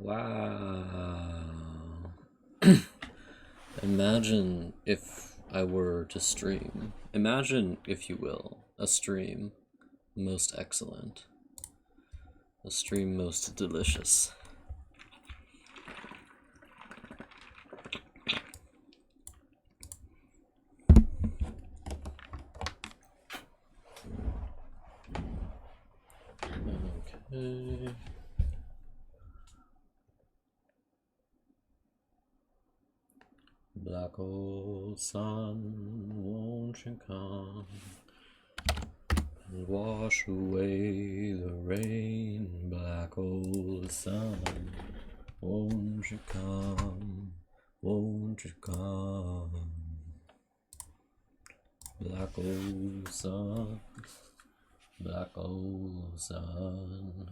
Wow. Imagine if I were to stream. Imagine, if you will, a stream most excellent. A stream most delicious. Okay. Black old sun, won't you come and wash away the rain? Black old sun, won't you come? Won't you come? Black old sun, black old sun.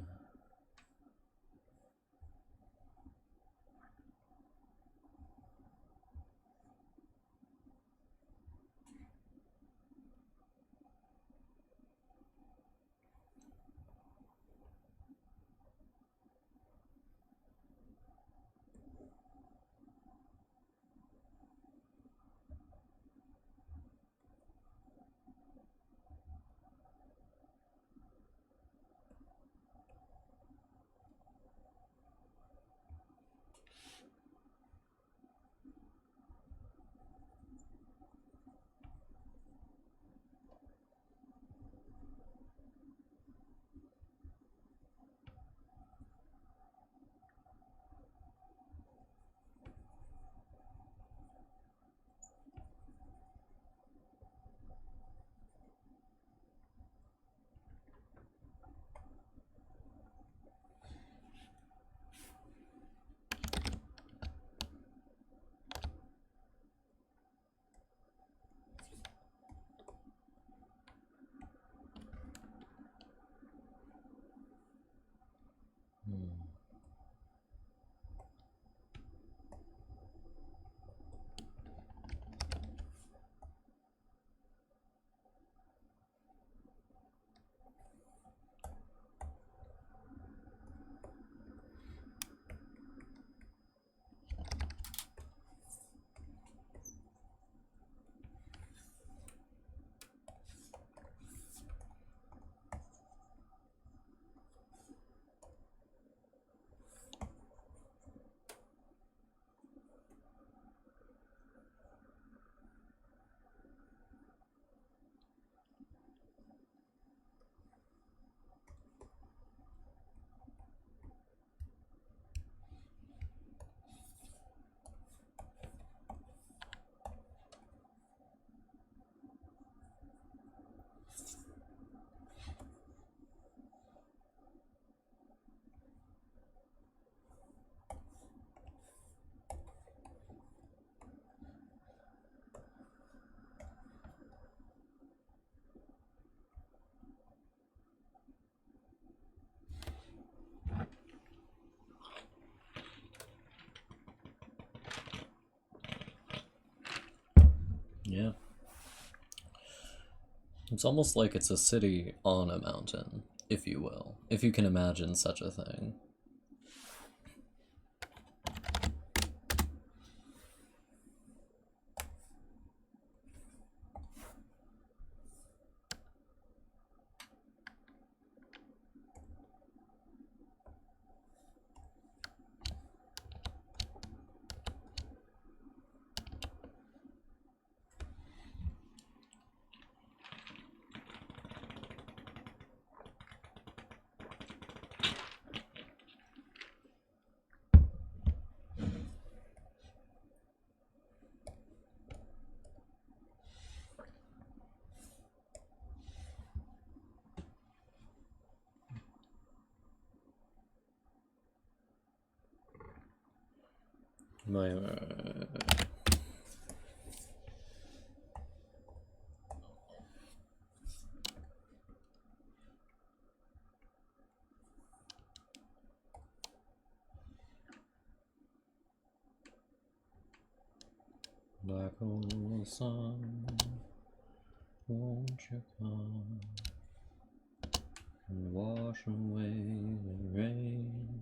Yeah. It's almost like it's a city on a mountain, if you will, if you can imagine such a thing. My black hole sun, won't you come and wash away the rain?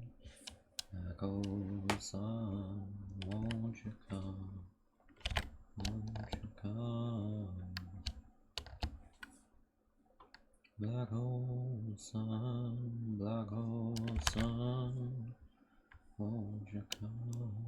hole sun, won't you come? Won't you come? Black hole sun, black hole sun, won't you come?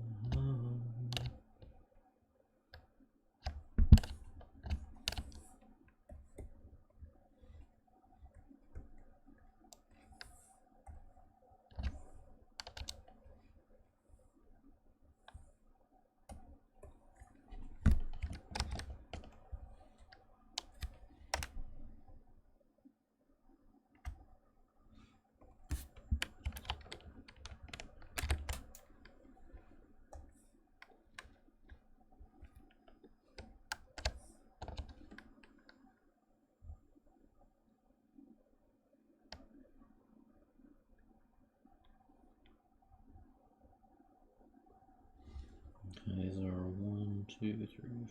These are 1, 2, 3,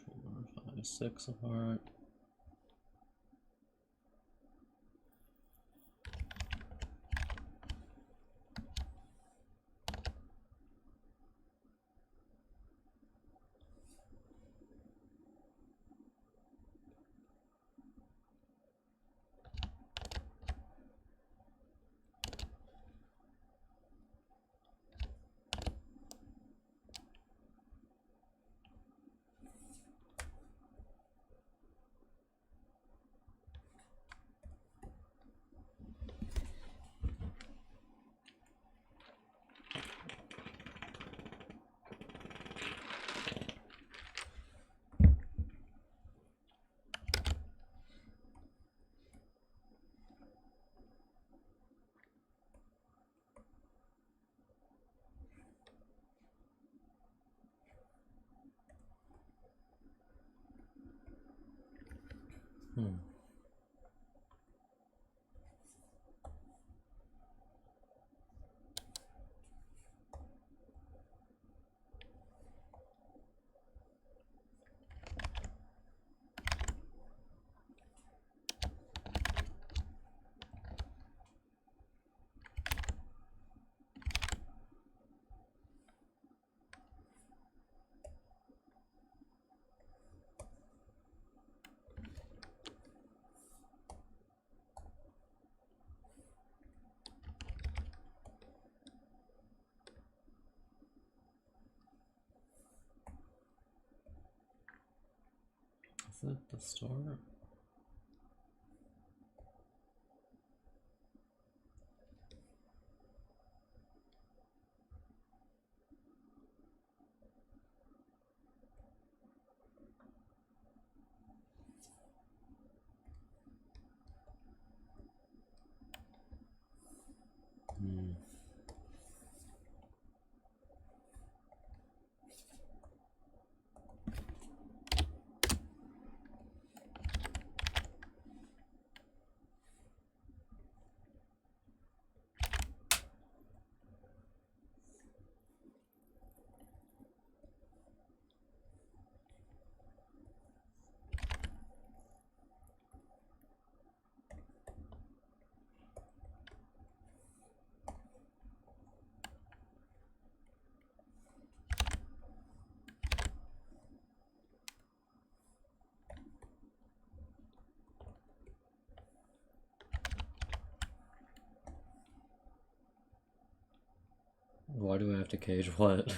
4, 5, 6 apart. Is it the start? Why do I have to cage what?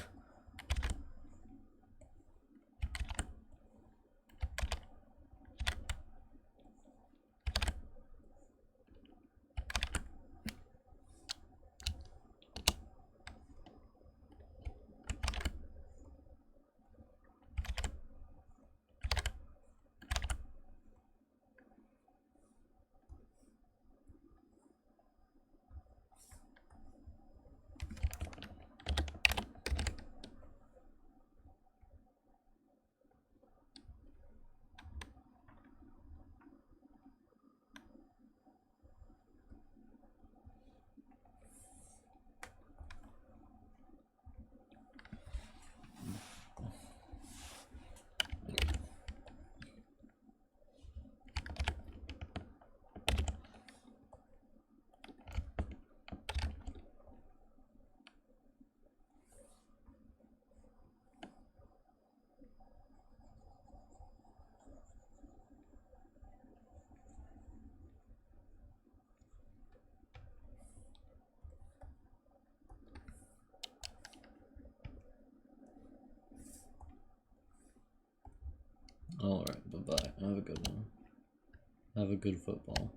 Have a good football.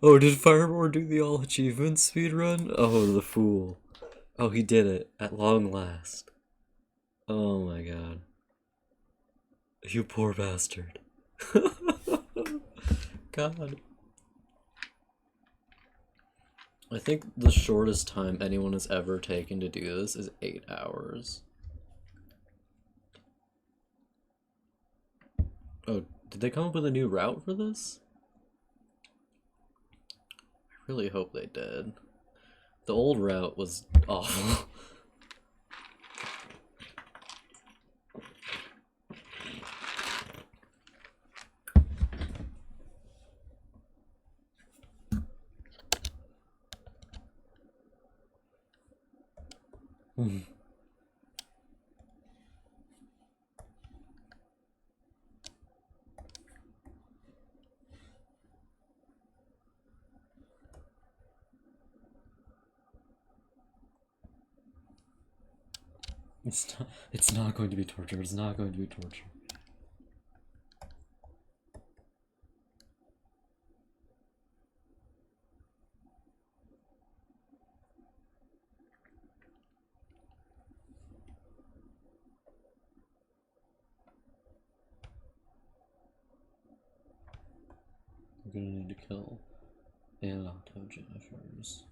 Oh, did Firemore do the all achievements speed run? Oh, the fool. Oh, he did it at long last. Oh my god. You poor bastard. God. I think the shortest time anyone has ever taken to do this is 8 hours. Oh, did they come up with a new route for this? I really hope they did. The old route was awful. It's not going to be torture. It's not going to be torture. We're gonna need to kill an Octo Jennifers.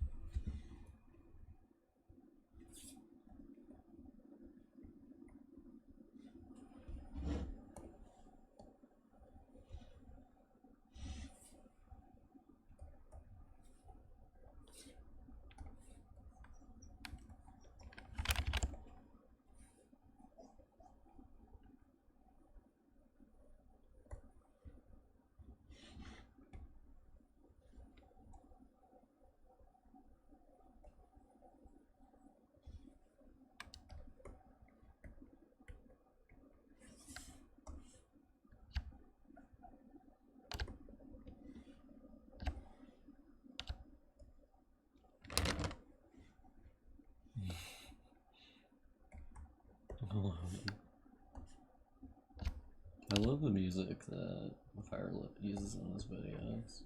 I love the music that Firelip uses in his videos.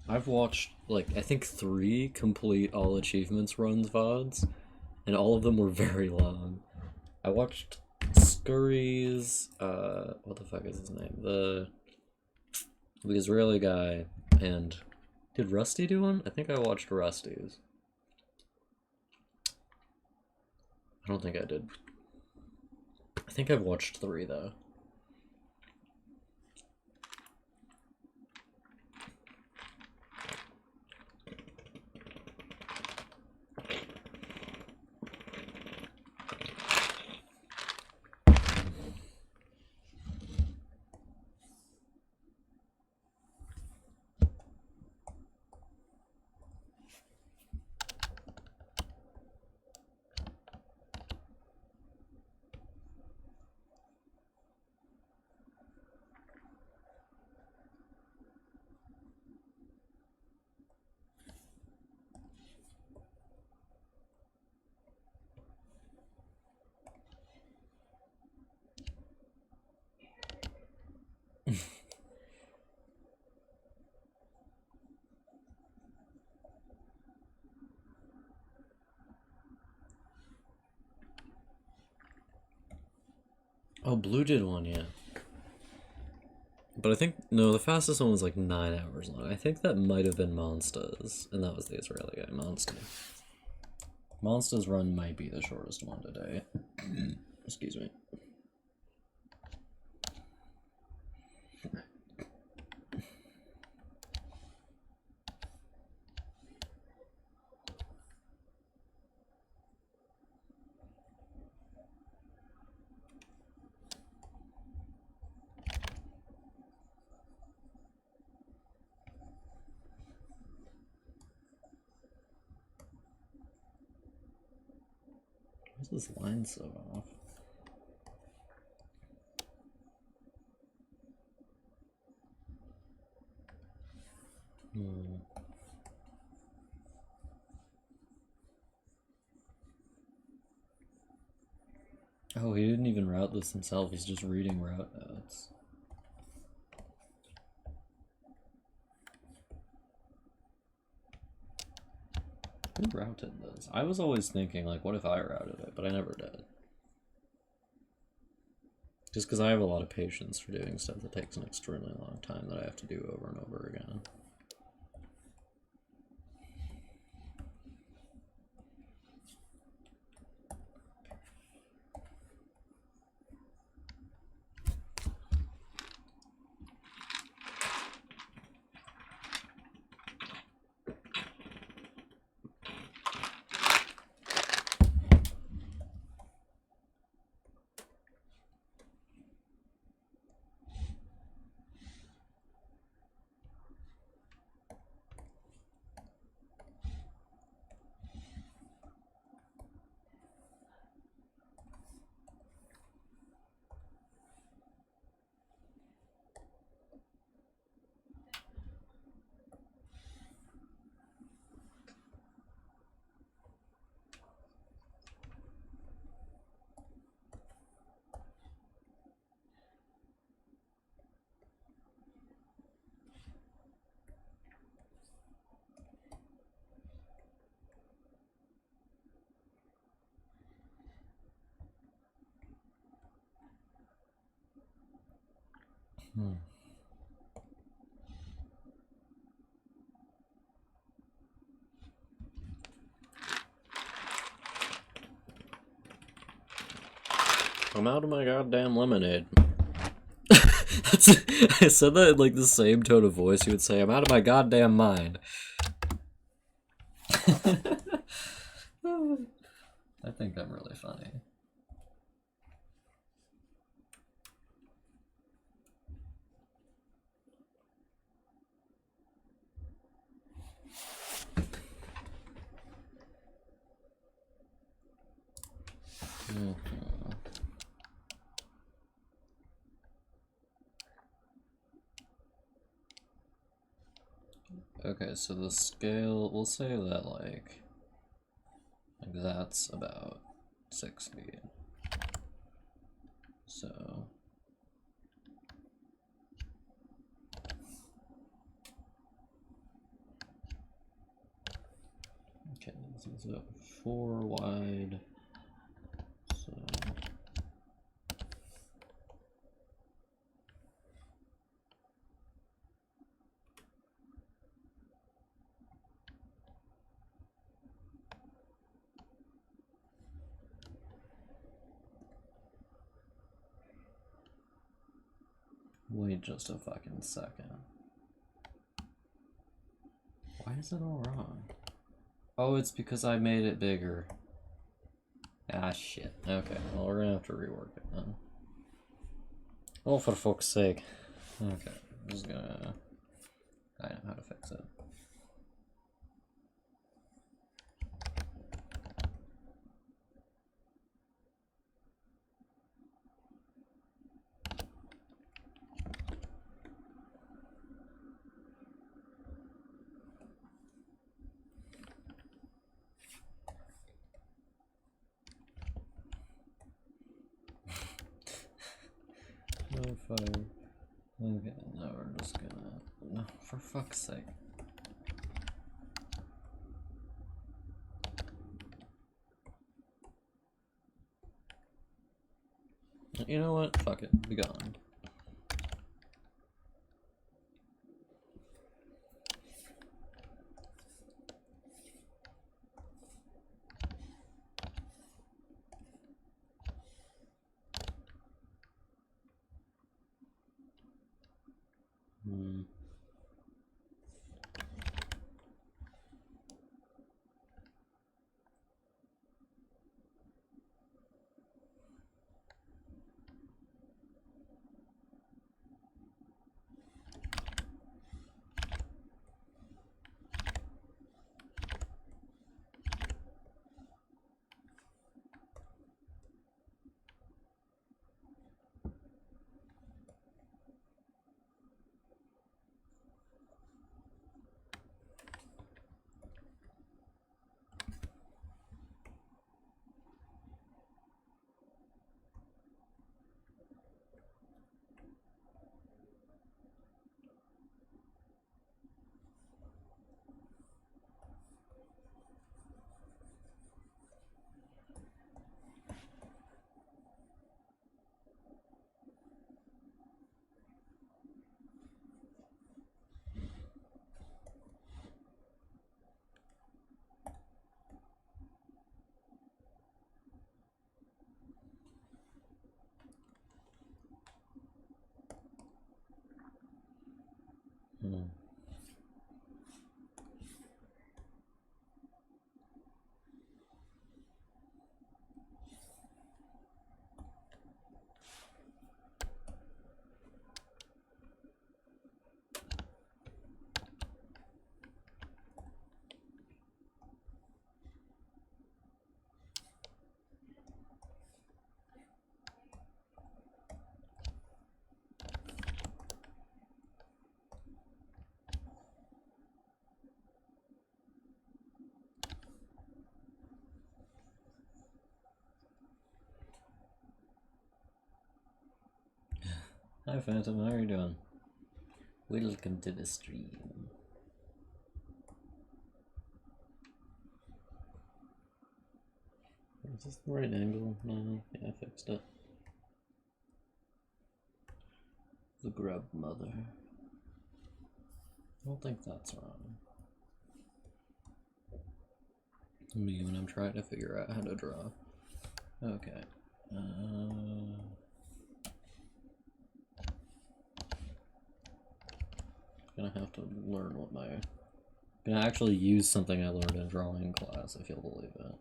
I've watched, like, I think 3 complete all achievements runs VODs, and all of them were very long. I watched Scurry's, what the fuck is his name? The Israeli guy, and did Rusty do one? I think I watched Rusty's. I don't think I did. I think I've watched 3 though. Oh, Blue did one, yeah. But I think, no, the fastest one was like 9 hours long. I think that might have been Monsta's, and that was the Israeli guy, Monsta. Monsta's run might be the shortest one today. Excuse me. Why is this line so off? Oh, he didn't even route this himself, he's just reading route notes. Who routed this? I was always thinking, like, what if I routed it, but I never did. Just because I have a lot of patience for doing stuff that takes an extremely long time that I have to do over and over again. I'm out of my goddamn lemonade. I said that in like the same tone of voice you would say, I'm out of my goddamn mind. I think I'm really funny. Okay, so the scale, we'll say that like that's about 6 feet. So is it 4 wide? So wait just a fucking second. Why is it all wrong? Oh, it's because I made it bigger. Ah, shit. Okay, well, we're gonna have to rework it then. Oh, for fuck's sake. Okay, I'm just gonna... I know how to fix it. No fire. Okay, now we're just gonna... No, for fuck's sake. You know what? Fuck it. Be gone. Hmm. Hmm. Hi Phantom, how are you doing? Welcome to the stream. Is this the right angle? No, yeah, I fixed it. The grub mother. I don't think that's wrong. Me when I'm trying to figure out how to draw. Okay. Gonna have to learn what my... Gonna actually use something I learned in drawing class, if you'll believe it.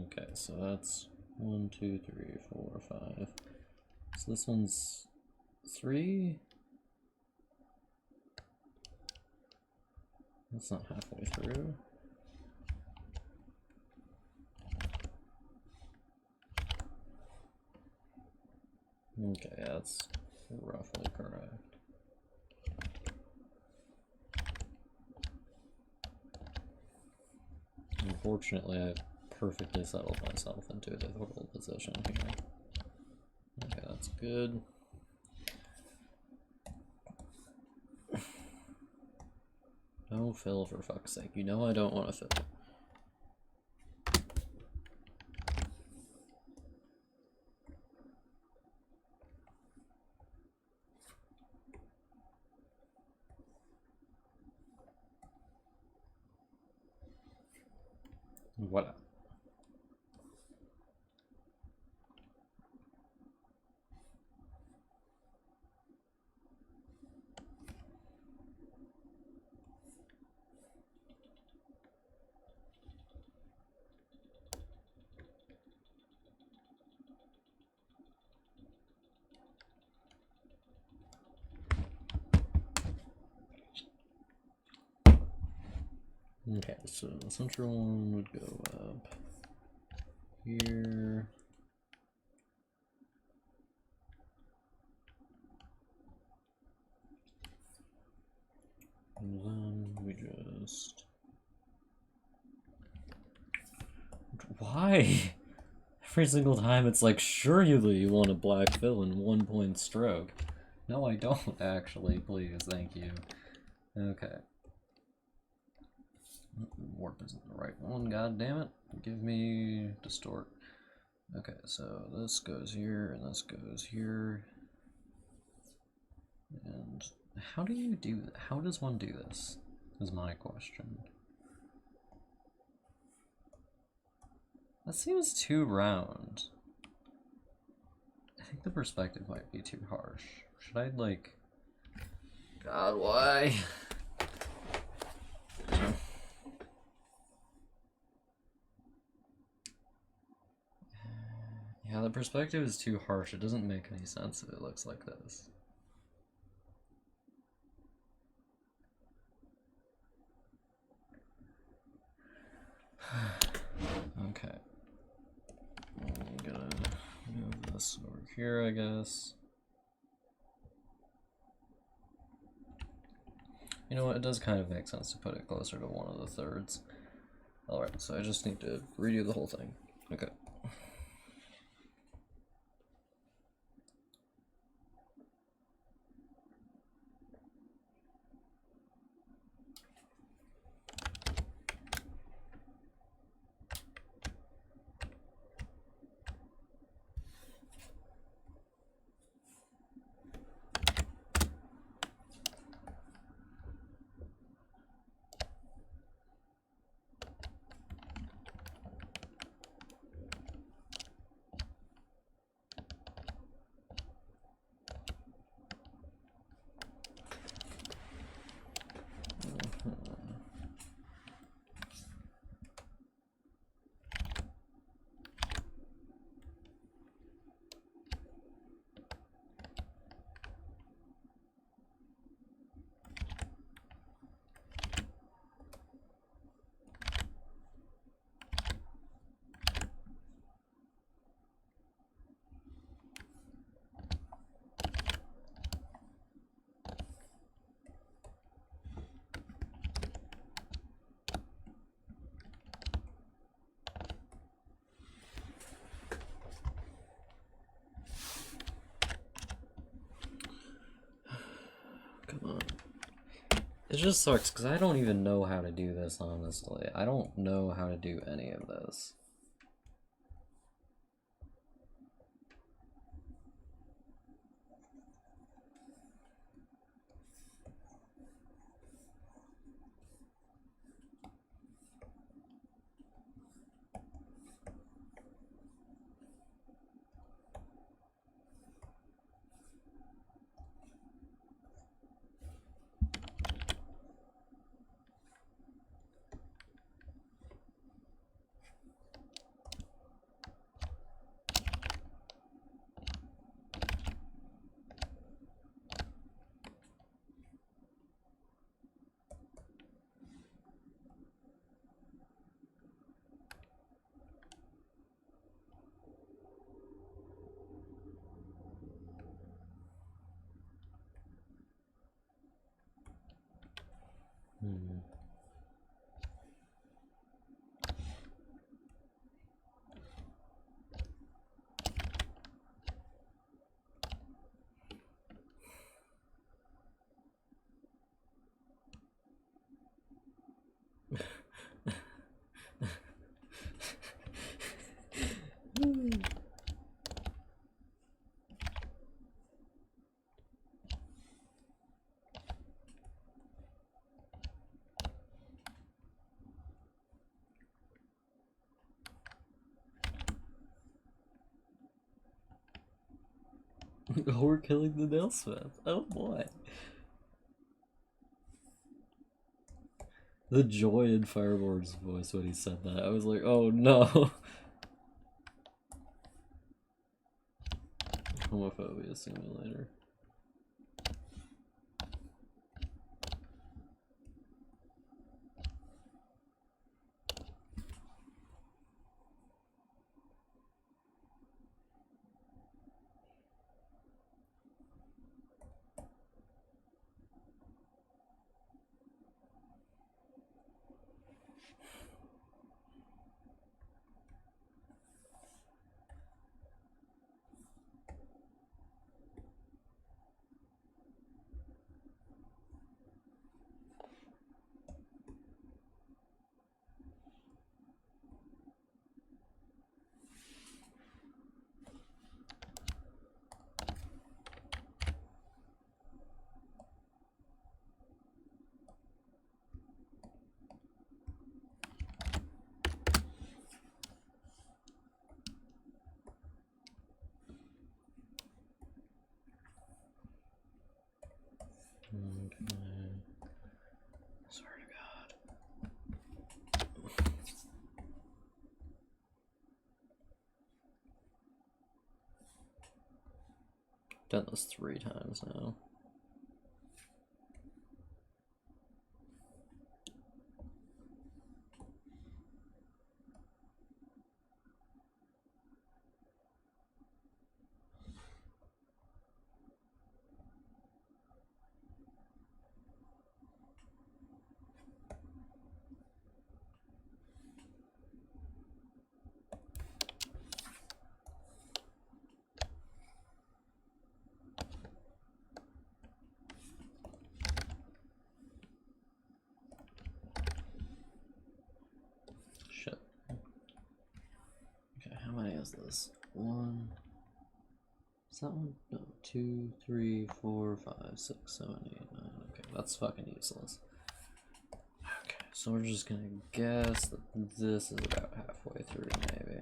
Okay, so that's 1, 2, 3, 4, 5. So this one's 3? That's not halfway through. Okay, that's roughly correct. Unfortunately, I perfectly settled myself into a difficult position here. Okay, that's good. No fill, for fuck's sake. You know I don't want to fill. Voila. Okay, so the central one would go up here. And then we just... Why? Every single time it's like, surely you want a black fill in 1 point stroke. No, I don't actually, please, thank you. Okay. Warp isn't the right one, god damn it. Give me distort. Okay, so this goes here, and this goes here. And how do you do that? How does one do this? Is my question. That seems too round. I think the perspective might be too harsh. Should I, like... God, why? Yeah, the perspective is too harsh. It doesn't make any sense if it looks like this. Okay. I'm gonna move this over here, I guess. You know what, it does kind of make sense to put it closer to one of the thirds. Alright, so I just need to redo the whole thing. Okay. Come on. It just sucks because I don't even know how to do this, honestly. I don't know how to do any of this. Oh, we're killing the nailsmith. Oh boy. The joy in Fireboard's voice when he said that. I was like, oh no. Homophobia simulator. Okay. Swear to God. Done this 3 times now. Shit. Okay, how many is this? 1. Is that one? No. 2, 3, 4, 5, 6, 7, 8, 9. Okay, that's fucking useless. Okay, so we're just gonna guess that this is about halfway through, maybe.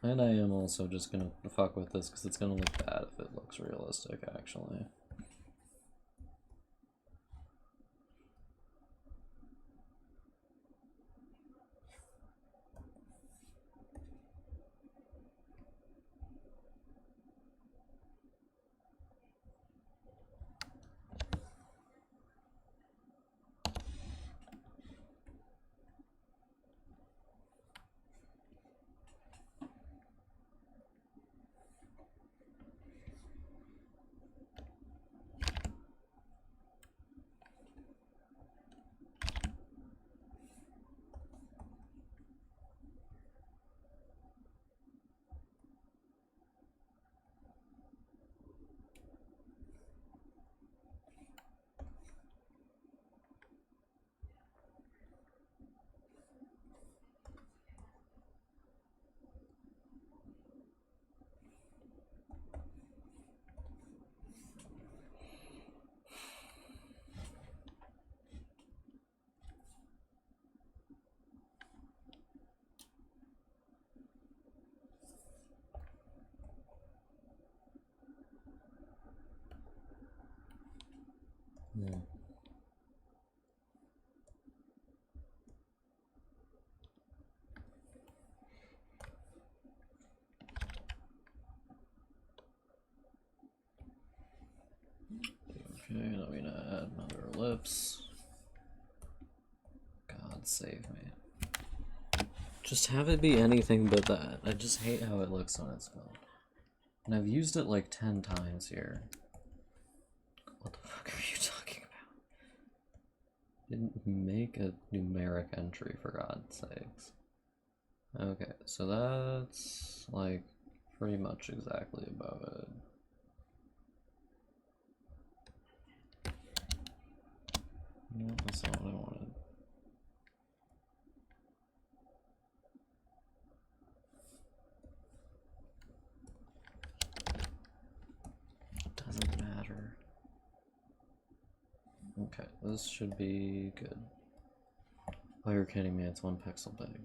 And I am also just gonna fuck with this because it's gonna look bad if it looks realistic, actually. Yeah. Okay, now we're gonna add another ellipse. God save me. Just have it be anything but that. I just hate how it looks when it's spelled. And I've used it like 10 times here. What the fuck are you talking about? Didn't make a numeric entry, for God's sakes. Okay, so that's like pretty much exactly above it. No, that's not what I wanted. Doesn't matter. Okay, this should be good. Oh, you're kidding me, it's 1 pixel big.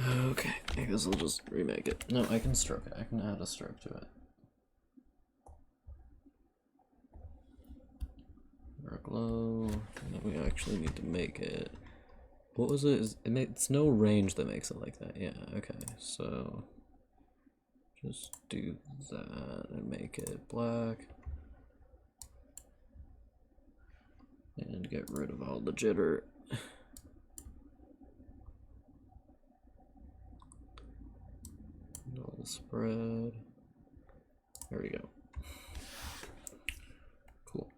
Okay, I guess I'll just remake it. No, I can stroke it. I can add a stroke to it. Dark glow. And then we actually need to make it. What was it? It's no range that makes it like that. Yeah, okay. So just do that and make it black. And get rid of all the jitter. All the spread. There we go. Cool.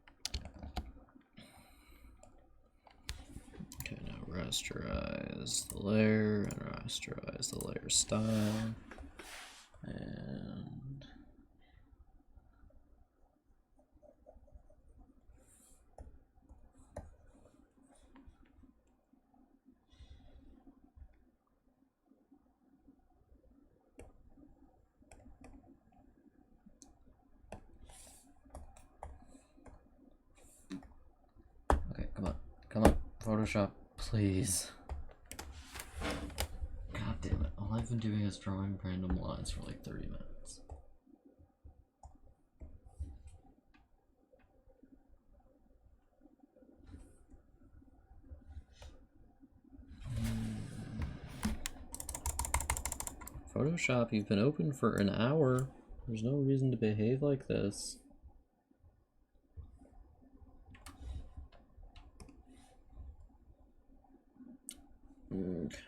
Okay, now rasterize the layer and rasterize the layer style. And okay, come on, Photoshop, please. God damn it, all I've been doing is drawing random lines for like 30 minutes. Photoshop, you've been open for an hour. There's no reason to behave like this. Okay.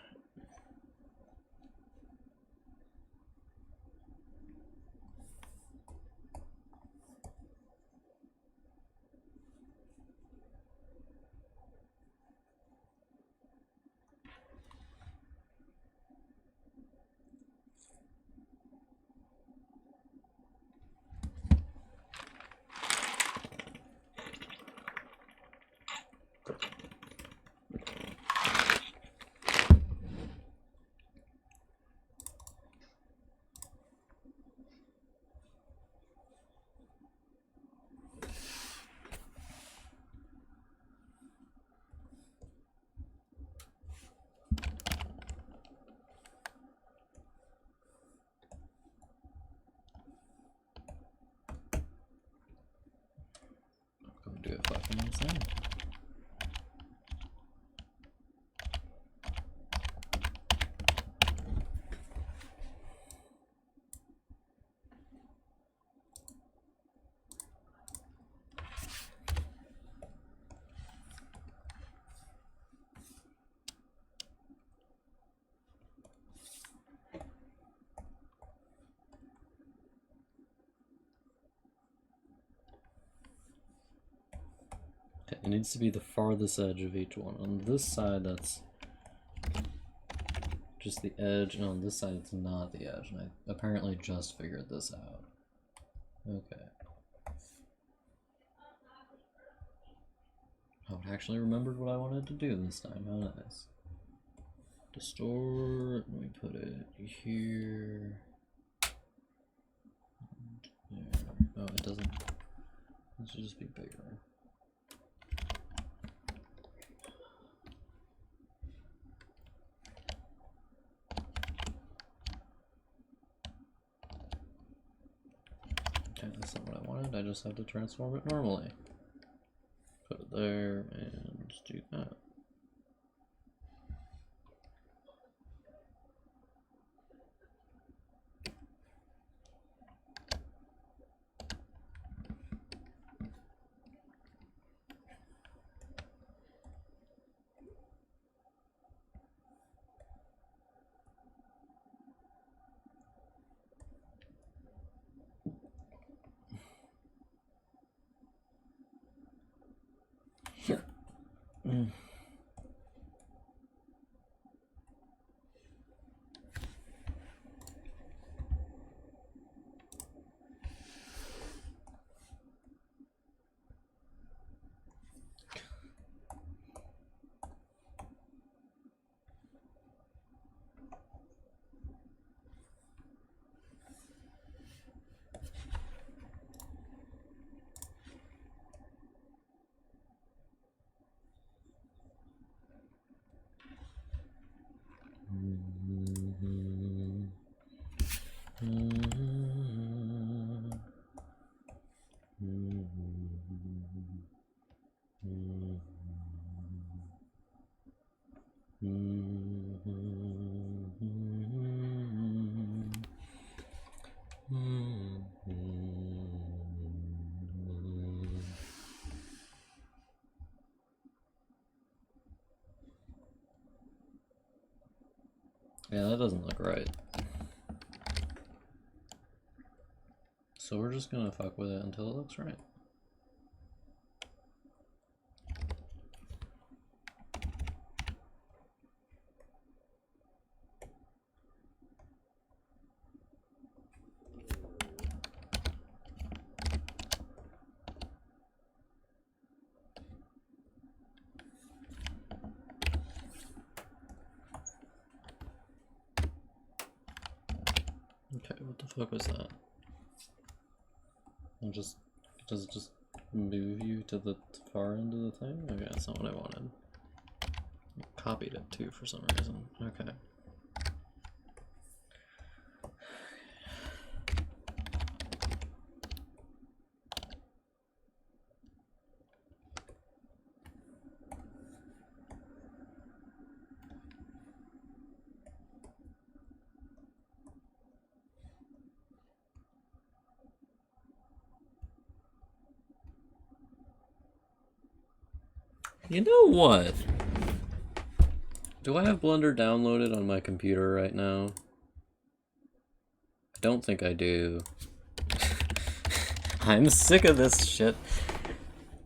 Do it fucking insane. It needs to be the farthest edge of each one. On this side, that's just the edge, and on this side, it's not the edge. And I apparently just figured this out. Okay. Oh, I actually remembered what I wanted to do this time. How nice. Distort, let me put it here. And there. Oh, it doesn't. It should just be bigger. Okay, that's not what I wanted. I just have to transform it normally. Put it there and do that. Mm. Yeah, that doesn't look right. So we're just gonna fuck with it until it looks right. Okay, what the fuck was that? Does it just move you to the far end of the thing? Okay, that's not what I wanted. I copied it too for some reason. Okay. You know what? Do I have Blender downloaded on my computer right now? I don't think I do. I'm sick of this shit.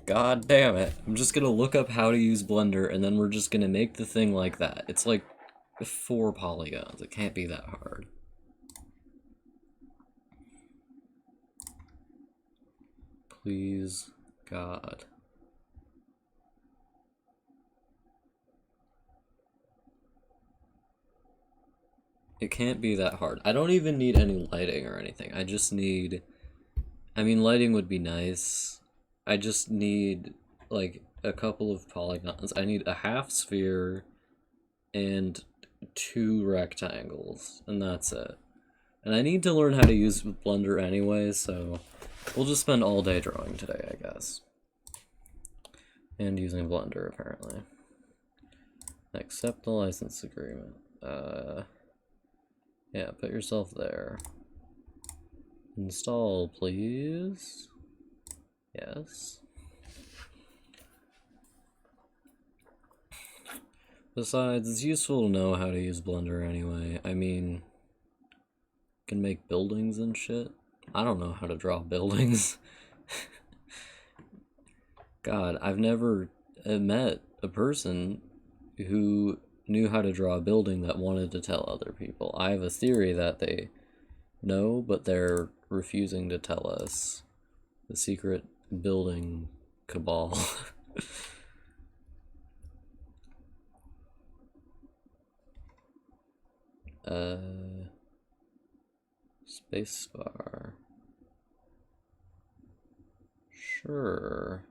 God damn it. I'm just gonna look up how to use Blender and then we're just gonna make the thing like that. It's like 4 polygons. It can't be that hard. Please, God. It can't be that hard. I don't even need any lighting or anything. I just need... I mean, lighting would be nice. I just need, like, a couple of polygons. I need a half sphere and 2 rectangles, and that's it. And I need to learn how to use Blender anyway, so we'll just spend all day drawing today, I guess. And using Blender, apparently. Accept the license agreement. Yeah, put yourself there. Install, please. Yes. Besides, it's useful to know how to use Blender anyway. I mean, you can make buildings and shit. I don't know how to draw buildings. God, I've never met a person who knew how to draw a building that wanted to tell other people. I have a theory that they know, but they're refusing to tell us. The secret building cabal. Spacebar. Sure.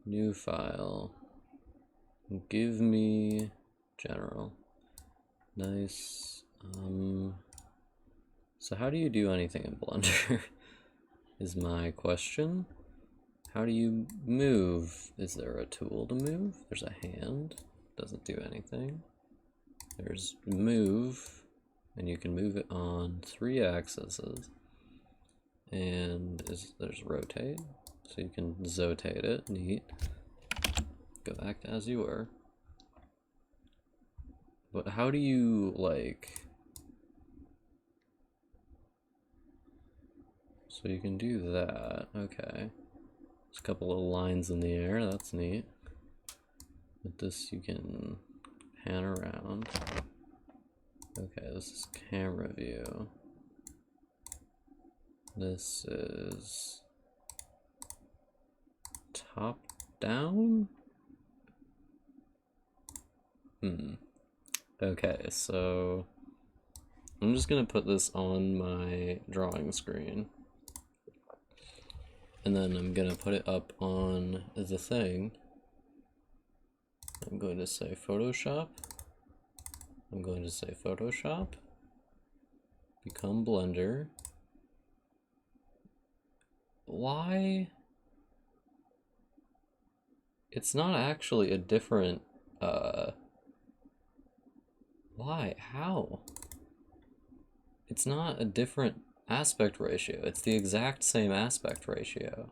New file. Give me general. Nice. So how do you do anything in Blender? Is my question. How do you move? Is there a tool to move? There's a hand. Doesn't do anything. There's move, and you can move it on 3 axes. And there's rotate, so you can zotate it. Neat. Go back to as you were. But how do you, like... So you can do that. Okay. There's a couple little lines in the air. That's neat. With this, you can pan around. Okay, this is camera view. This is top down? Okay, so I'm just gonna put this on my drawing screen. And then I'm gonna put it up on the thing. I'm going to say Photoshop. I'm going to say Photoshop. Become Blender. Why It's not actually a different, why? How? It's not a different aspect ratio. It's the exact same aspect ratio.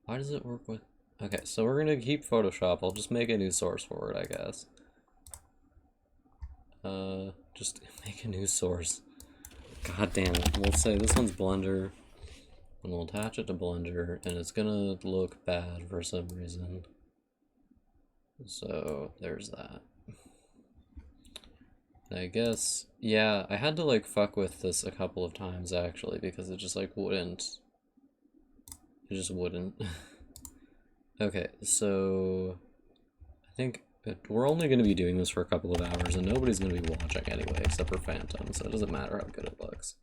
Why does it work with... Okay, so we're gonna keep Photoshop. I'll just make a new source for it, I guess. Just make a new source. God damn it. We'll say this one's Blender, and we'll attach it to Blender, and it's gonna look bad for some reason. So, there's that. I guess, yeah, I had to like fuck with this a couple of times actually, because it just like wouldn't. It just wouldn't. Okay, so I think we're only going to be doing this for a couple of hours, and nobody's going to be watching anyway, except for Phantom, so it doesn't matter how good it looks.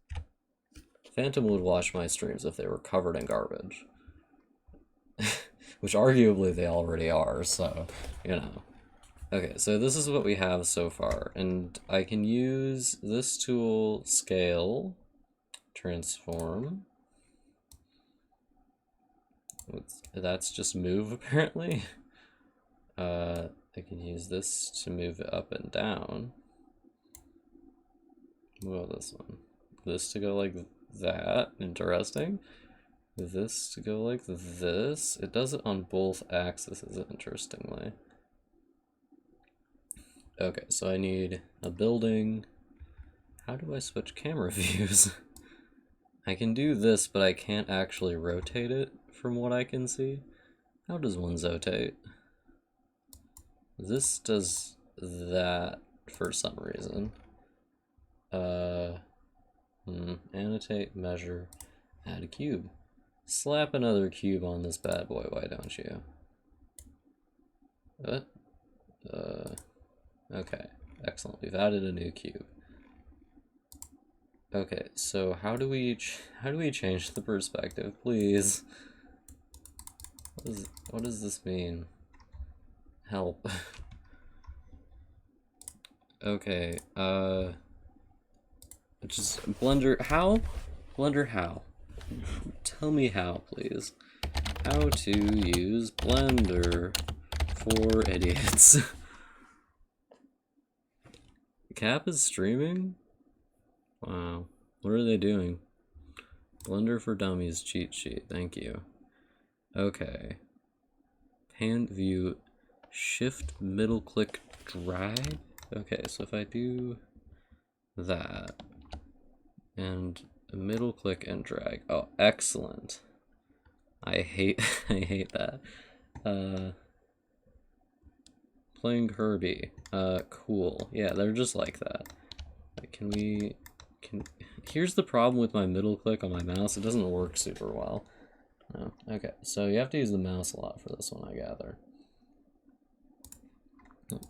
Phantom would watch my streams if they were covered in garbage. Which arguably they already are, so, you know. Okay, so this is what we have so far, and I can use this tool, Scale, Transform. That's just move, apparently. I can use this to move it up and down. Well, this one. This to go like that. Interesting. This to go like this. It does it on both axes, interestingly. Okay, so I need a building. How do I switch camera views? I can do this, but I can't actually rotate it from what I can see. How does one rotate? This does that for some reason. Annotate, measure, add a cube. Slap another cube on this bad boy, why don't you? What? Okay, excellent. We've added a new cube. Okay, so how do we change the perspective, please? What does this mean? Help. Okay, just Blender, how? Blender, how? Tell me how, please. How to use Blender for idiots. Cap is streaming? Wow. What are they doing? Blender for Dummies cheat sheet, thank you. Okay. Pan view, shift middle click drag? Okay, so if I do that, and middle click and drag. Oh, excellent. I hate I hate that. Playing Kirby. Cool. Yeah, they're just like that. Here's the problem with my middle click on my mouse. It doesn't work super well. No. Okay, so you have to use the mouse a lot for this one, I gather.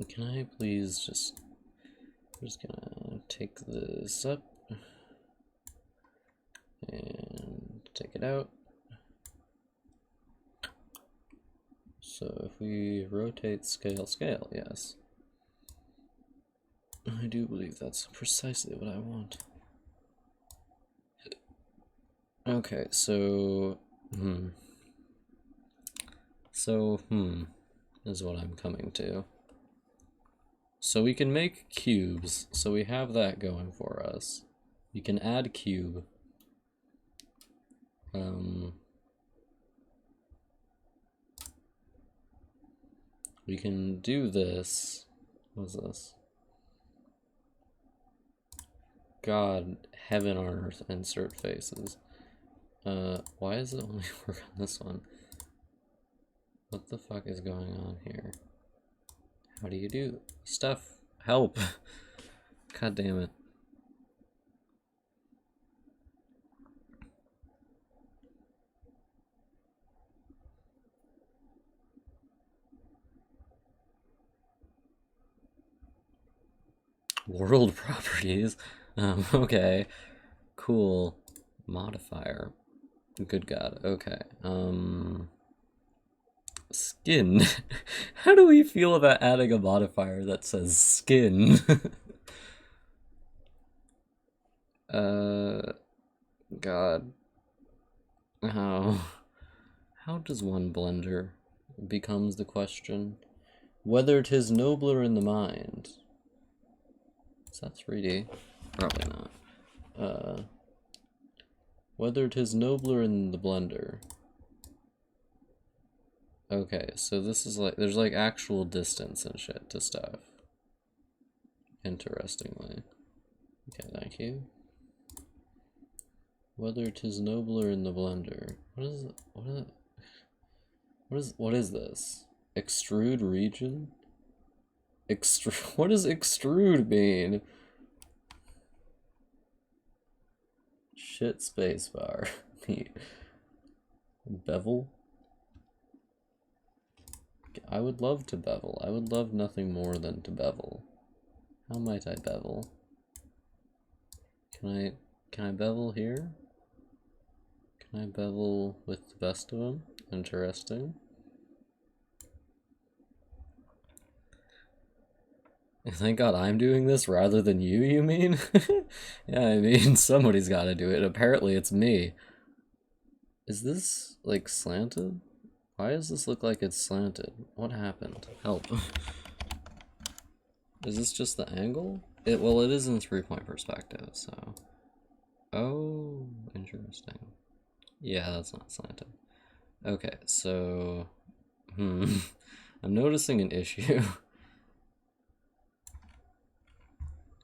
Can I please just... I'm just gonna take this up and take it out. So if we rotate, scale, scale, yes. I do believe that's precisely what I want. Okay, so, is what I'm coming to. So we can make cubes, so we have that going for us. We can add cube. We can do this. What's this? God, heaven on earth, insert faces. Why does it only work on this one? What the fuck is going on here? How do you do stuff? Help! God damn it. World properties? Okay. Cool. Modifier. Good God. Okay. Skin. How do we feel about adding a modifier that says skin? God. How does one Blender becomes the question. Whether 'tis nobler in the mind. Is that 3D? Probably not. Whether 'tis nobler in the blender. Okay, so this is like, there's like actual distance and shit to stuff. Interestingly. Okay, thank you. Whether 'tis nobler in the blender. What is this? Extrude region? What does extrude mean? Shit spacebar. Bevel? I would love to bevel. I would love nothing more than to bevel. How might I bevel? Can I bevel here? Can I bevel with the best of them? Interesting. Thank God I'm doing this rather than you mean? Yeah, I mean, somebody's gotta do it. Apparently it's me. Is this, like, slanted? Why does this look like it's slanted? What happened? Help. Is this just the angle? Well, it is in 3-point perspective, so... Oh, interesting. Yeah, that's not slanted. Okay, so... I'm noticing an issue.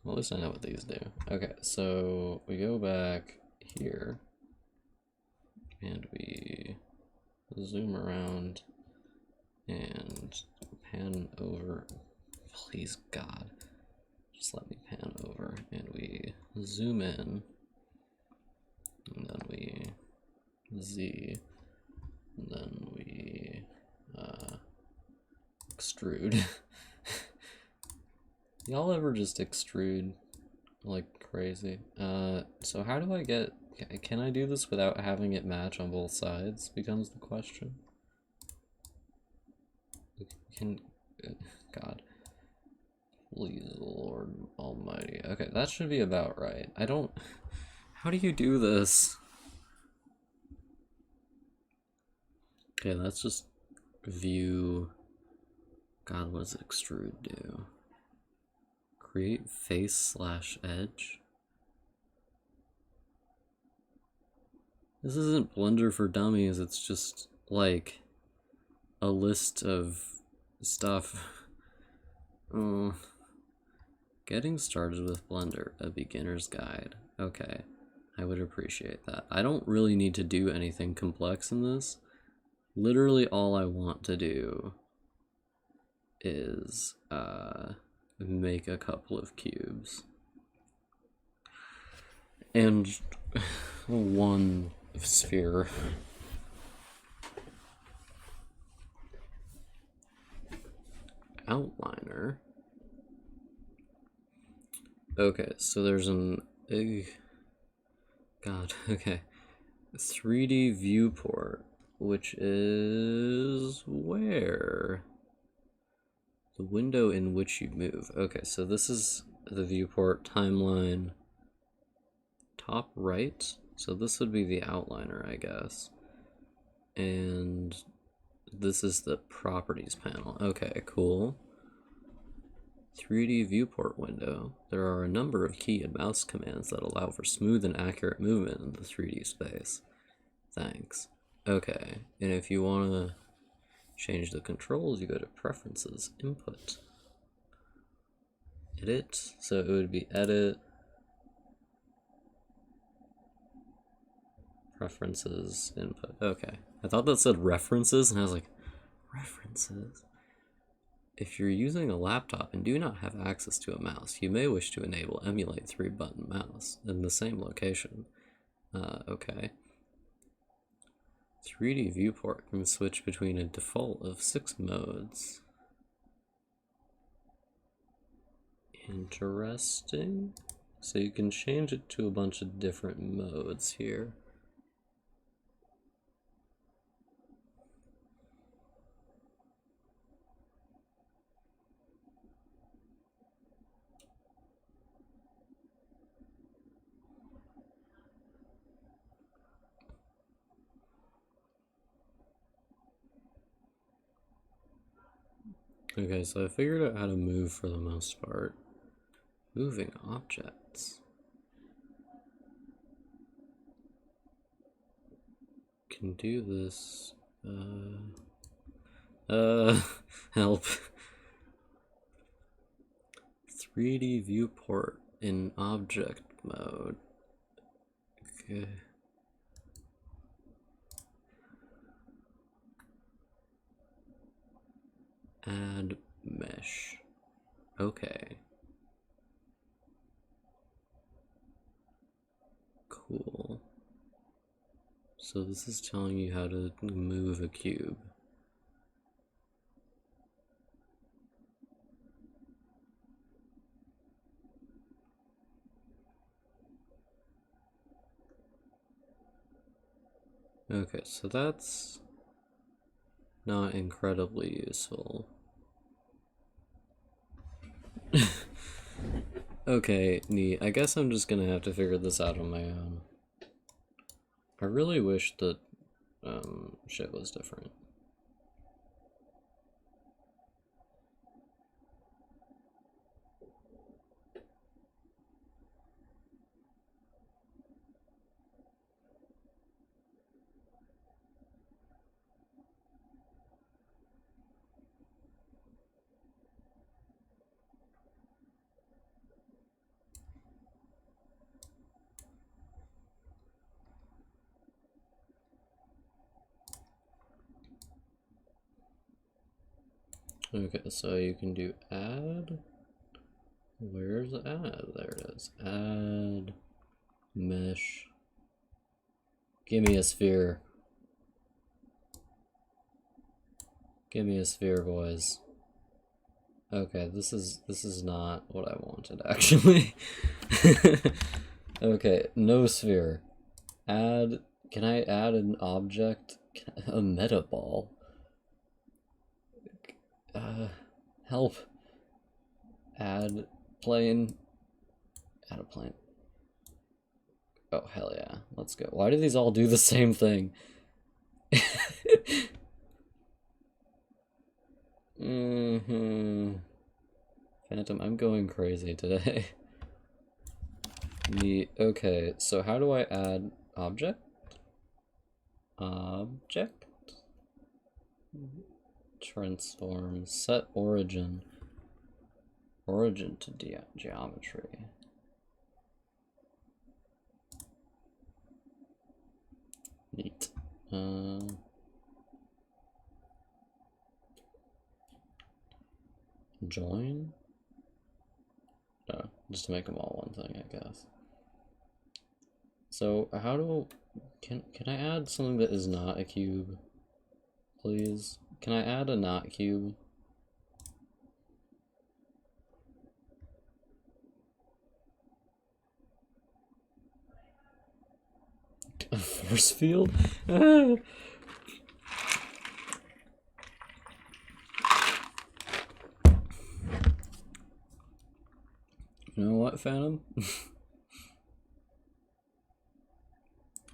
Well, at least I know what these do. Okay, so we go back here. And we zoom around and pan over. Please, God. Just let me pan over. And we zoom in. And then we Z. And then we extrude. Y'all ever just extrude like crazy? So how do I get... Can I do this without having it match on both sides, becomes the question. God. Please, Lord Almighty. Okay, that should be about right. I don't... How do you do this? Okay, let's just view... God, what does extrude do? Create face/edge? This isn't Blender for Dummies, it's just, like, a list of stuff. Getting started with Blender, a beginner's guide. Okay, I would appreciate that. I don't really need to do anything complex in this. Literally all I want to do is make a couple of cubes. And one sphere. Outliner. Okay, so there's an God, okay. 3D viewport, which is where? The window in which you move. Okay, so this is the viewport timeline top right. So this would be the outliner, I guess. And this is the properties panel. Okay, cool. 3D viewport window. There are a number of key and mouse commands that allow for smooth and accurate movement in the 3D space. Thanks. Okay, and if you want to change the controls, you go to Preferences, Input, Edit. So it would be Edit, Preferences, Input. Okay. I thought that said References, and I was like, References? If you're using a laptop and do not have access to a mouse, you may wish to enable Emulate 3-button mouse in the same location. Okay. 3D viewport can switch between a default of 6 modes. Interesting. So you can change it to a bunch of different modes here. Okay, so I figured out how to move for the most part. Moving objects. Can do this. Help. 3D viewport in object mode. Okay. Add mesh. Okay. Cool. So this is telling you how to move a cube. Okay, so that's not incredibly useful. Okay, neat. I guess I'm just gonna have to figure this out on my own. I really wish that shit was different. Okay, so you can do add. Where's add? There it is. Add mesh. Give me a sphere. Give me a sphere, boys. Okay, this is not what I wanted actually. Okay, no sphere. Add. Can I add an object? A meta ball. Help. Add plane. Add a plane. Oh, hell yeah. Let's go. Why do these all do the same thing? Phantom, I'm going crazy today. Neat. Okay, so how do I add object? Object? Transform. Set origin. Origin to geometry. Neat. Join? No, just to make them all one thing, I guess. So how do can I add something that is not a cube, please? Can I add a not cube? A force field? Ah. You know what, Phantom?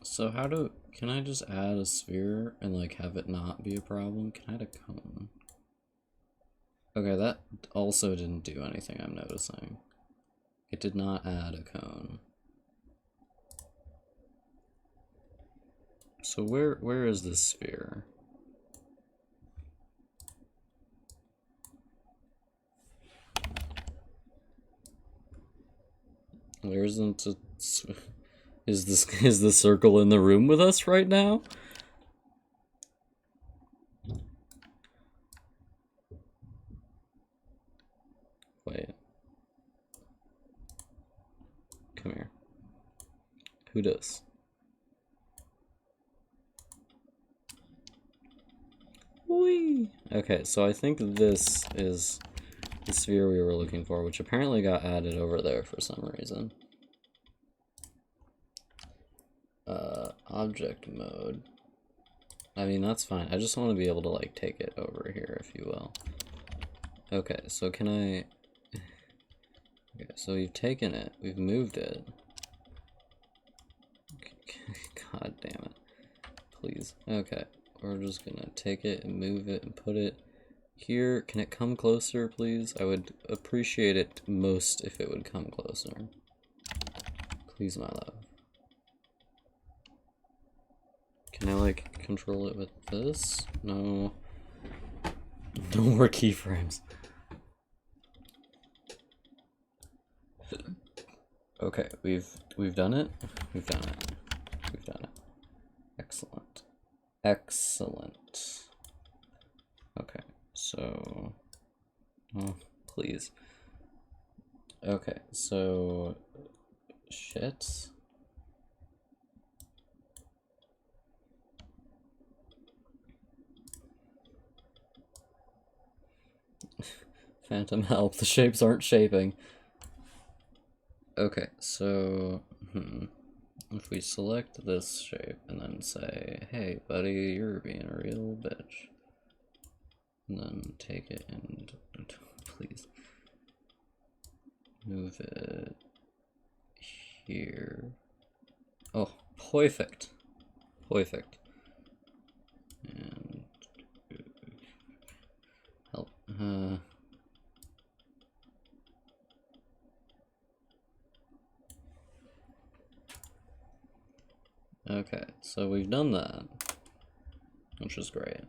So can I just add a sphere and like have it not be a problem? Can I add a cone? Okay, that also didn't do anything I'm noticing. It did not add a cone. So where is this sphere? There isn't a... Is the circle in the room with us right now? Wait. Come here. Who does? Whee! Okay, so I think this is the sphere we were looking for, which apparently got added over there for some reason. Object mode. I mean, that's fine. I just want to be able to, like, take it over here, if you will. Okay, so can I... Okay, so we've taken it. We've moved it. God damn it. Please. Okay, we're just gonna take it and move it and put it Here, can it come closer, please? I would appreciate it most if it would come closer. Please, my love. Can I, like, control it with this? No. No more keyframes. Okay, we've done it. We've done it. We've done it. Excellent. Excellent. Okay, so... Oh, please. Okay, so... Shit. Phantom help, the shapes aren't shaping. Okay, so... If we select this shape and then say, hey buddy, you're being a real bitch. And then take it and... Please. Move it... here. Oh, perfect. Perfect. And... help. Okay, so we've done that, which is great.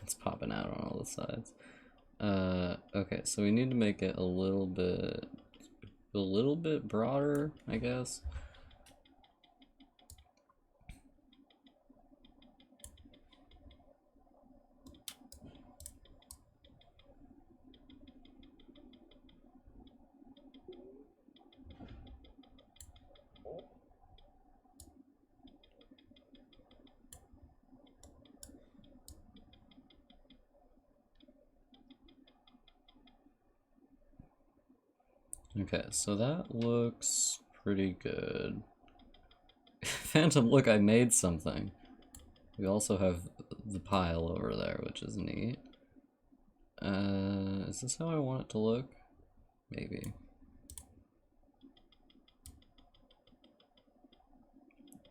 It's popping out on all the sides. Okay, so we need to make it a little bit broader, I guess. Okay, so that looks pretty good. Phantom, look, I made something. We also have the pile over there, which is neat. Is this how I want it to look? Maybe.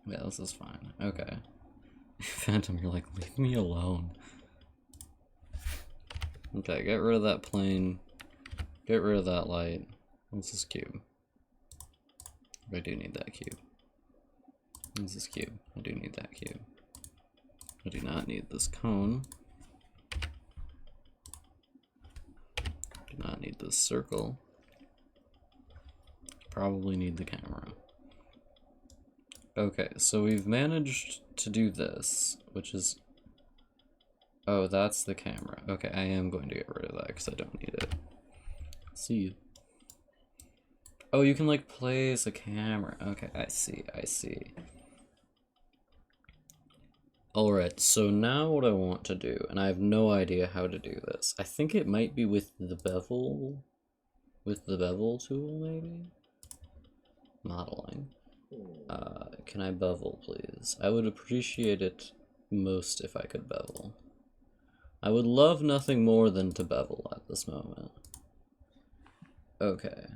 Yeah, this is fine. Okay. Phantom, you're like, leave me alone. Okay, get rid of that plane. Get rid of that light. What's this cube? I do need that cube. What's this cube? I do need that cube. I do not need this cone. Do not need this circle. Probably need the camera. Okay, so we've managed to do this, which is... Oh, that's the camera. Okay, I am going to get rid of that because I don't need it. See you. Oh, you can like place a camera. Okay, I see, I see. Alright, so now what I want to do, and I have no idea how to do this. I think it might be with the bevel. With the bevel tool, maybe? Modeling. Can I bevel, please? I would appreciate it most if I could bevel. I would love nothing more than to bevel at this moment. Okay.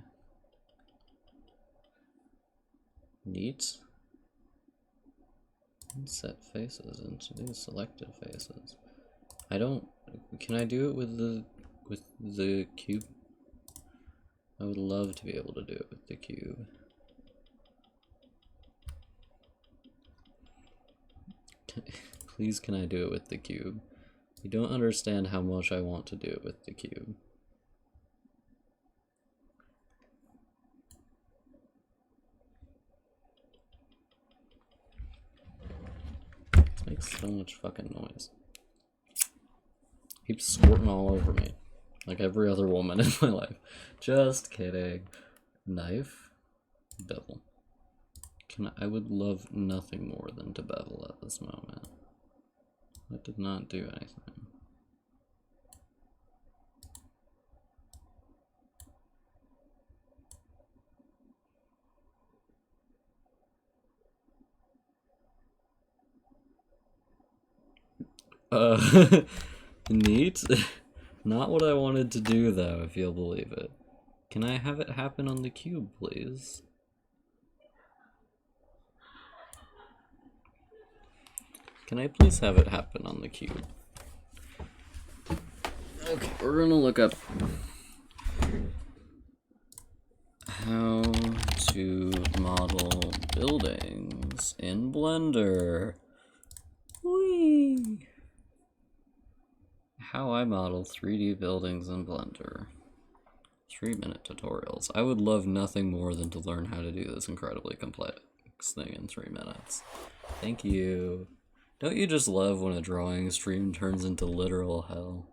Neat. Set faces into these selected faces. I don't... Can I do it with the cube? I would love to be able to do it with the cube. Please, can I do it with the cube? You don't understand how much I want to do it with the cube. This makes so much fucking noise. Keeps squirting all over me. Like every other woman in my life. Just kidding. Knife. Bevel. I would love nothing more than to bevel at this moment. That did not do anything. Neat. Not what I wanted to do though, if you'll believe it. Can I have it happen on the cube, please? Can I please have it happen on the cube? Okay, we're gonna look up how to model buildings in Blender. Whee! How I model 3D buildings in Blender. 3-minute tutorials. I would love nothing more than to learn how to do this incredibly complex thing in 3 minutes. Thank you. Don't you just love when a drawing stream turns into literal hell?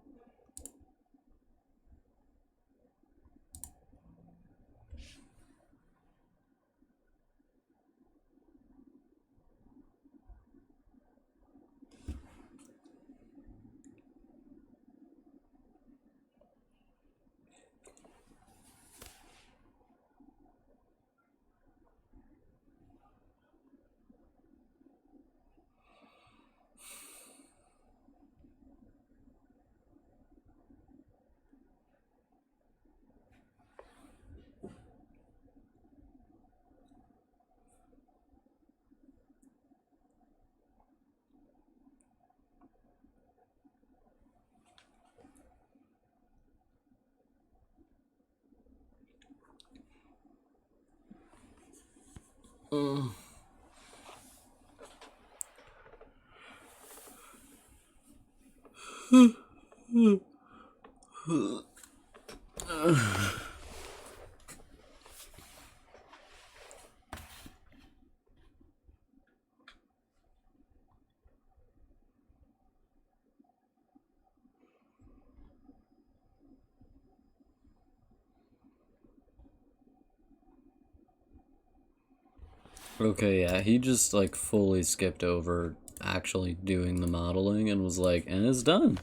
Okay, yeah, he just like fully skipped over actually doing the modeling and was like, and it's done.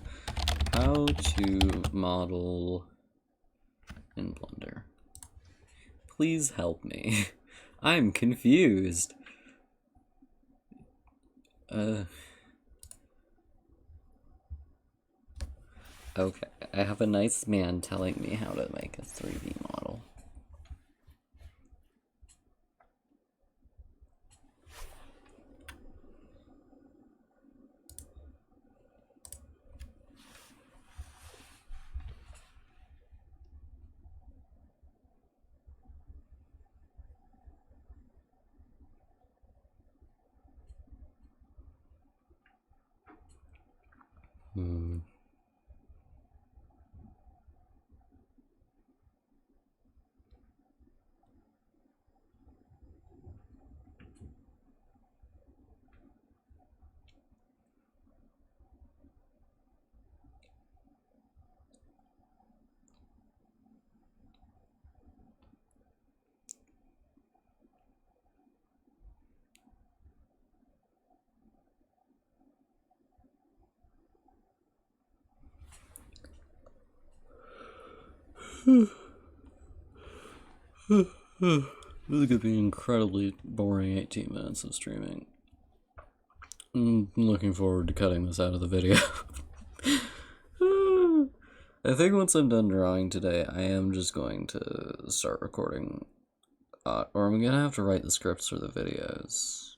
How to model in Blender. Please help me. I'm confused. Okay, I have a nice man telling me how to make a 3D model. This is gonna be an incredibly boring 18 minutes of streaming. I'm looking forward to cutting this out of the video. I think once I'm done drawing today, I am just going to start recording, or I'm gonna have to write the scripts for the videos.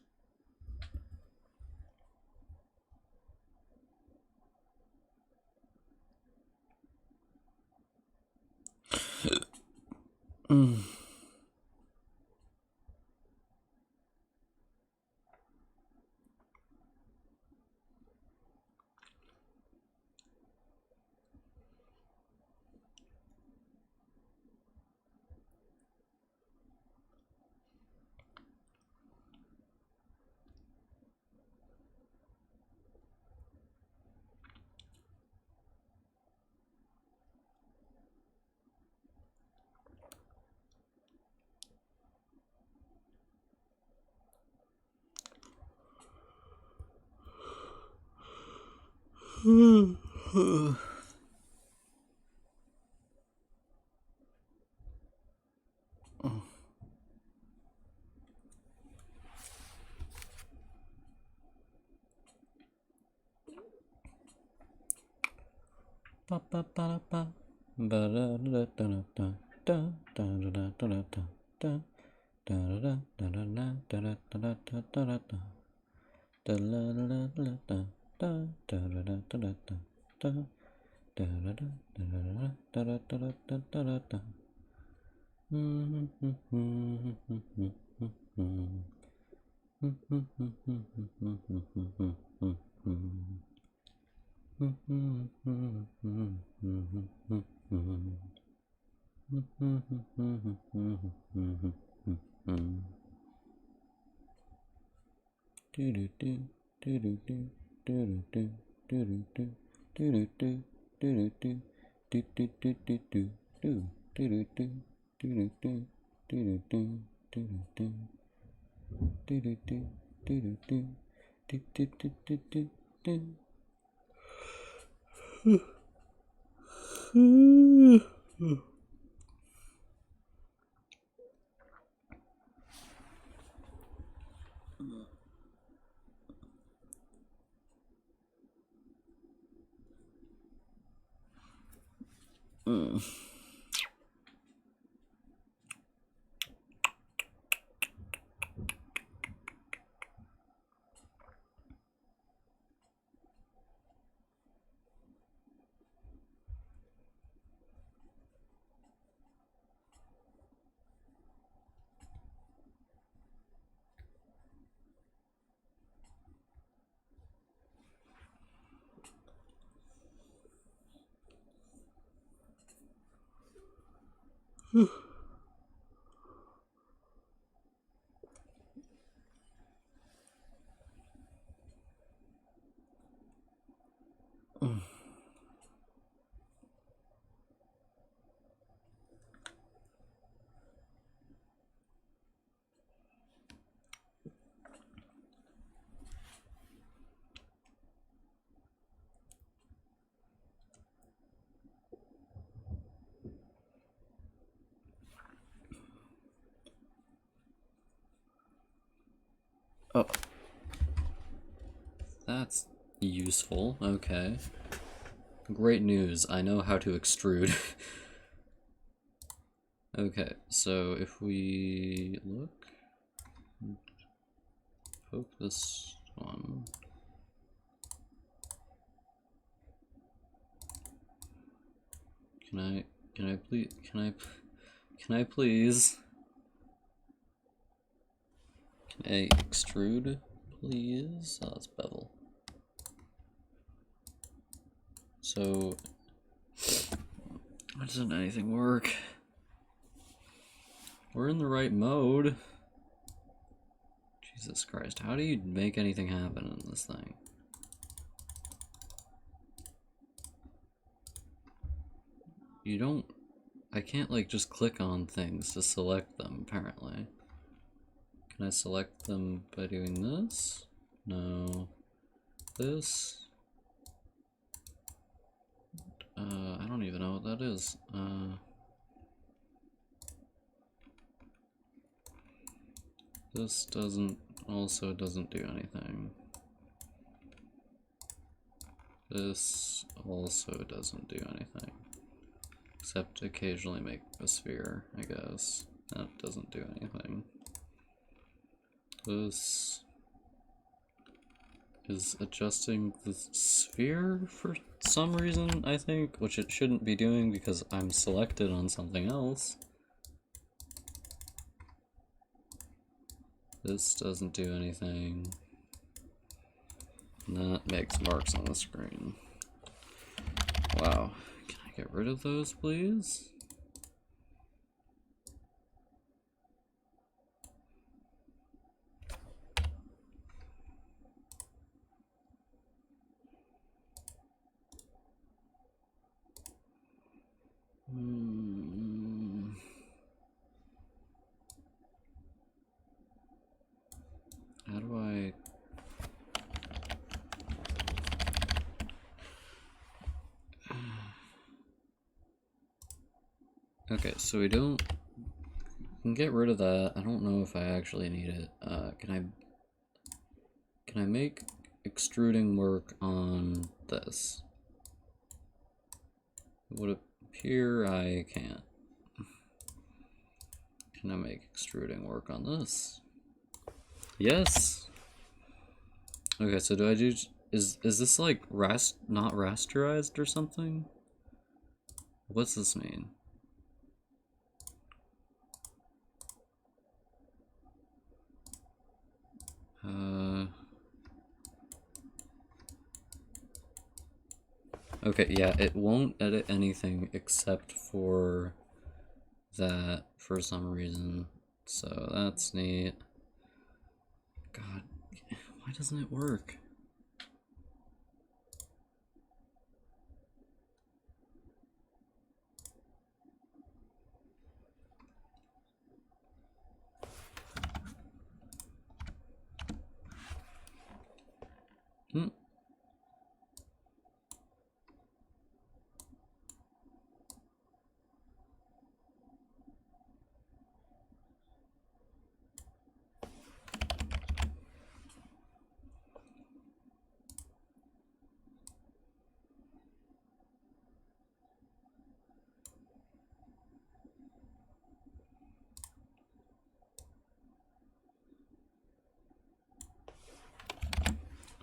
Oh. That's useful. Okay. Great news. I know how to extrude. Okay, so if we look, poke this one. Can I please can I extrude, please? Oh, that's bevel. So, why doesn't anything work? We're in the right mode. Jesus Christ, how do you make anything happen in this thing? You don't... I can't, like, just click on things to select them, apparently. Can I select them by doing this? No. This? I don't even know what that is. This also doesn't do anything. This also doesn't do anything. Except occasionally make a sphere, I guess. That doesn't do anything. This is adjusting the sphere for some reason, I think, which it shouldn't be doing because I'm selected on something else. This doesn't do anything. And that makes marks on the screen. Wow. Can I get rid of those, please? How do I... Okay, so we don't... We can get rid of that. I don't know if I actually need it. Can I make extruding work on this? It would appear I can't. Can I make extruding work on this? Yes! Okay, so do I do... Is this like not rasterized or something? What's this mean? Okay, yeah, it won't edit anything except for that for some reason. So that's neat. God, why doesn't it work? Hmm.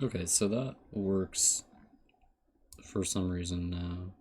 Okay, so that works for some reason now.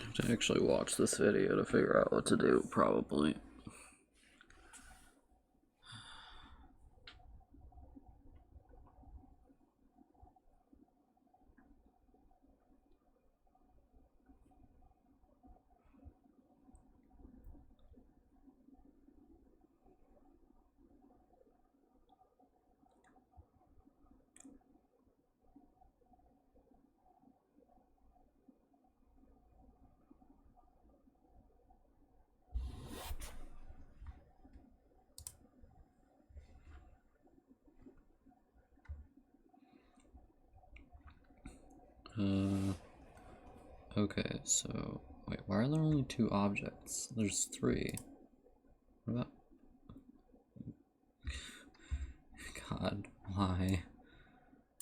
I have to actually watch this video to figure out what to do, probably. Okay, so wait, why are there only two objects? There's three. What about... God, why?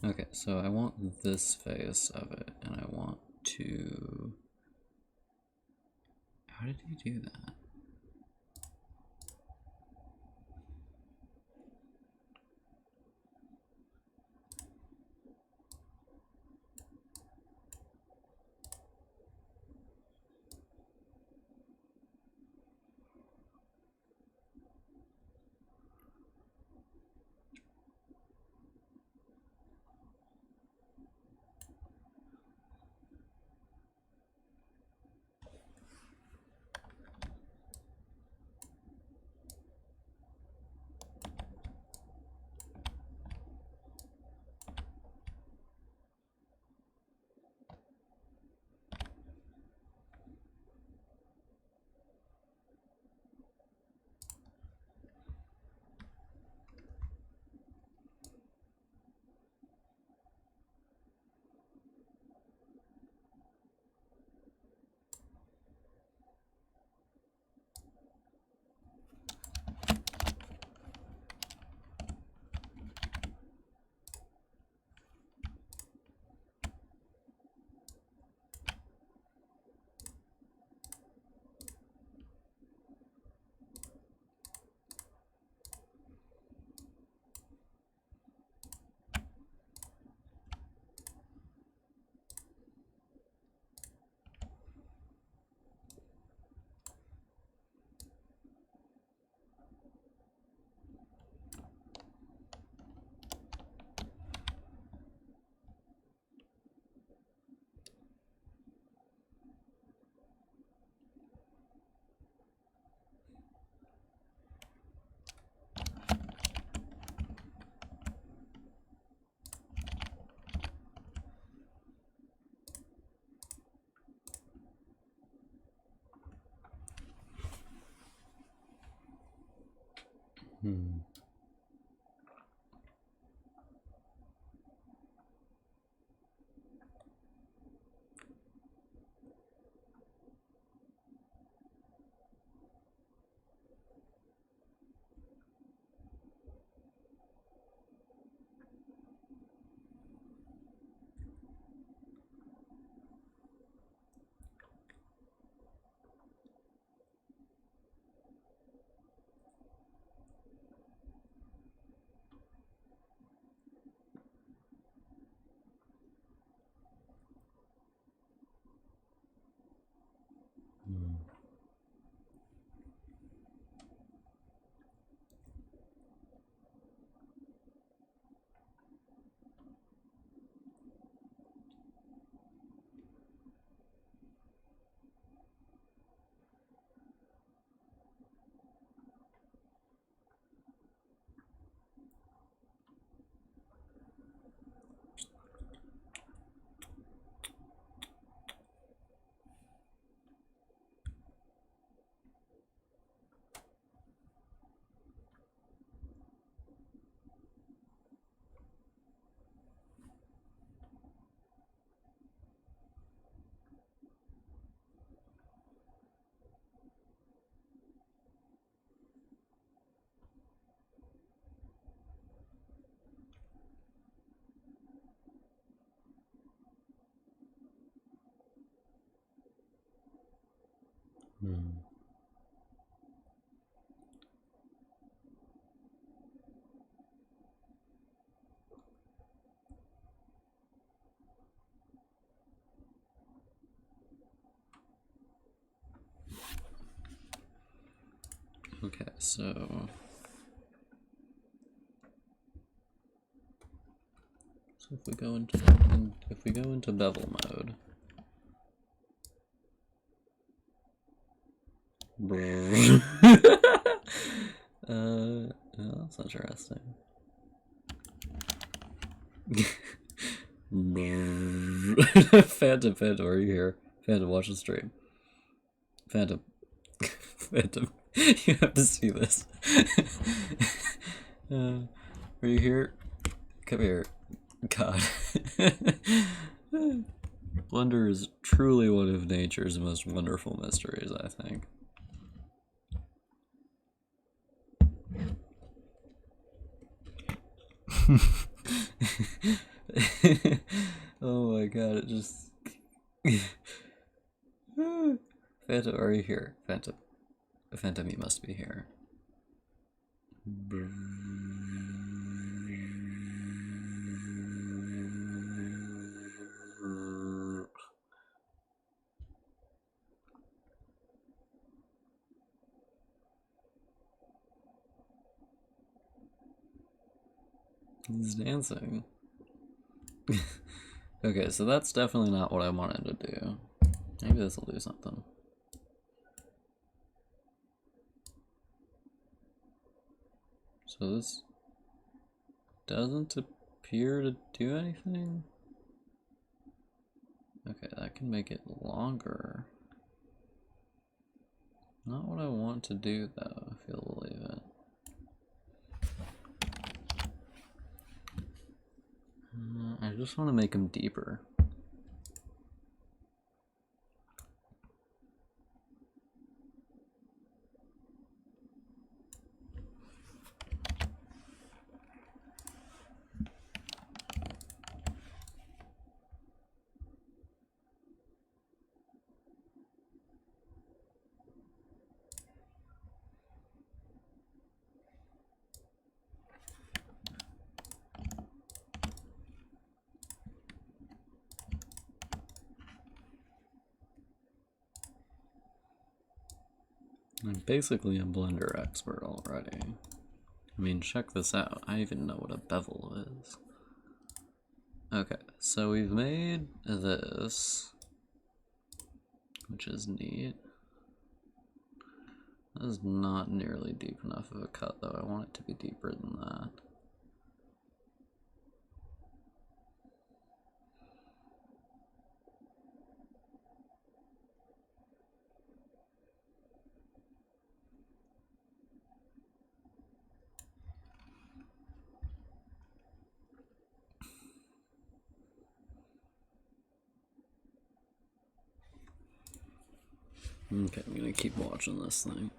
Okay, so I want this face of it, and I want to... How did he do that? Hmm. Hmm. Hmm. Okay, so if we go into bevel mode. That's interesting. Phantom, are you here? Phantom, watch the stream. Phantom. Phantom, you have to see this. Are you here? Come here. God. Blender is truly one of nature's most wonderful mysteries, I think. Oh my god, it just... Phantom, are you here? Phantom. Phantom, you must be here. He's dancing. Okay, so that's definitely not what I wanted to do. Maybe this will do something. So this doesn't appear to do anything? Okay, that can make it longer. Not what I want to do though, if you'll believe it. I just want to make them deeper. I'm basically a Blender expert already. I mean, check this out. I even know what a bevel is. Okay, so we've made this, which is neat. That is not nearly deep enough of a cut, though. I want it to be deeper than that. Okay, I'm gonna keep watching this thing.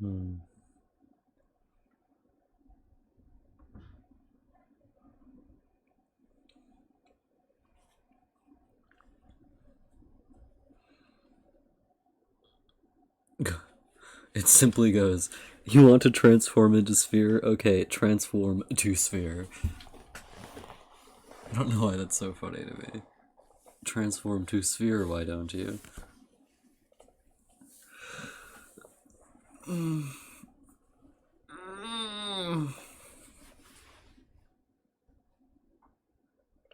Hmm. It simply goes, you want to transform into sphere? Okay, transform to sphere. I don't know why that's so funny to me. Transform to sphere, why don't you?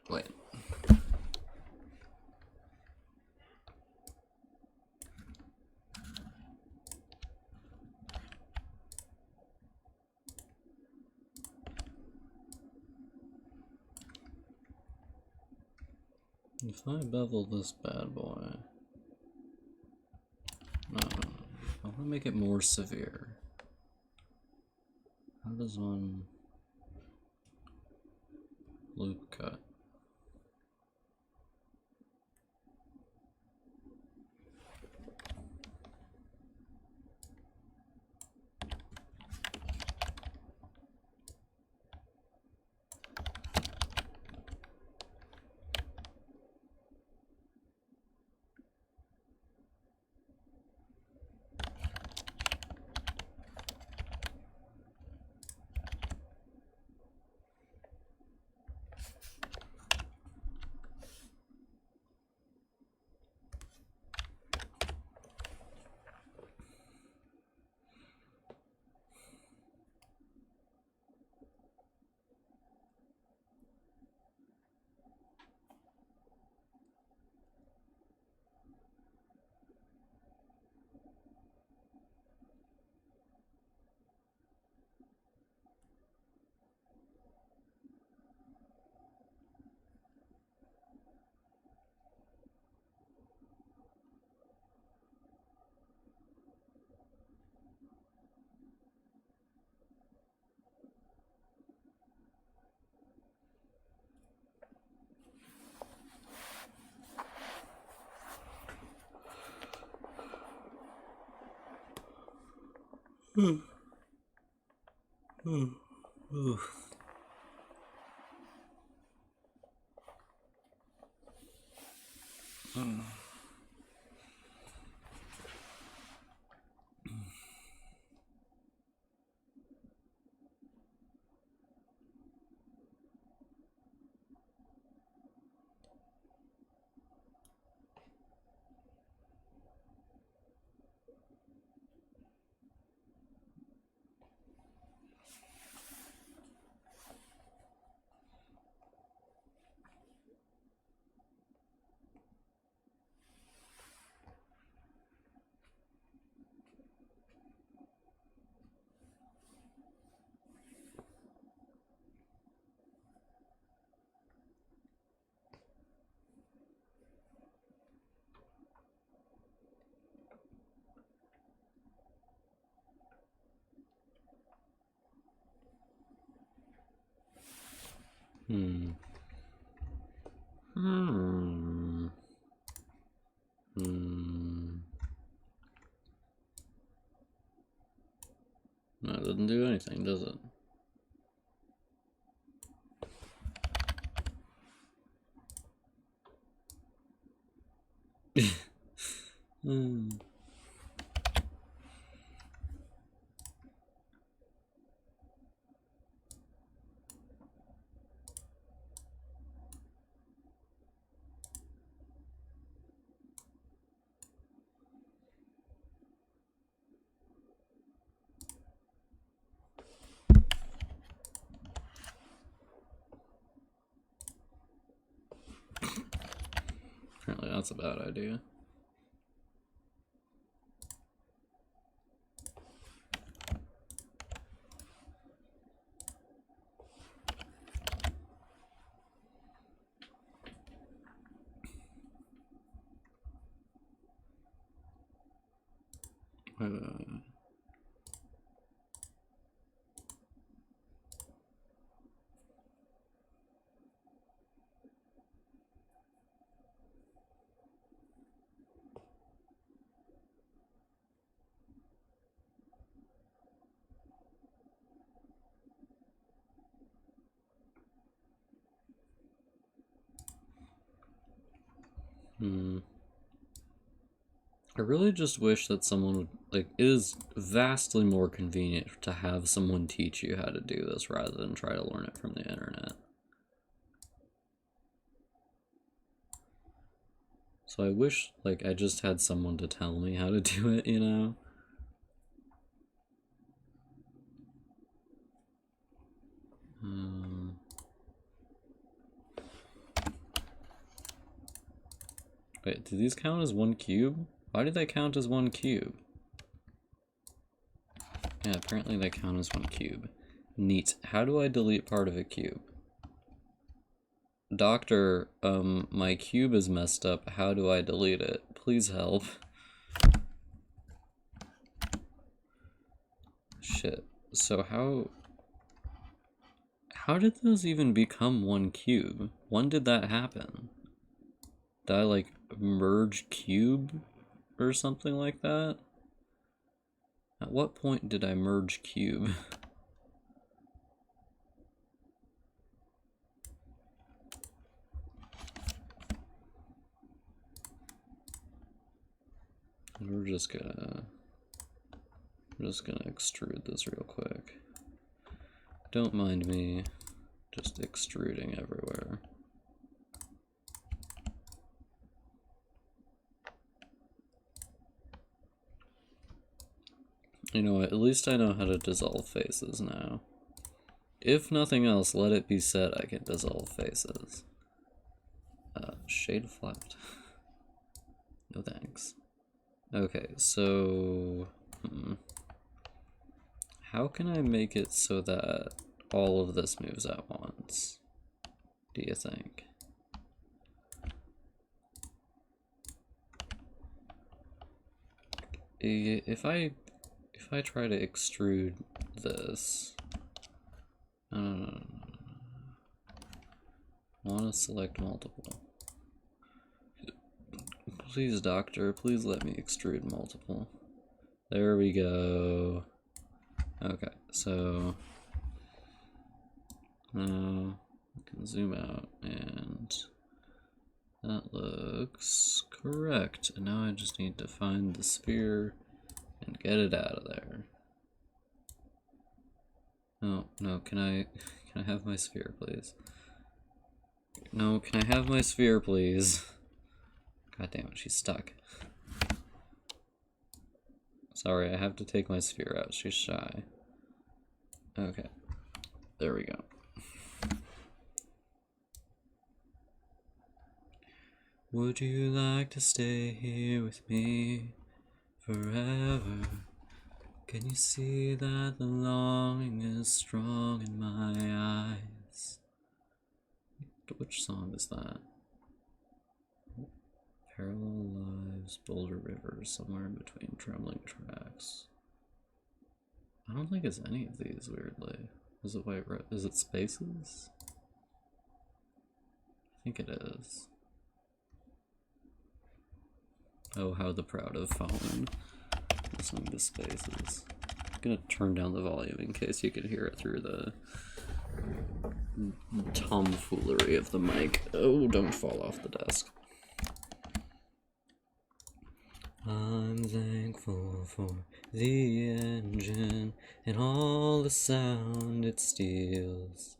Wait. If I bevel this bad boy... No. I want to make it more severe. How does one... loop cut? Hmm. Hmm. Hmm. No, it doesn't do anything, does it? Hmm. that's a bad idea. I really just wish that someone would, like, it is vastly more convenient to have someone teach you how to do this rather than try to learn it from the internet. So I wish, like, I just had someone to tell me how to do it, you know? Wait, do these count as one cube? Why do they count as one cube? Yeah, apparently they count as one cube. Neat. How do I delete part of a cube? Doctor, my cube is messed up. How do I delete it? Please help. Shit. So how did those even become one cube? When did that happen? Did I, like, merge cube or something like that? At what point did I merge cube? We're just gonna extrude this real quick. Don't mind me just extruding everywhere. You know what, at least I know how to dissolve faces now. If nothing else, let it be said I can dissolve faces. Shade of left. No thanks. Okay, so... how can I make it so that all of this moves at once? Do you think? If I try to extrude this, I want to select multiple. Please, doctor, please let me extrude multiple. There we go. Okay, so now I can zoom out, and that looks correct. And now I just need to find the sphere and get it out of there. Oh, no, can I have my sphere, please? No, can I have my sphere, please? God damn it, she's stuck. Sorry, I have to take my sphere out. She's shy. Okay, there we go. Would you like to stay here with me forever? Can you see that the longing is strong in my eyes? Which song is that? Parallel Lives, Boulder River, somewhere in between Trembling Tracks. I don't think it's any of these, weirdly. Is it White Red? Is it Spaces? I think it is. Oh, how the proud have fallen. Listening to Spaces. I'm gonna turn down the volume in case you can hear it through the tomfoolery of the mic. Oh, don't fall off the desk. I'm thankful for the engine and all the sound it steals.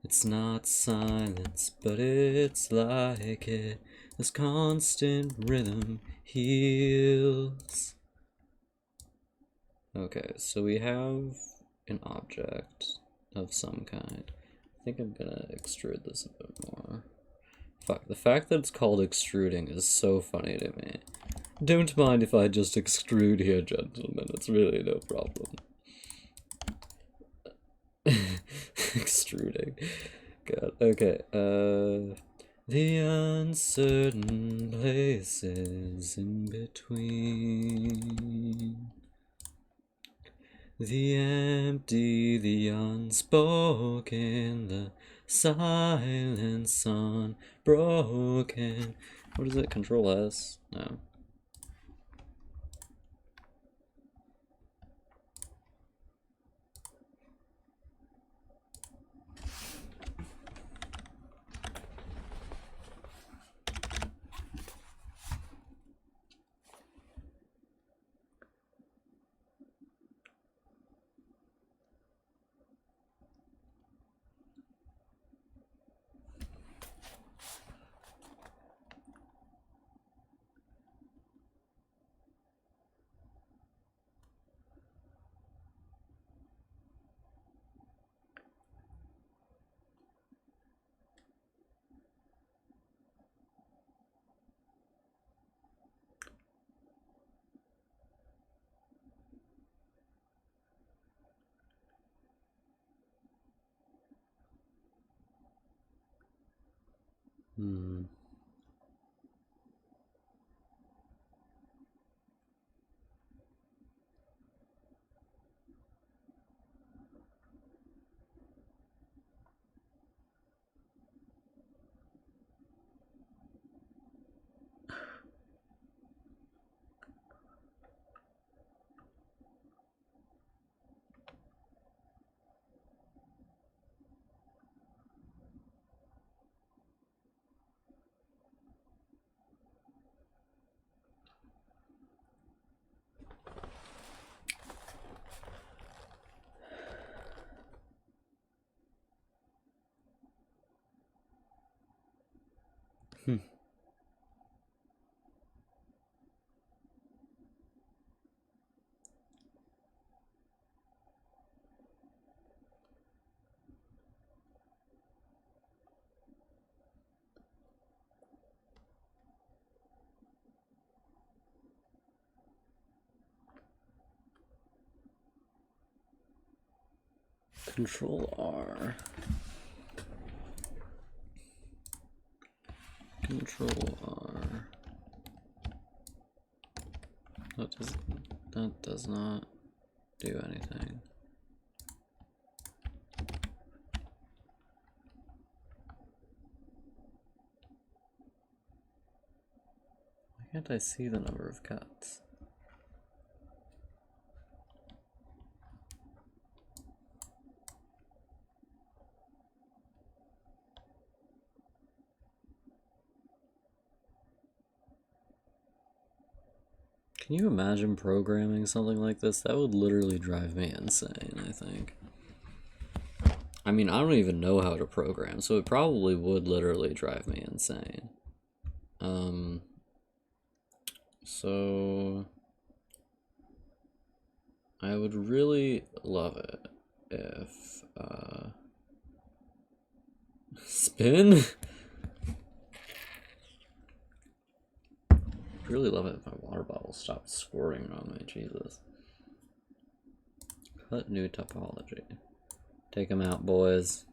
It's not silence, but it's like it. This constant rhythm heals. Okay, so we have an object of some kind. I think I'm gonna extrude this a bit more. Fuck, the fact that it's called extruding is so funny to me. Don't mind if I just extrude here, gentlemen. It's really no problem. Extruding. God, okay, the uncertain places in between. The empty, the unspoken, the silence unbroken. What is it? Control S? No. Hmm. Control R. Control R. That does not do anything. Why can't I see the number of cuts? Can you imagine programming something like this? That would literally drive me insane, I think. I mean, I don't even know how to program, so it probably would literally drive me insane. So I would really love it if, spin? I'd really love it if my water bottle stopped squirting on me, Jesus. Cut new topology. Take them out, boys.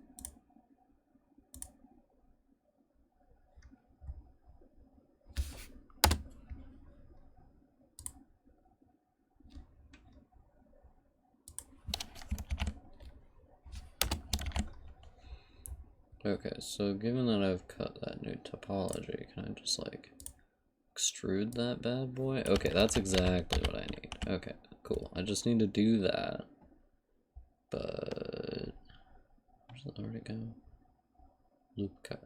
Okay, so given that I've cut that new topology, can I just like extrude that bad boy? Okay, that's exactly what I need. Okay, cool. I just need to do that. But where's it already go? Loop cut.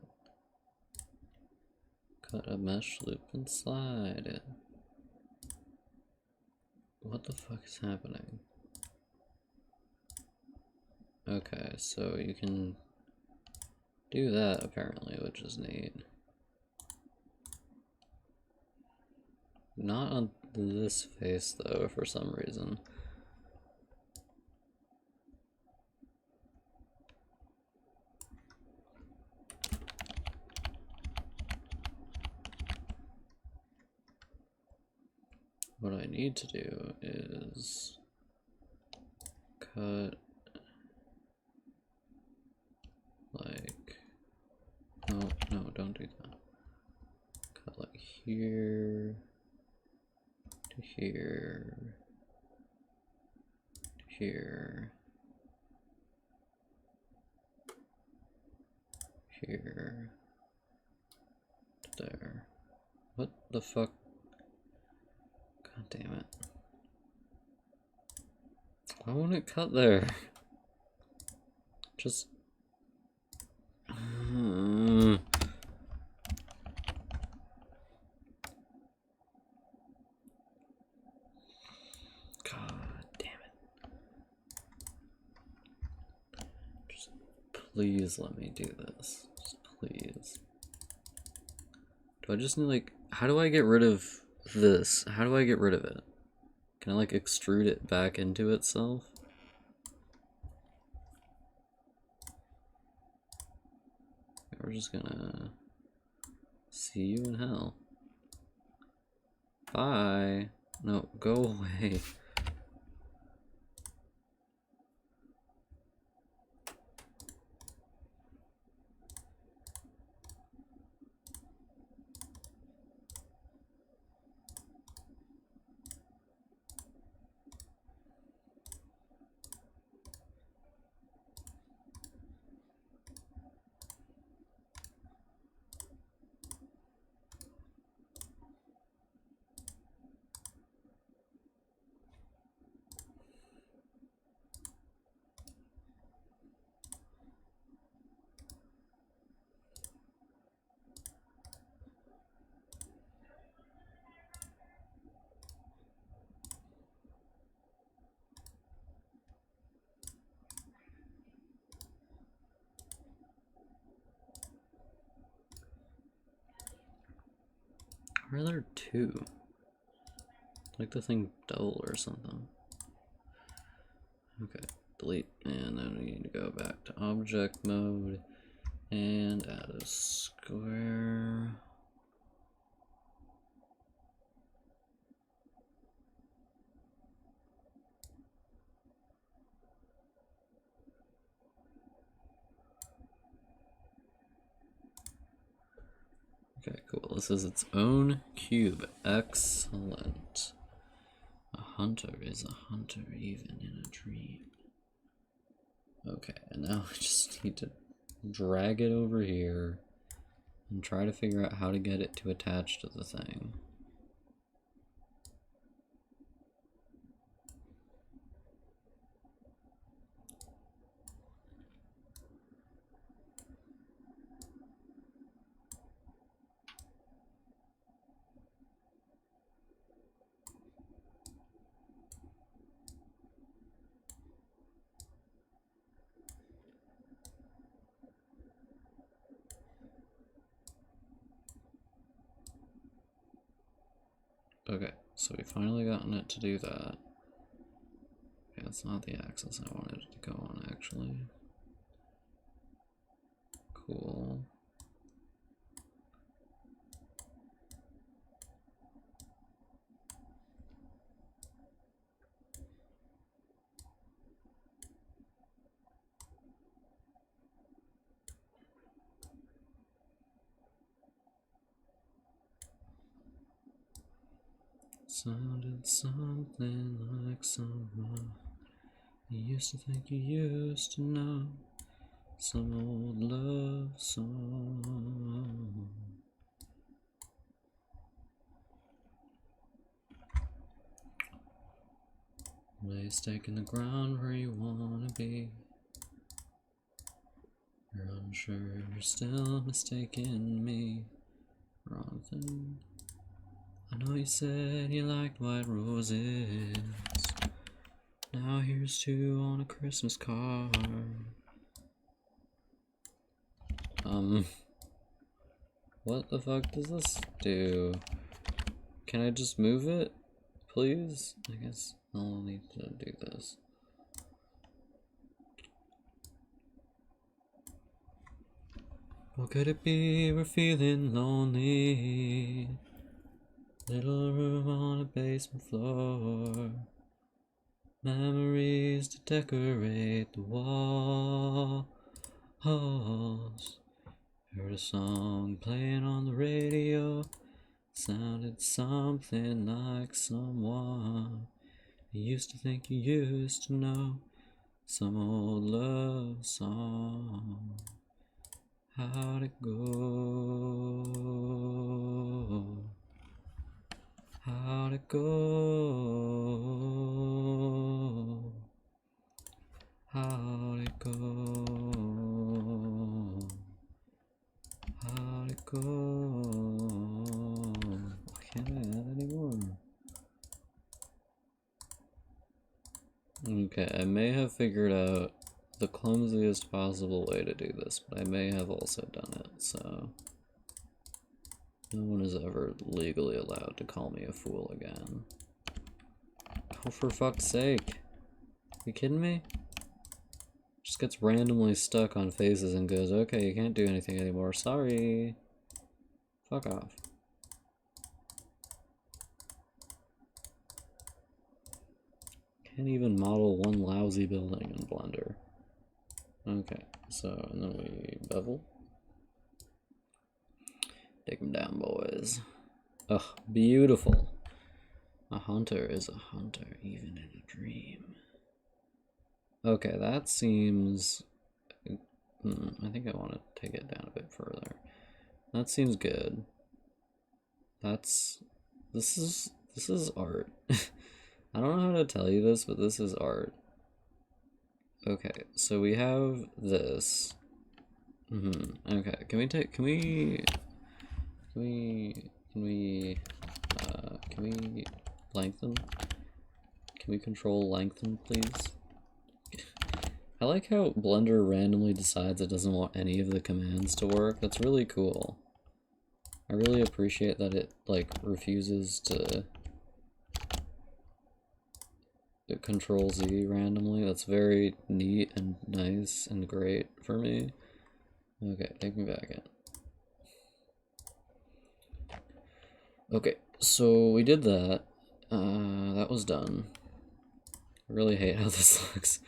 Cut a mesh loop and slide it. What the fuck is happening? Okay, so you can do that apparently, which is neat. Not on this face though, for some reason. need to do is cut like, no, don't do that. Cut like here to here to here, here to there. What the fuck? God damn it. Why won't it cut there? Just... God damn it. Just please let me do this. Just please. Do I just need, like... How do I get rid of this? How do I get rid of it? Can I, like, extrude it back into itself? We're just gonna see you in hell. Bye. No, go away. Why are there two? Like the thing double or something. Okay, delete, and then we need to go back to object mode and add a square. Okay, cool. This is its own cube. Excellent. A hunter is a hunter even in a dream. Okay, and now I just need to drag it over here and try to figure out how to get it to attach to the thing. Okay, so we finally gotten it to do that. Okay, that's not the axis I wanted it to go on, actually. Cool. Sounded something like someone you used to think you used to know. Some old love song. Lay stake in the ground where you wanna be. You're unsure, you're still mistaking me. Wrong thing. I know you said you liked white roses. Now here's two on a Christmas card. What the fuck does this do? Can I just move it, please? I guess I'll need to do this. What could it be? We're feeling lonely. Little room on a basement floor. Memories to decorate the walls. Heard a song playing on the radio. Sounded something like someone you used to think you used to know. Some old love song. How'd it go? How'd it go? How'd it go? How'd it go? Why can't I add anymore? Okay, I may have figured out the clumsiest possible way to do this, but I may have also done it, so no one is ever legally allowed to call me a fool again. Oh, for fuck's sake. You kidding me? Just gets randomly stuck on faces and goes, okay, you can't do anything anymore, sorry. Fuck off. Can't even model one lousy building in Blender. Okay, so, and then we bevel. Take them down, boys. Ugh, beautiful. A hunter is a hunter, even in a dream. Okay, that seems... I think I want to take it down a bit further. That seems good. This is art. I don't know how to tell you this, but this is art. Okay, so we have this. Okay, can we lengthen? Can we control lengthen, please? I like how Blender randomly decides it doesn't want any of the commands to work. That's really cool. I really appreciate that it, like, refuses to control Z randomly. That's very neat and nice and great for me. Okay, take me back in. Okay, so we did that. That was done. I really hate how this looks.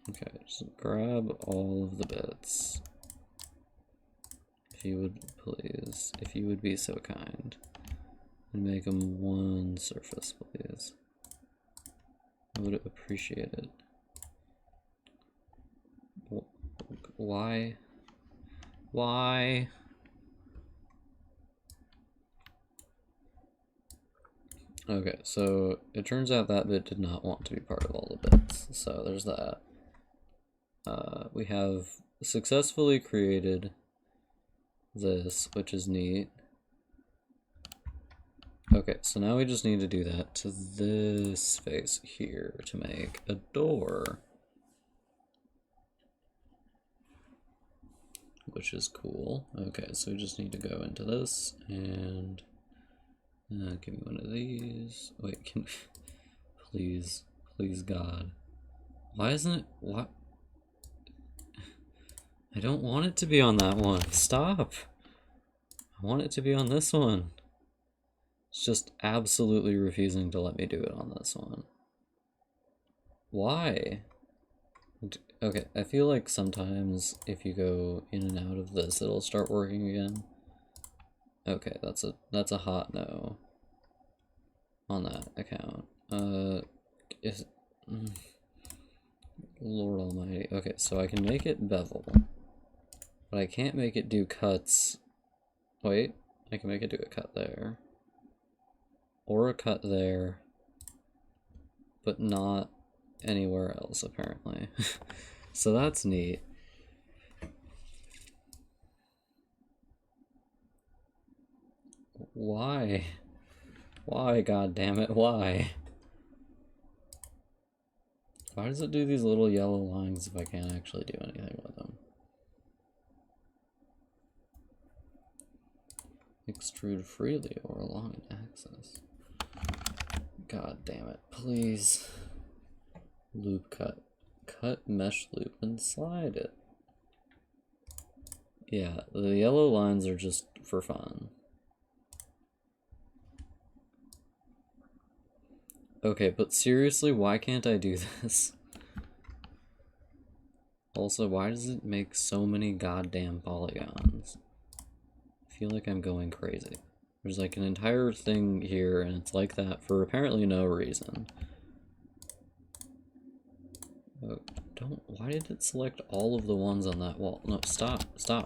Okay, just grab all of the bits. If you would please, if you would be so kind. And make them one surface, please. I would appreciate it. Why? Why? Okay, so it turns out that bit did not want to be part of all the bits, so there's that. We have successfully created this, which is neat. Okay, so now we just need to do that to this face here to make a door. Which is cool. Okay, so we just need to go into this and give me one of these. Wait, can please, please God. Why isn't it, what? I don't want it to be on that one. Stop. I want it to be on this one. It's just absolutely refusing to let me do it on this one. Why? Okay, I feel like sometimes if you go in and out of this, it'll start working again. Okay, that's a hot no on that account. Lord almighty. Okay, so I can make it bevel, but I can't make it do cuts. Wait, I can make it do a cut there. Or a cut there, but not anywhere else, apparently. So that's neat. Why? Why, god damn it, why? Why does it do these little yellow lines if I can't actually do anything with them? Extrude freely or along an axis. God damn it, please. Loop cut. Cut mesh loop and slide it. Yeah, the yellow lines are just for fun. Okay, but seriously, why can't I do this? Also, why does it make so many goddamn polygons? I feel like I'm going crazy. There's like an entire thing here, and it's like that for apparently no reason. Oh, why did it select all of the ones on that wall? No, stop. Okay,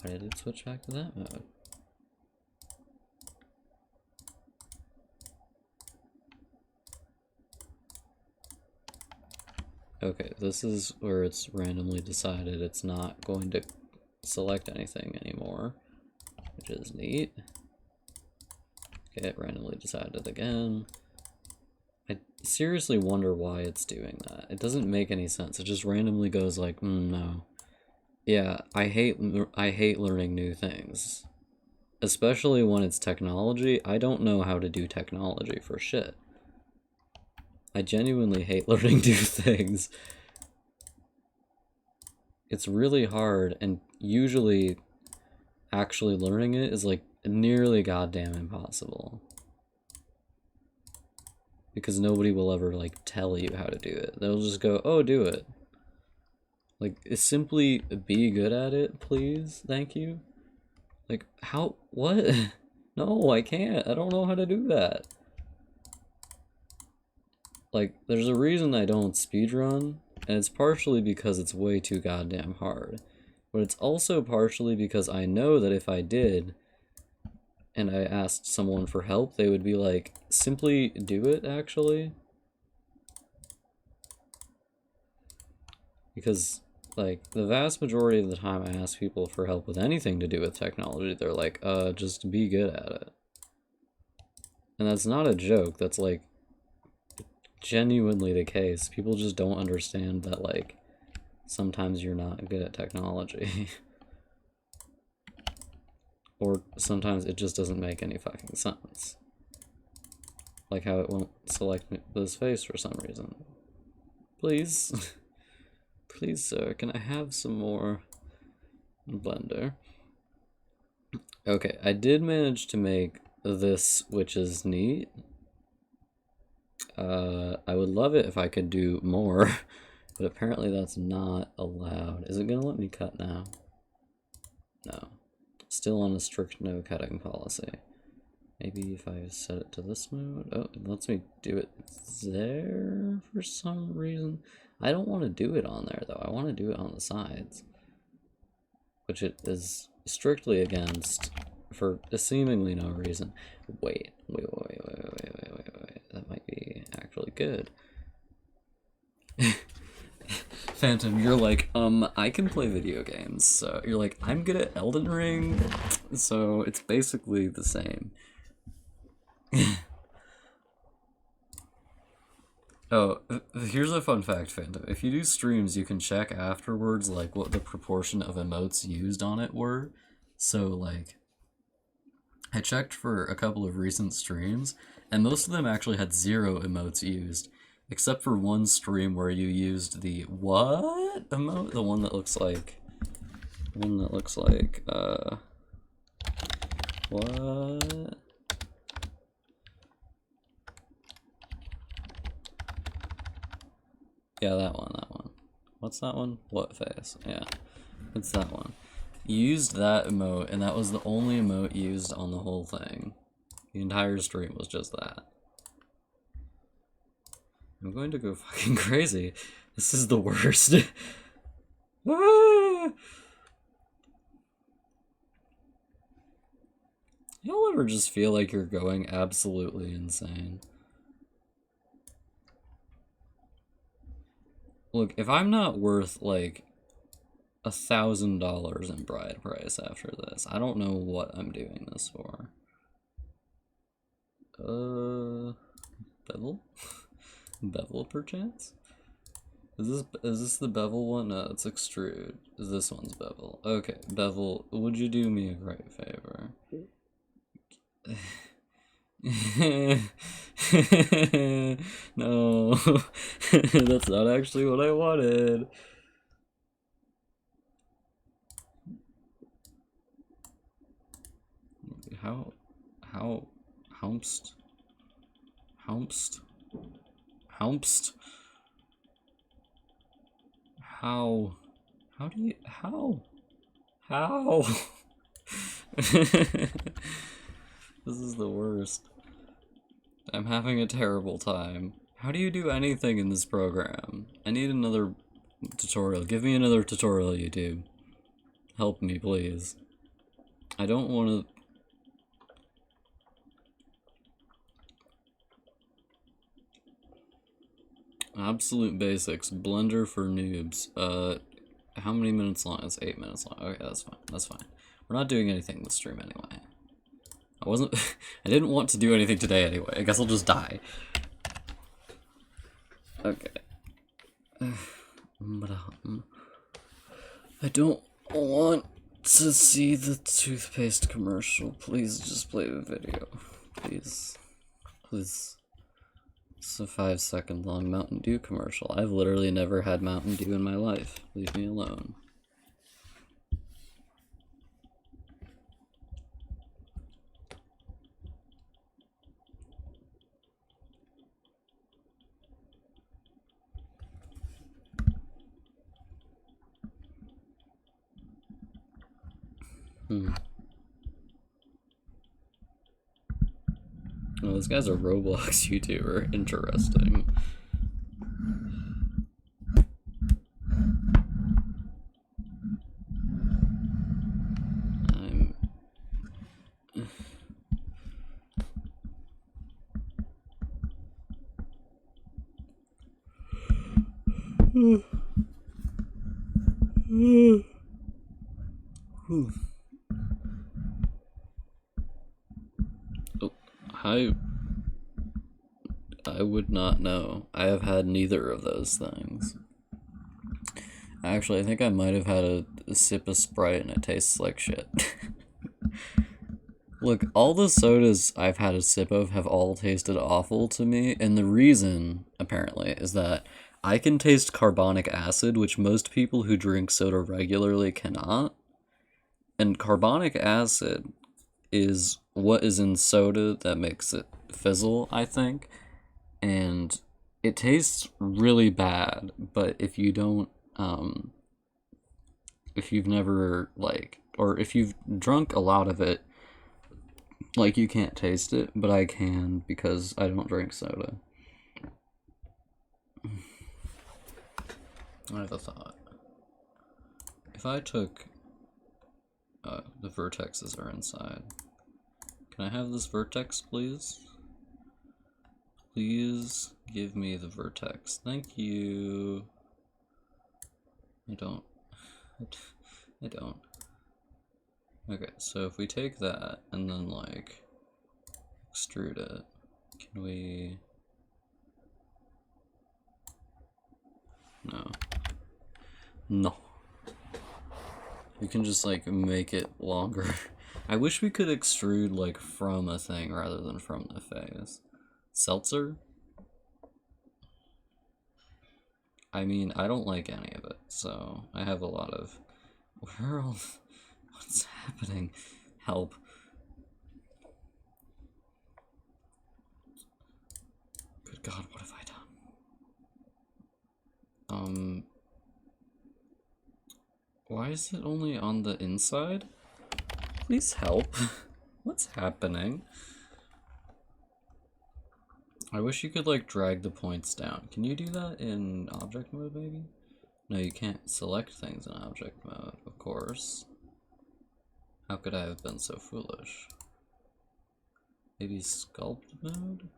why did it switch back to that mode? Okay, this is where it's randomly decided it's not going to select anything anymore, which is neat. Okay, it randomly decided again. I seriously wonder why it's doing that. It doesn't make any sense. It just randomly goes like, no. Yeah, I hate learning new things. Especially when it's technology. I don't know how to do technology for shit. I genuinely hate learning new things. It's really hard, and usually actually learning it is like nearly goddamn impossible. Because nobody will ever like tell you how to do it. They'll just go, oh, do it. Like, simply be good at it, please. Thank you. Like, how? What? No, I can't. I don't know how to do that. Like, there's a reason I don't speedrun, and it's partially because it's way too goddamn hard. But it's also partially because I know that if I did, and I asked someone for help, they would be like, simply do it, actually. Because, like, the vast majority of the time I ask people for help with anything to do with technology, they're like, just be good at it. And that's not a joke, that's, like, genuinely the case. People just don't understand that, like, sometimes you're not good at technology. Or sometimes it just doesn't make any fucking sense. Like how it won't select this face for some reason. Please. Please, sir, can I have some more Blender? Okay, I did manage to make this, which is neat. I would love it if I could do more, but apparently that's not allowed. Is it gonna let me cut now? No. Still on a strict no cutting policy. Maybe if I set it to this mode. Oh, it lets me do it there for some reason. I don't want to do it on there though. I want to do it on the sides, which it is strictly against for seemingly no reason. Wait. That might be actually good. Phantom, you're like, I can play video games. So you're like, I'm good at Elden Ring, so it's basically the same. Oh, here's a fun fact, Phantom. If you do streams, you can check afterwards, like, what the proportion of emotes used on it were. So, like, I checked for a couple of recent streams, and most of them actually had 0 emotes used, except for one stream where you used the what emote? The one that looks like, what? Yeah, that one. What's that one? What face? Yeah, it's that one. You used that emote, and that was the only emote used on the whole thing. The entire stream was just that. I'm going to go fucking crazy. This is the worst. Ah! Y'all ever just feel like you're going absolutely insane? Look, if I'm not worth, like, $1,000 in bride price after this, I don't know what I'm doing this for. Bevel? Bevel, perchance? Is this the bevel one? No, it's extrude. This one's bevel. Okay, bevel, would you do me a great favor? No, that's not actually what I wanted. How, how, Humst, Humst, Humst. How do you, how? This is the worst. I'm having a terrible time. How do you do anything in this program? I need another tutorial. Give me another tutorial, YouTube. Help me, please. I don't want to... Absolute basics. Blender for noobs. How many minutes long? It's 8 minutes long. Okay, that's fine. That's fine. We're not doing anything this stream anyway. I wasn't... I didn't want to do anything today anyway. I guess I'll just die. Okay. I don't want to see the toothpaste commercial. Please just play the video. Please. Please. It's a 5-second long Mountain Dew commercial. I've literally never had Mountain Dew in my life. Leave me alone. Oh, this guy's a Roblox YouTuber. Interesting. Oh, I would not know. I have had neither of those things. Actually, I think I might have had a sip of Sprite and it tastes like shit. Look, all the sodas I've had a sip of have all tasted awful to me, and the reason, apparently, is that I can taste carbonic acid, which most people who drink soda regularly cannot. And carbonic acid is what is in soda that makes it fizzle, I think. And it tastes really bad, but if you don't, if you've never, like, or if you've drunk a lot of it, like, you can't taste it, but I can because I don't drink soda. I have a thought. If I took... the vertexes are inside. Can I have this vertex, please? Please give me the vertex. Thank you. I don't. I don't. Okay, so if we take that and then, like, extrude it, can we... No. No. We can just, like, make it longer. I wish we could extrude, like, from a thing rather than from the face. Seltzer? I mean, I don't like any of it, so I have a lot of... Where are all... What's happening? Help. Good God, what have I done? Why is it only on the inside? Please help. What's happening? I wish you could, like, drag the points down. Can you do that in object mode, maybe? No, you can't select things in object mode, of course. How could I have been so foolish? Maybe sculpt mode?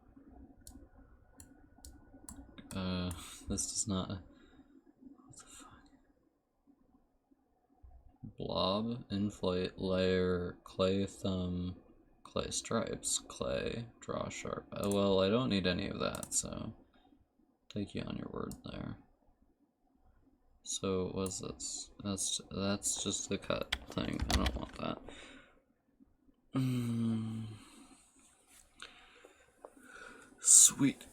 This does not... What the fuck? Blob, inflate, layer, clay thumb, clay stripes, clay, draw sharp. Well, I don't need any of that, so take you on your word there. So what's this? That's just the cut thing. I don't want that. Sweet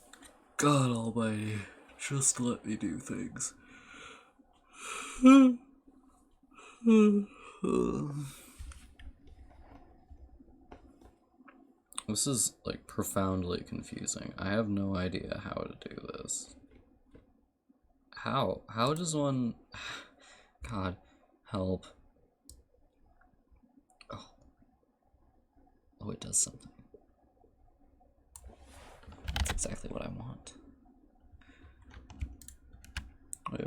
God Almighty, just let me do things. This is like profoundly confusing. I have no idea how to do this. How? How does one... God, help. Oh. Oh, it does something. That's exactly what I want. Wait.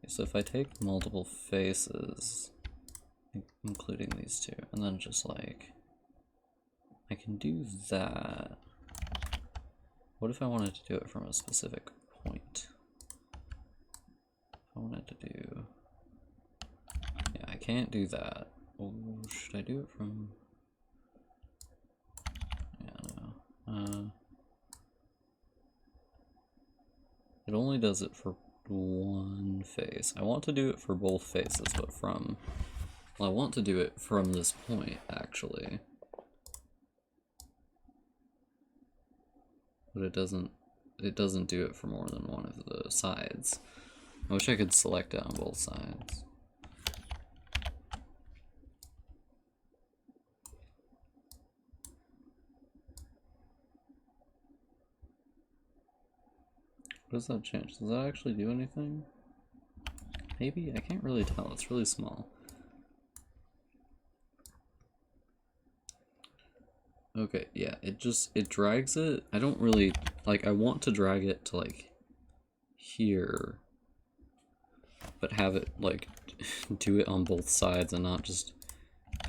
So if I take multiple faces, including these two, and then just like, I can do that. What if I wanted to do it from a specific point? If I wanted to do, yeah, I can't do that. Oh, should I do it from, yeah, no. It only does it for one face. I want to do it for both faces, but from, well, I want to do it from this point, actually. But it doesn't do it for more than one of the sides. I wish I could select it on both sides. What does that change? Does that actually do anything? Maybe? I can't really tell. It's really small. Okay, yeah, it drags it. I don't really, like, I want to drag it to, like, here. But have it, like, do it on both sides and not just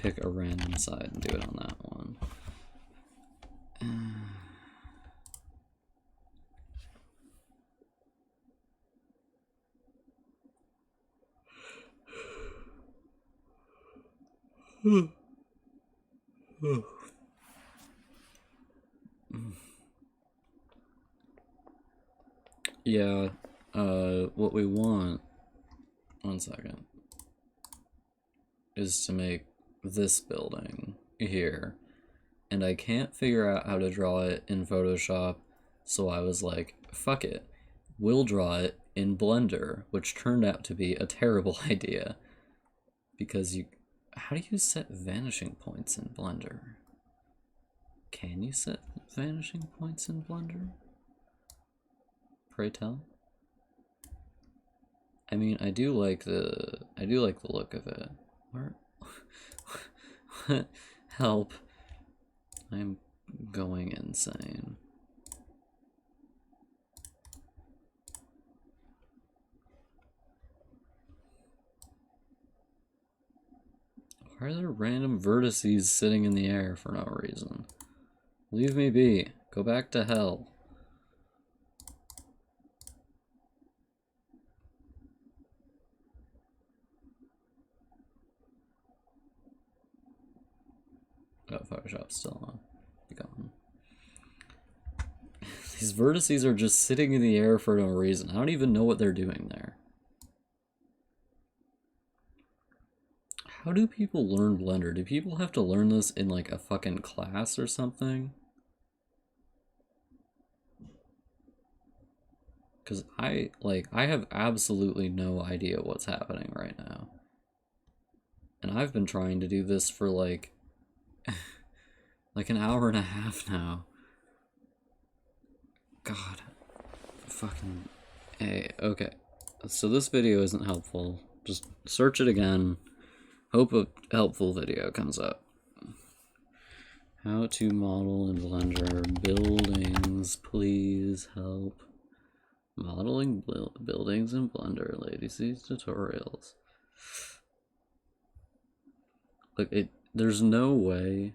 pick a random side and do it on that one. Yeah, what we want, one second, is to make this building here. And I can't figure out how to draw it in Photoshop, so I was like, fuck it. We'll draw it in Blender, which turned out to be a terrible idea. Because how do you set vanishing points in Blender? Can you set vanishing points in Blender? Pray tell. I mean, I do like the look of it. Where? What? Help. I'm going insane. Why are there random vertices sitting in the air for no reason? Leave me be. Go back to hell. Oh, Photoshop's still on. Be gone. These vertices are just sitting in the air for no reason. I don't even know what they're doing there. How do people learn Blender? Do people have to learn this in like a fucking class or something? Because I have absolutely no idea what's happening right now. And I've been trying to do this for like like an hour and a half now. God. Fucking A. Okay. So this video isn't helpful. Just search it again. Hope a helpful video comes up. How to model in Blender buildings, please help. Modeling buildings in Blender, ladies, these tutorials. Like, there's no way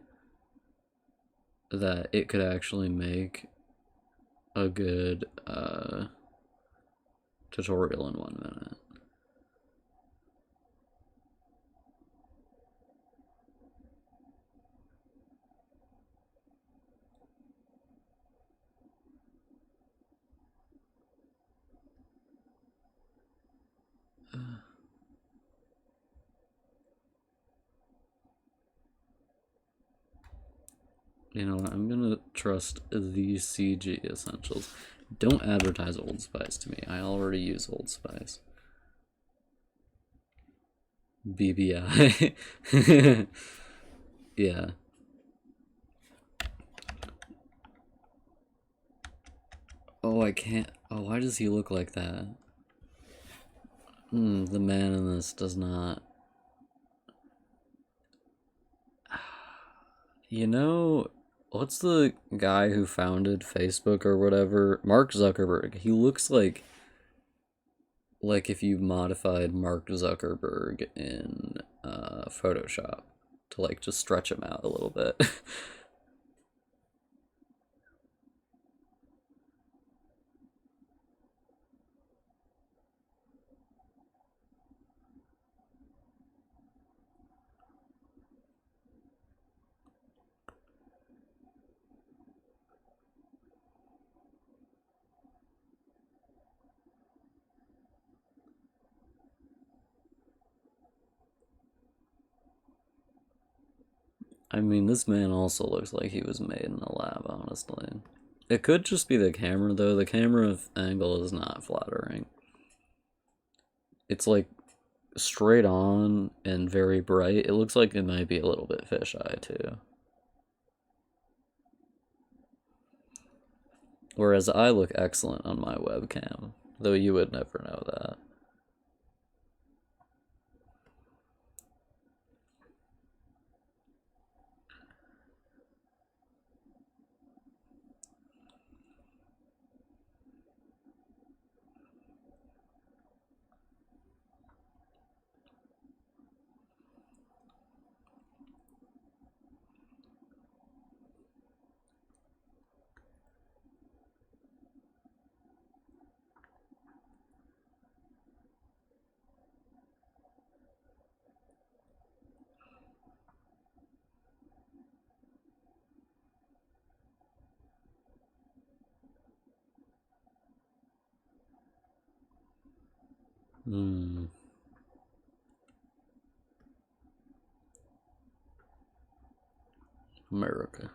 that it could actually make a good tutorial in 1 minute. You know what? I'm gonna trust the CG Essentials. Don't advertise Old Spice to me. I already use Old Spice. BBI. Yeah. Oh, I can't. Oh, why does he look like that? The man in this does not. You know, what's the guy who founded Facebook or whatever? Mark Zuckerberg. He looks like if you modified Mark Zuckerberg in Photoshop to like just stretch him out a little bit. I mean, this man also looks like he was made in a lab, honestly. It could just be the camera, though. The camera angle is not flattering. It's like straight on and very bright. It looks like it might be a little bit fisheye, too. Whereas I look excellent on my webcam, though you would never know that. Hmm. America.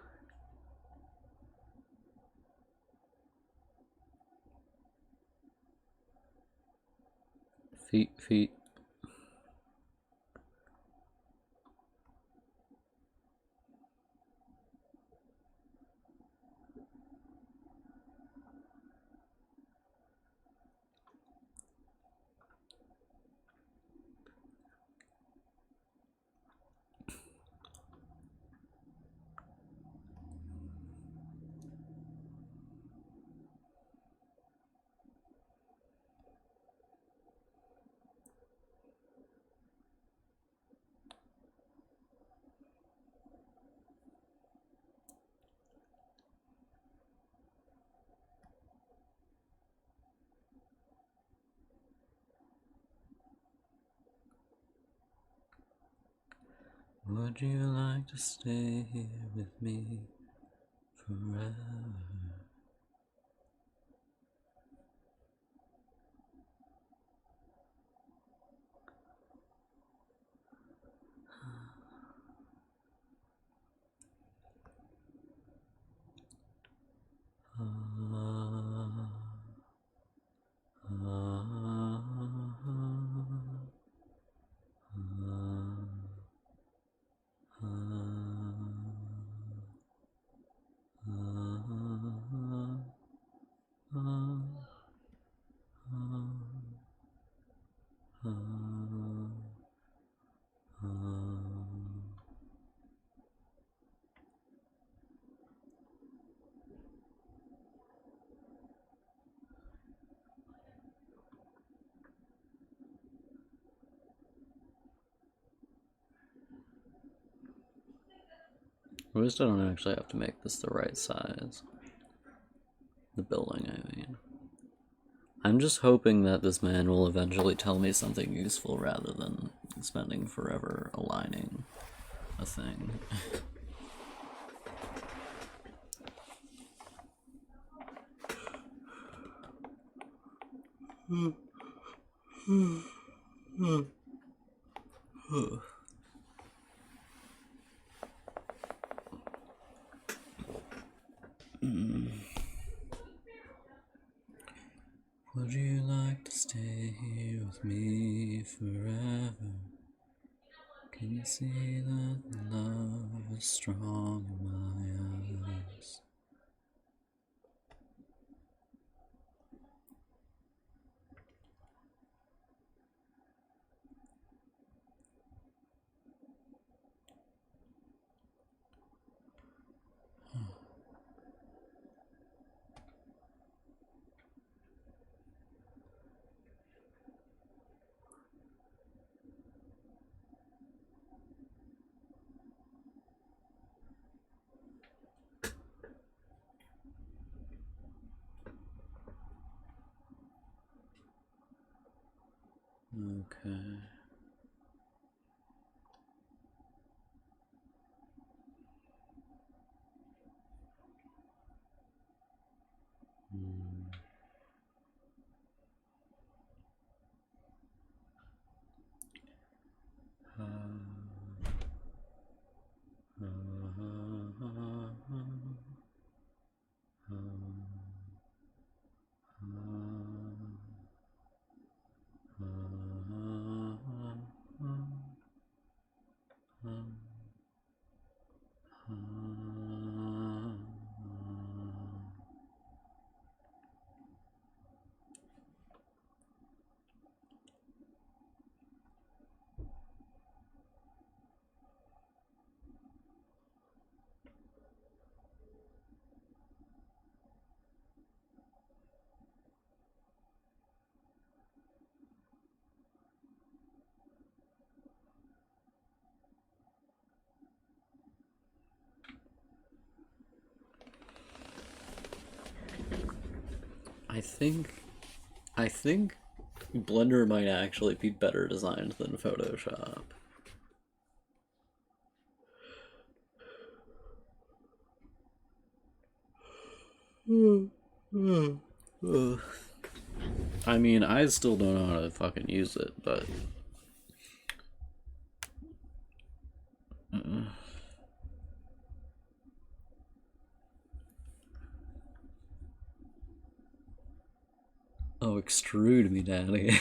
Feet, feet. Would you like to stay here with me forever? At least I don't actually have to make this the right size. The building, I mean. I'm just hoping that this man will eventually tell me something useful rather than spending forever aligning a thing. Would you like to stay here with me forever? Can you see that love is strong in my eyes? Okay. I think Blender might actually be better designed than Photoshop. I mean, I still don't know how to fucking use it, but oh, extrude me, daddy.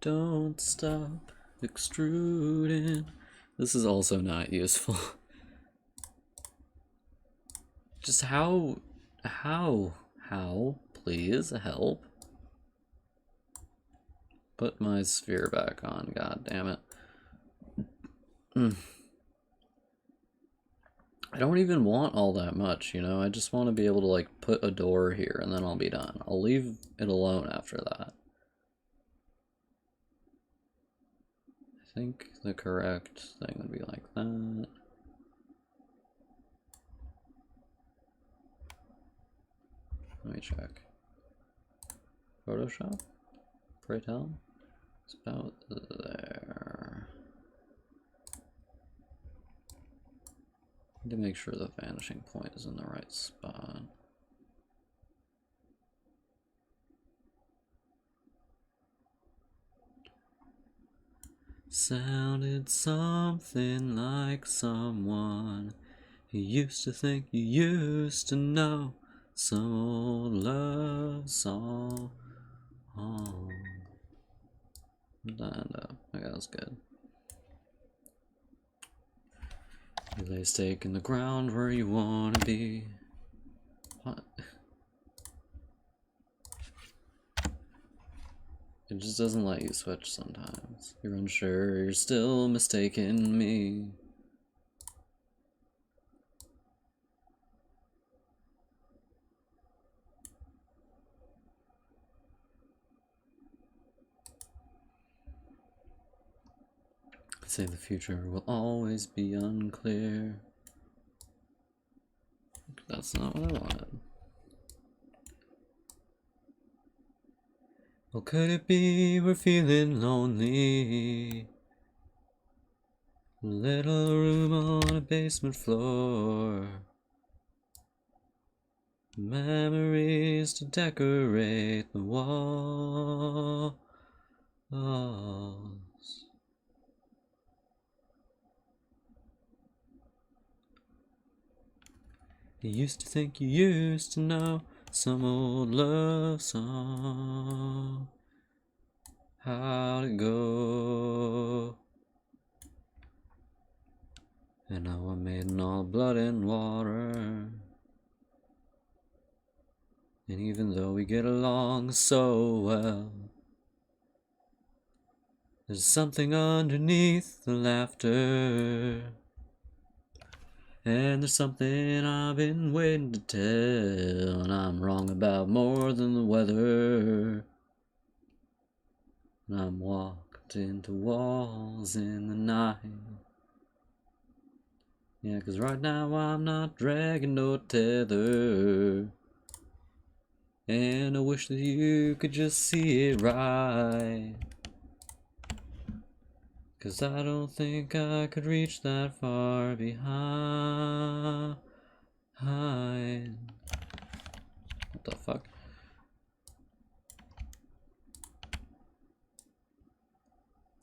Don't stop extruding. This is also not useful. Just how, please help. Put my sphere back on, god damn it. I don't even want all that much, you know? I just want to be able to, like, put a door here and then I'll be done. I'll leave it alone after that. I think the correct thing would be like that. Let me check. Photoshop? Pray tell? It's about there. Need to make sure the vanishing point is in the right spot. Sounded something like someone you used to think you used to know. Some old love song. Oh. Lined up. Okay, that was good. You lay stake in the ground where you wanna be. What? It just doesn't let you switch sometimes. You're unsure, you're still mistaking me. say the future will always be unclear. That's not what I wanted. Well, could it be we're feeling lonely? Little room on a basement floor. Memories to decorate the walls. You used to think you used to know some old love song. How'd it go? And now I'm made in all blood and water. And even though we get along so well, there's something underneath the laughter. And there's something I've been waiting to tell, and I'm wrong about more than the weather. And I'm walked into walls in the night. Yeah, 'cause right now I'm not dragging no tether. And I wish that you could just see it right. 'Cause I don't think I could reach that far behind. What the fuck?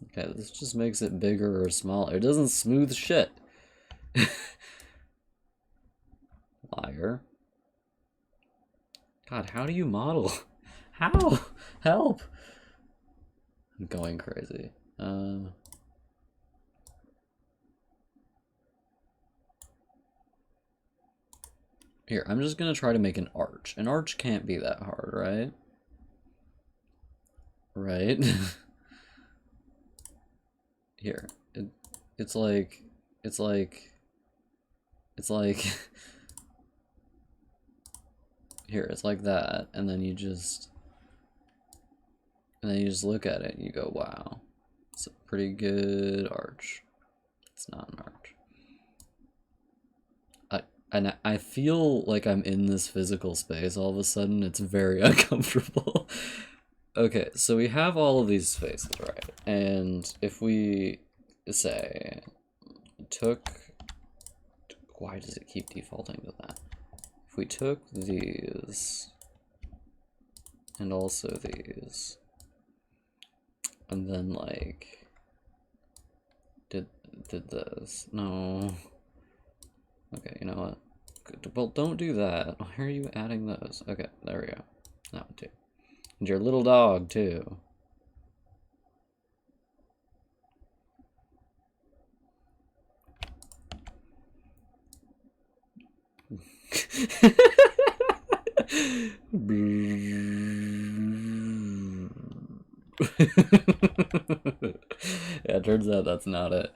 Okay, this just makes it bigger or smaller. It doesn't smooth shit. Liar. God, how do you model? How? Help! I'm going crazy. Here, I'm just gonna try to make an arch. An arch can't be that hard, right? Right? Here, it's like, here, it's like that, and then you just look at it and you go, wow, it's a pretty good arch. It's not an arch. And I feel like I'm in this physical space all of a sudden. It's very uncomfortable. Okay, so we have all of these spaces, right? And if we say why does it keep defaulting to that? If we took these and also these, and then like did this, no. Okay, you know what? Well, don't do that. Why are you adding those? Okay, there we go. That one too. And your little dog too. Yeah, it turns out that's not it.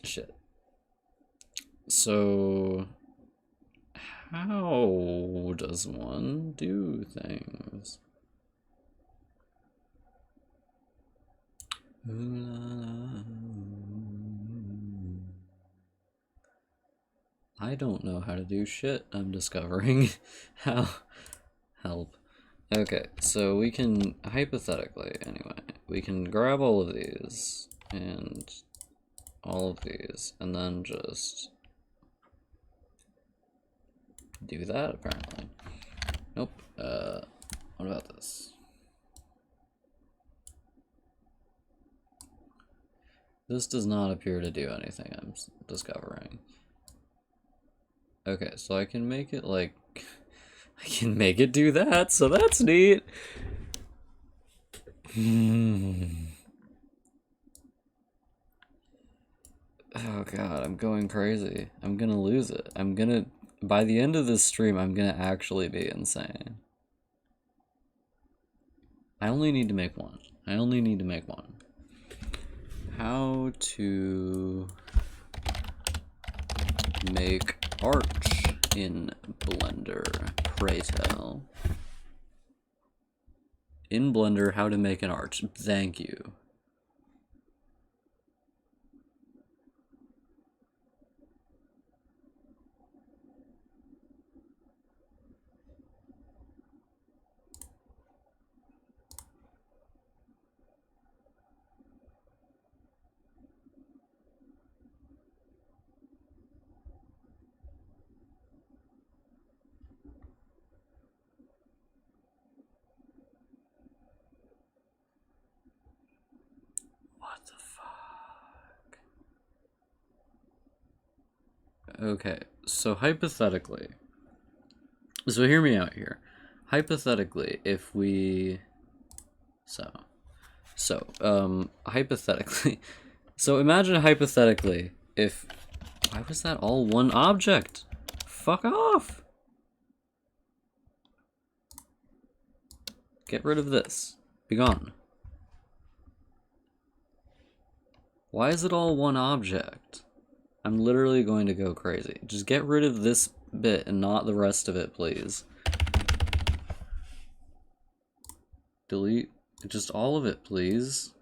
Shit. So, how does one do things? I don't know how to do shit. I'm discovering how. Help. Okay, so we can, hypothetically, anyway, we can grab all of these and all of these, and then just do that, apparently. Nope. What about this? This does not appear to do anything, I'm discovering. Okay, so I can make it like, I can make it do that, so that's neat. Oh god, I'm going crazy. I'm gonna lose it. By the end of this stream, I'm gonna actually be insane. I only need to make one. How to make arch in Blender, pray tell. In Blender, how to make an arch. Thank you. Okay, so hypothetically, so hear me out here. Hypothetically, if we, hypothetically, so imagine hypothetically if, why was that all one object? Fuck off! Get rid of this. Be gone. Why is it all one object? I'm literally going to go crazy. Just get rid of this bit and not the rest of it, please. Delete just all of it, please.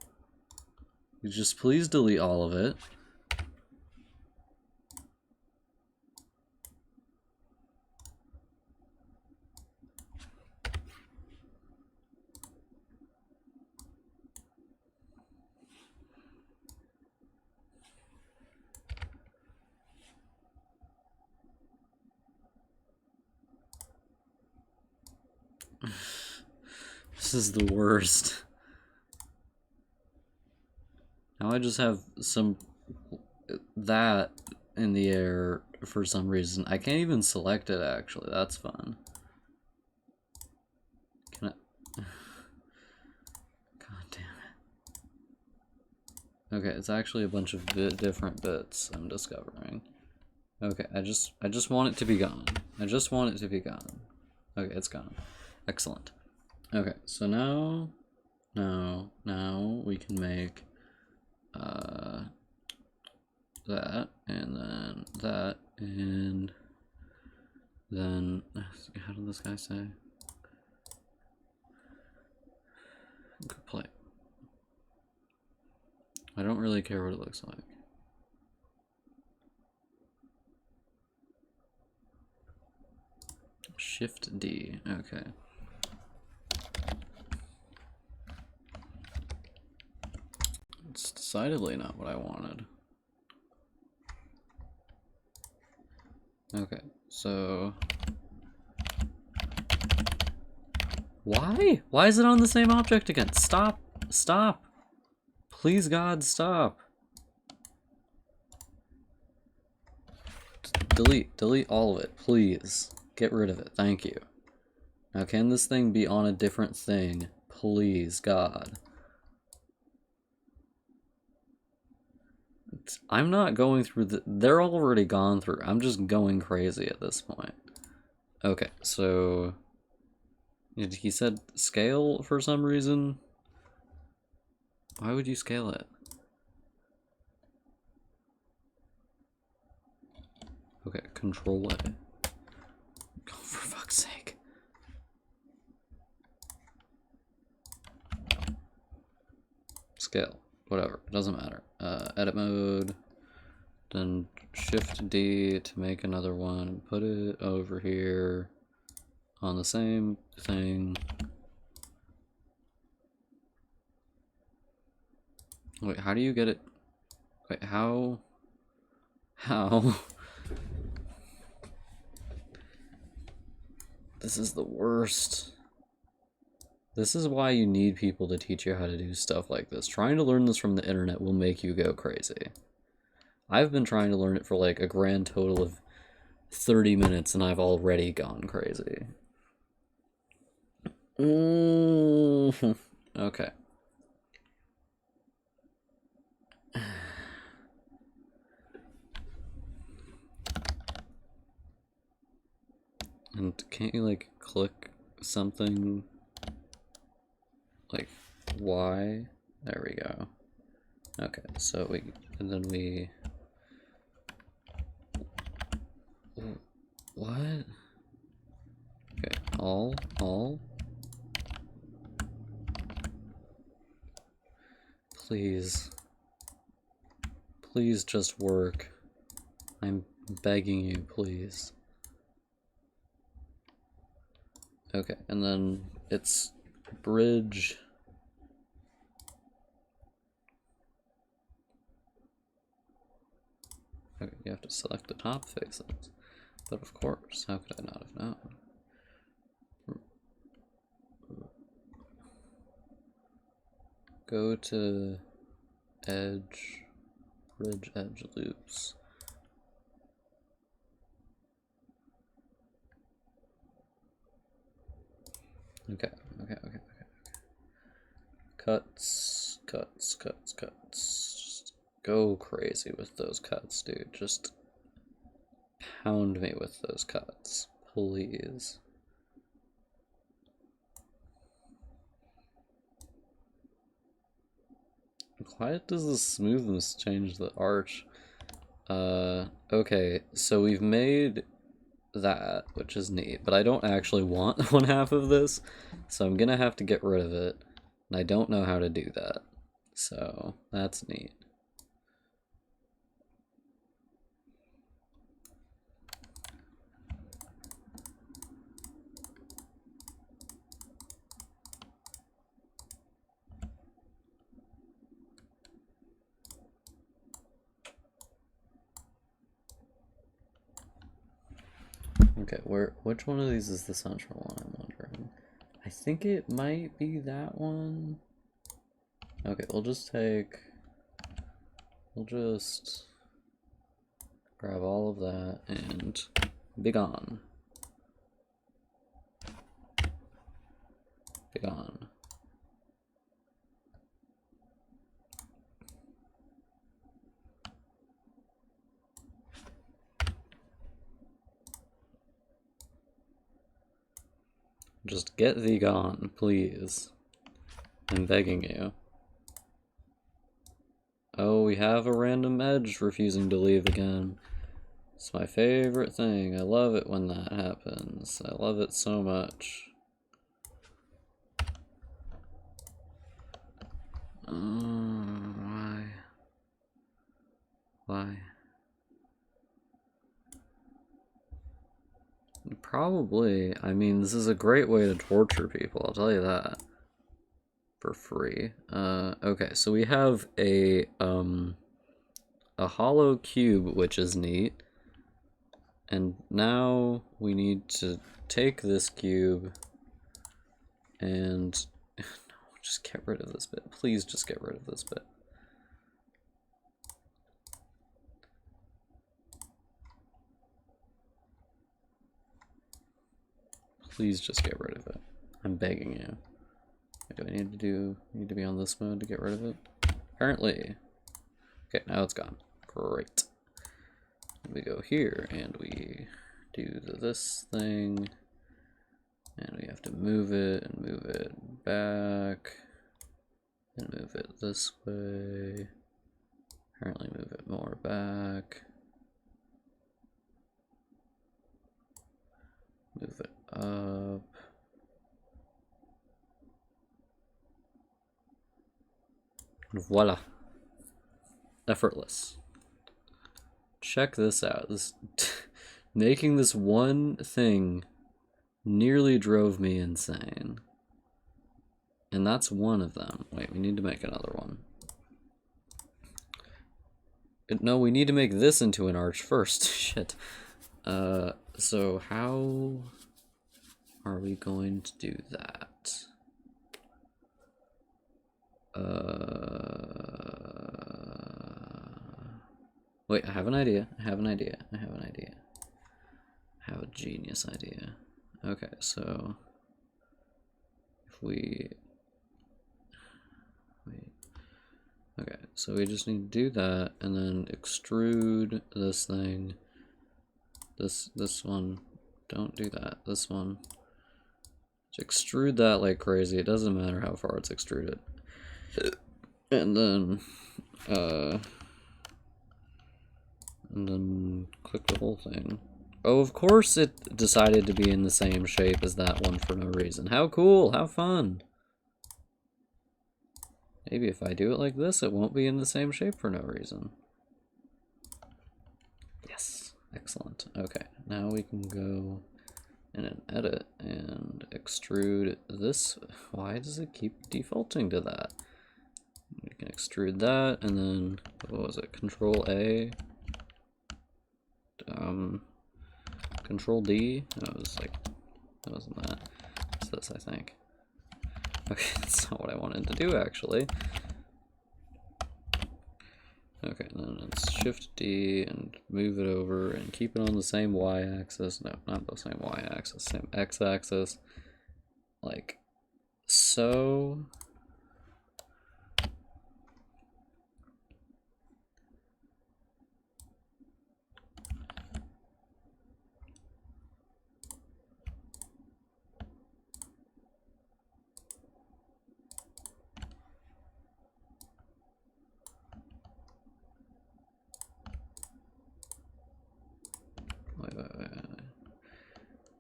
Just please delete all of it. This is the worst. Now I just have that in the air for some reason. I can't even select it, actually. That's fun. Can I? God damn it. Okay, it's actually a bunch of different bits I'm discovering. Okay, I just want it to be gone. I just want it to be gone. Okay, it's gone. Excellent. Okay, so now we can make that, and then that, and then, how did this guy say? Good play. I don't really care what it looks like. Shift D, okay. It's decidedly not what I wanted. Okay, so... Why? Why is it on the same object again? Stop! Stop! Please, God, stop! Delete all of it, please. Get rid of it, thank you. Now, can this thing be on a different thing? Please, God. I'm not going through they're already gone through. I'm just going crazy at this point. Okay, so he said scale for some reason. Why would you scale it? Okay, control it. Oh, for fuck's sake. Scale, whatever, it doesn't matter. Edit mode, then Shift D to make another one, put it over here on the same thing. Wait, how do you get it? Wait, how? How? This is the worst. This is why you need people to teach you how to do stuff like this. Trying to learn this from the internet will make you go crazy. I've been trying to learn it for like a grand total of 30 minutes and I've already gone crazy. Okay. And can't you like click something like Y? There we go. Okay, so and then we what? Okay, all please just work. I'm begging you, please. Okay, and then it's bridge. Okay, you have to select the top faces. But of course, how could I not have known? Go to edge, bridge edge loops. Okay, okay, okay, okay. Cuts, cuts, cuts, cuts. Just go crazy with those cuts, dude. Just pound me with those cuts, please. Why does the smoothness change the arch? Okay, so we've made that, which is neat, but I don't actually want one half of this, so I'm gonna have to get rid of it, and I don't know how to do that, so that's neat. Okay, which one of these is the central one, I'm wondering. I think it might be that one. Okay, we'll just grab all of that and be gone. Be gone. Just get thee gone, please. I'm begging you. Oh, we have a random edge refusing to leave again. It's my favorite thing. I love it when that happens. I love it so much. Why? Why? Probably. I mean, this is a great way to torture people, I'll tell you that. For free. Okay, so we have a hollow cube, which is neat. And now we need to take this cube and no, just get rid of this bit. Please just get rid of this bit. Please just get rid of it. I'm begging you. What do I need to be on this mode to get rid of it? Apparently. Okay, now it's gone. Great. We go here and we do this thing. And we have to move it and move it back. And move it this way. Apparently move it more back. Move it up. Voila. Effortless. Check this out. This making this one thing nearly drove me insane. And that's one of them. Wait, we need to make another one. No, we need to make this into an arch first. Shit. So how are we going to do that? Wait, I have an idea. I have a genius idea. Okay, so if we wait. Okay, so we just need to do that and then extrude this thing. This one. Don't do that. This one. Just extrude that like crazy. It doesn't matter how far it's extruded. And then click the whole thing. Oh, of course it decided to be in the same shape as that one for no reason. How cool, how fun. Maybe if I do it like this, it won't be in the same shape for no reason. Yes, excellent. Okay, now we can go in and edit and extrude this. Why does it keep defaulting to that? We can extrude that, and then, what was it, Control A? Control D? No, it was like, that wasn't that. It's this, I think. Okay, that's not what I wanted to do, actually. Okay, then it's Shift D and move it over and keep it on the same Y-axis. No, not the same Y-axis, same X-axis. like, so...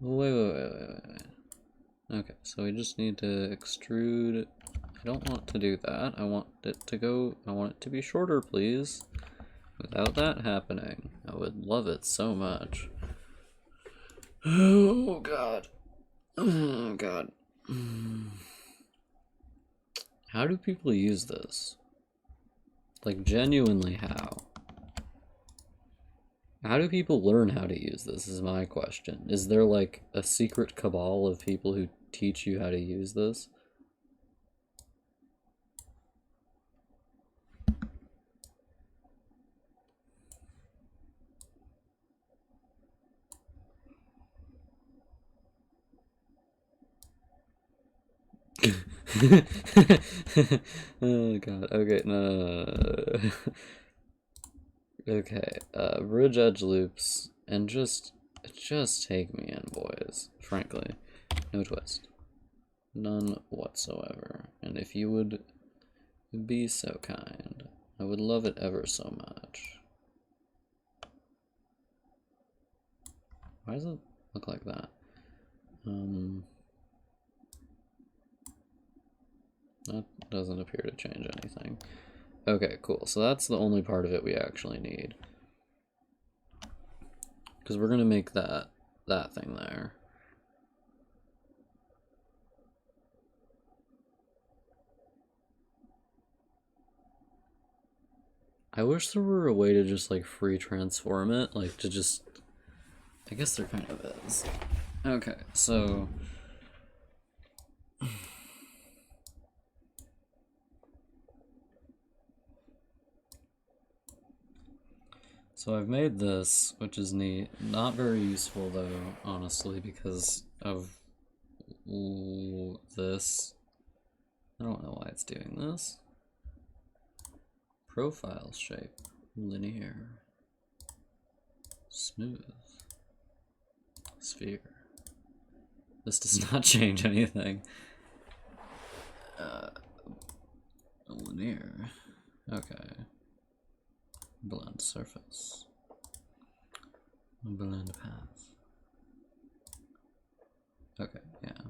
Wait. Okay, so we just need to extrude. I don't want to do that. I want it to be shorter, please. Without that happening, I would love it so much. Oh god. Oh god. How do people use this? Like, genuinely, how? How do people learn how to use this is my question. Is there like a secret cabal of people who teach you how to use this? Oh god, okay, no. Okay, bridge edge loops, and just take me in, boys. Frankly, no twist. None whatsoever. And if you would be so kind, I would love it ever so much. Why does it look like that? That doesn't appear to change anything. Okay, cool. So that's the only part of it we actually need. Because we're gonna make that thing there. I wish there were a way to just like free transform it, like to just... I guess there kind of is. Okay, so... So I've made this, which is neat. Not very useful though, honestly, because of this. I don't know why it's doing this. Profile shape, linear, smooth, sphere. This does not change anything. Linear. Okay. Blend surface. Blend path. Okay, yeah.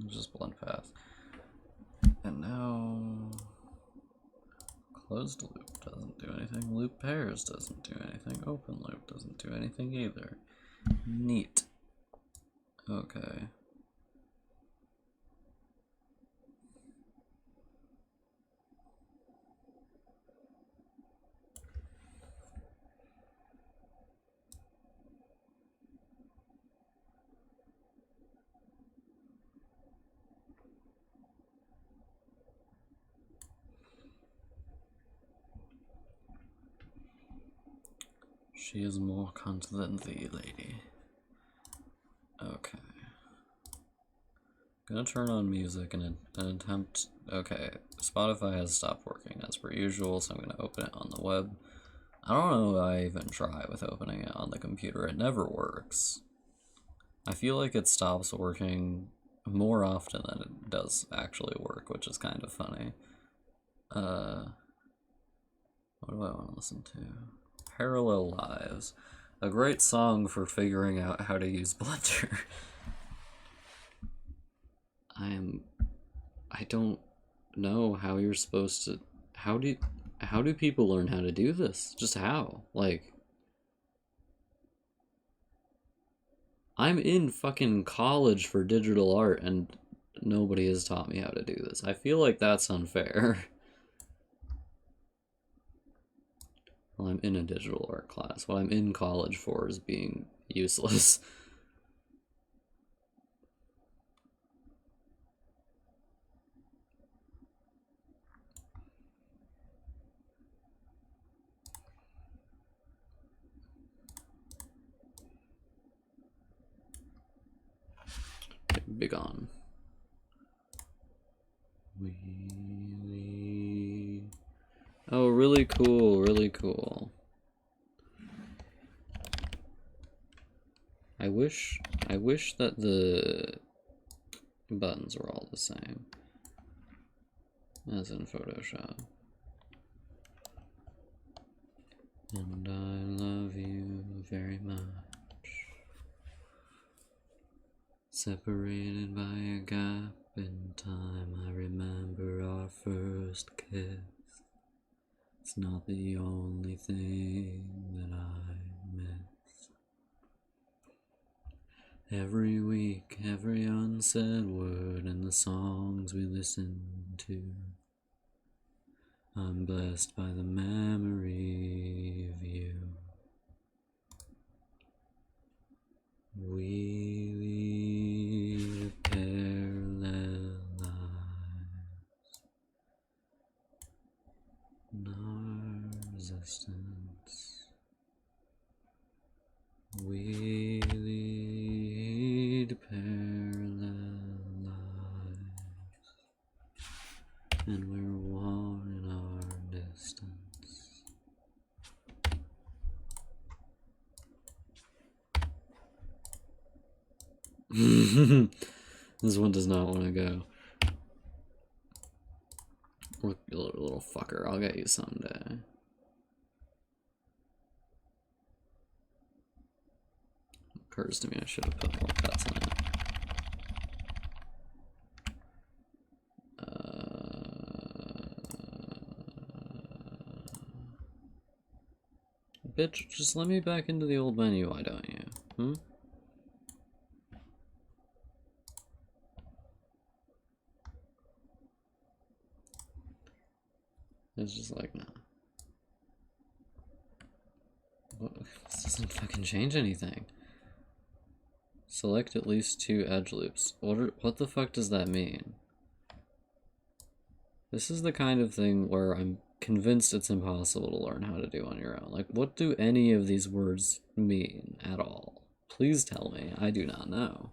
Just blend path. And now... Closed loop doesn't do anything. Loop pairs doesn't do anything. Open loop doesn't do anything either. Neat. Okay. She is more cunt than thee, lady. Okay. Gonna turn on music and an attempt... Okay, Spotify has stopped working as per usual, so I'm gonna open it on the web. I don't know if I even try with opening it on the computer. It never works. I feel like it stops working more often than it does actually work, which is kind of funny. What do I want to listen to? Parallel Lives. A great song for figuring out how to use Blender. I don't know how you're supposed to... How do people learn how to do this? Just how? Like... I'm in fucking college for digital art and nobody has taught me how to do this. I feel like that's unfair. Well, I'm in a digital art class. What I'm in college for is being useless. Big on. Wheelie. Oh, really cool, really cool. I wish that the buttons were all the same as in Photoshop. And I love you very much. Separated by a gap in time, I remember our first kiss. It's not the only thing that I miss. Every week, every unsaid word in the songs we listen to. I'm blessed by the memory of you. We lead parallel lives, no resistance. We lead parallel lives, and we're one in our distance. This one does not want to go. Look, you little fucker, I'll get you someday. Occurs to me I should have put more cuts in it. Bitch, just let me back into the old menu, why don't you? Hmm? It's just like, nah. What? This doesn't fucking change anything. Select at least 2 edge loops. What the fuck does that mean? This is the kind of thing where I'm convinced it's impossible to learn how to do on your own. Like, what do any of these words mean at all? Please tell me. I do not know.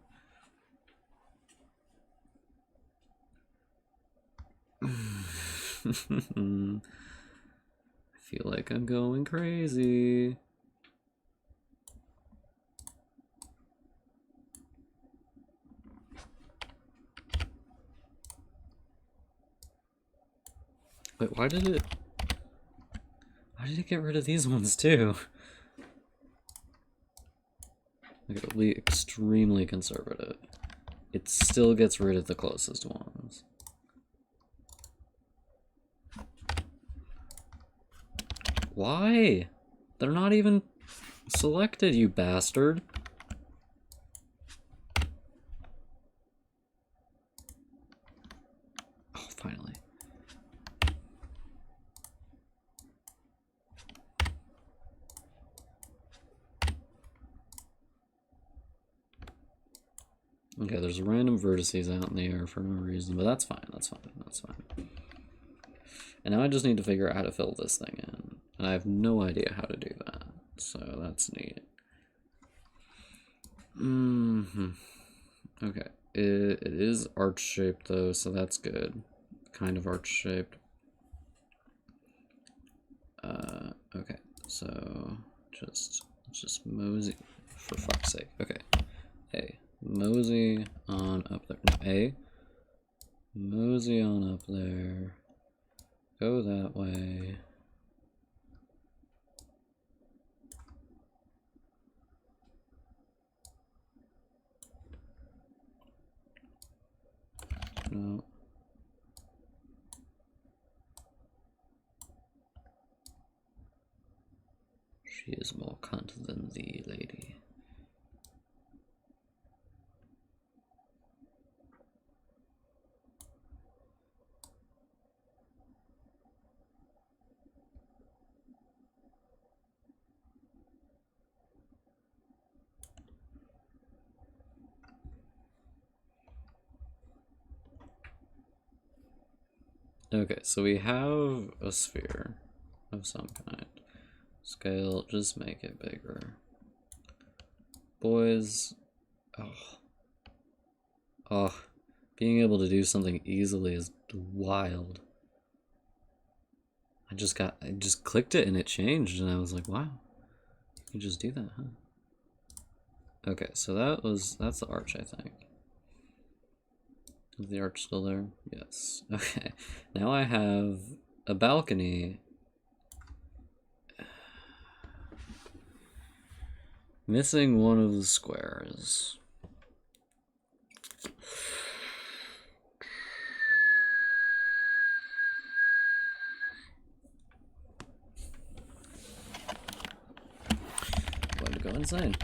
I feel like I'm going crazy. Wait, why did it get rid of these ones too? Like, it'll be extremely conservative. It still gets rid of the closest ones. Why? They're not even selected, you bastard. Oh, finally. Okay, there's random vertices out in the air for no reason, but that's fine, that's fine, that's fine. And now I just need to figure out how to fill this thing in. And I have no idea how to do that, so that's neat. Okay, it is arch-shaped though, so that's good. Kind of arch-shaped. Okay, so just mosey, for fuck's sake. Okay, A, mosey on up there. No, A, mosey on up there. Go that way. No. She is more cunt than thee, lady. Okay, so we have a sphere of some kind. Scale, just make it bigger. Boys, oh, Being able to do something easily is wild. I just clicked it and it changed, and I was like, wow, you just do that, huh? Okay, so that's the arch, I think. Is the arch still there? Yes. Okay. Now I have a balcony. Missing one of the squares. I'm going to go insane.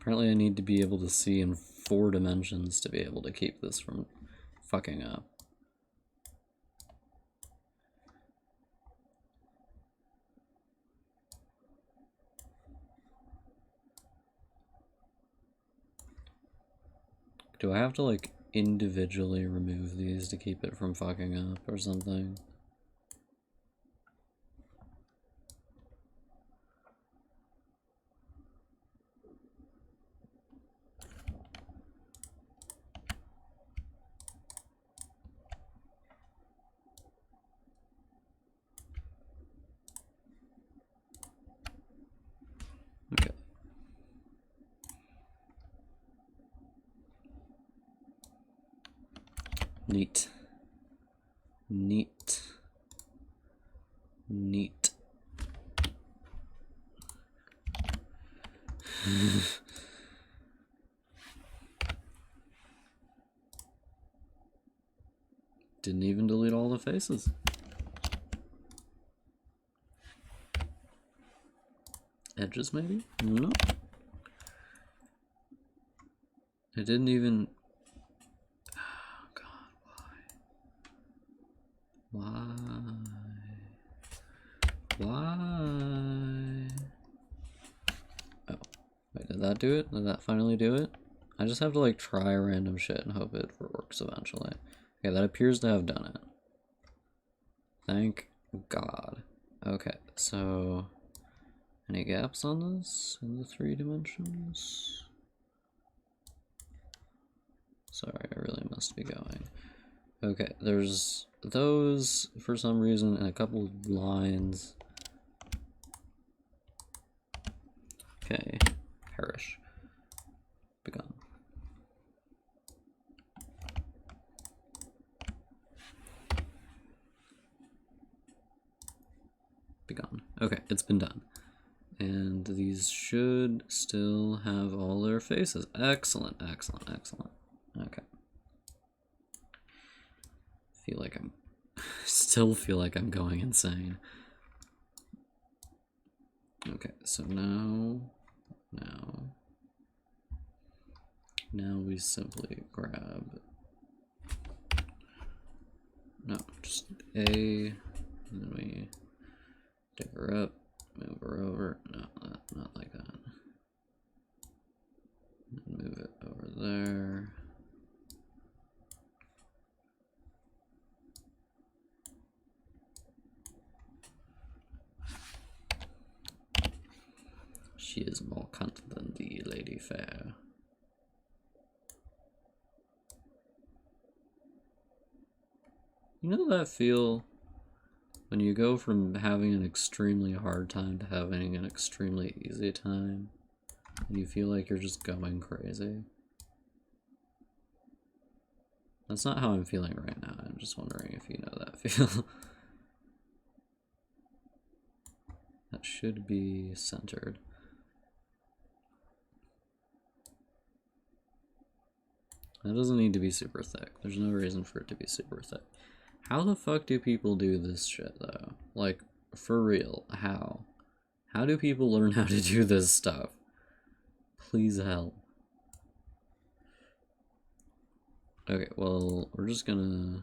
Apparently I need to be able to see in 4 dimensions to be able to keep this from fucking up. Do I have to, like, individually remove these to keep it from fucking up or something? Okay. Neat. Neat. Neat. Didn't even delete all the faces. Edges, maybe? No. It didn't even... Oh, God, why? Why? Oh. Wait, did that do it? Did that finally do it? I just have to, like, try random shit and hope it works eventually. Okay, that appears to have done it. Thank God. Okay, so... Any gaps on this in the 3 dimensions? Sorry, I really must be going. Okay, there's those for some reason and a couple lines. Okay, perish. Begun. Begun. Okay, it's been done. And these should still have all their faces. Excellent, excellent, excellent. Okay. Still feel like I'm going insane. Okay, so now we simply grab, no, just A, and then we dig her up, move her over, no, not like that. Move it over there. She is more cunt than the lady fair. You know that feel when you go from having an extremely hard time to having an extremely easy time, and you feel like you're just going crazy? That's not how I'm feeling right now. I'm just wondering if you know that feel. That should be centered. That doesn't need to be super thick. There's no reason for it to be super thick. How the fuck do people do this shit, though? Like, for real, how? How do people learn how to do this stuff? Please help. Okay, well, we're just gonna...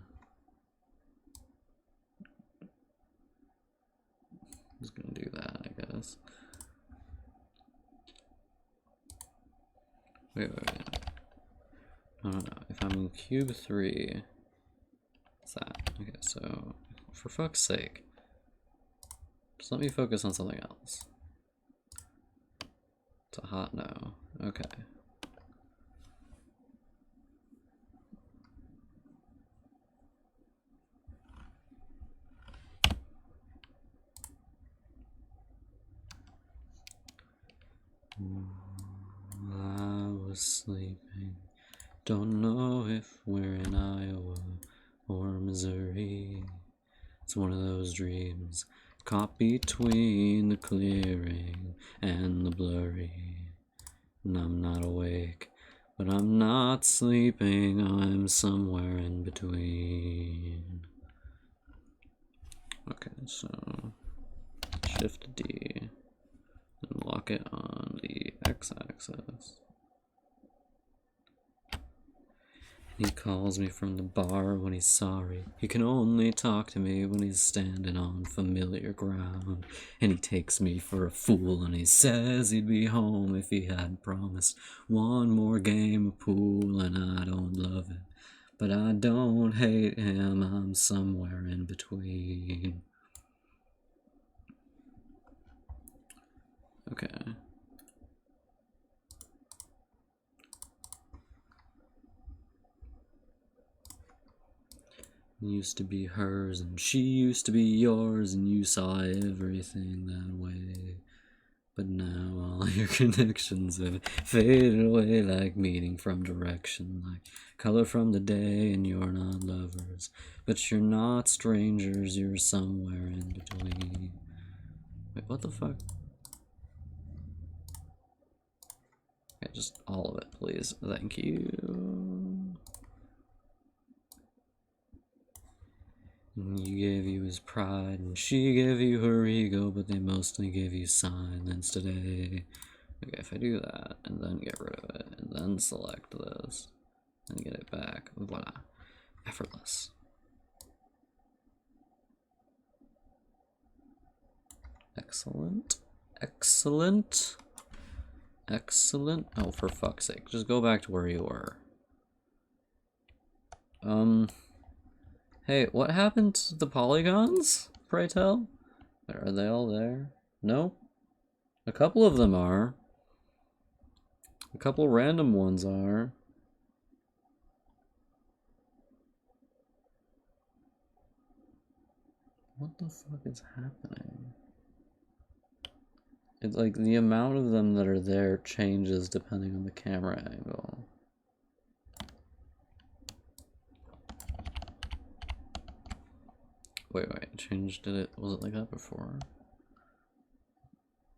Just gonna do that, I guess. Wait. No. If I'm in cube 3... What's that? Okay, so... For fuck's sake. Just let me focus on something else. It's a hot no. Okay. I was sleeping. Don't know if we're in Iowa or Missouri. It's one of those dreams caught between the clearing and the blurry. And I'm not awake, but I'm not sleeping. I'm somewhere in between. Okay, so Shift D and lock it on the x-axis. He calls me from the bar when he's sorry. He can only talk to me when he's standing on familiar ground. And he takes me for a fool and he says he'd be home if he had promised one more game of pool. And I don't love it, but I don't hate him. I'm somewhere in between. Okay. Used to be hers and she used to be yours, and you saw everything that way. But now all your connections have faded away like meaning from direction, like color from the day, and you're not lovers, but you're not strangers, you're somewhere in between. Wait, what the fuck? Okay, just all of it, please. Thank you. You gave you his pride, and she gave you her ego, but they mostly gave you silence today. Okay, if I do that, and then get rid of it, and then select this, and get it back, voila. Effortless. Excellent. Excellent. Excellent. Oh, for fuck's sake, just go back to where you were. Hey, what happened to the polygons, pray tell? Are they all there? No? A couple of them are. A couple random ones are. What the fuck is happening? It's like the amount of them that are there changes depending on the camera angle. Wait, changed it? Was it like that before?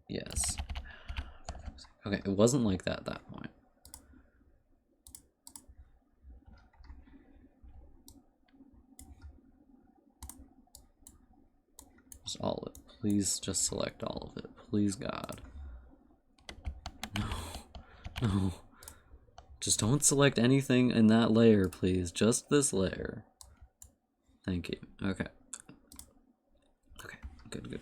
Yes. Okay, it wasn't like that at that point. Just all of it. Please just select all of it. Please, God. No. No. Just don't select anything in that layer, please. Just this layer. Thank you. Okay. Okay. Good.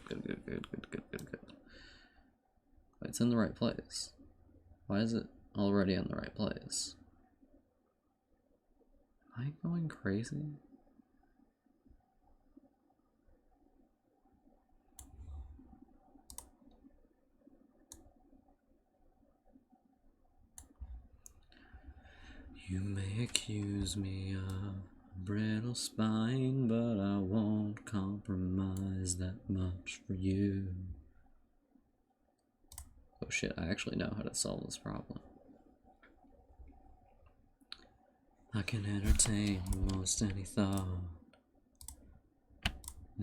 Wait, it's in the right place. Why is it already in the right place? Am I going crazy? You may accuse me of brittle spine, but I won't compromise that much for you. Oh shit, I actually know how to solve this problem. I can entertain most any thought,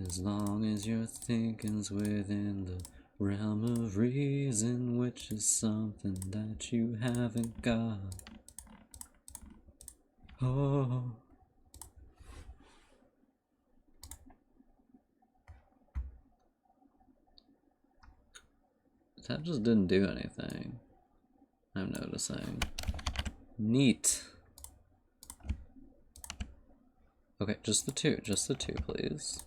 as long as your thinking's within the realm of reason, which is something that you haven't got. Oh. That just didn't do anything, I'm noticing. Neat. Okay, just the two, please.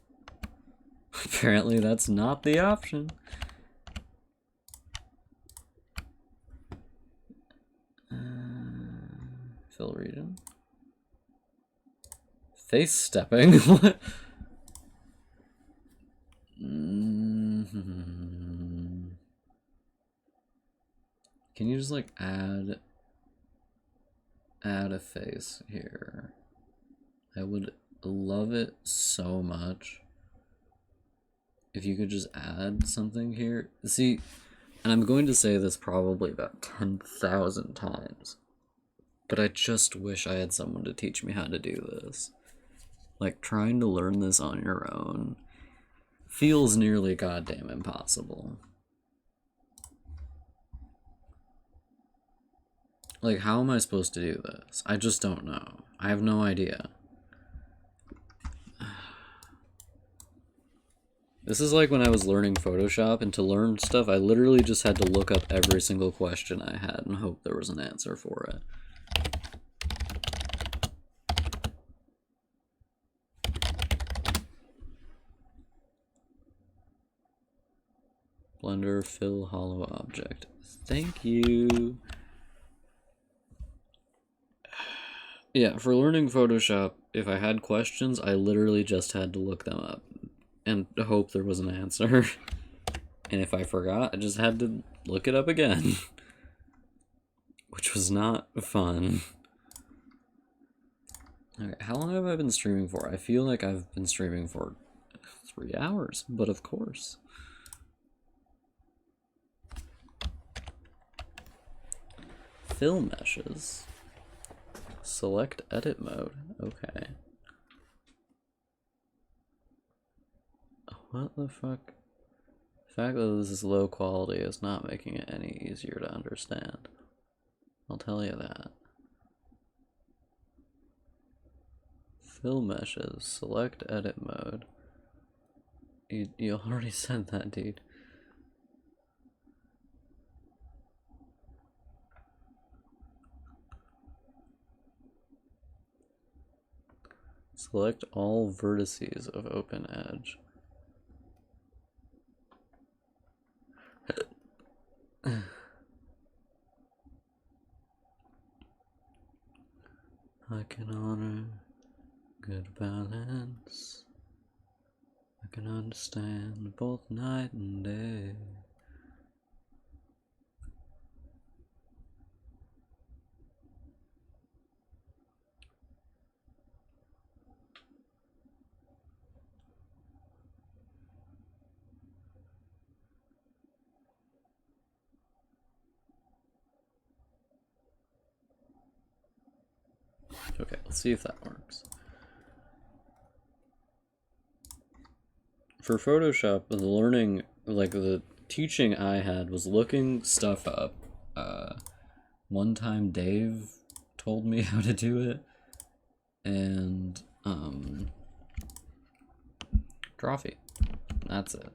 Apparently that's not the option. Fill region. Face stepping? What? Can you just like add a face here? I would love it so much if you could just add something here. See, and I'm going to say this probably about 10,000 times, but I just wish I had someone to teach me how to do this. Like, trying to learn this on your own feels nearly goddamn impossible. Like, how am I supposed to do this? I just don't know. I have no idea. This is like when I was learning Photoshop, and to learn stuff, I literally just had to look up every single question I had and hope there was an answer for it. Blender, fill, hollow object. Thank you. Yeah, for learning Photoshop, if I had questions, I literally just had to look them up and hope there was an answer. And if I forgot, I just had to look it up again. Which was not fun. Okay, how long have I been streaming for? I feel like I've been streaming for 3 hours, but of course. Fill meshes. Select edit mode. Okay. What the fuck? The fact that this is low quality is not making it any easier to understand. I'll tell you that. Fill meshes. Select edit mode. You already said that, dude. Select all vertices of open edge. I can honor good balance. I can understand both night and day. Okay, let's see if that works. For Photoshop, the learning, like the teaching I had was looking stuff up. One time Dave told me how to do it, and Drawfee. That's it.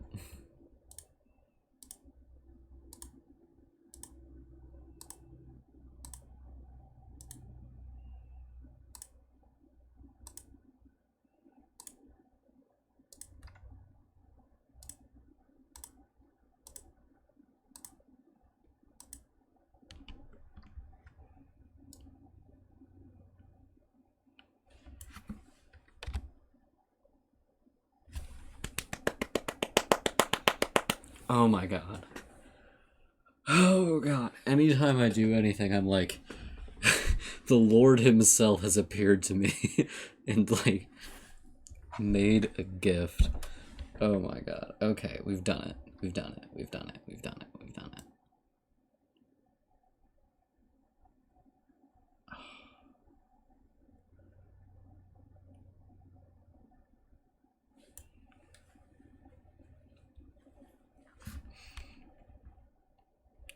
Oh my god. Oh god. Anytime I do anything, I'm like, the Lord himself has appeared to me and like made a gift. Oh my god. Okay, we've done it. We've done it. We've done it. We've done it. We've done it.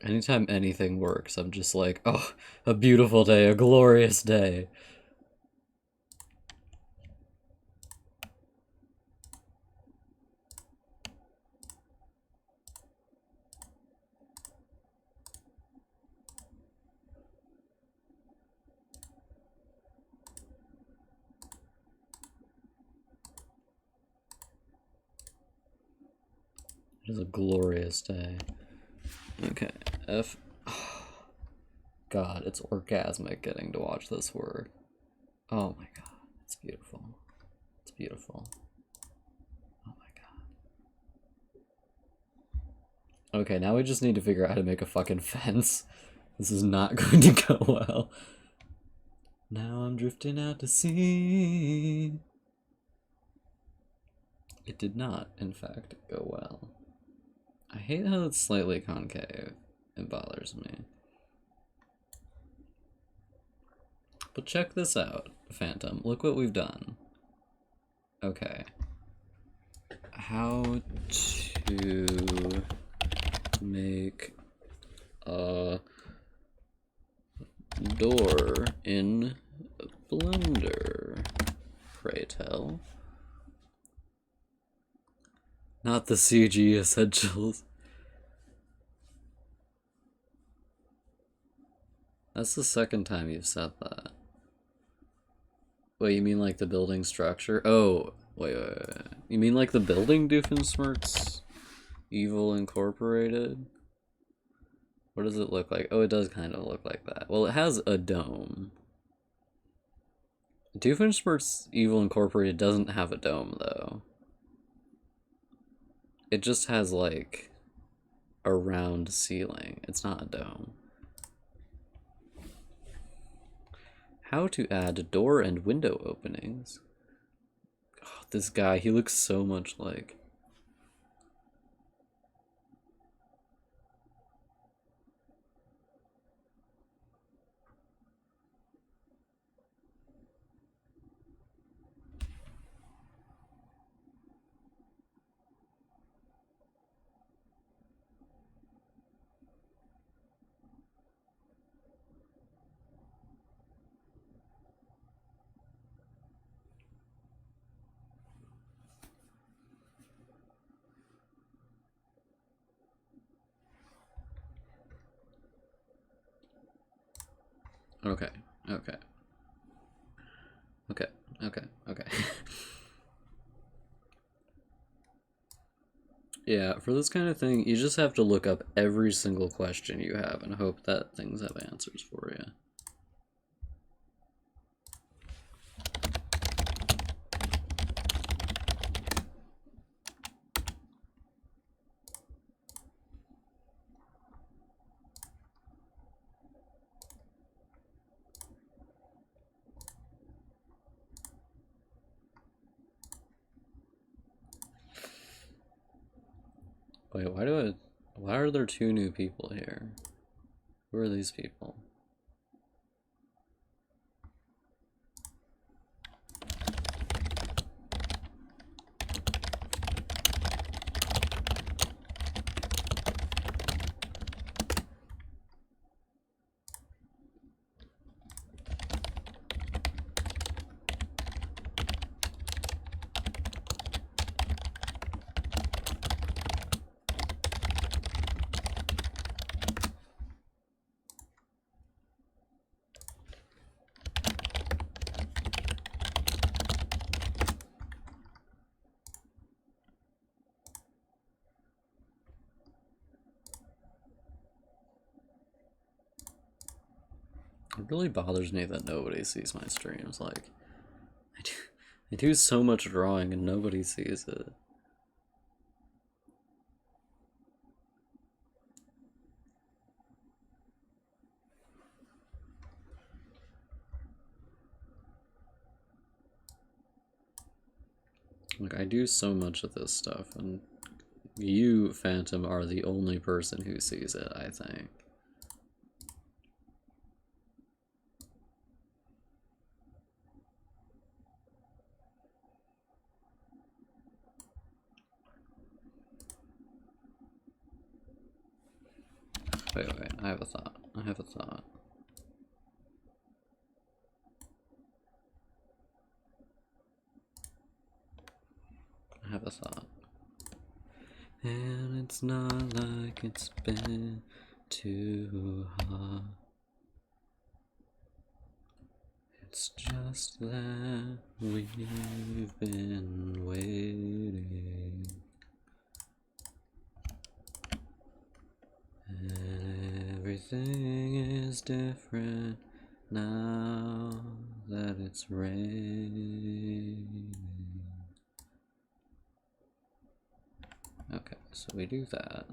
Anytime anything works, I'm just like, oh, a beautiful day, a glorious day. It is a glorious day. Okay, F. God, it's orgasmic getting to watch this work. Oh my god, it's beautiful. It's beautiful. Oh my god. Okay, now we just need to figure out how to make a fucking fence. This is not going to go well. Now I'm drifting out to sea. It did not, in fact, go well. I hate how it's slightly concave. It bothers me. But check this out, Phantom. Look what we've done. Okay. How to make a door in Blender, pray tell. Not the CG essentials. That's the second time you've said that. Wait, you mean like the building structure? Oh, wait. You mean like the building Doofenshmirtz Evil Incorporated? What does it look like? Oh, it does kind of look like that. Well, it has a dome. Doofenshmirtz Evil Incorporated doesn't have a dome, though. It just has, like, a round ceiling. It's not a dome. How to add door and window openings. Oh, this guy, he looks so much like... Okay, okay. Okay, okay, okay. Yeah, for this kind of thing, you just have to look up every single question you have and hope that things have answers for you. Wait, why are there two new people here? Who are these people? It really bothers me that nobody sees my streams. Like, I do so much drawing and nobody sees it. Like, I do so much of this stuff, and you, Phantom, are the only person who sees it, I think. Wait, I have a thought. I have a thought. I have a thought. And it's not like it's been too hot. It's just that we've been waiting. And everything is different now that it's raining. Okay, so we do that.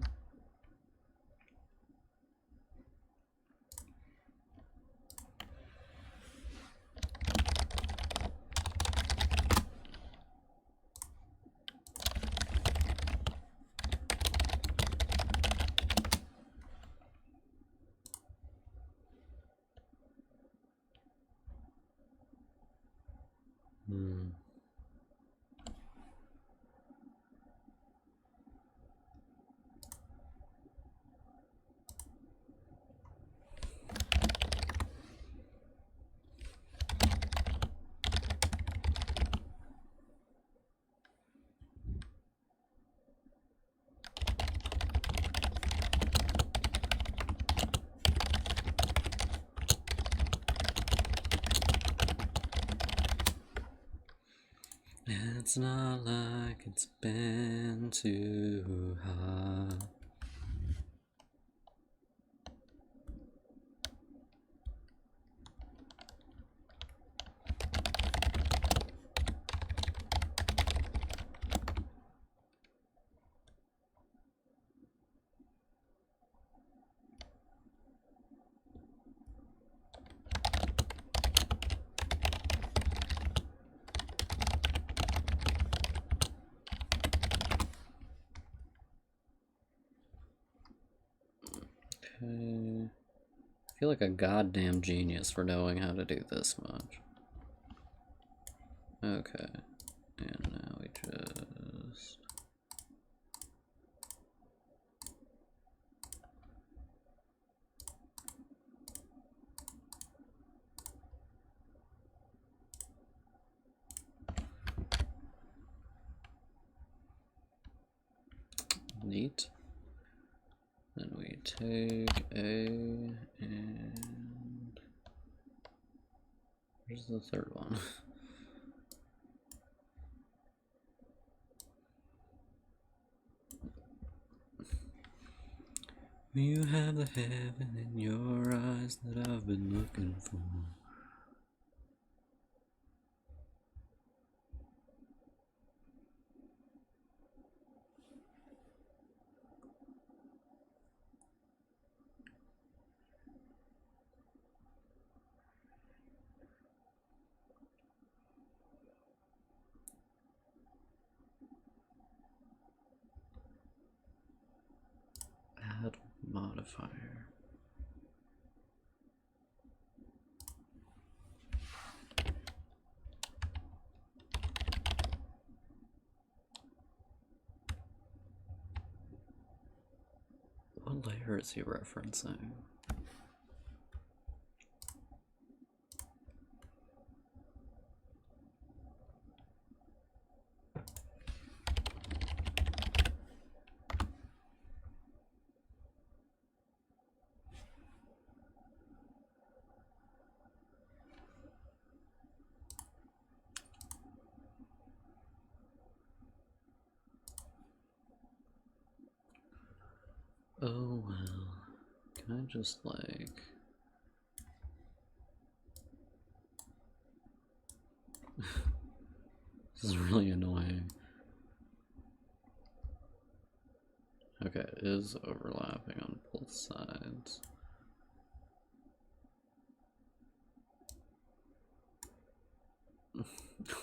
Hmm. It's not like it's been too hot. Okay. I feel like a goddamn genius for knowing how to do this much. Okay. And now we just... Neat. Then we take A and... Where's the third one? You have the heaven in your eyes that I've been looking for. Add modifier. What layer is he referencing? Oh well. Can I just like... This is really annoying. Okay, it is overlapping on both sides.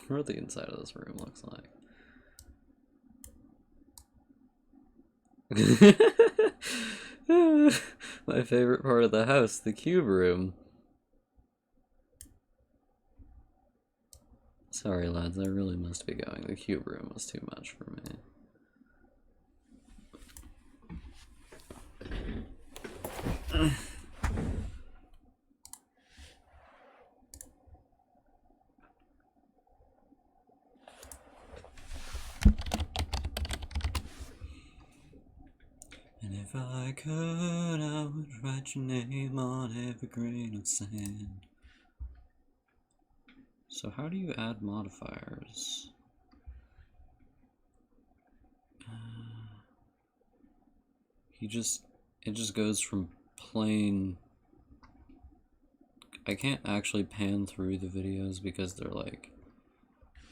What the inside of this room looks like. My favorite part of the house, the cube room. Sorry lads, I really must be going. The cube room was too much for me. And if I could, I would write your name on every grain of sand. So how do you add modifiers? It just goes from plain... I can't actually pan through the videos because they're like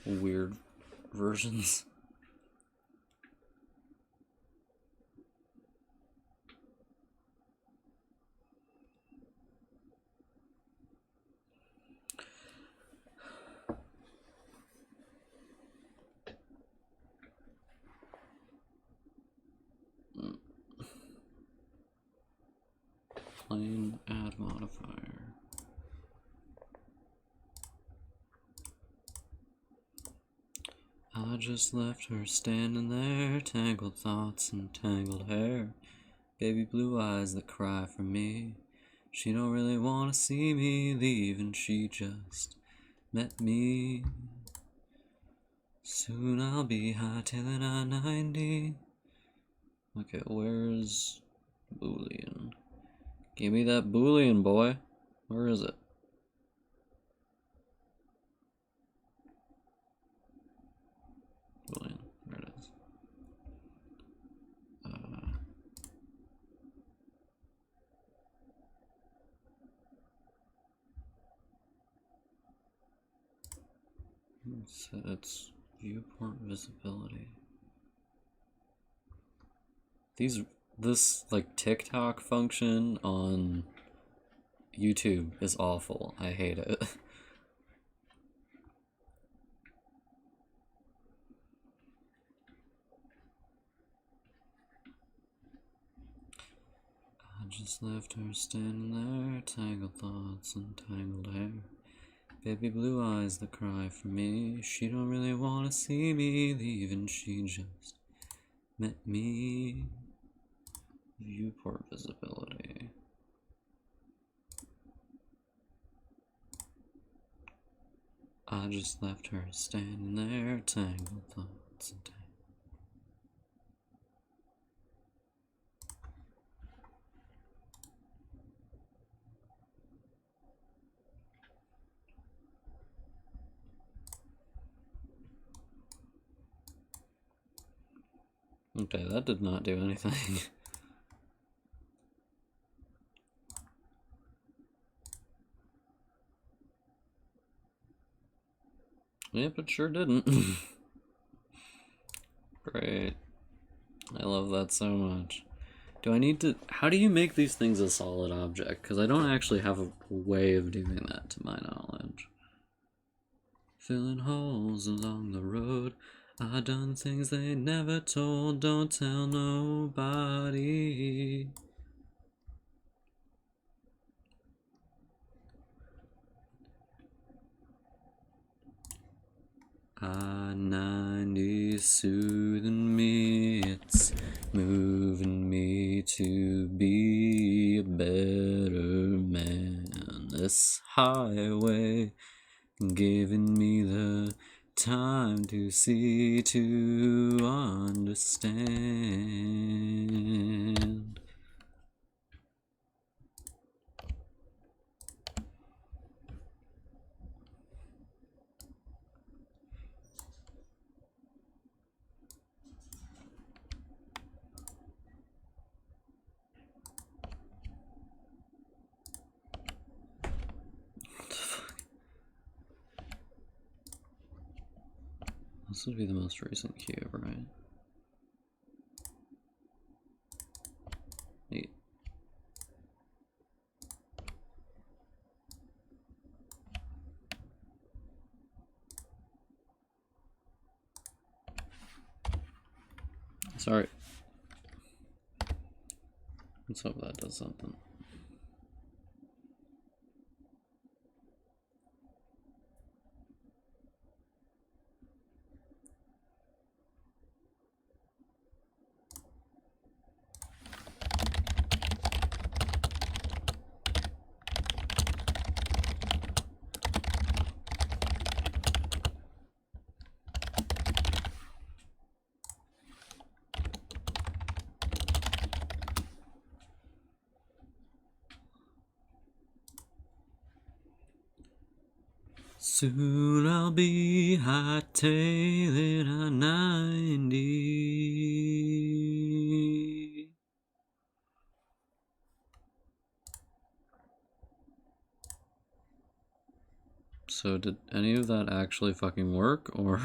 weird versions. Plain add modifier. just left her standing there, tangled thoughts and tangled hair. Baby blue eyes that cry for me. She don't really wanna see me leave, and she just met me. Soon I'll be hightailing I-90. Okay, where's Boolean? Give me that Boolean, boy. Where is it? Boolean, there it is. Set its viewport visibility. This like TikTok function on YouTube is awful. I hate it. I just left her standing there, tangled thoughts and tangled hair. Baby blue eyes that cry for me. She don't really wanna see me leave, and she just met me. Viewport visibility. I just left her standing there, tangled thoughts and tangled. Okay, that did not do anything. Yep, it sure didn't. Great. I love that so much. Do I need to... How do you make these things a solid object? Because I don't actually have a way of doing that, to my knowledge. Filling holes along the road. I done things they never told. Don't tell nobody. I-90 soothing me, it's moving me to be a better man. This highway giving me the time to see, to understand. This would be the most recent cube, right? Neat. Sorry. Let's hope that does something. Soon I'll be hightailing I-90. So did any of that actually fucking work, or?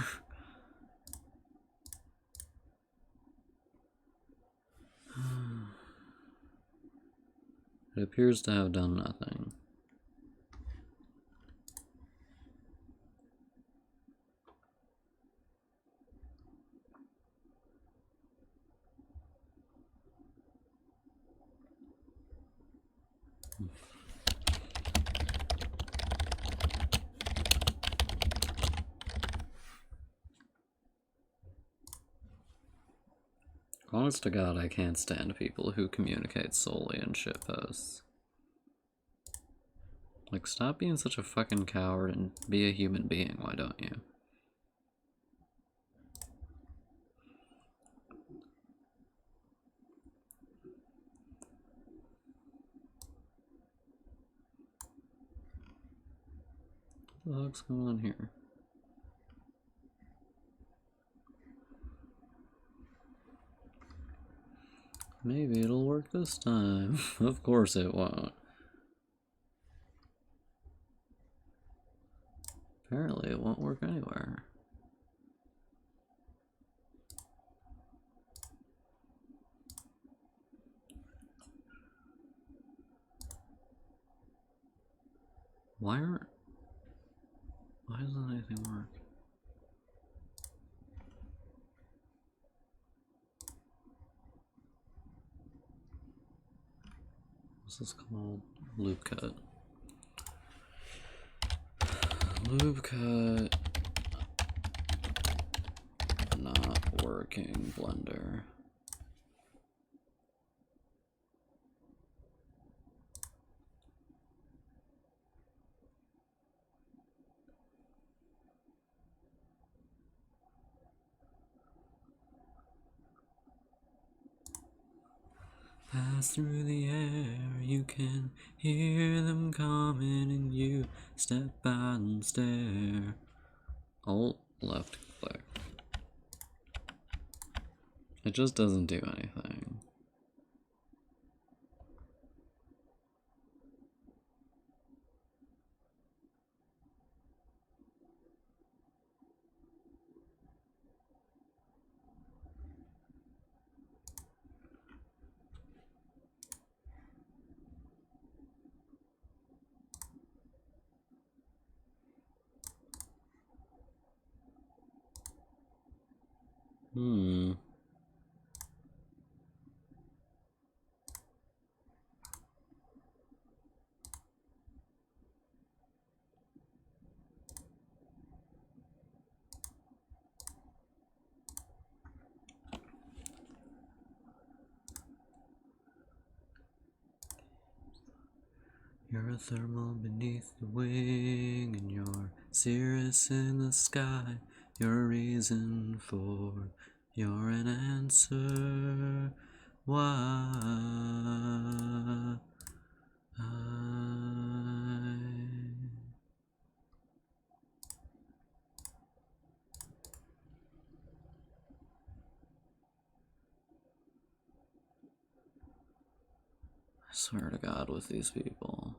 It appears to have done nothing. Honest to God, I can't stand people who communicate solely in shitposts. Like, stop being such a fucking coward and be a human being, why don't you? What the fuck's going on here? Maybe it'll work this time. Of course it won't. Apparently it won't work anywhere. Why doesn't anything work? What's this called? Loop cut. Loop cut. Not working, Blender. Pass through the air, you can hear them coming, and you step out and stare. Alt left click. It just doesn't do anything. You're a thermal beneath the wing, and you're Cirrus in the sky. You're a reason for, you're an answer. Why? I swear to God with these people.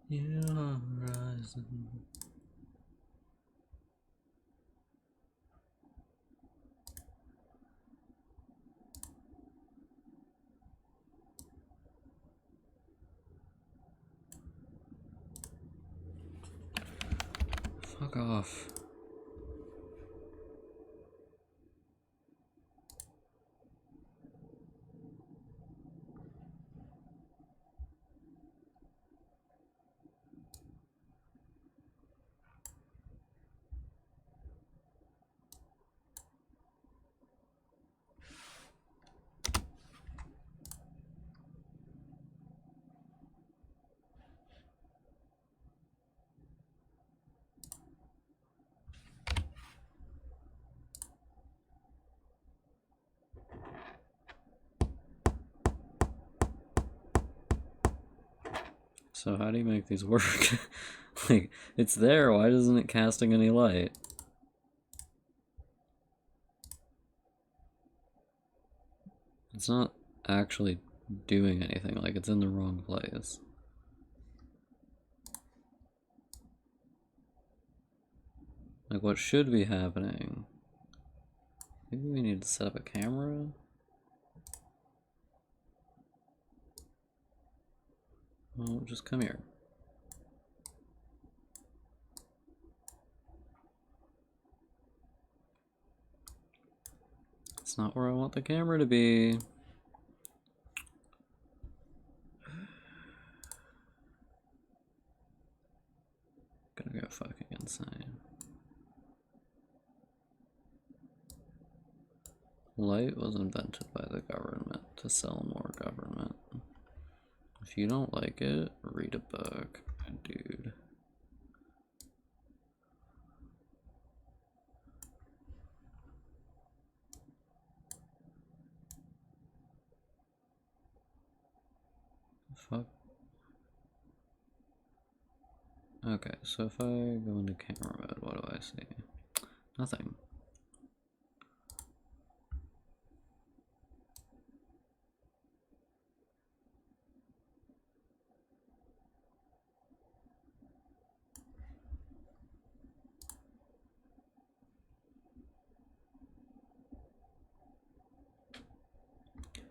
You are rising. Fuck off. So how do you make these work? Like, it's there, why isn't it casting any light? It's not actually doing anything, like it's in the wrong place. Like, what should be happening? Maybe we need to set up a camera? Well, just come here. It's not where I want the camera to be. Gonna go fucking insane. Light was invented by the government to sell more government. If you don't like it, read a book, dude. Fuck. Okay, so if I go into camera mode, what do I see? Nothing.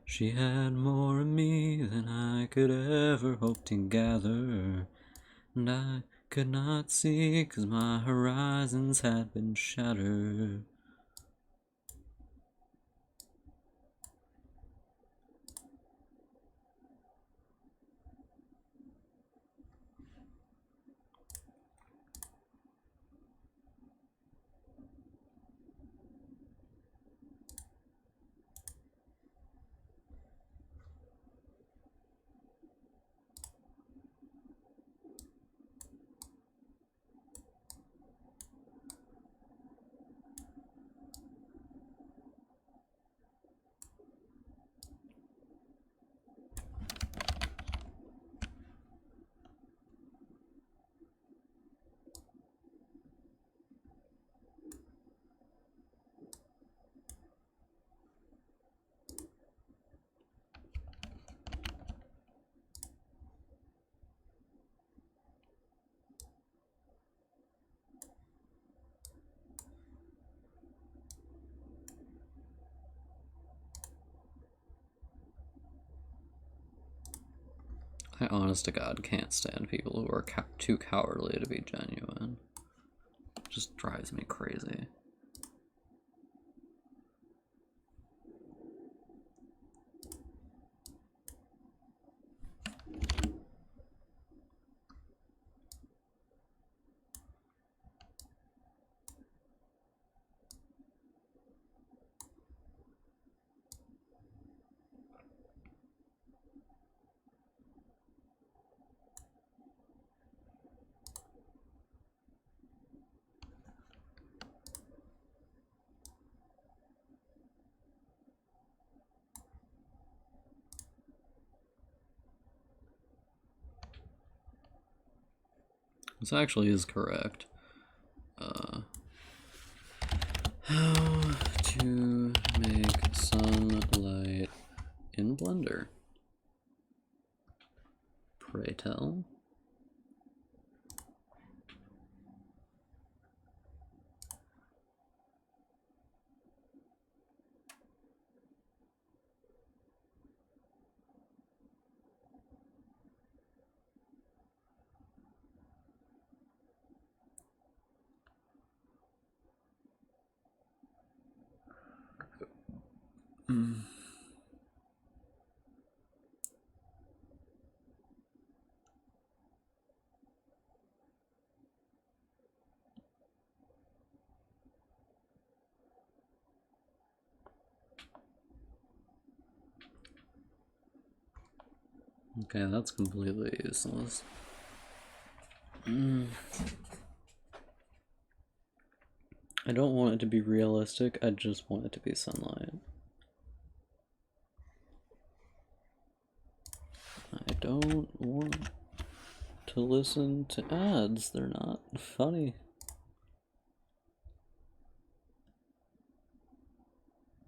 She had more of me than I could ever hope to gather, and I could not see 'cause my horizons had been shattered. I honest to God can't stand people who are too cowardly to be genuine. It just drives me crazy. This actually is correct. How to make sunlight in Blender? Pray tell. Okay, that's completely useless. I don't want it to be realistic, I just want it to be sunlight. I don't want to listen to ads, they're not funny.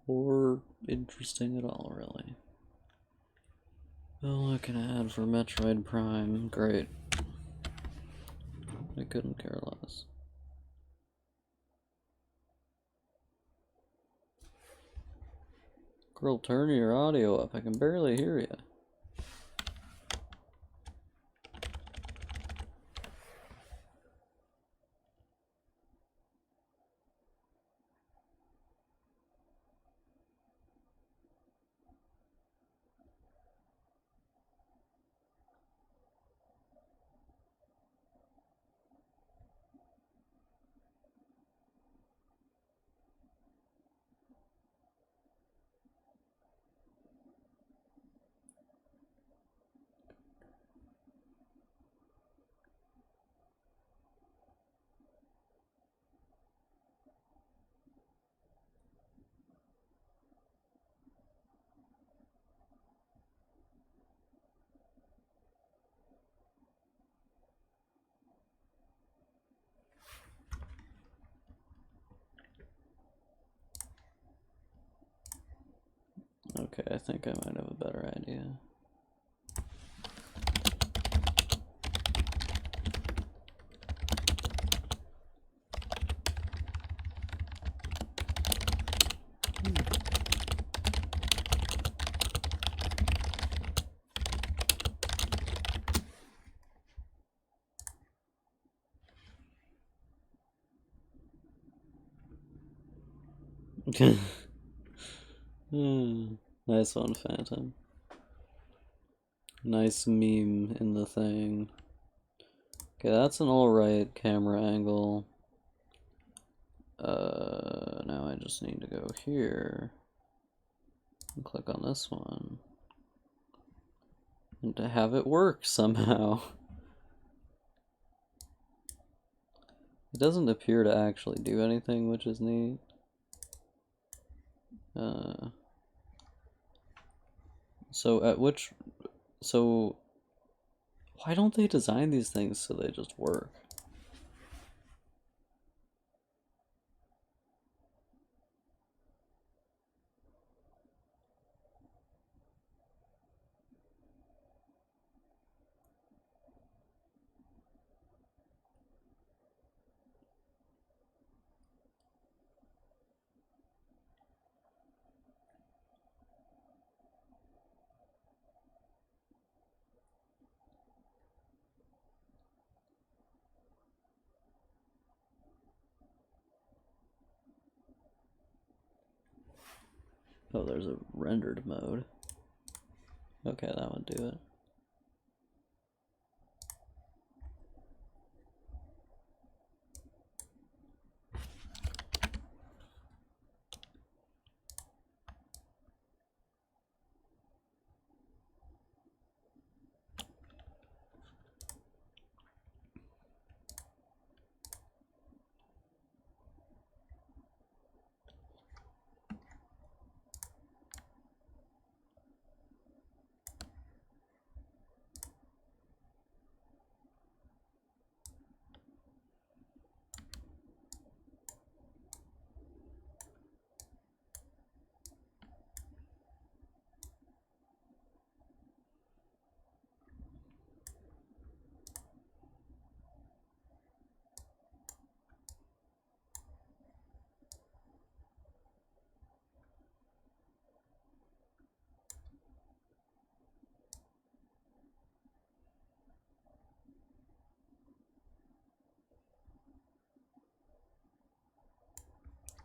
Or interesting at all, really. Oh, look, an ad for Metroid Prime. Great. I couldn't care less. Girl, turn your audio up. I can barely hear you. Okay, I think I might have a better idea. Nice one, Phantom. Nice meme in the thing. Okay, that's an alright camera angle. Now I just need to go here and click on this one. And to have it work somehow. It doesn't appear to actually do anything, which is neat. So why don't they design these things so they just work? Oh, there's a rendered mode. Okay, that would do it.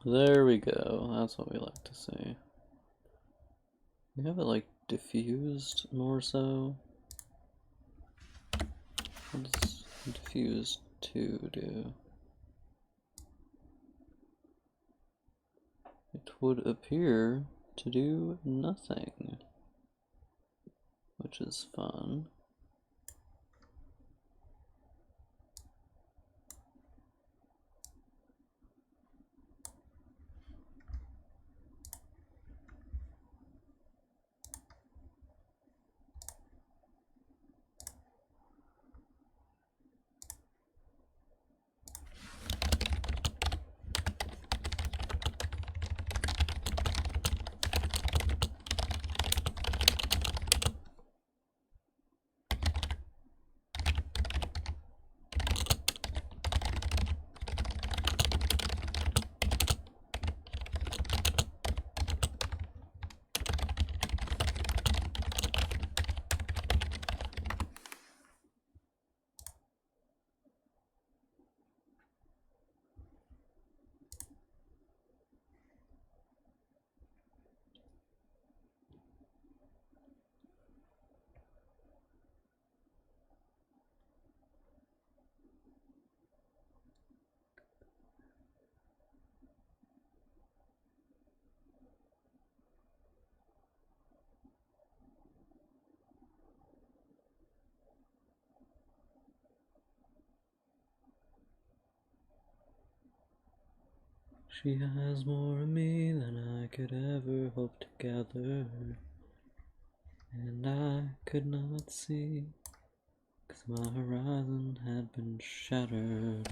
There we go. That's what we like to see. We have it like diffused more so. What does diffuse 2 do? It would appear to do nothing, which is fun. She has more of me than I could ever hope to gather, and I could not see, 'cause my horizon had been shattered.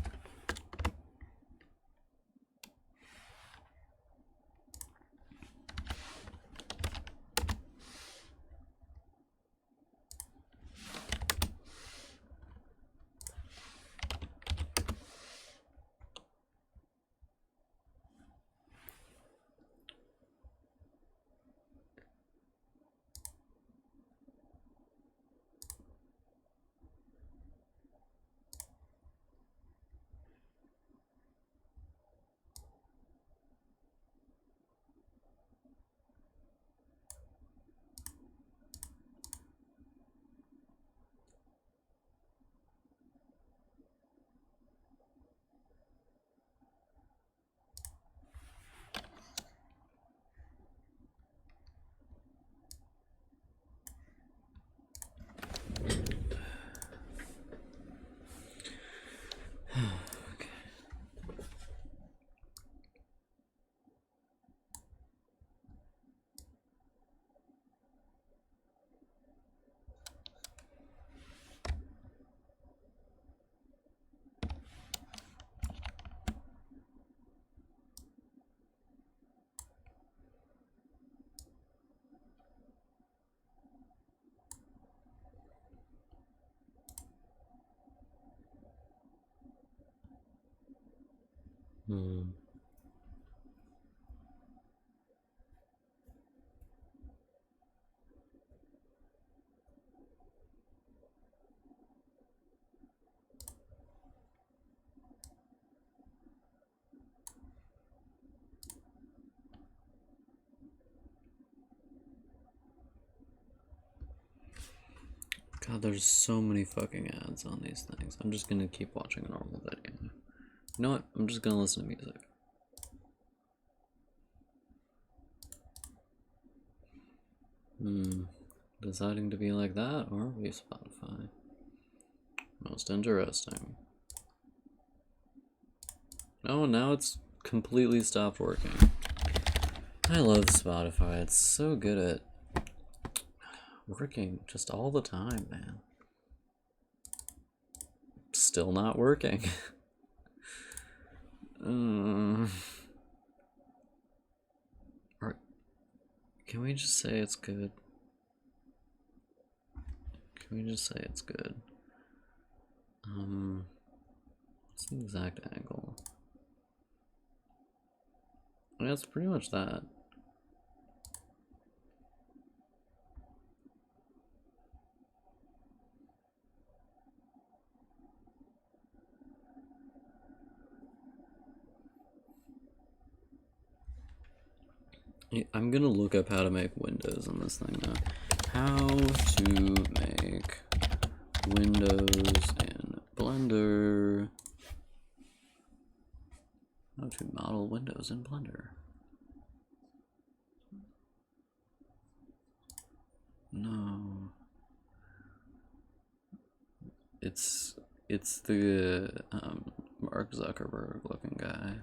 Hmm. God, there's so many fucking ads on these things. I'm just gonna keep watching a normal video. You know what? I'm just gonna listen to music. Deciding to be like that, or are we Spotify? Most interesting. Oh, now it's completely stopped working. I love Spotify. It's so good at working just all the time, man. Still not working. Or can we just say it's good? Can we just say it's good? What's the exact angle? Yeah, it's pretty much that. I'm gonna look up how to make windows on this thing now. How to make windows in Blender. How to model windows in Blender. No. It's the Mark Zuckerberg looking guy.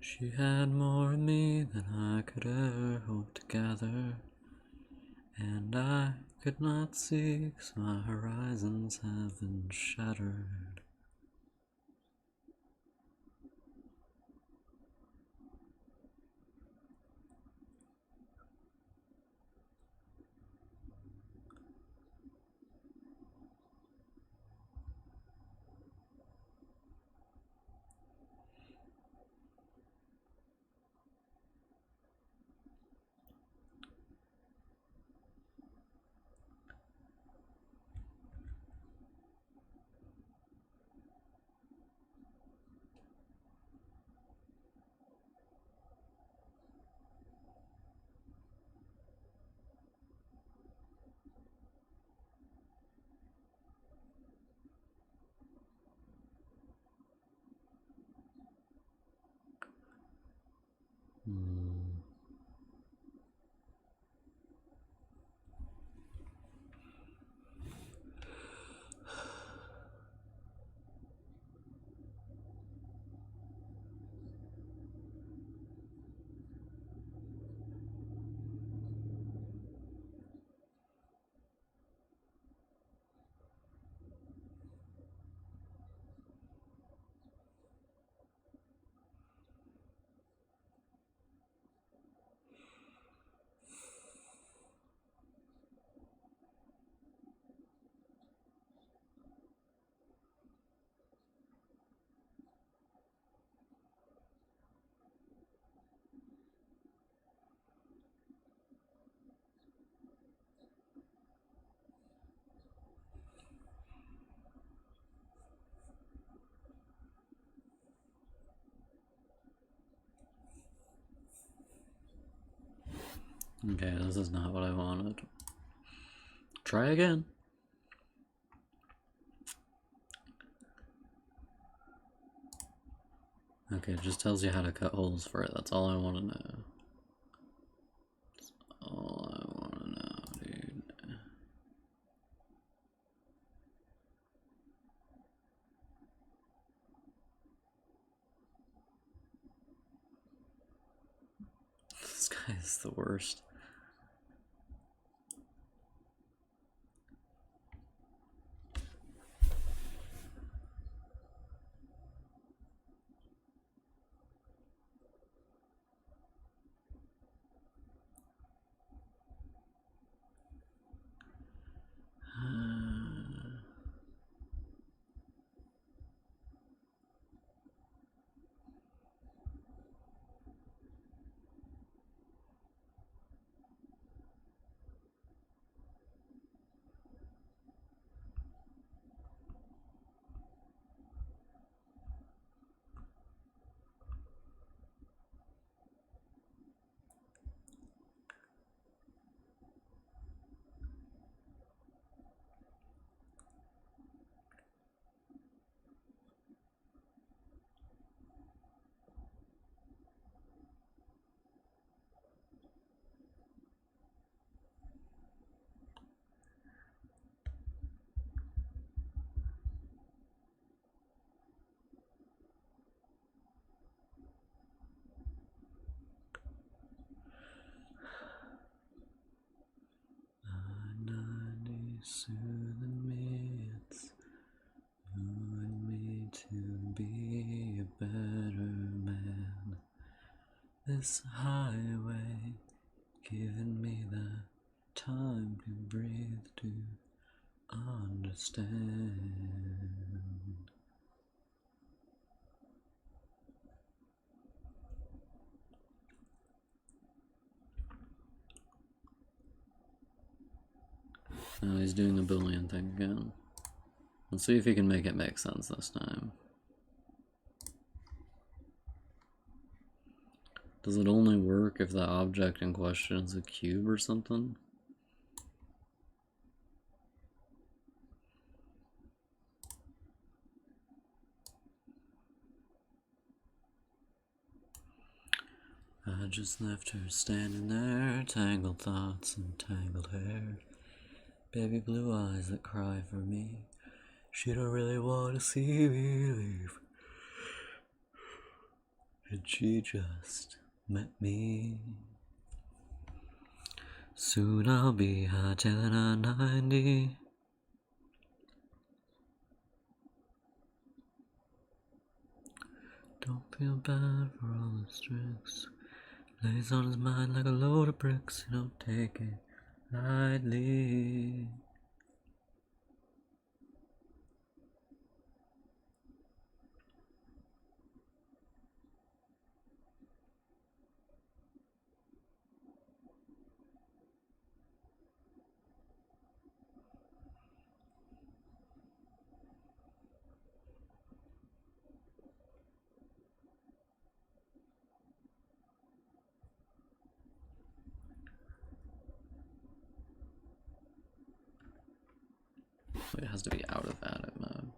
She had more of me than I could ever hope to gather, and I could not see 'cause my horizons have been shattered. Okay, this is not what I wanted. Try again. Okay, it just tells you how to cut holes for it. That's all I want to know. That's all I want to know, dude. This guy is the worst. soothing me, it's moving me to be a better man. This highway giving me the time to breathe, to understand. Now he's doing the Boolean thing again. Let's see if he can make it make sense this time. Does it only work if the object in question is a cube or something? I just left her standing there, tangled thoughts and tangled hair. Baby blue eyes that cry for me. She don't really want to see me leave. And she just met me. Soon I'll be hightailing on 90. Don't feel bad for all the tricks. Lays on his mind like a load of bricks. You don't take it lightly. It has to be out of edit mode.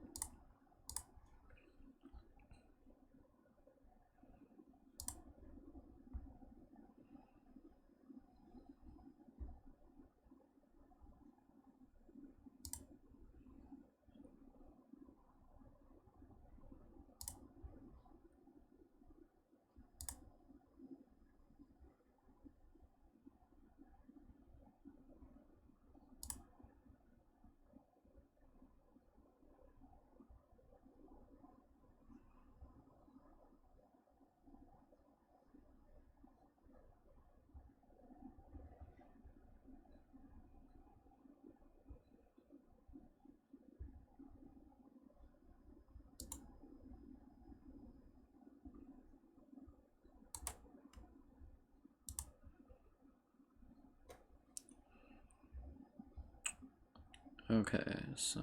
Okay, so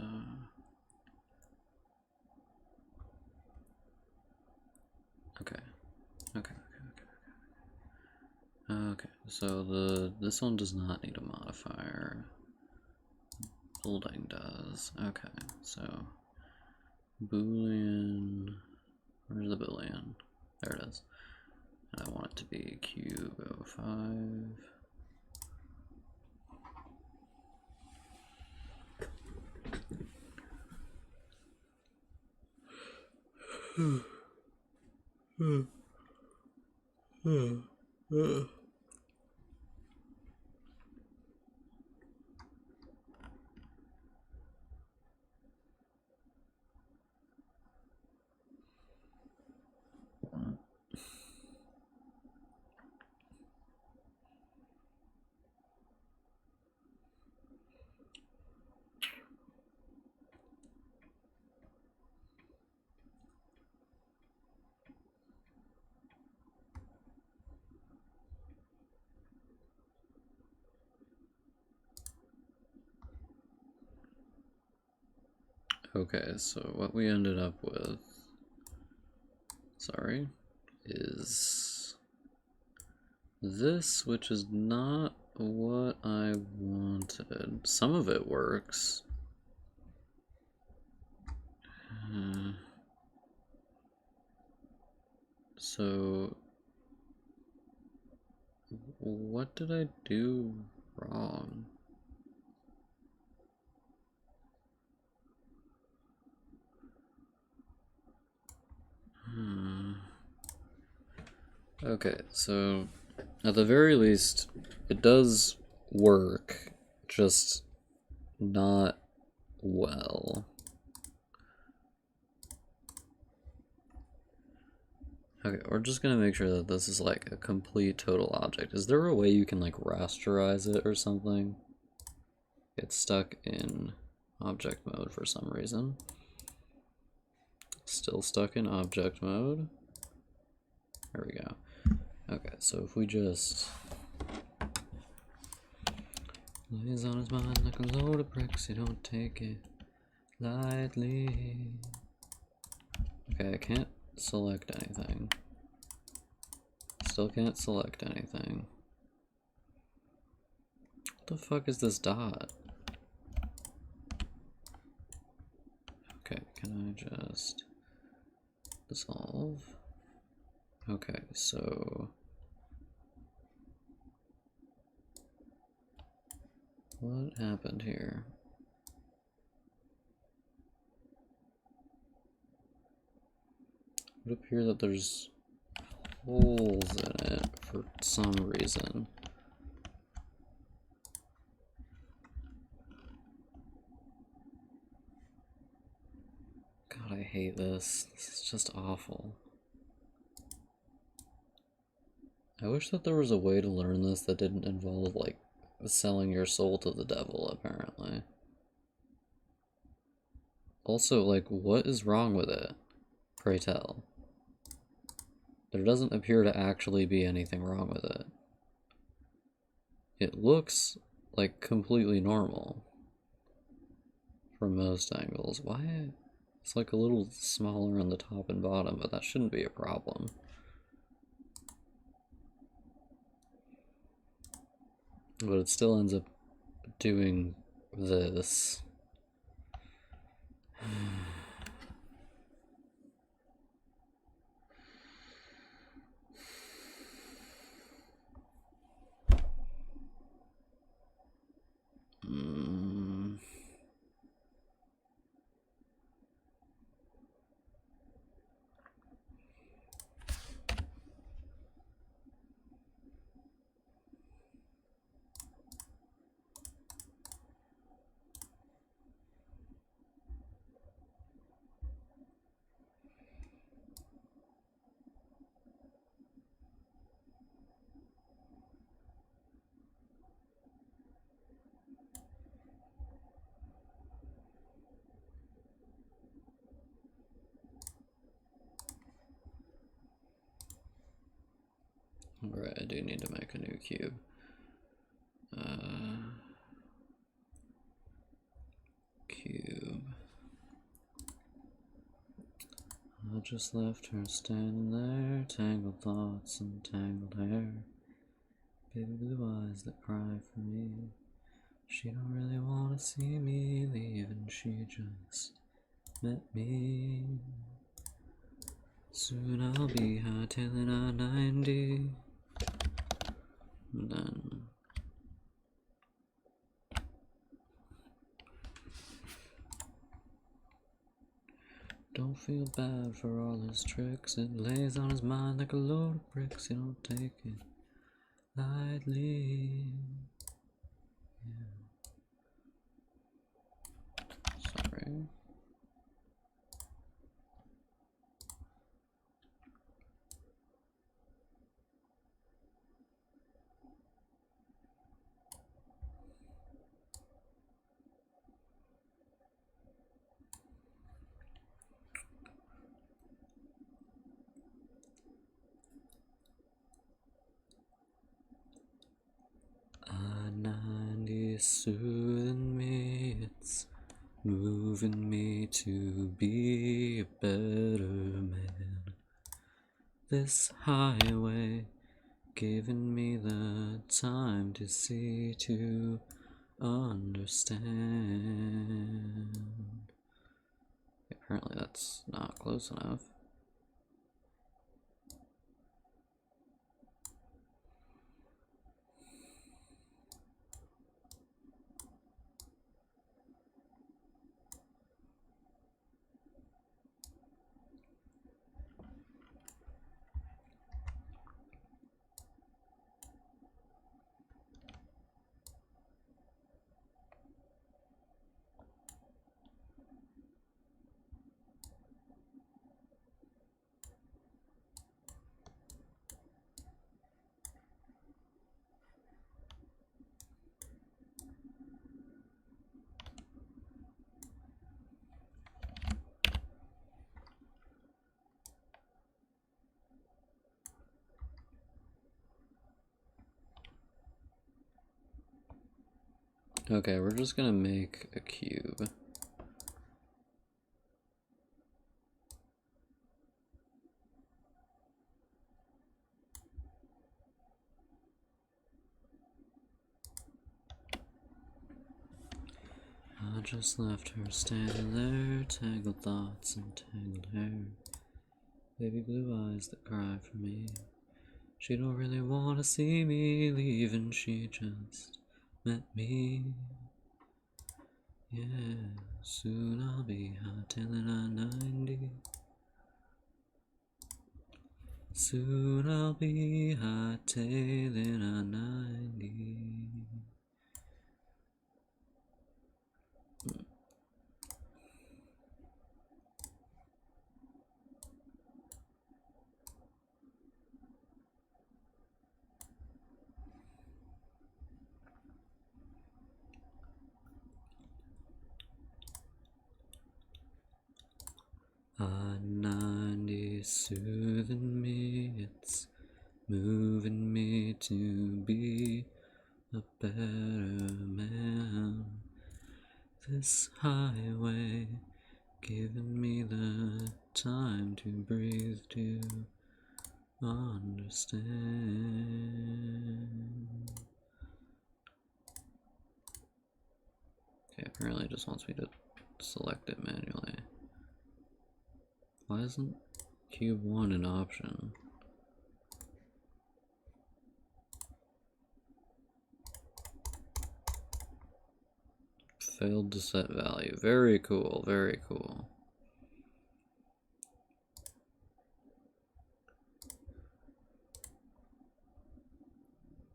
okay, so this one does not need a modifier. Building does. Okay, so Boolean, where's the Boolean? There it is. And I want it to be cube 05. Okay, so what we ended up with, sorry, is this, which is not what I wanted. Some of it works. So what did I do wrong? Okay, so at the very least, it does work, just not well. Okay, we're just gonna make sure that this is like a complete total object. Is there a way you can like rasterize it or something? It's stuck in object mode for some reason. Still stuck in object mode. There we go. Okay, so if we just lays on his mind like a load of bricks, you don't take it lightly. Okay, I can't select anything. Still can't select anything. What the fuck is this dot? Okay, can I just dissolve? Okay, so what happened here? It would appear that there's holes in it for some reason. God, I hate this. This is just awful. I wish that there was a way to learn this that didn't involve, like, selling your soul to the devil, apparently. Also, like, what is wrong with it? Pray tell. There doesn't appear to actually be anything wrong with it. It looks, like, completely normal. From most angles. Why? It's like a little smaller on the top and bottom, but that shouldn't be a problem. But it still ends up doing this. Alright, I do need to make a new cube. Cube. I just left her standing there, tangled thoughts and tangled hair. Baby blue eyes that cry for me. She don't really wanna see me leaving, she just met me. Soon I'll be hightailing I-90. And then don't feel bad for all his tricks. It lays on his mind like a load of bricks. You don't take it lightly. Yeah. Sorry. I-90 soothing me, it's moving me to be a better man. This highway giving me the time to see, to understand. Apparently that's not close enough. Okay, we're just gonna make a cube. I just left her standing there, tangled thoughts and tangled hair. Baby blue eyes that cry for me. She don't really wanna see me leaving, she just met me. Yeah, soon I'll be hightailing I-90. Soon I'll be hightailing I-90. I-90 soothing me, it's moving me to be a better man. This highway giving me the time to breathe, to understand. Okay, apparently it just wants me to select it manually. Why isn't cube 1 an option? Failed to set value. Very cool, very cool.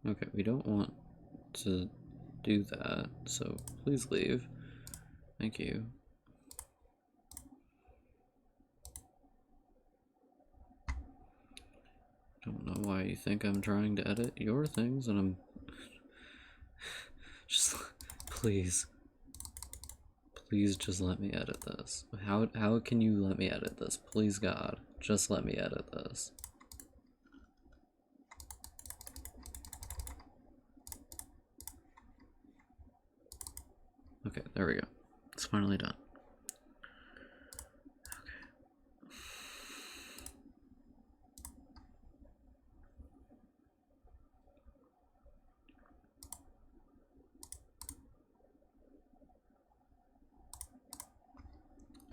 Okay, we don't want to do that, so please leave. Thank you. Don't know why you think I'm trying to edit your things, and I'm just please just let me edit this. How can you let me edit this? Please God, just let me edit this. Okay, there we go. It's finally done.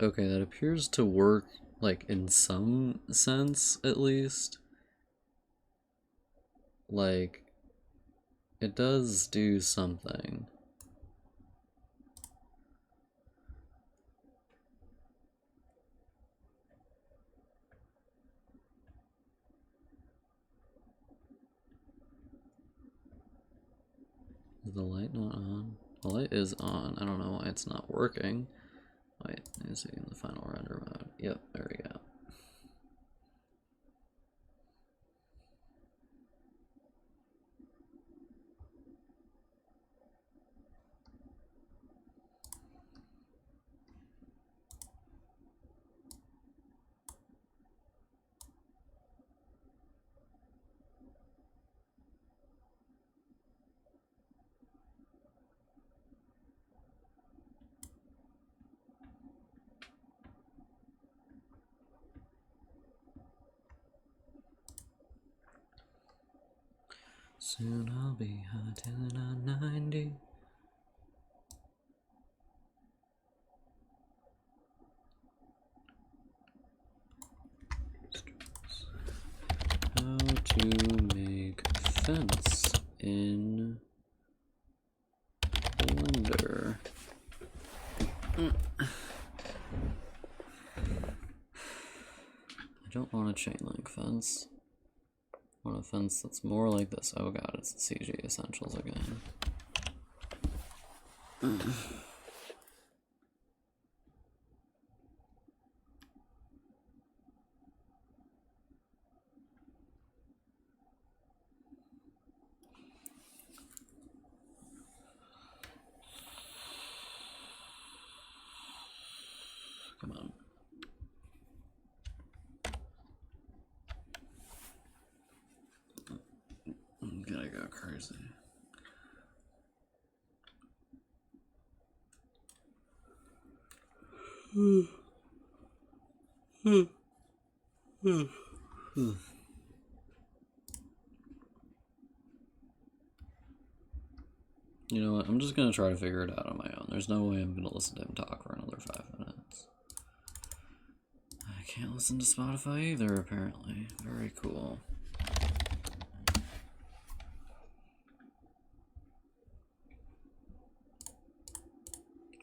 Okay, that appears to work, like, in some sense, at least. Like, it does do something. Is the light not on? The light is on. I don't know why it's not working. Wait, is it in the final render mode? Yep, there we go. Soon I'll be hightailing I-90. How to make fence in Blender. I don't want a chain link fence. I want a fence that's more like this. Oh god, it's the CG Essentials again. Come on. I'm gonna go crazy. You know what? I'm just gonna try to figure it out on my own. There's no way I'm gonna listen to him talk for another 5 minutes. I can't listen to Spotify either, apparently. Very cool.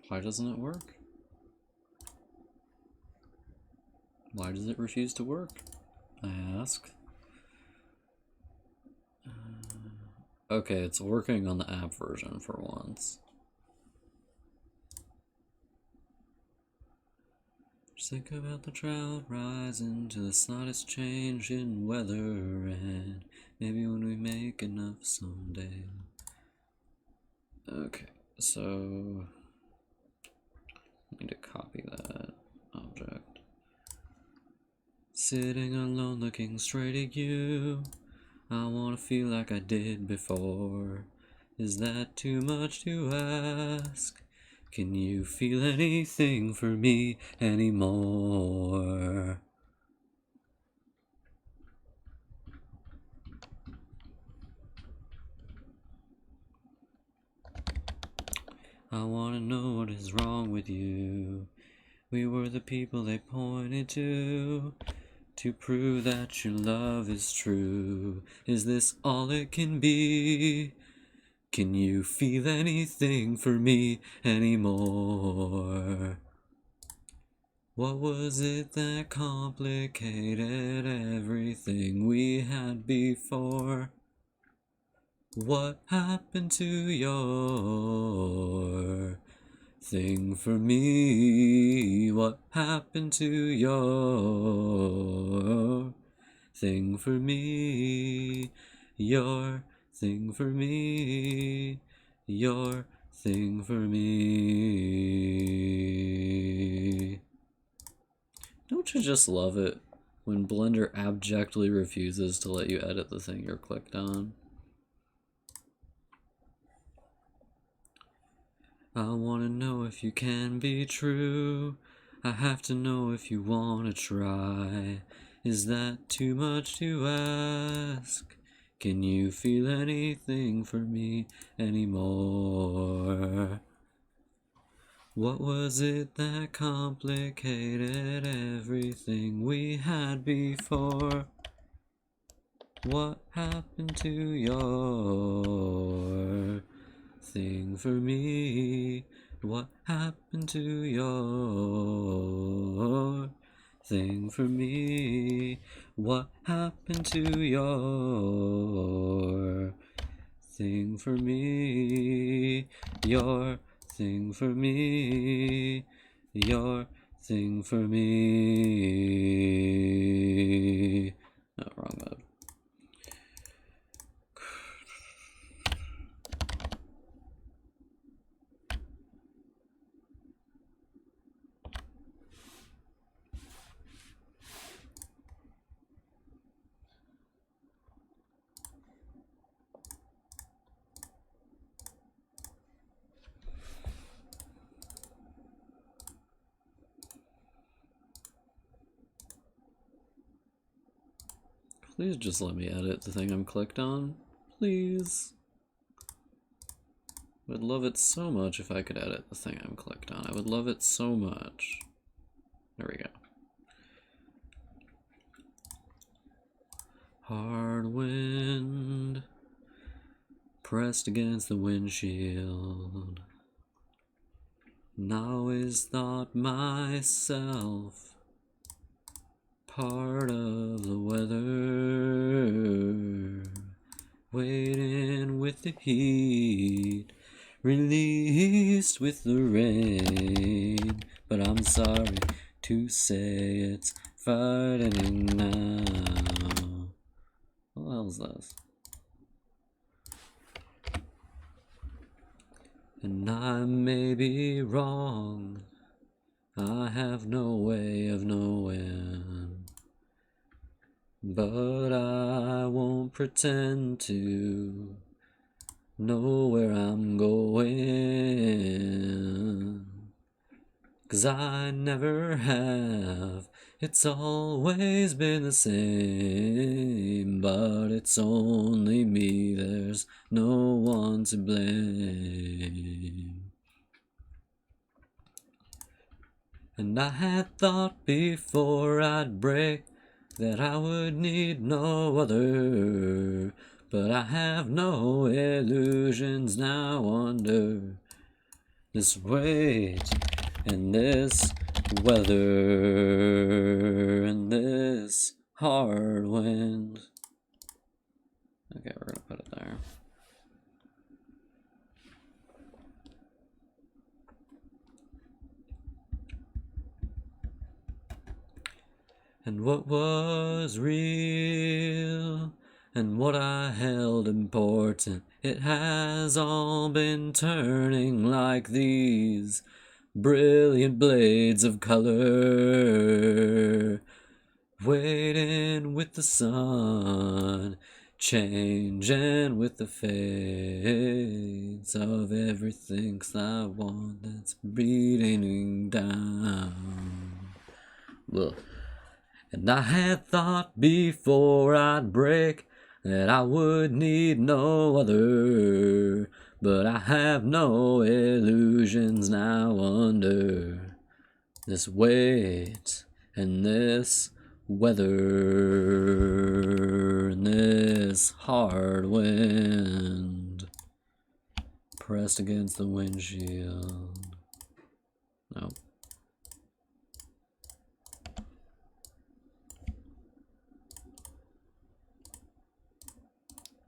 Why doesn't it work? Why does it refuse to work? I ask. Okay, it's working on the app version for once. Just think about the drought rising to the slightest change in weather, and maybe when we make enough someday. Okay, so I need to copy that object. Sitting alone looking straight at you, I wanna feel like I did before. Is that too much to ask? Can you feel anything for me anymore? I wanna know what is wrong with you. We were the people they pointed to prove that your love is true. Is this all it can be? Can you feel anything for me anymore? What was it that complicated everything we had before? What happened to your thing for me? What happened to your thing for me? Your thing for me? Your thing for me? Don't you just love it when Blender abjectly refuses to let you edit the thing you're clicked on? I wanna know if you can be true. I have to know if you wanna try. Is that too much to ask? Can you feel anything for me anymore? What was it that complicated everything we had before? What happened to your thing for me? What happened to your thing for me? What happened to your thing for me? Your thing for me? Your thing for me? Oh, wrong mode. Please just let me edit the thing I'm clicked on. Please. I would love it so much if I could edit the thing I'm clicked on. I would love it so much. There we go. Hard wind pressed against the windshield. And I always thought myself part of the weather, waiting with the heat, released with the rain. But I'm sorry to say it's frightening now. What the hell is this? And I may be wrong, I have no way of knowing, but I won't pretend to know where I'm going. 'Cause I never have. It's always been the same, but it's only me, there's no one to blame. And I had thought before I'd break that I would need no other, but I have no illusions now under this weight and this weather and this hard wind. Okay, we're gonna put it there. And what was real and what I held important, it has all been turning like these brilliant blades of color, waiting with the sun, changing with the fades of everything I want that's beating down. Well, and I had thought before I'd break that I would need no other, but I have no illusions now under this weight and this weather and this hard wind pressed against the windshield. Nope.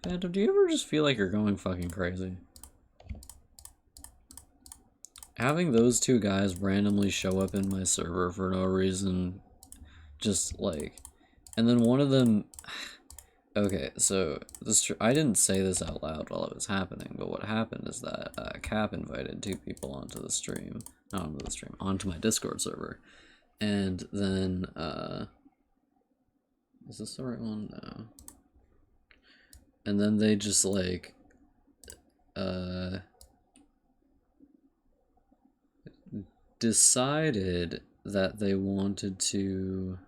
Phantom, do you ever just feel like you're going fucking crazy? Having those two guys randomly show up in my server for no reason, just like, and then one of them, okay, so this, I didn't say this out loud while it was happening, but what happened is that Cap invited two people onto the stream, not onto the stream, onto my Discord server, and then, is this the right one? No. And then they just like, decided that they wanted to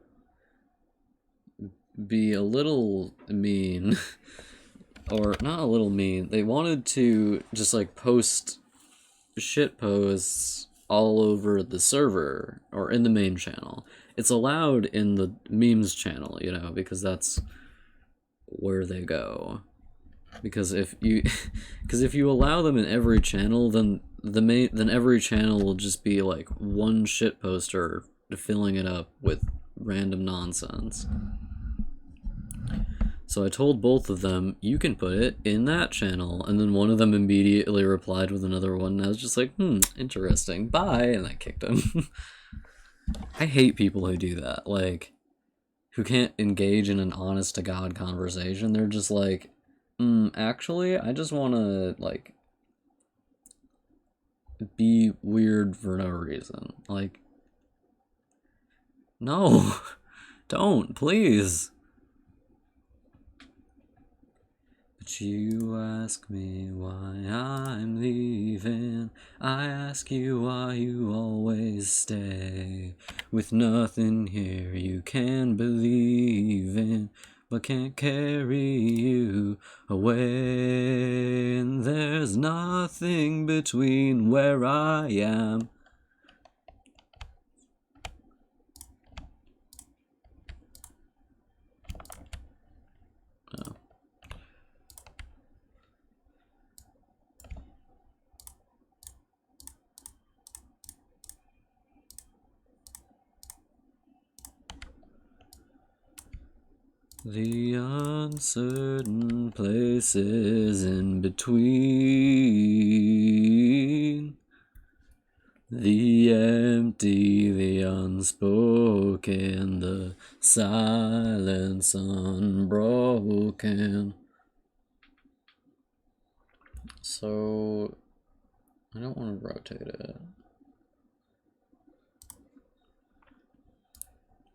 be a little mean, or not a little mean, they wanted to just like post shit posts all over the server or in the main channel. It's allowed in the memes channel, you know, because that's where they go. Because if you allow them in every channel, then every channel will just be like one shit poster filling it up with random nonsense. So I told both of them, you can put it in that channel, and then one of them immediately replied with another one, and I was just like, interesting, bye, and I kicked him. I hate people who do that, like, who can't engage in an honest-to-God conversation. They're just like, actually, I just want to, like, be weird for no reason. Like, no, don't, please. But you ask me why I'm leaving, I ask you why you always stay, with nothing here you can believe in, but can't carry you away, and there's nothing between where I am. Oh. The uncertain places in between, the empty, the unspoken, the silence unbroken. So, I don't want to rotate it.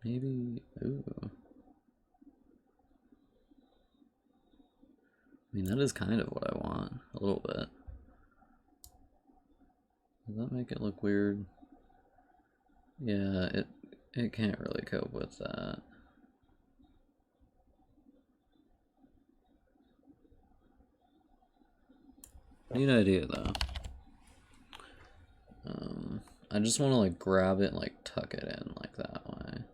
Maybe, ooh. I mean, that is kind of what I want, a little bit. Does that make it look weird? Yeah, it can't really cope with that. Neat idea though. I just want to like grab it and like tuck it in like that way.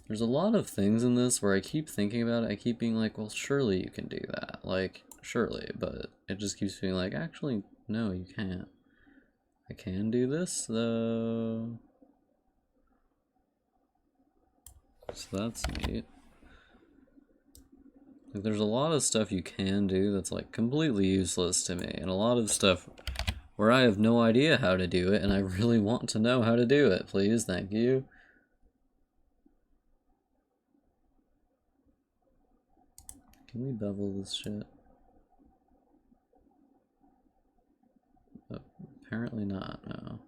There's a lot of things in this where I keep thinking about it, I keep being like, well, surely you can do that. Like, surely, but it just keeps being like, actually, no, you can't. I can do this, though. So that's neat. Like, there's a lot of stuff you can do that's like completely useless to me, and a lot of stuff where I have no idea how to do it, and I really want to know how to do it. Please, thank you. Can we bevel this shit? Apparently not, no.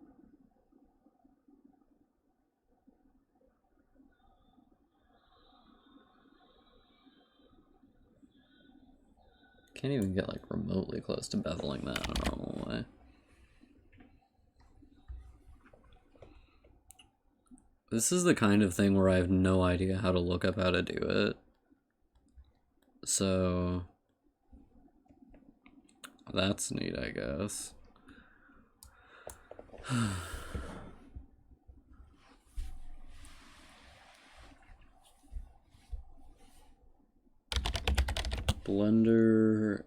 Can't even get like remotely close to beveling that in a normal way. This is the kind of thing where I have no idea how to look up how to do it. So that's neat, I guess. Blender,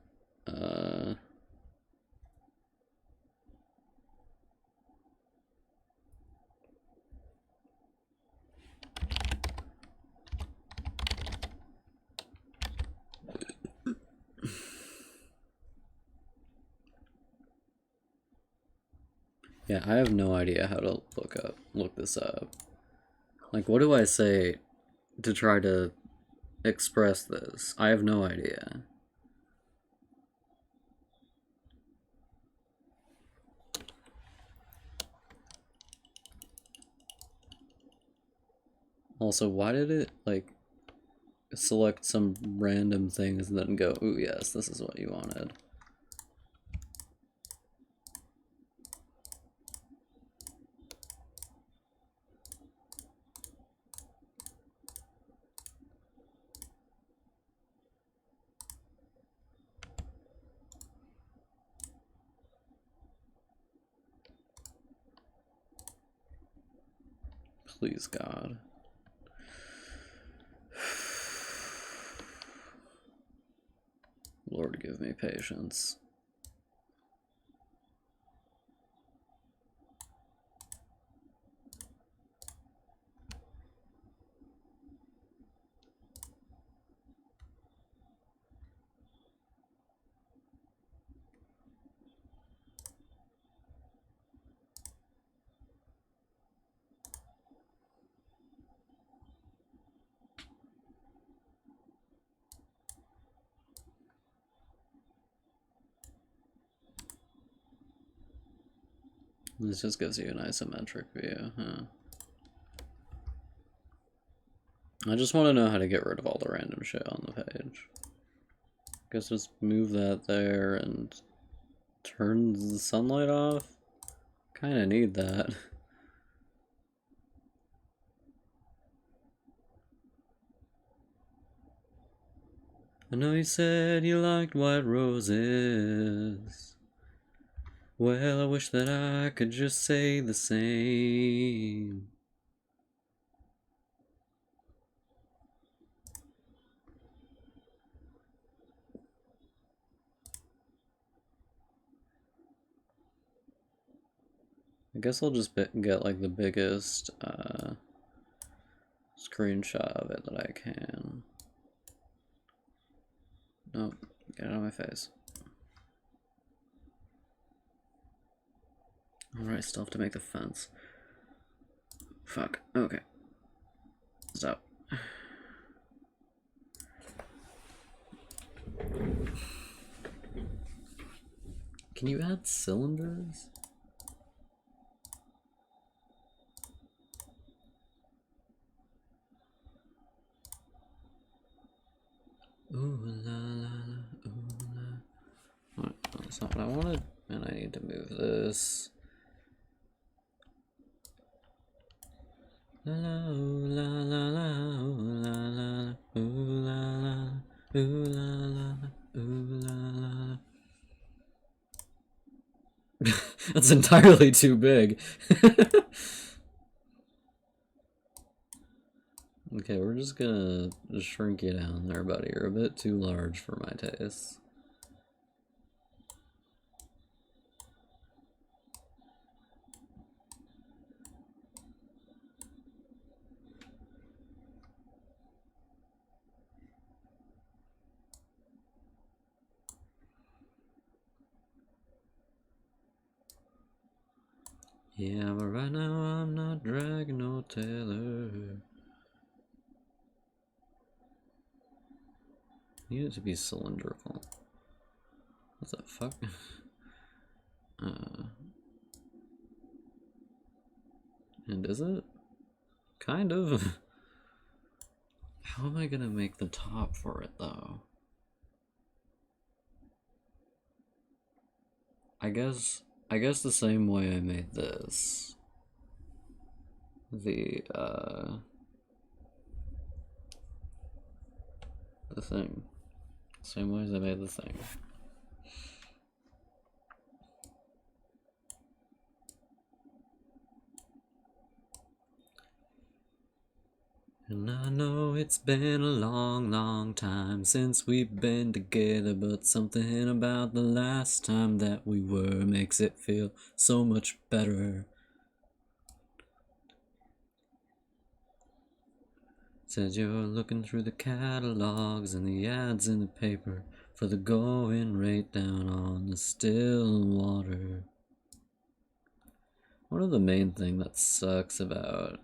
yeah, I have no idea how to look this up. Like, what do I say to try to express this? I have no idea. Also, why did it, like, select some random things and then go, ooh, yes, this is what you wanted? Please, God. Lord, give me patience. This just gives you an isometric view, huh? I just want to know how to get rid of all the random shit on the page. Guess just move that there and turn the sunlight off? Kinda need that. I know you said you liked white roses. Well, I wish that I could just say the same. I guess I'll just get like the biggest screenshot of it that I can. Nope, get out of my face. Alright, still have to make the fence. Fuck, okay. Stop. Can you add cylinders? Ooh la la la, ooh la. Alright, that's not what I wanted. And I need to move this La la ooh la la la ooh la la ooh la la ooh la la ooh la la. That's entirely too big. Okay, we're just gonna shrink you down there, buddy. You're a bit too large for my taste. Yeah, but right now I'm not dragging no Taylor. Need it to be cylindrical. What the fuck? And is it? Kind of. How am I gonna make the top for it though? I guess the same way I made this. The thing. Same way as I made the thing. And I know it's been a long, long time since we've been together, but something about the last time that we were makes it feel so much better. Says you're looking through the catalogs and the ads in the paper for the going rate down on the still water. One of the main thing that sucks about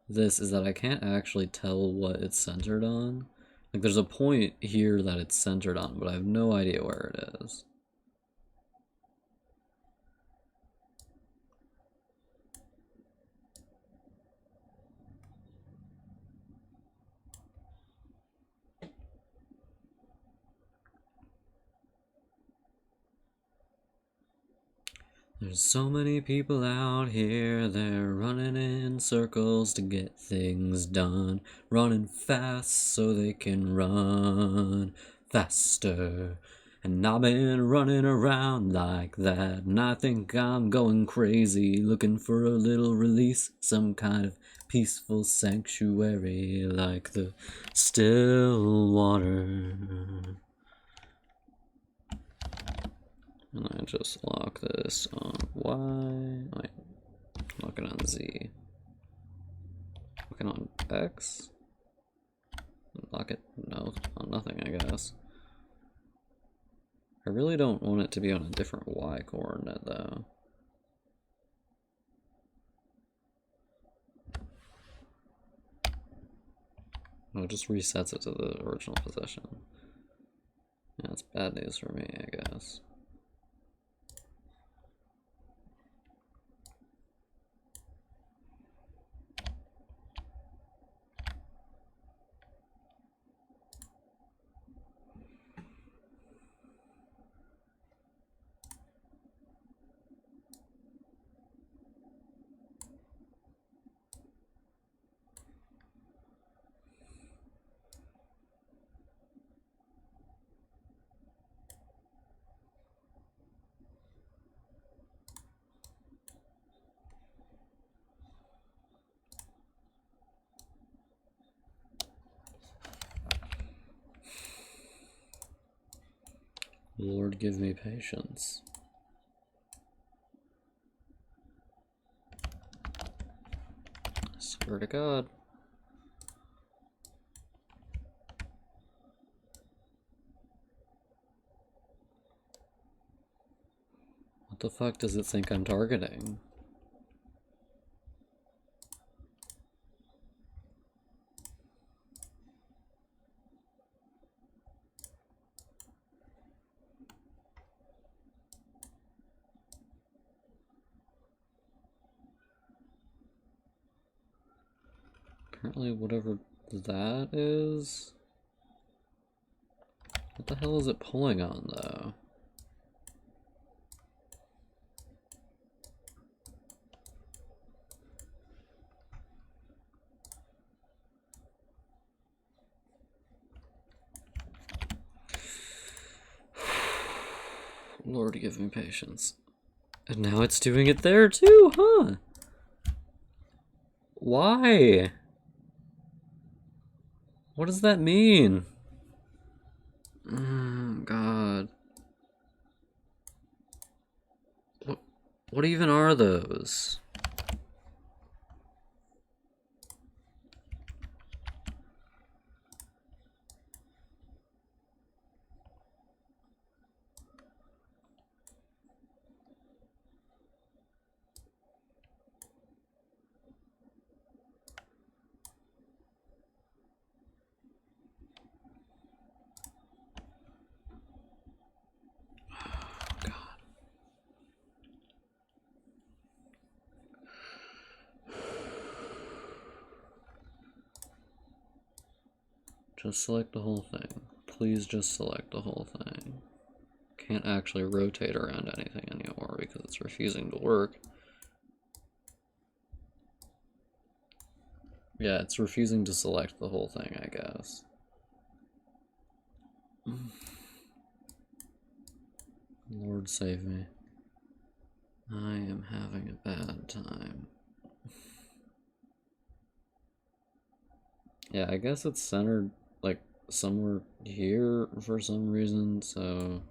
this is that I can't actually tell what it's centered on. Like there's a point here that it's centered on, but I have no idea where it is. There's so many people out here, they're running in circles to get things done. Running fast so they can run faster. And I've been running around like that, and I think I'm going crazy, looking for a little release, some kind of peaceful sanctuary like the still water. And I just lock this on Y. Wait, lock it on Z. Lock it on X. Lock it, no, on nothing, I guess. I really don't want it to be on a different Y coordinate, though. No, it just resets it to the original position. Yeah, it's bad news for me, I guess. Lord, give me patience. I swear to God. What the fuck does it think I'm targeting? Apparently whatever that is... What the hell is it pulling on, though? Lord, give me patience. And now it's doing it there too, huh? Why? What does that mean? God. What even are those? Just select the whole thing. Please just select the whole thing. Can't actually rotate around anything anymore because it's refusing to work. Yeah, it's refusing to select the whole thing, I guess. Lord save me. I am having a bad time. Yeah, I guess it's centered, like, somewhere here for some reason, so...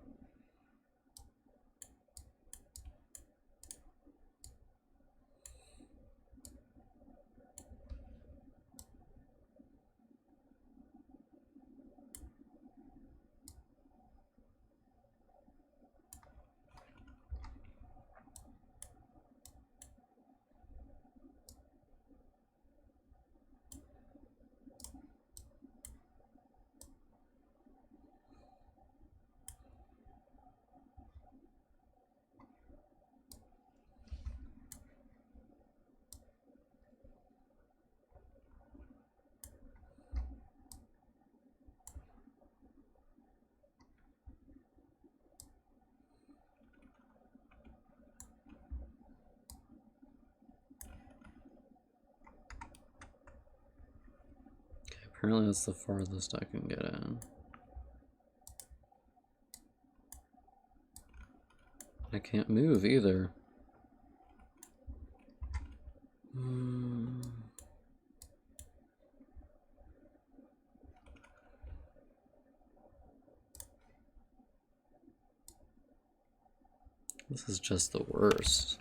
Apparently that's the farthest I can get in. I can't move either. This is just the worst.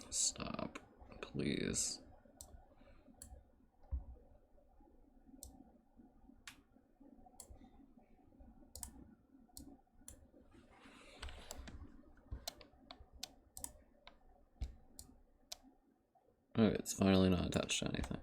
Stop, please. Okay, it's finally not attached to anything.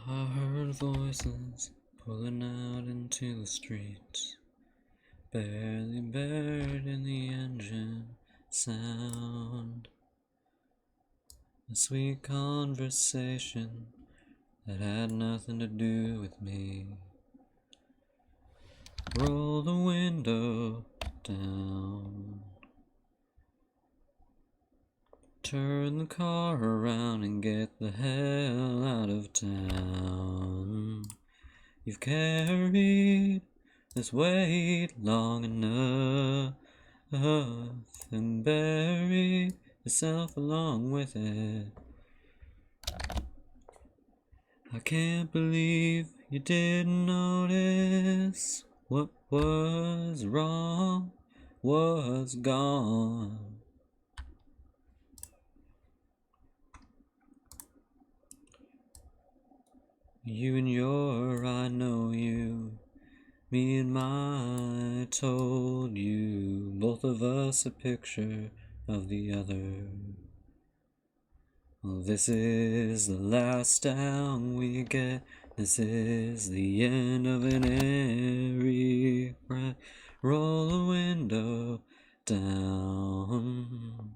I heard voices pulling out into the streets, barely buried in the engine sound. A sweet conversation that had nothing to do with me. Roll the window down. Turn the car around and get the hell out of town. You've carried this weight long enough and buried yourself along with it. I can't believe you didn't notice what was wrong was gone. You and your, I know you. Me and my told you. Both of us a picture of the other. Well, this is the last down we get. This is the end of an era. Roll the window down.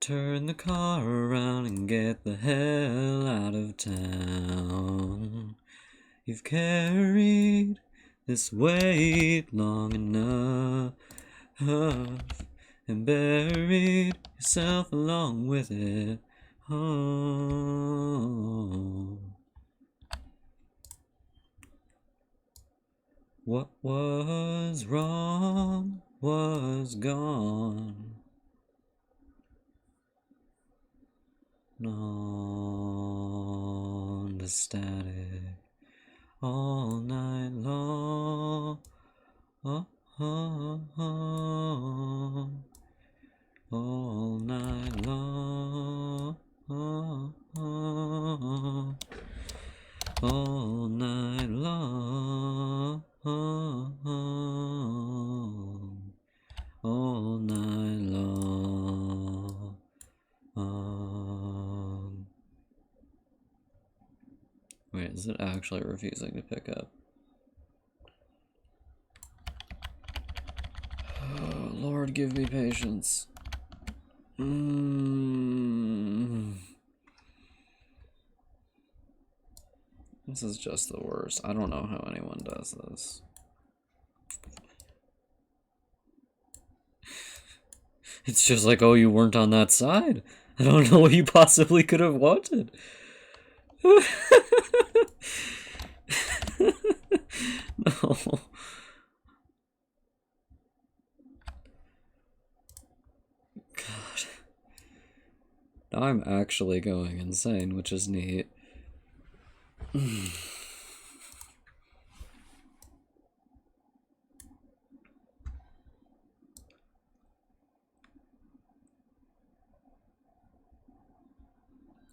Turn the car around and get the hell out of town. You've carried this weight long enough and buried yourself along with it. Oh. What was wrong was gone. On the static all night long. Oh, oh, oh. All night long. Oh, oh. All night long. Oh, oh. All night long. Wait, is it actually refusing to pick up? Oh, Lord, give me patience. This is just the worst. I don't know how anyone does this. It's just like, oh, you weren't on that side. I don't know what you possibly could have wanted. No. God. Now I'm actually going insane, which is neat.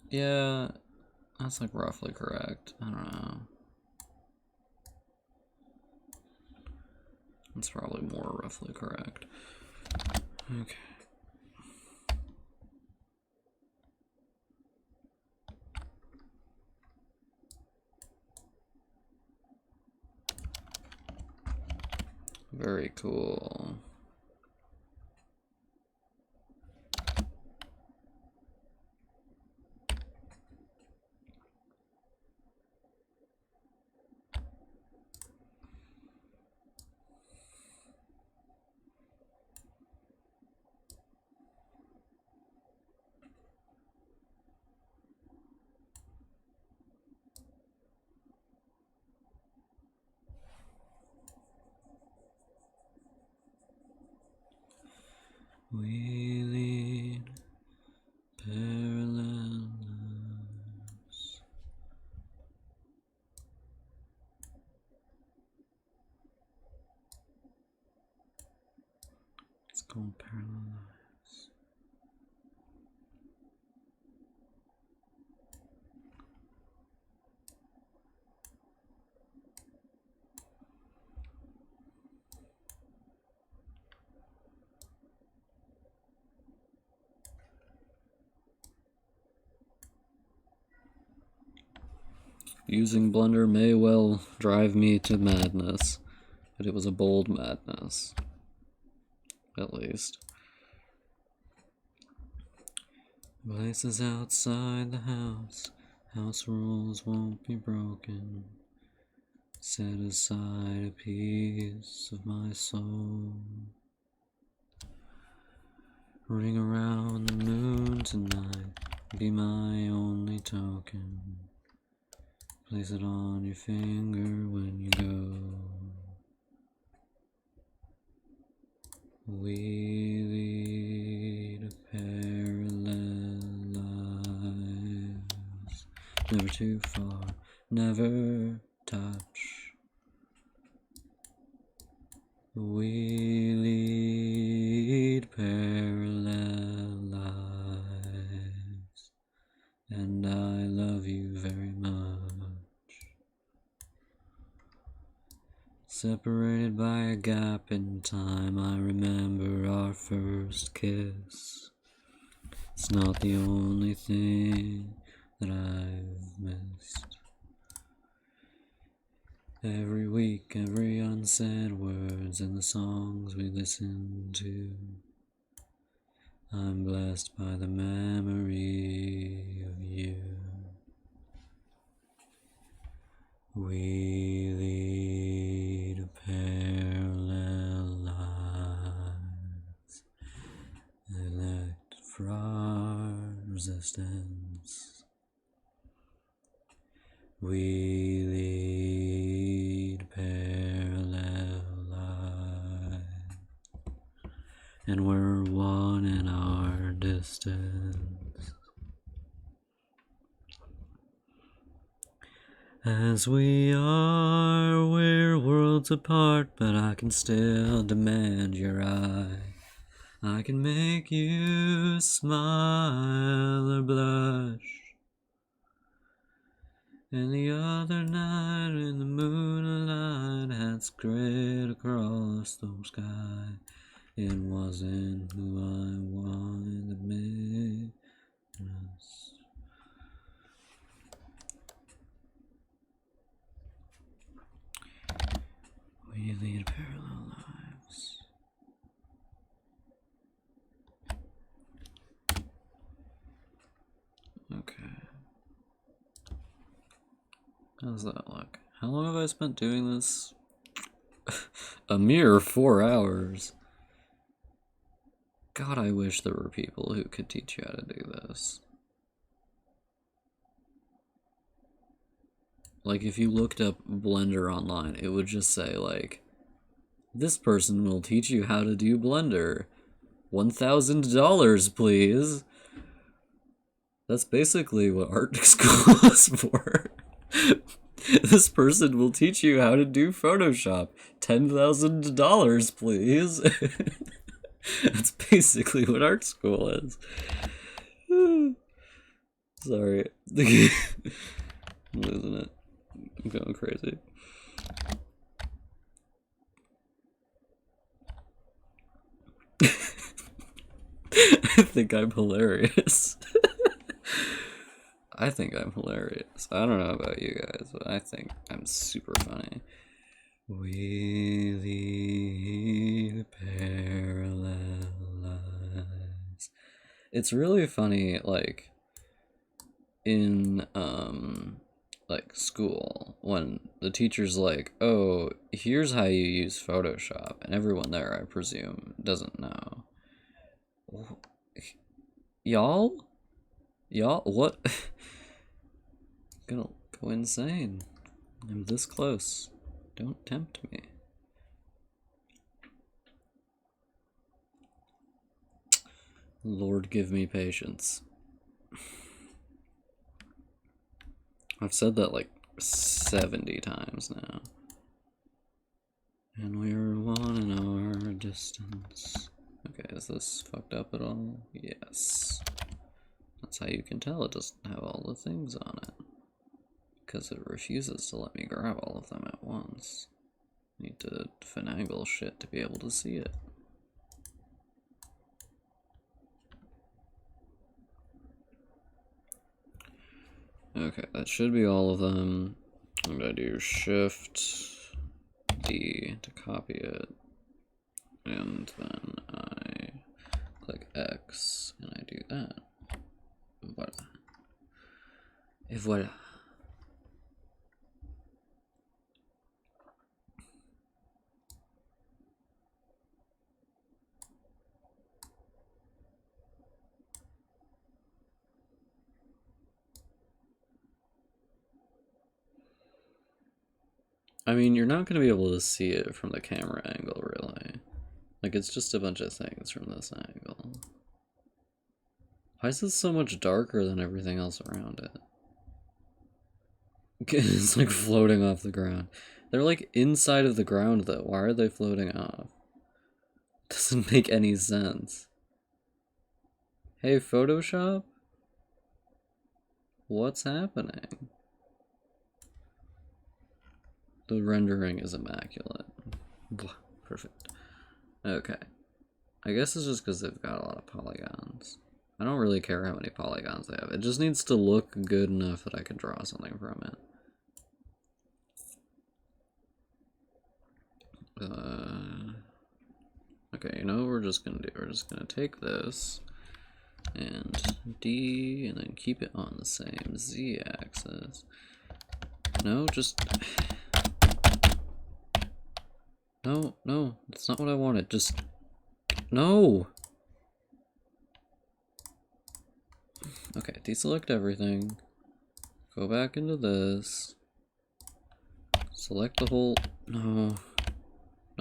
Yeah, that's like roughly correct. I don't know. That's probably more roughly correct. Okay. Very cool. We lead parallel lives. It's called parallel lives. Using Blender may well drive me to madness, but it was a bold madness. At least. Places outside the house, house rules won't be broken. Set aside a piece of my soul. Ring around the moon tonight, be my only token. Place it on your finger when you go. We lead a parallel lives, never too far, never touch. We lead parallel lives, and I love you very Separated by a gap in time, I remember our first kiss. It's not the only thing that I've missed. Every week, every unsaid words in the songs we listen to. I'm blessed by the memory of you. We lead parallel lives, elect for our resistance. We lead parallel lives, and we're one in our distance. As we are, we're worlds apart, but I can still demand your eye. I can make you smile or blush. And the other night in the moonlight had straight across the sky. It wasn't who I wanted to make us. We lead parallel lives. Okay. How's that look? How long have I spent doing this? A mere 4 hours. God, I wish there were people who could teach you how to do this. Like, if you looked up Blender online, it would just say, like, this person will teach you how to do Blender. $1,000, please. That's basically what art school is for. This person will teach you how to do Photoshop. $10,000, please. That's basically what art school is. Sorry. I'm losing it. I'm going crazy. I think I'm hilarious. I think I'm hilarious. I don't know about you guys, but I think I'm super funny. We lead parallel lives. It's really funny, like, in, like, school, when the teacher's like, oh, here's how you use Photoshop, and everyone there, I presume, doesn't know. Y'all, what? I'm gonna go insane. I'm this close. Don't tempt me. Lord, give me patience. I've said that like 70 times now. And we're one in our distance. Okay, is this fucked up at all? Yes. That's how you can tell it doesn't have all the things on it. Because it refuses to let me grab all of them at once. Need to finagle shit to be able to see it. Okay, that should be all of them. I'm gonna do Shift D to copy it. And then I click X and I do that. Voila. Et voila. I mean, you're not going to be able to see it from the camera angle, really. Like, it's just a bunch of things from this angle. Why is this so much darker than everything else around it? It's like floating off the ground. They're like inside of the ground, though. Why are they floating off? Doesn't make any sense. Hey, Photoshop? What's happening? The rendering is immaculate. Blah, perfect. Okay. I guess it's just because they've got a lot of polygons. I don't really care how many polygons they have. It just needs to look good enough that I can draw something from it. Okay, you know what we're just gonna do? We're just gonna take this and D and then keep it on the same Z axis. No, just... No, no, that's not what I wanted. Just... No! Okay, deselect everything. Go back into this. Select the whole... No.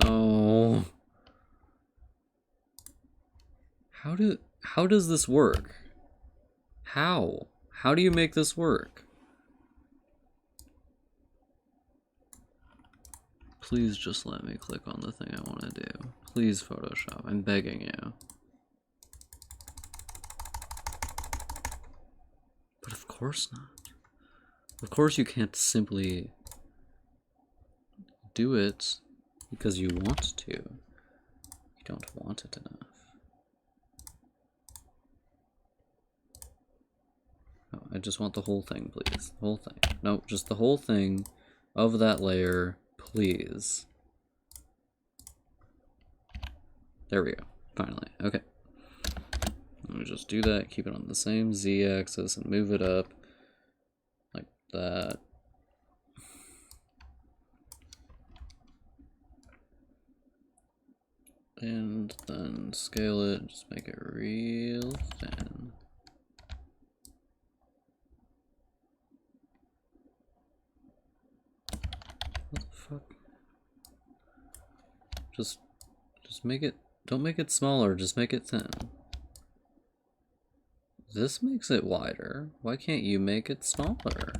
No. How does this work? How? How do you make this work? Please just let me click on the thing I want to do. Please, Photoshop. I'm begging you. But of course not. Of course you can't simply do it because you want to. You don't want it enough. Oh, I just want the whole thing, please. The whole thing. No, just the whole thing of that layer, please. There we go. Finally. Okay. Let me just do that, keep it on the same Z-axis, and move it up like that. And then scale it, just make it real thin. What the fuck? Just make it, don't make it smaller, just make it thin. This makes it wider. Why can't you make it smaller?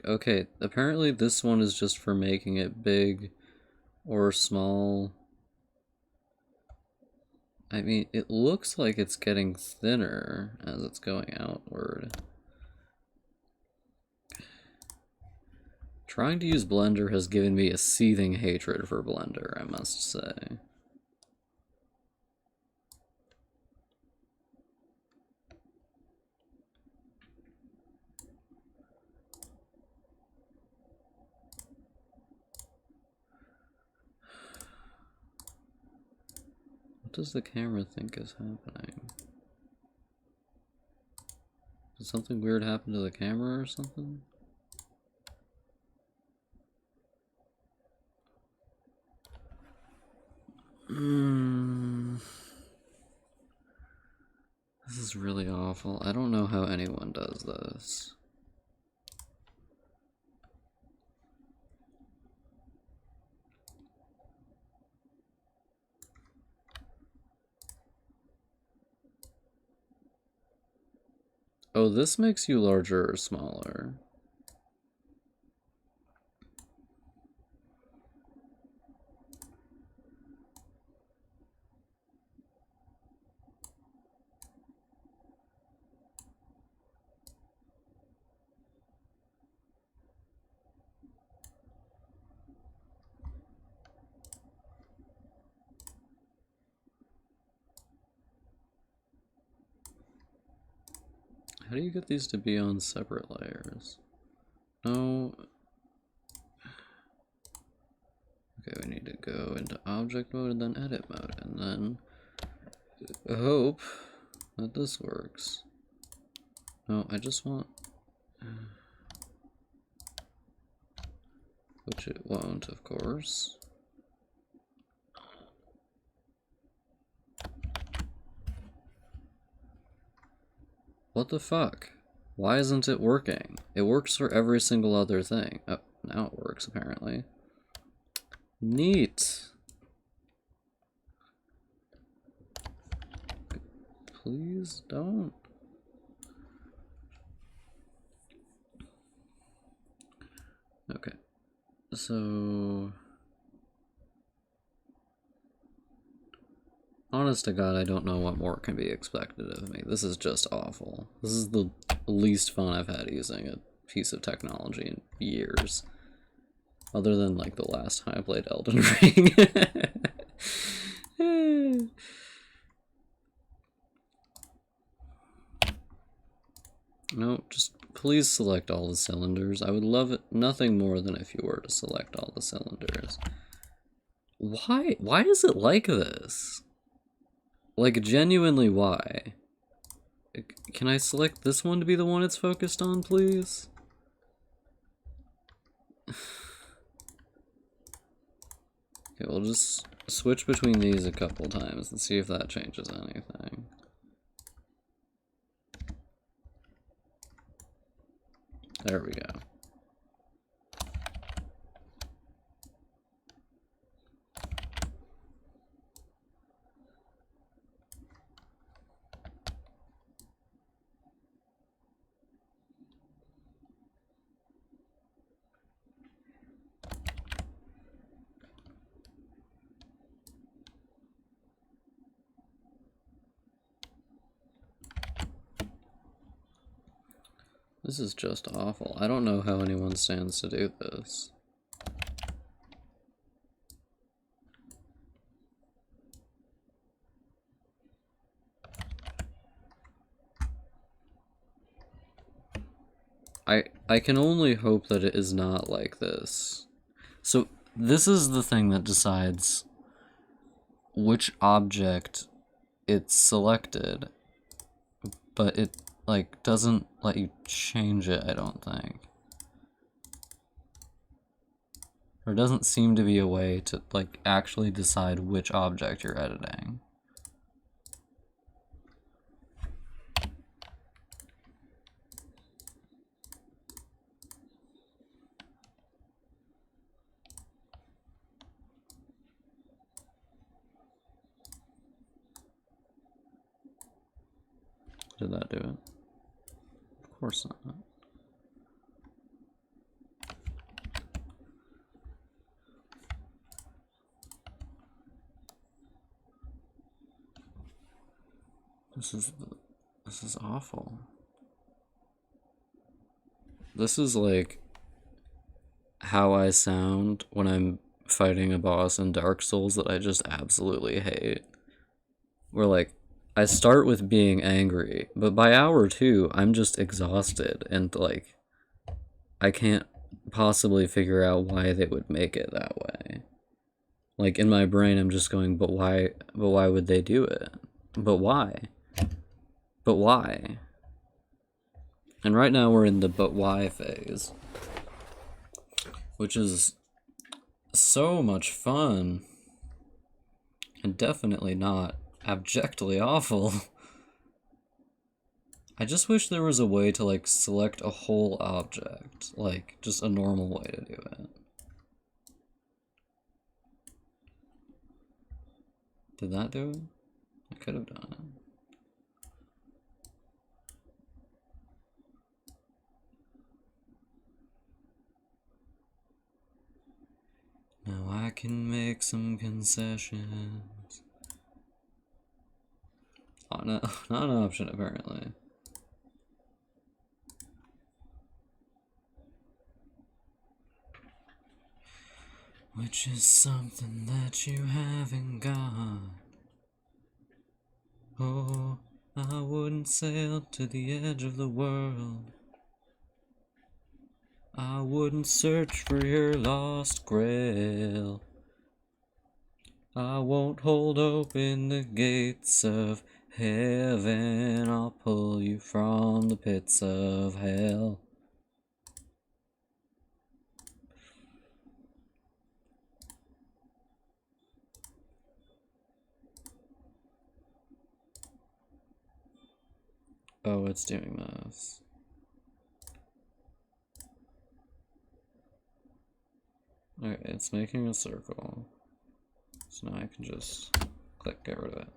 Okay, apparently this one is just for making it big or small. I mean, it looks like it's getting thinner as it's going outward. Trying to use Blender has given me a seething hatred for Blender, I must say. What does the camera think is happening? Did something weird happen to the camera or something? This is really awful. I don't know how anyone does this. Oh, this makes you larger or smaller. How do you get these to be on separate layers? No. Okay, we need to go into object mode and then edit mode, and then hope that this works. No, I just want... Which it won't, of course. What the fuck? Why isn't it working? It works for every single other thing. Oh, now it works, apparently. Neat. Please don't. Okay. So... Honest to God, I don't know what more can be expected of me. This is just awful. This is the least fun I've had using it piece of technology in years. Other than, like, the last time I played Elden Ring. No, just please select all the cylinders. I would love it nothing more than if you were to select all the cylinders. Why? Why is it like this? Like, genuinely, why? Can I select this one to be the one it's focused on, please? Okay, we'll just switch between these a couple times and see if that changes anything. There we go. This is just awful. I don't know how anyone stands to do this. I can only hope that it is not like this. So this is the thing that decides which object it's selected, but it, like, doesn't let you change it, I don't think. There doesn't seem to be a way to, like, actually decide which object you're editing. Did that do it? Of course not. This is awful. This is like how I sound when I'm fighting a boss in Dark Souls that I just absolutely hate. Where, like, I start with being angry, but by hour 2, I'm just exhausted and, like, I can't possibly figure out why they would make it that way. Like, in my brain, I'm just going, but why would they do it? But why? But why? And right now we're in the but why phase, which is so much fun and definitely not abjectly awful. I just wish there was a way to, like, select a whole object, like, just a normal way to do it. Did that do it? I could have done it. Now I can make some concessions. Oh no, not an option apparently. Which is something that you haven't got. Oh, I wouldn't sail to the edge of the world. I wouldn't search for your lost grail. I won't hold open the gates of heaven. I'll pull you from the pits of hell. Oh, it's doing this. Okay, it's making a circle. So now I can just click, get rid of it.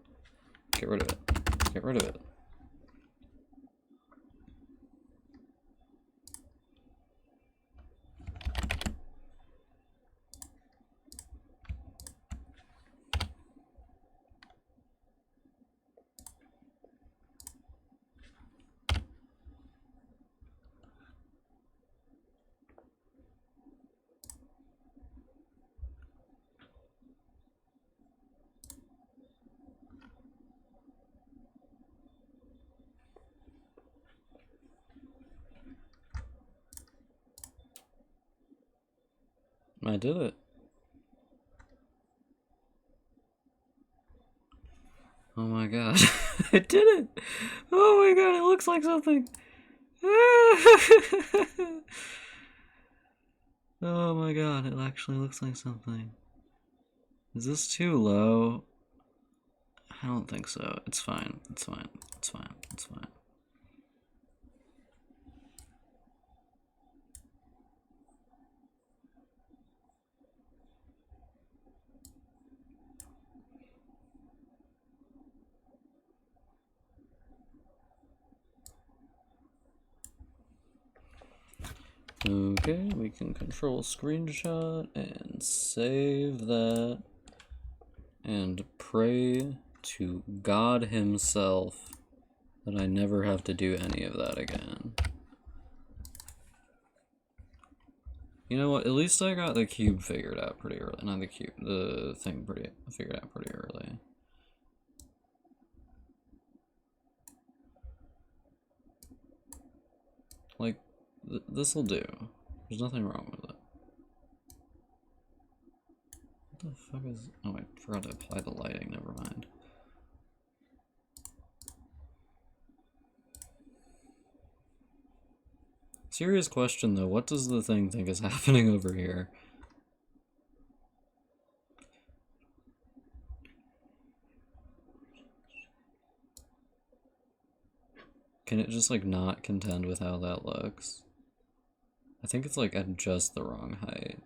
Get rid of it. Get rid of it. I did it. Oh my god. I did it! Oh my god, it looks like something! Oh my god, it actually looks like something. Is this too low? I don't think so. It's fine. It's fine. It's fine. It's fine. Okay, we can control screenshot and save that and pray to God himself that I never have to do any of that again. You know what, at least I got the cube figured out pretty early. Not the cube, the thing figured out pretty early. Like, this'll do. There's nothing wrong with it. What the fuck is... Oh, I forgot to apply the lighting, never mind. Serious question though, what does the thing think is happening over here? Can it just like not contend with how that looks? I think it's like at just the wrong height.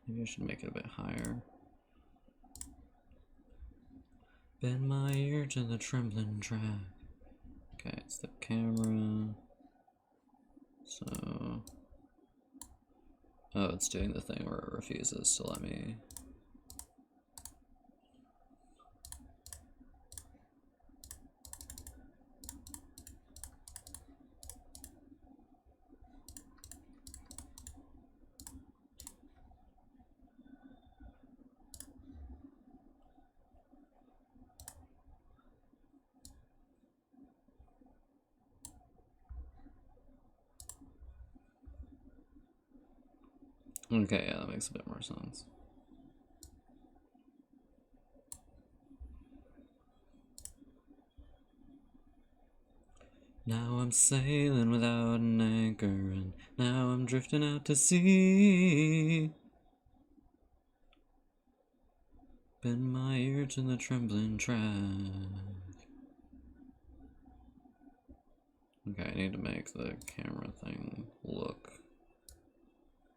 Maybe I should make it a bit higher. Bend my ear to the trembling track. Okay, it's the camera. So... Oh, it's doing the thing where it refuses to let me... Okay, yeah, that makes a bit more sense. Now I'm sailing without an anchor, and now I'm drifting out to sea. Bend my ear to the trembling track. Okay, I need to make the camera thing look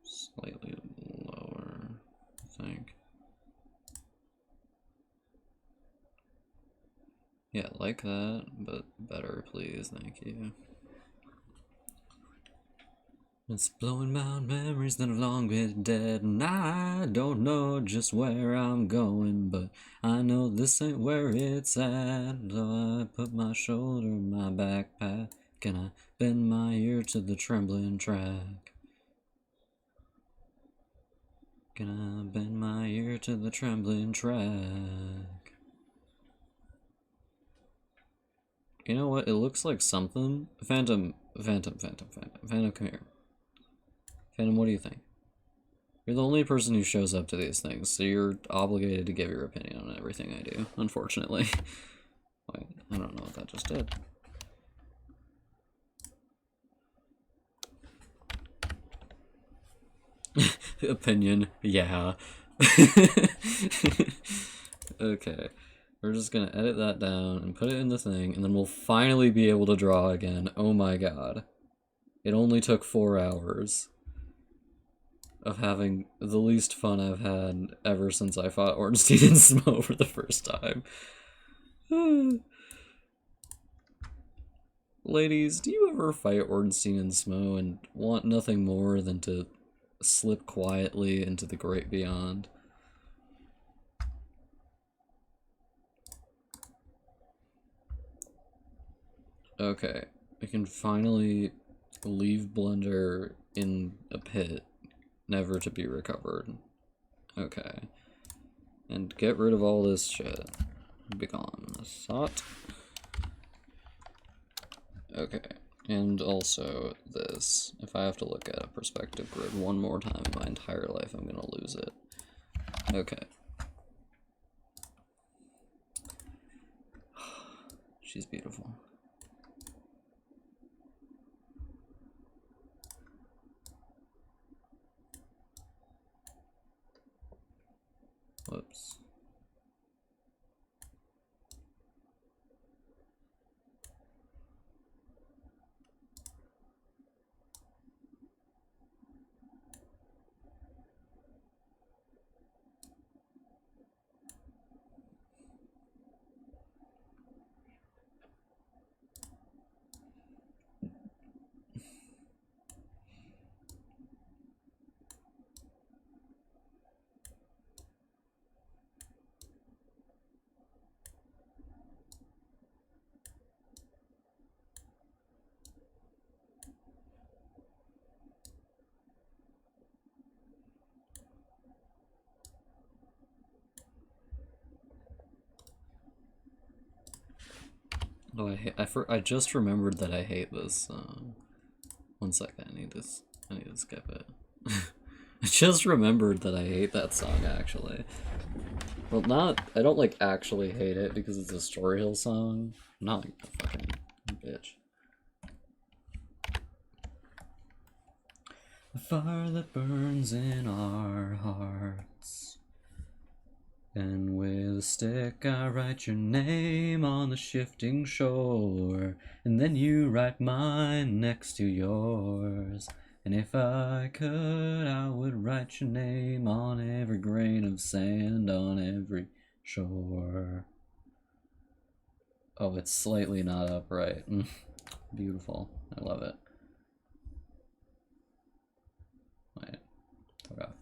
slightly lower, I think. Yeah, like that, but better, please, thank you. It's blowing out memories that have long been dead, and I don't know just where I'm going, but I know this ain't where it's at. So I put my shoulder in my backpack, and I bend my ear to the trembling track. Can I bend my ear to the trembling track? You know what? It looks like something. Phantom, come here. Phantom, what do you think? You're the only person who shows up to these things, so you're obligated to give your opinion on everything I do, unfortunately. Wait, I don't know what that just did. Opinion, yeah. Okay, we're just gonna edit that down and put it in the thing, and then we'll finally be able to draw again. Oh my god. It only took 4 hours of having the least fun I've had ever since I fought Ornstein and Smo for the first time. Ladies, do you ever fight Ornstein and Smo and want nothing more than to slip quietly into the great beyond? Okay, we can finally leave Blender in a pit, never to be recovered. Okay. And get rid of all this shit. Be gone. Sot. Okay. And also this. If I have to look at a perspective grid one more time in my entire life, I'm gonna lose it. Okay. She's beautiful. Whoops. Oh, I just remembered that I hate this song. 1 second, I need to skip it. I just remembered that I hate that song, actually. Well, I don't, like, actually hate it because it's a Story Hill song. I'm not like a fucking bitch. The fire that burns in our hearts. And with a stick I write your name on the shifting shore, and then you write mine next to yours. And if I could, I would write your name on every grain of sand on every shore. Oh, it's slightly not upright. Beautiful. I love it. Wait. Okay.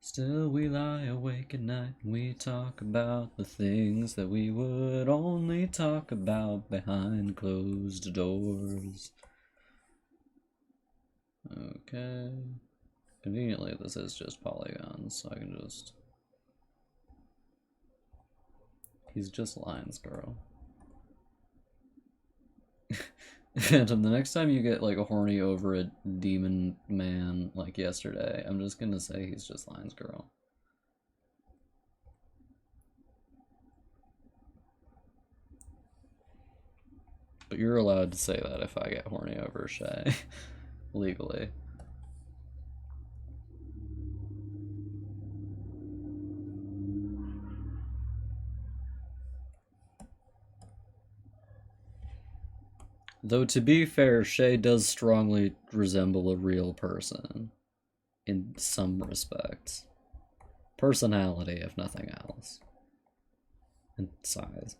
Still we lie awake at night and we talk about the things that we would only talk about behind closed doors. Okay. Conveniently, this is just polygons, so I can just... He's just lines, girl. Phantom, the next time you get, like, horny over a demon man like yesterday, I'm just gonna say he's just lines, girl. But you're allowed to say that if I get horny over Shay. Legally. Though, to be fair, Shay does strongly resemble a real person. In some respects. Personality, if nothing else. And size.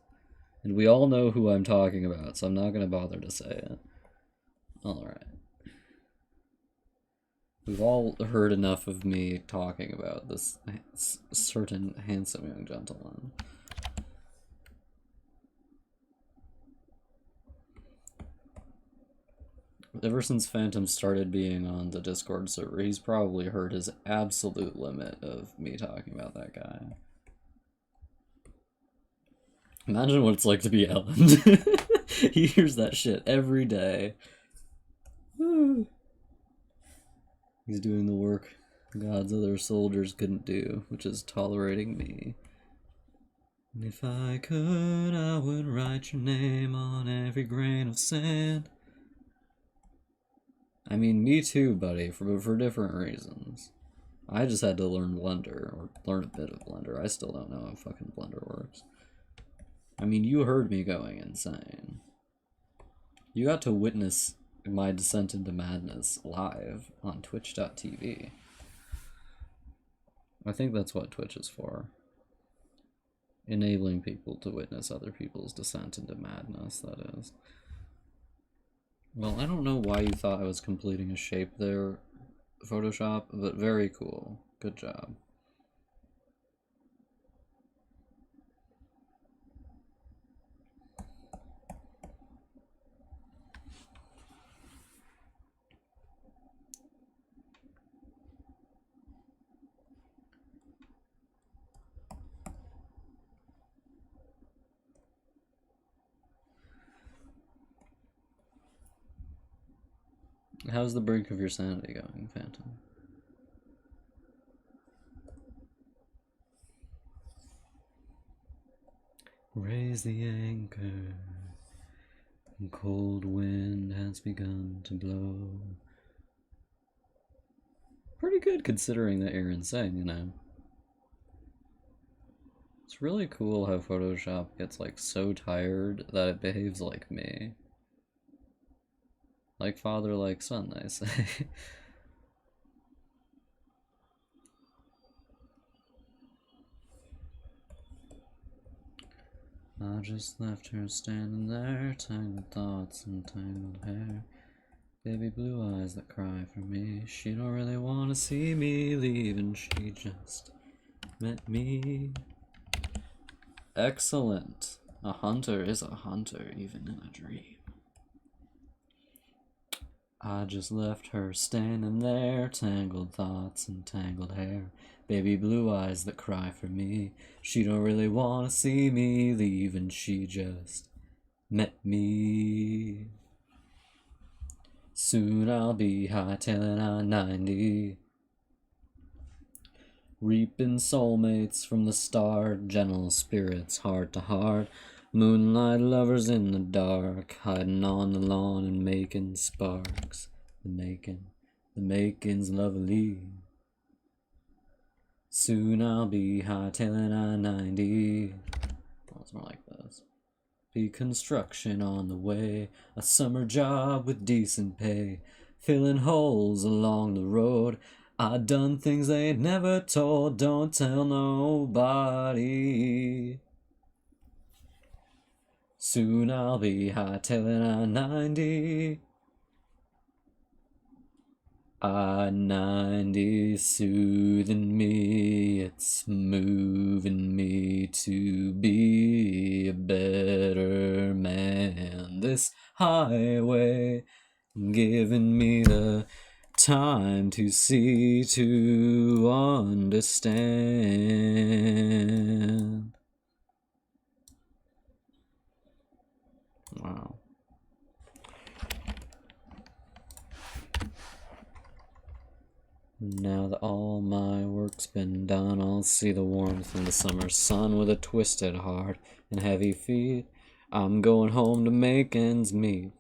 And we all know who I'm talking about, so I'm not going to bother to say it. Alright. We've all heard enough of me talking about this certain handsome young gentleman. Ever since Phantom started being on the Discord server, he's probably heard his absolute limit of me talking about that guy. Imagine what it's like to be Ellen. He hears that shit every day. He's doing the work God's other soldiers couldn't do, which is tolerating me. And if I could, I would write your name on every grain of sand. I mean, me too, buddy, for different reasons. I just had to learn Blender, or learn a bit of Blender. I still don't know how fucking Blender works. I mean, you heard me going insane. You got to witness my descent into madness live on twitch.tv. I think that's what Twitch is for. Enabling people to witness other people's descent into madness, that is. Well, I don't know why you thought I was completing a shape there, Photoshop, but very cool. Good job. How's the brink of your sanity going, Phantom? Raise the anchor. Cold wind has begun to blow. Pretty good considering that you're insane, you know. It's really cool how Photoshop gets like so tired that it behaves like me. Like father, like son, they say. I just left her standing there, tangled thoughts and tangled hair. Baby blue eyes that cry for me. She don't really wanna see me leave, and she just met me. Excellent. A hunter is a hunter, even in a dream. I just left her standing there, tangled thoughts and tangled hair. Baby blue eyes that cry for me. She don't really wanna see me leave, and she just met me. Soon I'll be hightailing I-90, reaping soulmates from the star, gentle spirits heart to heart, moonlight lovers in the dark, hiding on the lawn and making sparks. The making's lovely. Soon I'll be hightailing I-90. Well, it's more like this. Be construction on the way, a summer job with decent pay, filling holes along the road. I done things they ain't never told, don't tell nobody. Soon I'll be hightailing I-90. I-90 soothing me, it's moving me to be a better man. This highway giving me the time to see, to understand. Wow. Now that all my work's been done, I'll see the warmth in the summer sun with a twisted heart and heavy feet. I'm going home to make ends meet.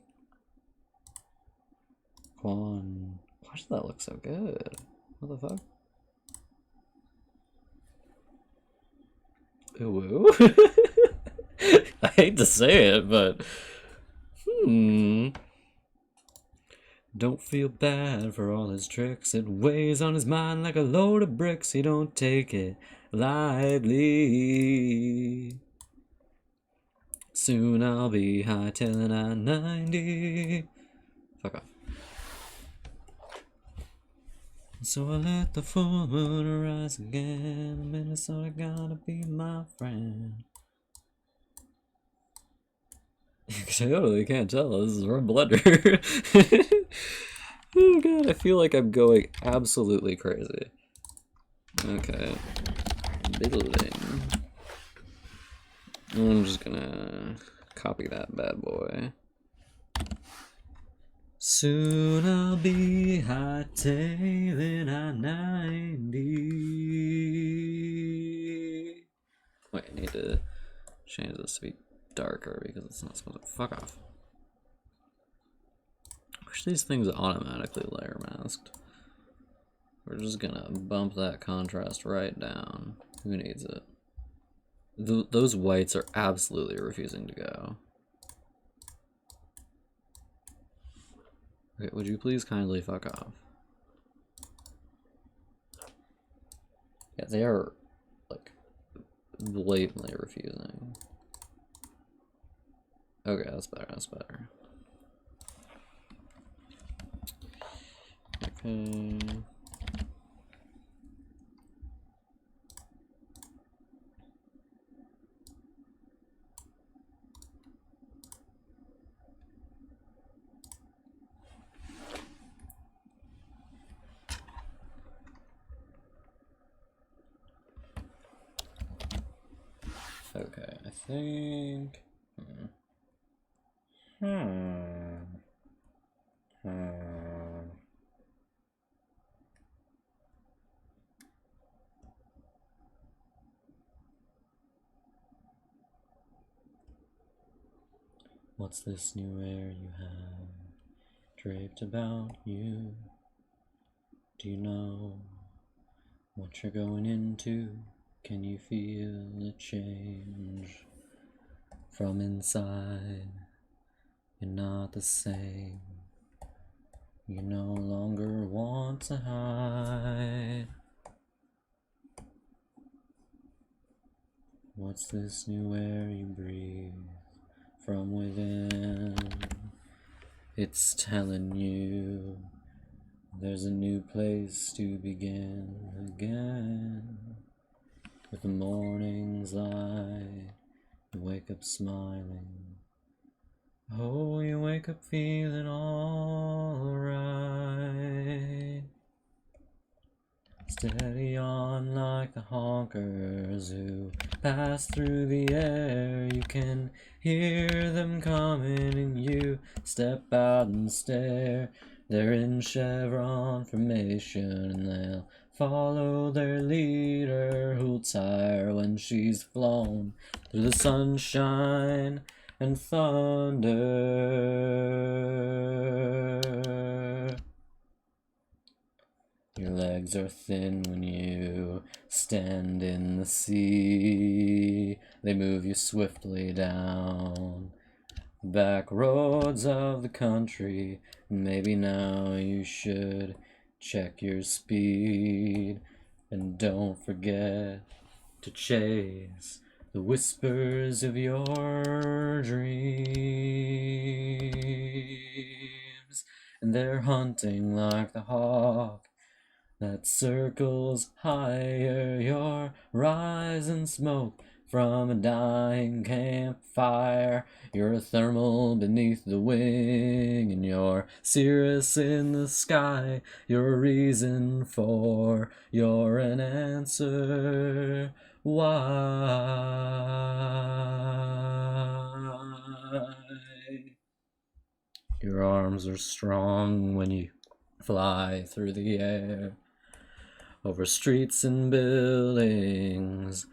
Why does that look so good? What the fuck? Ooh. I hate to say it, but don't feel bad for all his tricks. It weighs on his mind like a load of bricks. He don't take it lightly. Soon I'll be hightailing I-90. Fuck off. So I let the full moon rise again. Minnesota gotta be my friend. You totally can't tell. This is from Blender. Oh god, I feel like I'm going absolutely crazy. Okay. Building. I'm just gonna copy that bad boy. Soon I'll be hightailing I-90. Wait, I need to change this to be darker because it's not supposed to. Fuck off. I wish these things automatically layer masked. We're just gonna bump that contrast right down. Who needs it? Those whites are absolutely refusing to go. Okay, would you please kindly fuck off? Yeah, they are, like, blatantly refusing. Okay, that's better, that's better. Okay. Okay, I think. What's this new air you have draped about you? Do you know what you're going into? Can you feel the change from inside? You're not the same. You no longer want to hide. What's this new air you breathe from within? It's telling you there's a new place to begin again. With the morning's light, you wake up smiling. Oh, you wake up feeling alright. Steady on like the honkers who pass through the air. You can hear them coming and you step out and stare. They're in chevron formation and they'll follow their leader, who'll tire when she's flown through the sunshine and thunder. Your legs are thin when you stand in the sea. They move you swiftly down back roads of the country. Maybe now you should check your speed. And don't forget to chase the whispers of your dreams. And they're hunting like the hawk that circles higher. Your rising smoke from a dying campfire. You're a thermal beneath the wing, and you're Cirrus in the sky. You're a reason for, you're an answer. Why? Your arms are strong when you fly through the air, over streets and buildings,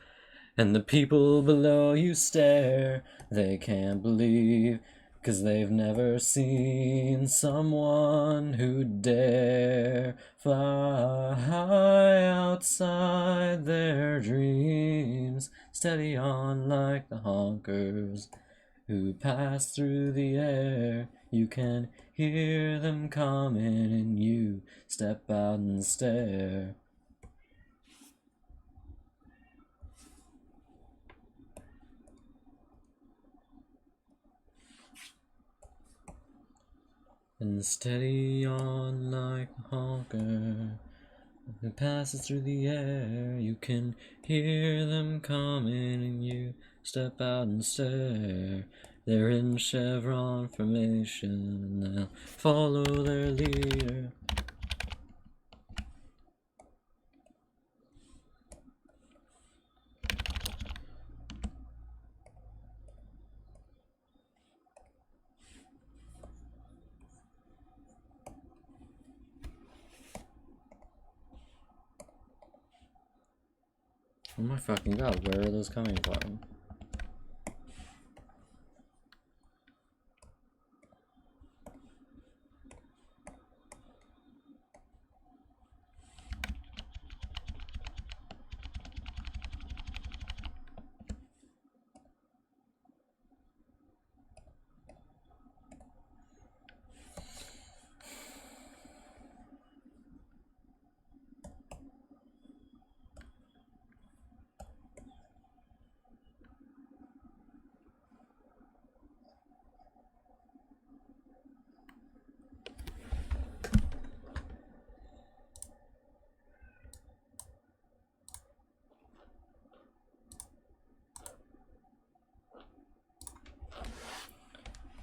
and the people below you stare. They can't believe, 'cause they've never seen someone who'd dare fly outside their dreams. Steady on like the honkers who pass through the air. You can hear them coming and you step out and stare. And steady on like a honker who passes through the air. You can hear them coming and you step out and stare. They're in chevron formation and they'll follow their leader. Oh my fucking god, where are those coming from?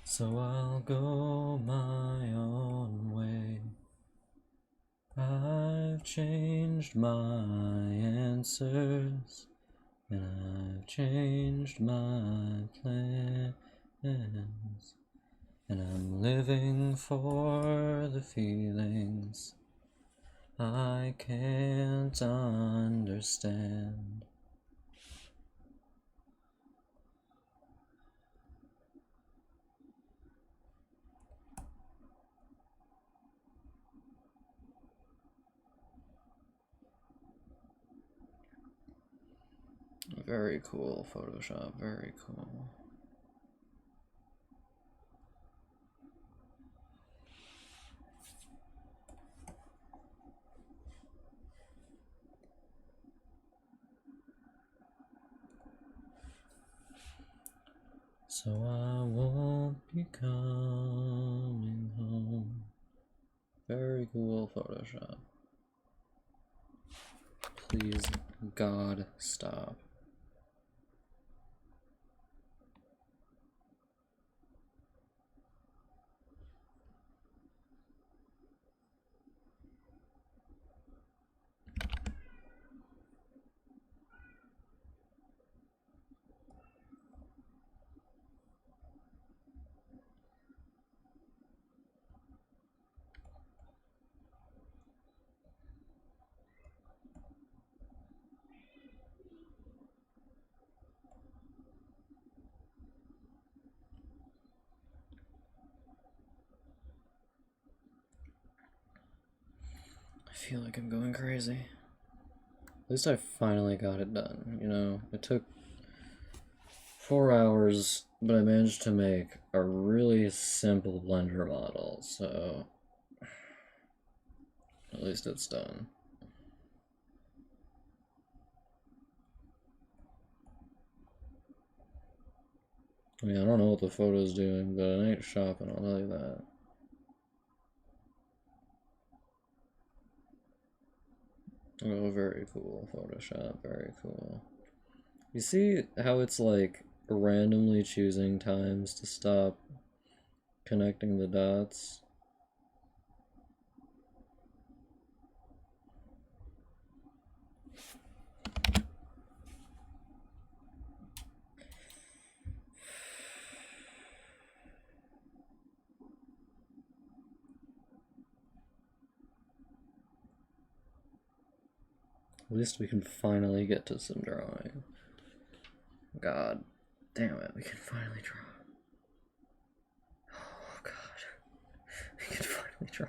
So I'll go my own way. I've changed my answers, and I've changed my plans, and I'm living for the feelings I can't understand. Very cool, Photoshop, very cool. So I won't be coming home. Very cool, Photoshop. Please, God, stop. I feel like I'm going crazy. At least I finally got it done, you know? It took 4 hours, but I managed to make a really simple Blender model, so at least it's done. I mean, I don't know what the photo's doing, but it ain't shopping, I'll tell you that. Oh, very cool, Photoshop, very cool. You see how it's like randomly choosing times to stop connecting the dots? At least we can finally get to some drawing. God damn it, we can finally draw. Oh god. We can finally draw.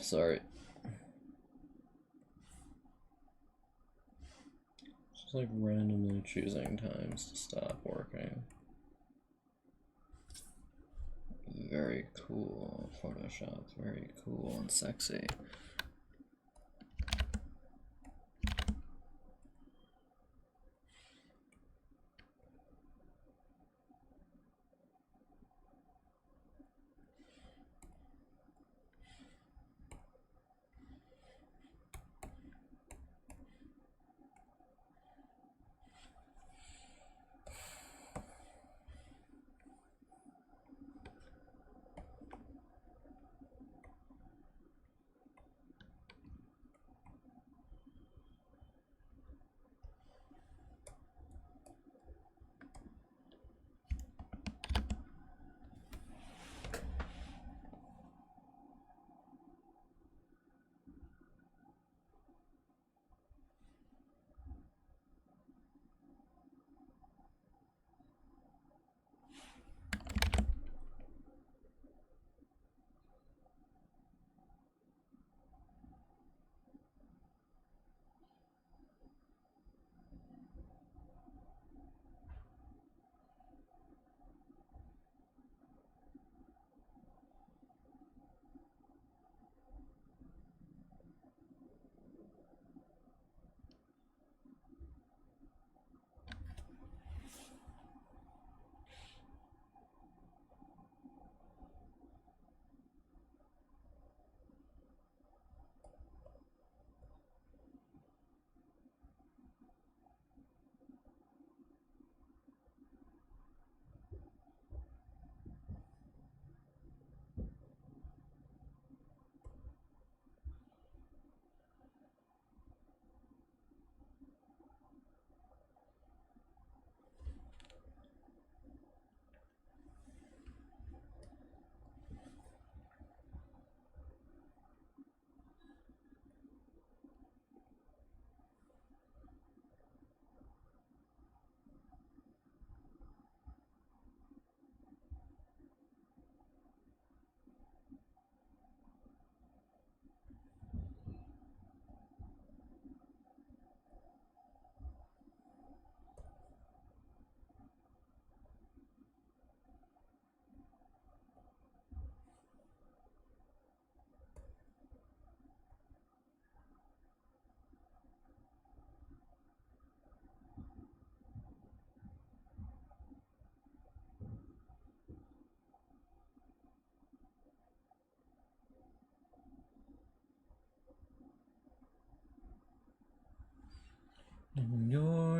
Sorry. Just like randomly choosing times to stop working. Very cool, Photoshop, very cool and sexy.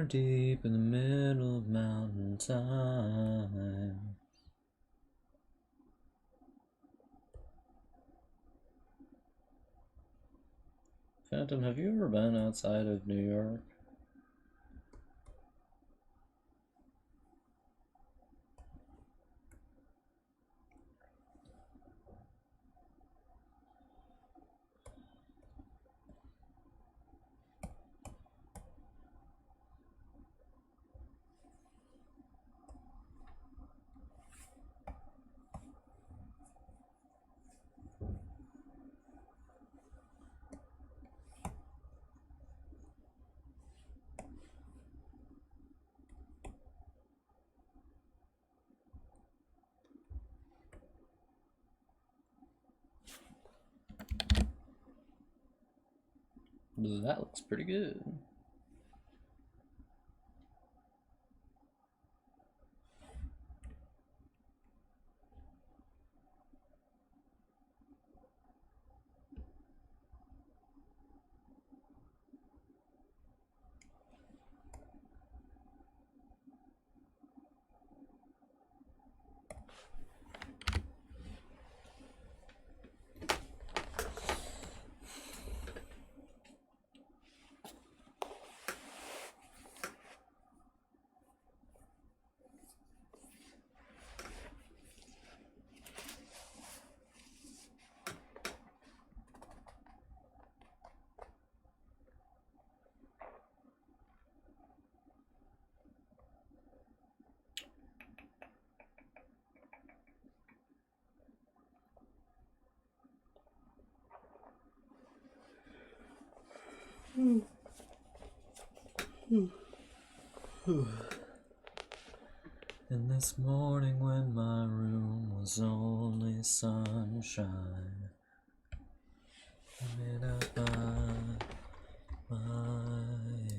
are deep in the middle of mountain time. Phantom, have you ever been outside of New York? That looks pretty good. And this morning when my room was only sunshine, lit up by mind.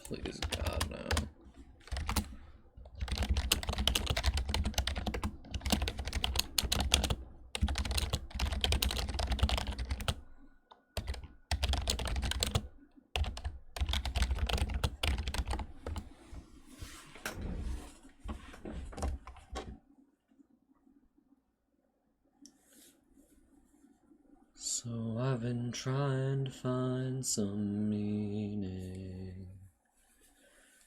Please, God, no. So I've been trying to find some meaning,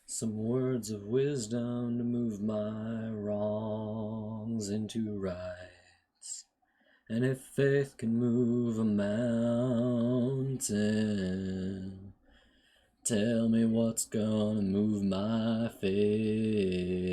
some words of wisdom to move my wrongs into rights. And if faith can move a mountain, tell me what's gonna move my faith.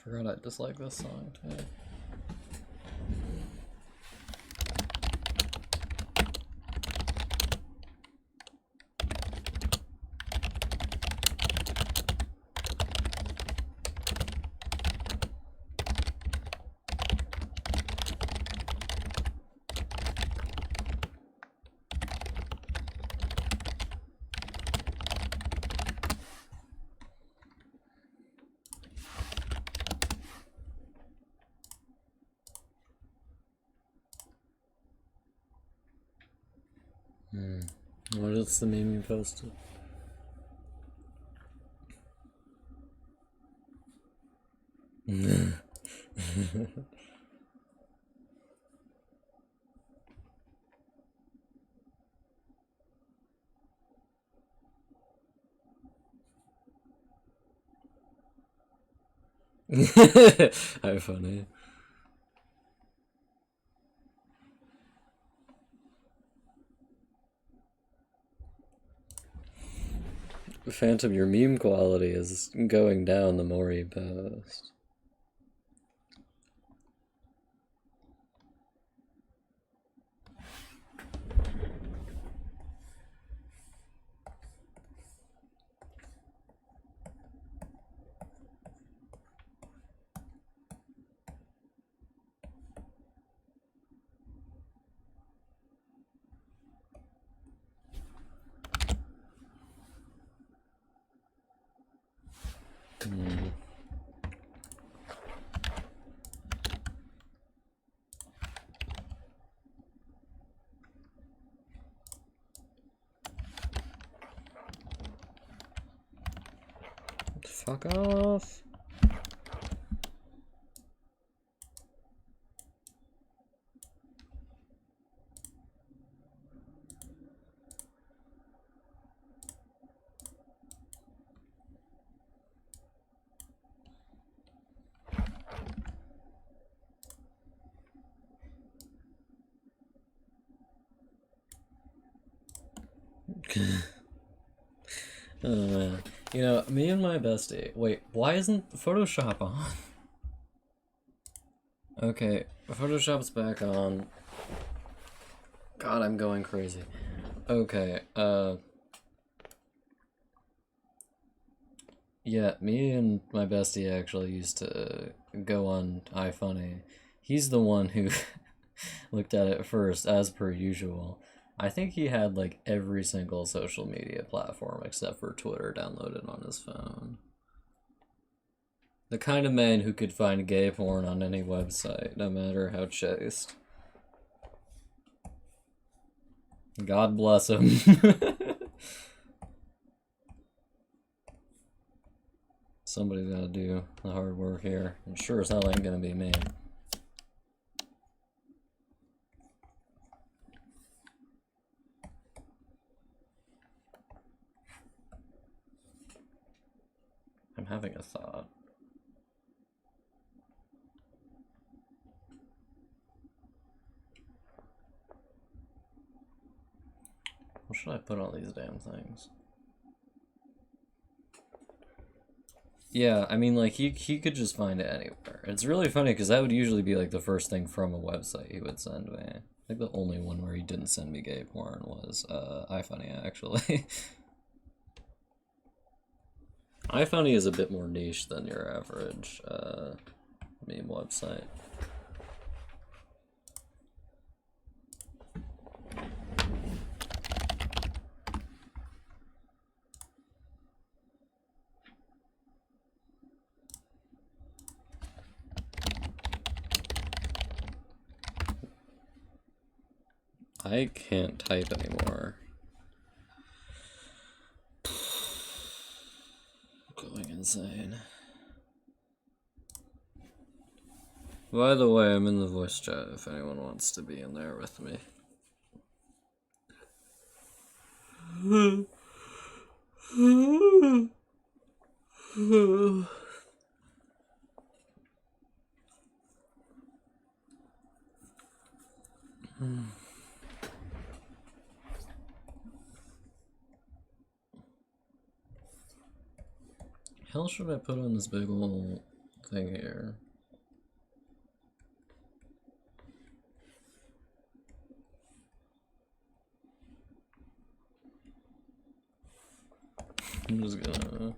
forgot I dislike this song too. What is the meme you posted? How funny. Phantom, your meme quality is going down the more you post. Fuck off. Oh man. You know, me and my bestie. Wait, why isn't Photoshop on? Okay, Photoshop's back on. God, I'm going crazy. Okay, yeah, me and my bestie actually used to go on iFunny. He's the one who looked at it first, as per usual. I think he had like every single social media platform except for Twitter downloaded on his phone. The kind of man who could find gay porn on any website, no matter how chaste. God bless him. Somebody's gotta do the hard work here. And sure as hell ain't gonna be me. I'm having a thought. What should I put on these damn things? Yeah, I mean, like, he could just find it anywhere. It's really funny, because that would usually be, like, the first thing from a website he would send me. I think the only one where he didn't send me gay porn was, iFunny, actually. iFunny is a bit more niche than your average, meme website. I can't type anymore. Going insane. By the way, I'm in the voice chat if anyone wants to be in there with me. Hell should I put on this big ol' thing here. I'm just gonna...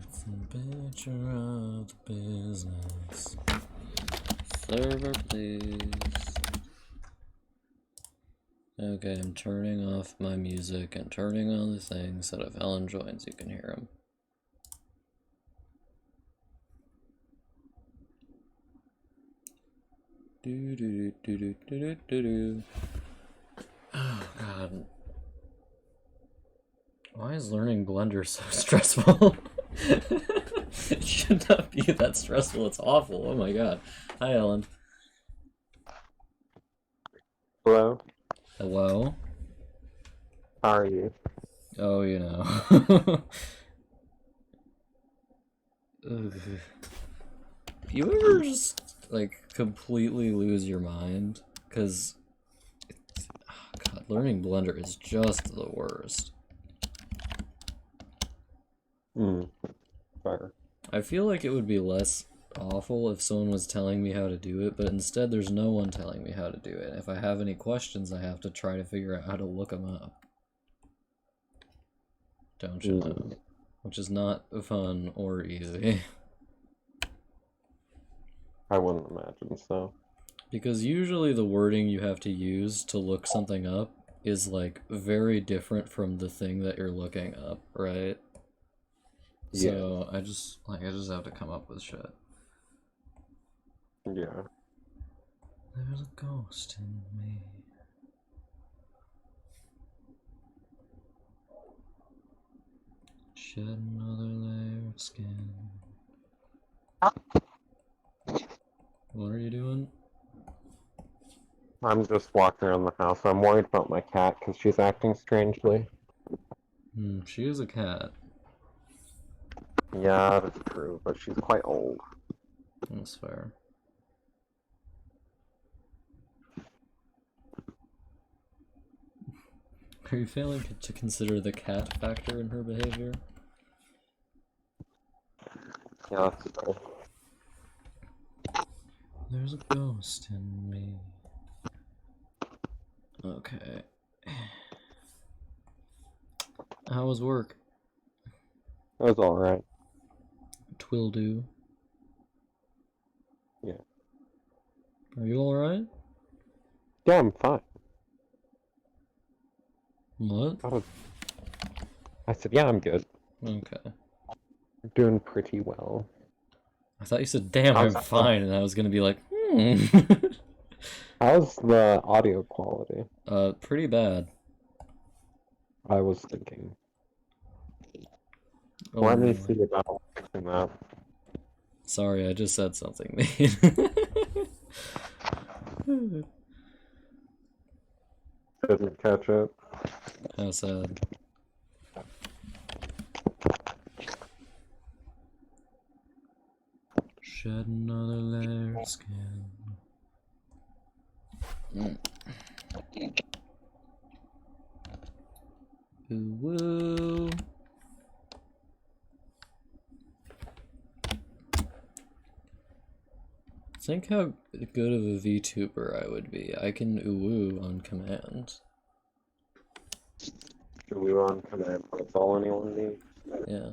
It's the picture of the business. Server, please. Okay, I'm turning off my music and turning on the things so that if Ellen joins, you can hear him. Do do do do do do do do. Oh god. Why is learning Blender so stressful? It should not be that stressful, it's awful. Oh my god. Hi Ellen. Hello? Hello? How are you? Oh, you know. Ugh. You ever just, like, completely lose your mind? Because, God, learning Blender is just the worst. Fair. I feel like it would be less awful if someone was telling me how to do it, but instead there's no one telling me how to do it. If I have any questions, I have to try to figure out how to look them up. Don't you know? Which is not fun or easy. I wouldn't imagine so. Because usually the wording you have to use to look something up is like very different from the thing that you're looking up, right? Yeah. So I just have to come up with shit. Yeah. There's a ghost in me. Shed another layer of skin. What are you doing? I'm just walking around the house. I'm worried about my cat because she's acting strangely. She is a cat. Yeah, that's true, but she's quite old. That's fair. Are you failing to consider the cat factor in her behavior? Yeah, that's true. There's a ghost in me. Okay. How was work? It was alright. Twill do. Yeah. Are you alright? Yeah, I'm fine. What? I said, yeah, I'm good. Okay. I'm doing pretty well. I thought you said, damn, I'm fine, and I was gonna be like, How's the audio quality? Pretty bad. I was thinking. Oh, Let me no. see about fixing that. Sorry, I just said something mean. Didn't catch it. How sad. Shed another layer of skin. Ooh, woo. Think how good of a VTuber I would be. I can ooh on command. Should we run command? That's all anyone needs. Yeah.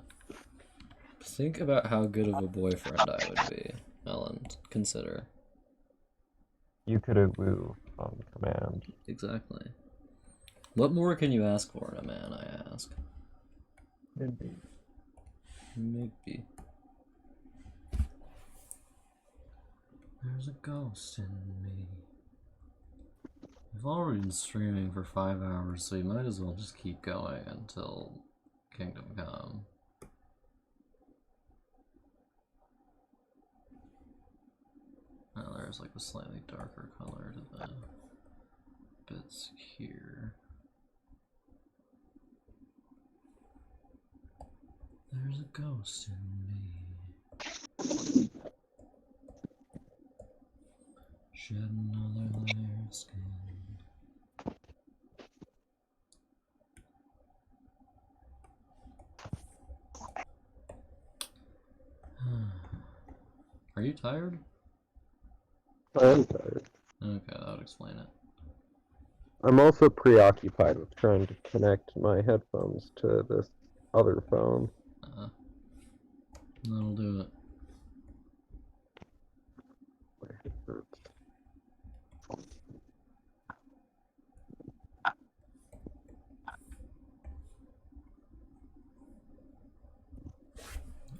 Think about how good of a boyfriend I would be, Ellen. Consider. You could woo on command. Exactly. What more can you ask for in a man, I ask? Maybe. Maybe. There's a ghost in me. We've already been streaming for 5 hours, so you might as well just keep going until Kingdom Come. Oh, there's like a slightly darker color to the bits here. There's a ghost in me. Are you tired? I am tired. Okay, that would explain it. I'm also preoccupied with trying to connect my headphones to this other phone. That'll do it. My head hurts.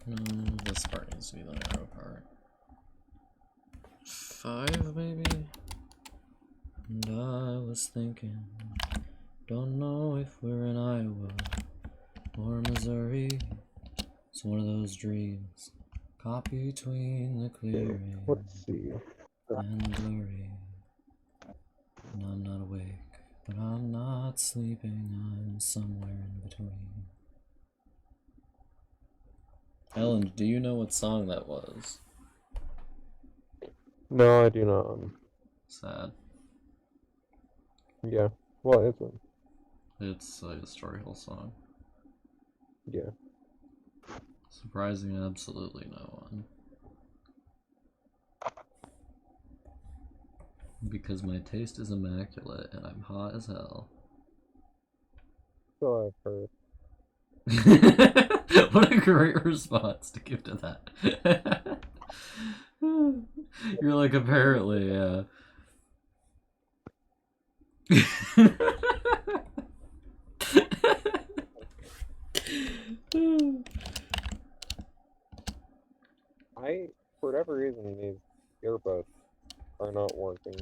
No, this part needs to be the narrow part. 5, maybe? And I was thinking, don't know if we're in Iowa or Missouri. It's one of those dreams caught between the clearing Let's see. and blurry. And I'm not awake, but I'm not sleeping. I'm somewhere in between. Ellen, do you know what song that was? No, I do not. Sad. Yeah. What is it? It's a Story Hill song. Yeah. Surprising absolutely no one. Because my taste is immaculate and I'm hot as hell. So I've heard. What a great response to give to that. You're like, apparently, yeah. For whatever reason, these earbuds are not working.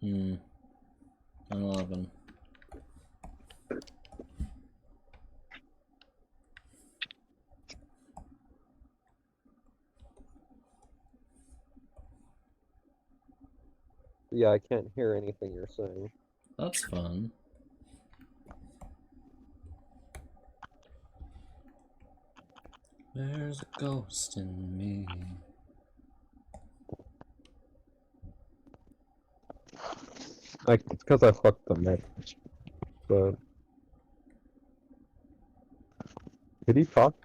I love them. Yeah, I can't hear anything you're saying. That's fun. There's a ghost in me. Like, it's because I fucked the mic. But did he talk?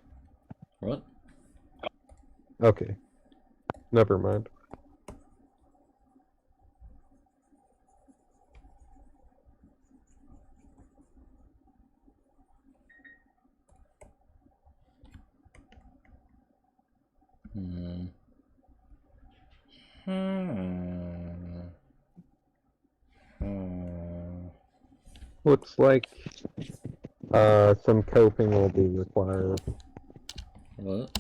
What? Okay. Never mind. Looks like some coping will be required. What?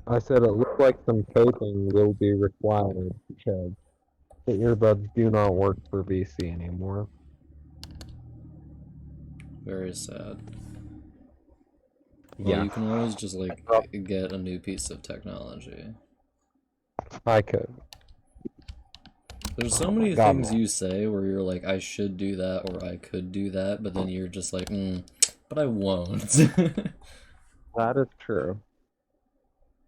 I said it looks like some coping will be required because the earbuds do not work for VC anymore. Very sad. Well, Yeah, you can always just, like, get a new piece of technology. I could. There's so Oh my many God, things man. you say where you're like, I should do that or I could do that, but then you're just like, but I won't. That is true.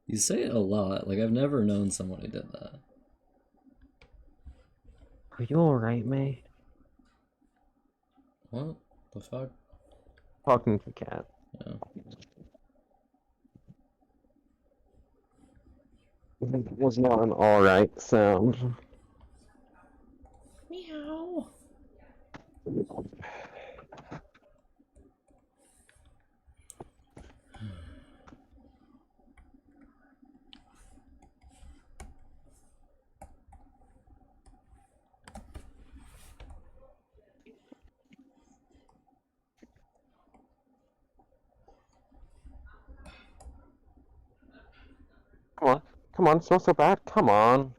You say it a lot. Like, I've never known someone who did that. Are you alright, mate? What the fuck? Talking to cat. Yeah. It was not an alright sound. Meow. Come on. Come on, it's not so bad. Come on.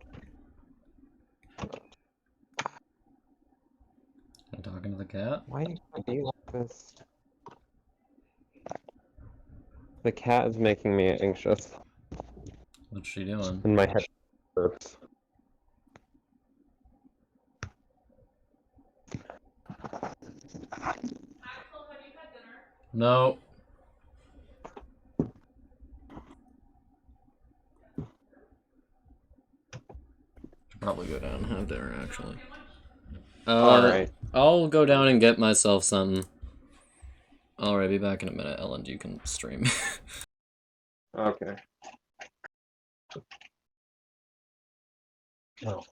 I'm talking to the cat. Why do you like this? The cat is making me anxious, What's she doing? and my head hurts. No. Should probably go down and have dinner, actually. Alright. I'll go down and get myself something. Alright, be back in a minute. Ellen, you can stream. Okay. Oh.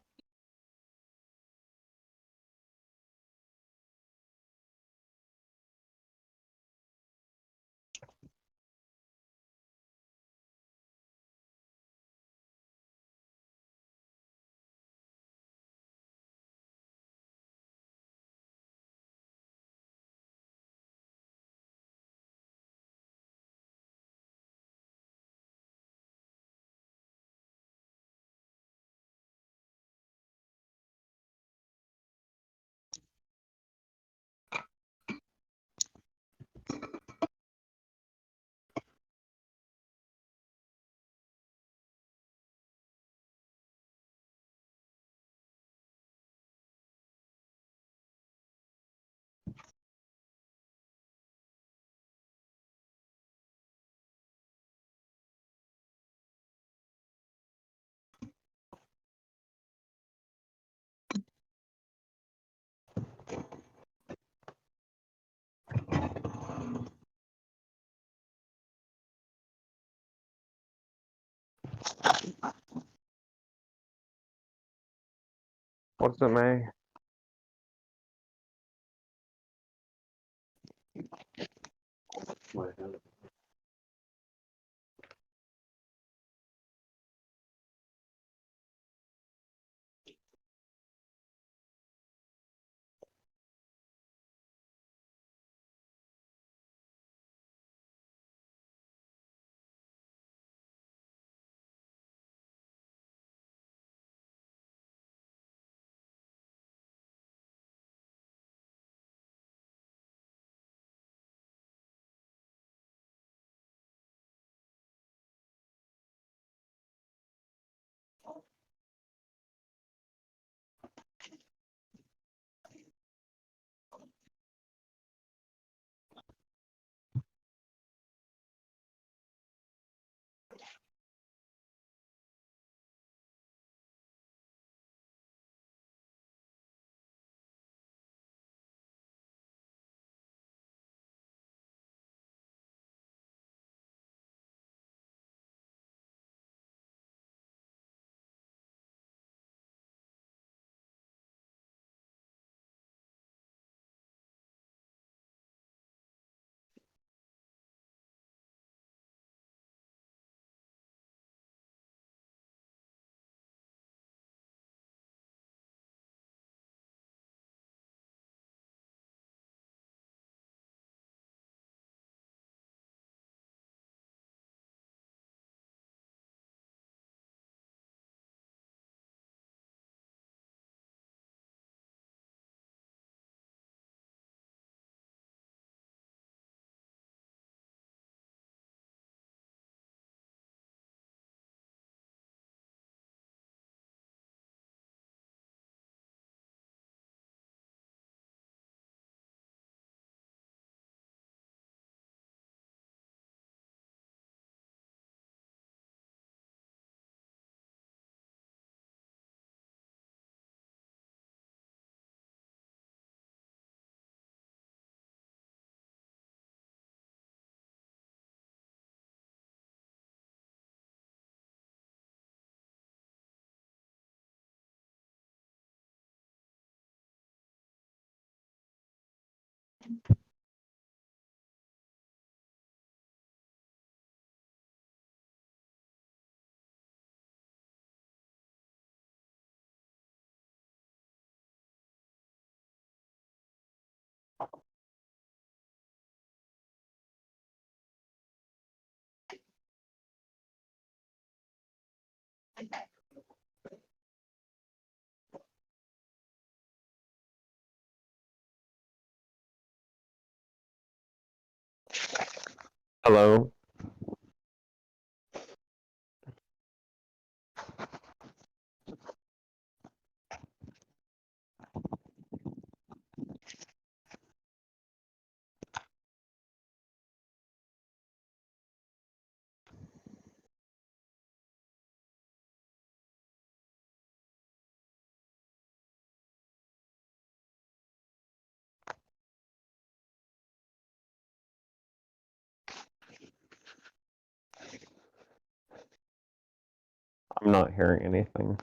What's it, May? Hello? I'm not hearing anything.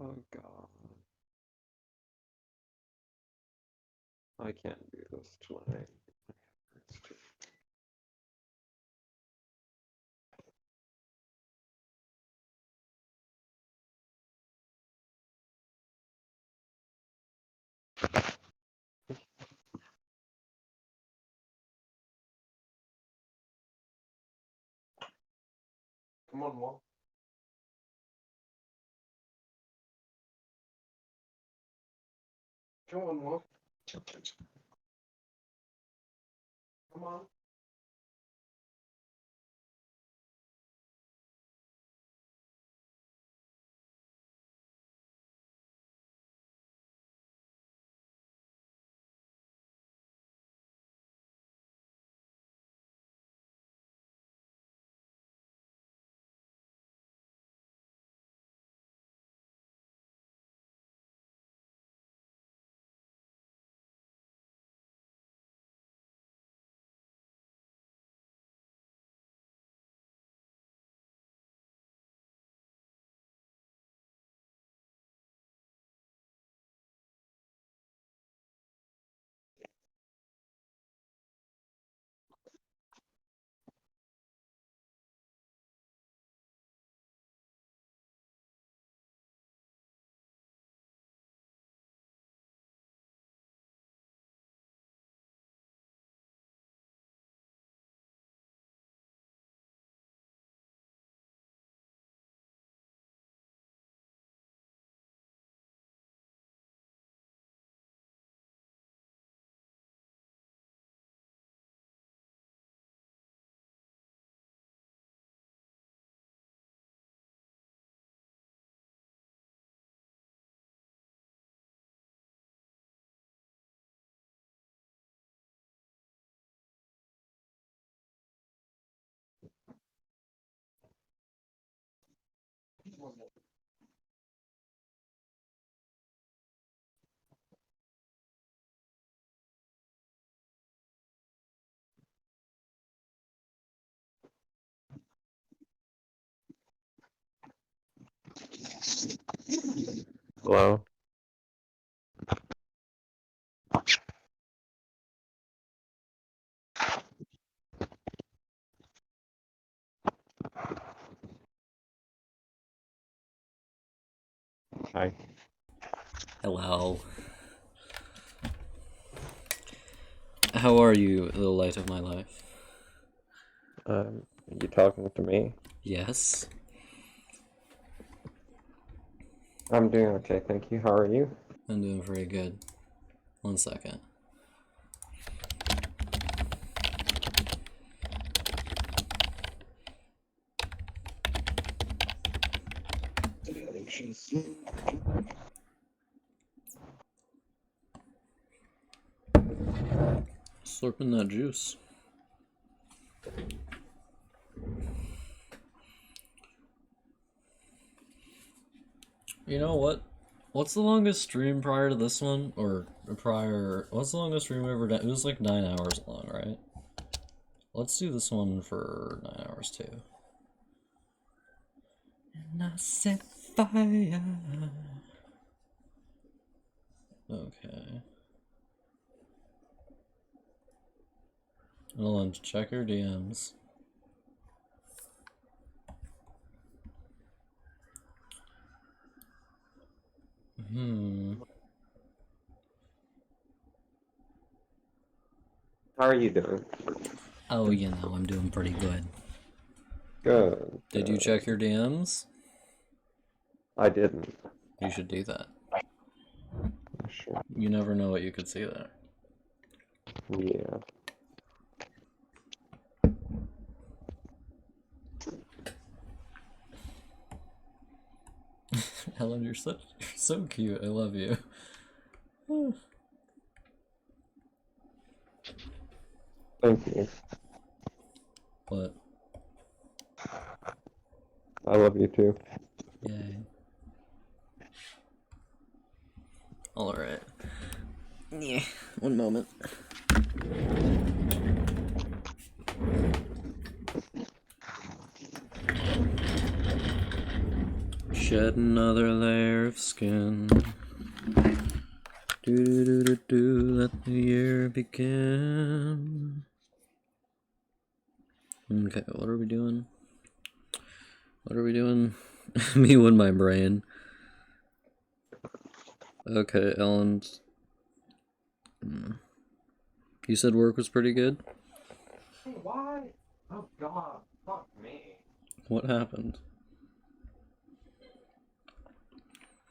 Oh god. I can't do this tonight. Come on, Mom. Come on, Mom. Come on. Hello? Hi. Hello. How are you, the light of my life? You talking to me? Yes. I'm doing okay, thank you. How are you? I'm doing pretty good. 1 second. Slurping that juice. You know what? What's the longest stream prior to this one? Or prior... What's the longest stream we ever done? It was like 9 hours long, right? Let's do this one for 9 hours too. And I set fire. Okay. Hold on, check your DMs. How are you doing? Oh, you know, I'm doing pretty good. Good. Did you check your DMs? I didn't. You should do that. Sure. You never know what you could see there. Yeah. Helen, you're so cute. I love you. Thank you. What? I love you too. Yay. Alright. Yeah, 1 moment. Shed another layer of skin. Do do do do do, let the year begin. Okay, what are we doing? What are we doing? Me and my brain. Okay, Ellen. You said work was pretty good? Why? Oh god, fuck me. What happened?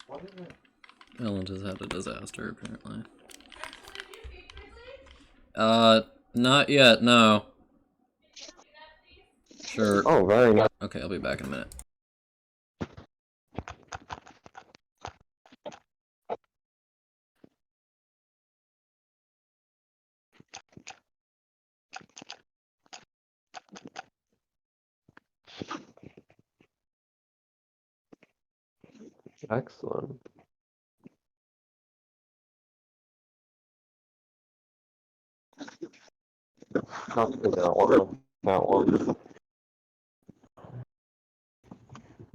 What is it? Ellen has had a disaster, apparently. Not yet, no. Sure. Oh, very nice. Okay, I'll be back in a minute. Excellent. Not in that order. That one.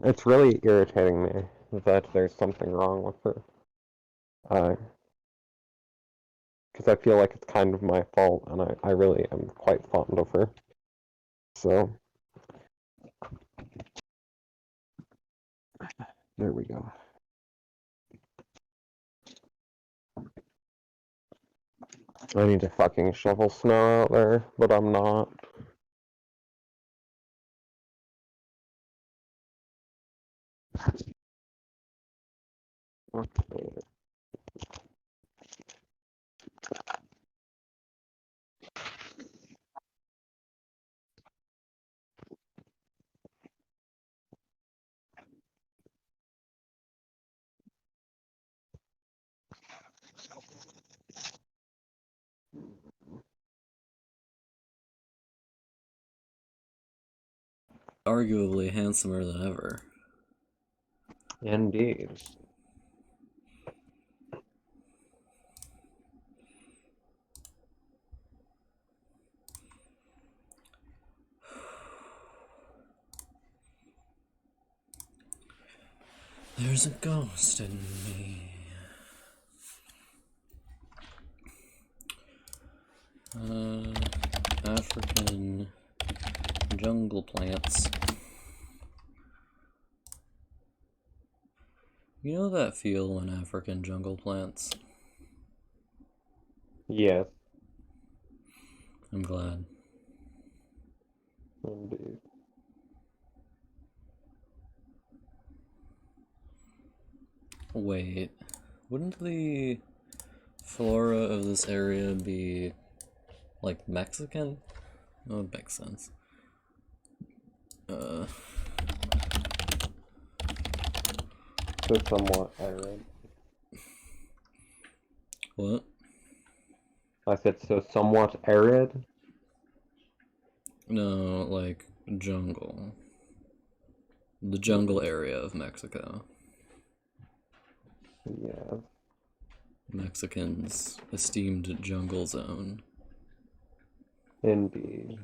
It's really irritating me that there's something wrong with her. Because I feel like it's kind of my fault, and I really am quite fond of her. So, there we go. I need to fucking shovel snow out there, but I'm not. Okay. Arguably handsomer than ever. Indeed. There's a ghost in me. African jungle plants. You know that feel when African jungle plants? Yes, I'm glad. indeed. Wait, wouldn't the flora of this area be like Mexican? That would make sense. So somewhat arid. What? I said so somewhat arid? No, like jungle. The jungle area of Mexico. Yeah. Mexicans' esteemed jungle zone. Indeed.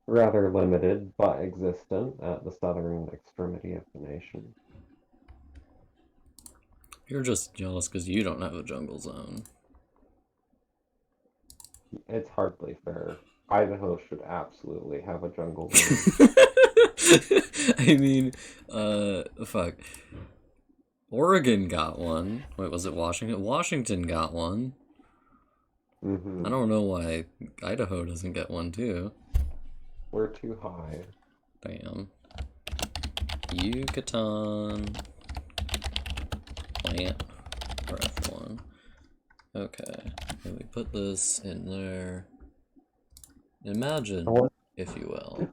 Rather limited, but existent at the southern extremity of the nation. You're just jealous because you don't have a jungle zone. It's hardly fair. Idaho should absolutely have a jungle zone. I mean, fuck. Oregon got one. Wait, was it Washington? Washington got one. Mm-hmm. I don't know why Idaho doesn't get one too. We're too high. Damn. Yucatan. Plant. Breath one. Okay. Let me put this in there. Imagine, if you will,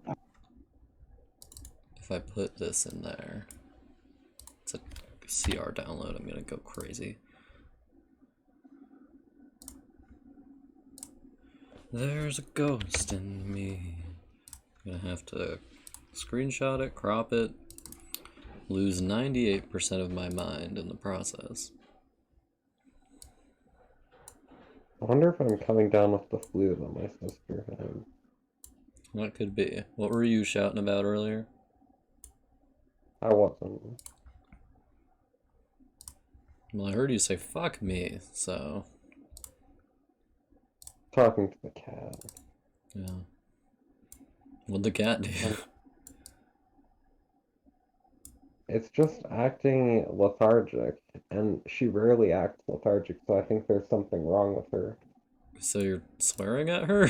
if I put this in there. It's a CR download. I'm gonna go crazy. There's a ghost in me. I'm gonna have to screenshot it, crop it, lose 98% of my mind in the process. I wonder if I'm coming down with the flu that my sister had. What could be? What were you shouting about earlier? I wasn't. Well, I heard you say fuck me, so Talking to the cat. yeah. What'd the cat do? It's just acting lethargic, and she rarely acts lethargic, so I think there's something wrong with her. So you're swearing at her?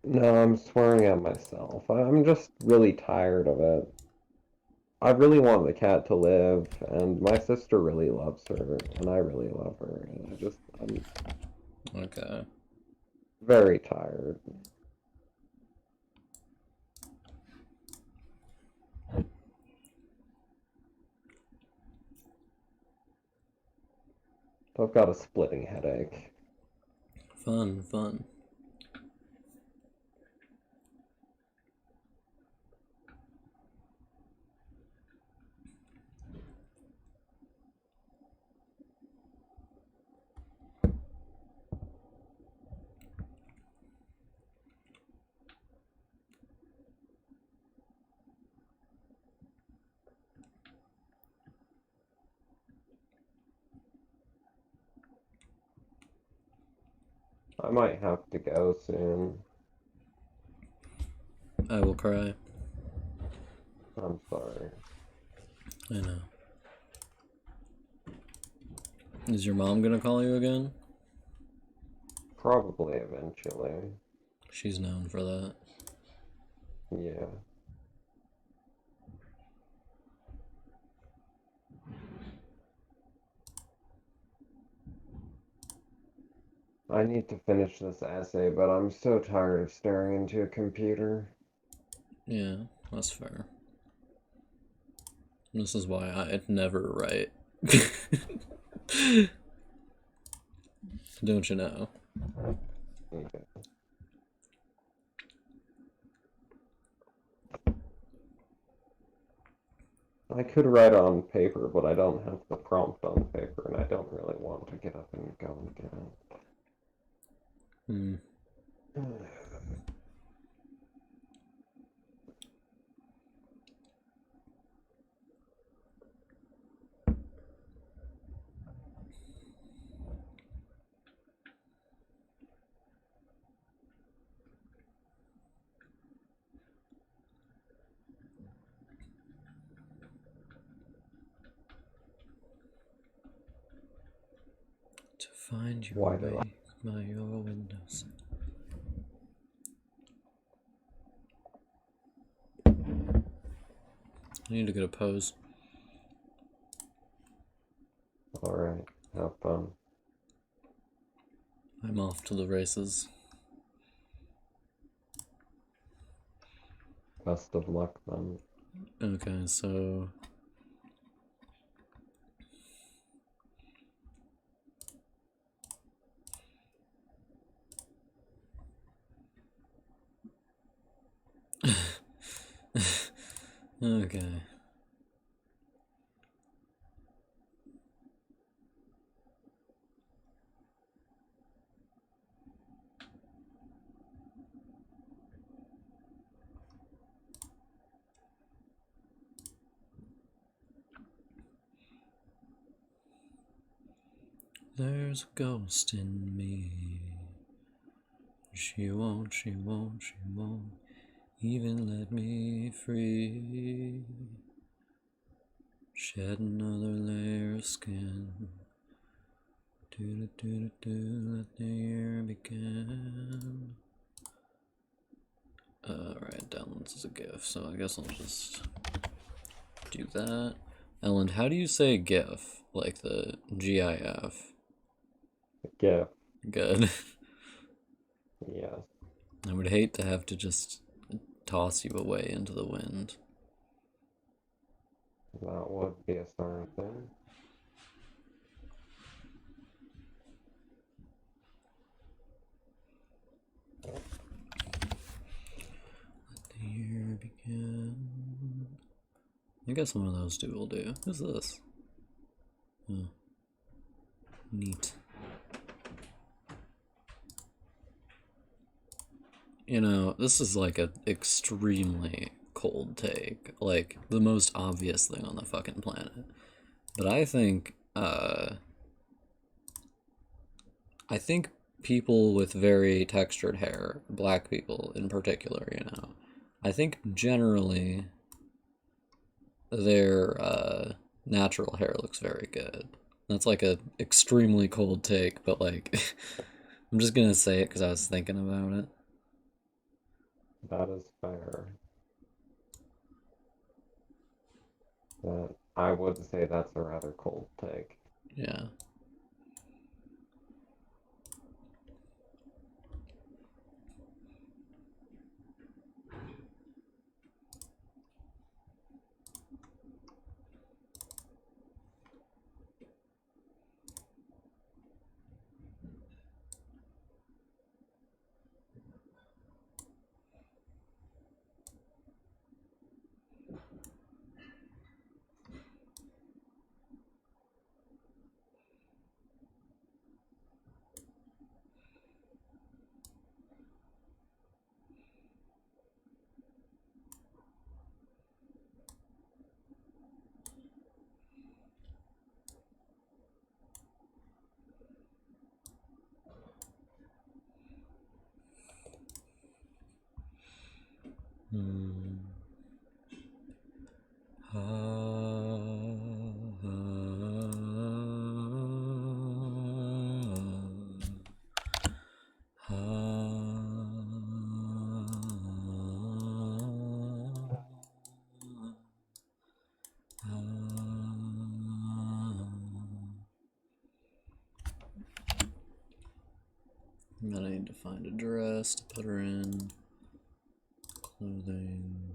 No, I'm swearing at myself. I'm just really tired of it. I really want the cat to live, and my sister really loves her, and I really love her, and I'm Okay. very tired. I've got a splitting headache. Fun, fun. I might have to go soon. I will cry. I'm sorry. I know. Is your mom gonna call you again? Probably eventually. She's known for that. Yeah. I need to finish this essay, but I'm so tired of staring into a computer. Yeah, that's fair. This is why I never write. Don't you know? Okay. I could write on paper, but I don't have the prompt on paper, and I don't really want to get up and go and get it. Hmm. Find your Why do way by your windows. I need to get a pose. Alright, have fun. I'm off to the races. Best of luck then. Okay, so okay. There's a ghost in me. She won't even let me free. Shed another layer of skin. Let the year begin. Alright, downloads is a GIF, so I guess I'll just do that. Ellen, how do you say GIF? Like the GIF? GIF. Good. Yes. I would hate to have to just toss you away into the wind. That would be a sorry thing. Let the year begin. I guess one of those two will do. Who's this? Oh. Neat. You know, this is like an extremely cold take. Like, the most obvious thing on the fucking planet. But I think people with very textured hair, black people in particular, you know, I think generally their natural hair looks very good. That's like a extremely cold take, but like, I'm just gonna say it because I was thinking about it. That is fair. That I would say that's a rather cold take. Yeah. Hmm. I'm gonna need to find a dress to put her in. Clothing.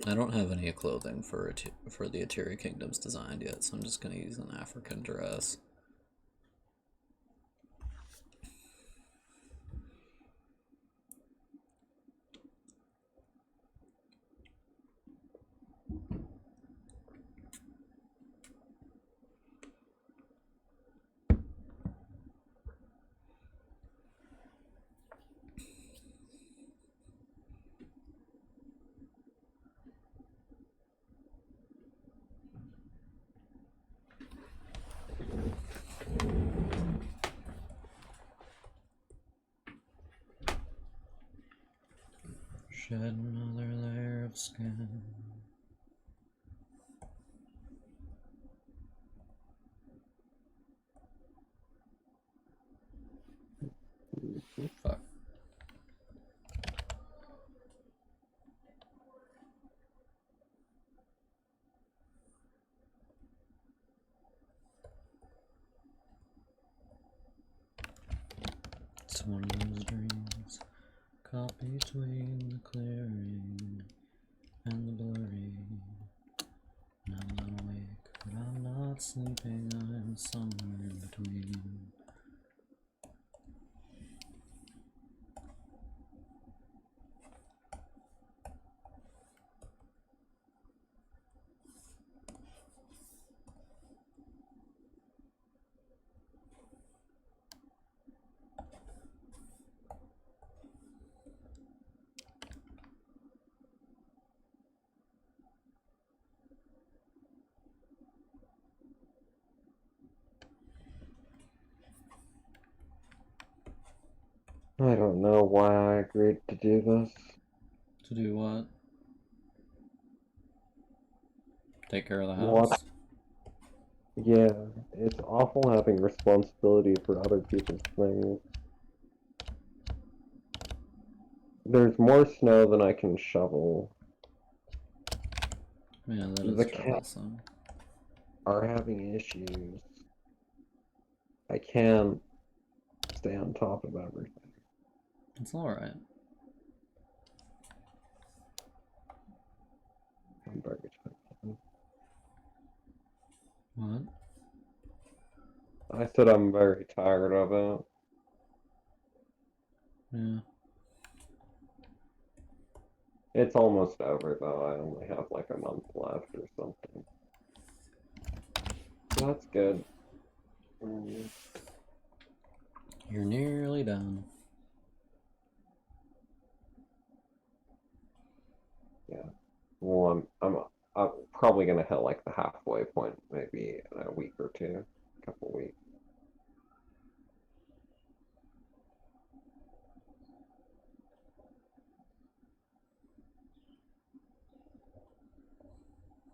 I don't have any clothing for the Atiri Kingdoms designed yet, so I'm just gonna use an African dress. Shed another layer of skin. It's one of those dreams caught between the clearing and the blurry. And I'm not awake, but I'm not sleeping, I'm somewhere in between. I don't know why I agreed to do this. To do what? Take care of the What? house? Yeah, it's awful having responsibility for other people's things. There's more snow than I can shovel. Yeah, that The is cats troublesome. are having issues. I can't stay on top of everything. It's alright. I'm very tired. What? I said I'm very tired of it. Yeah. It's almost over though. I only have like a month left or something. So that's good. You're nearly done. Yeah. Well, I'm probably gonna hit like the halfway point maybe in a week or two, a couple weeks.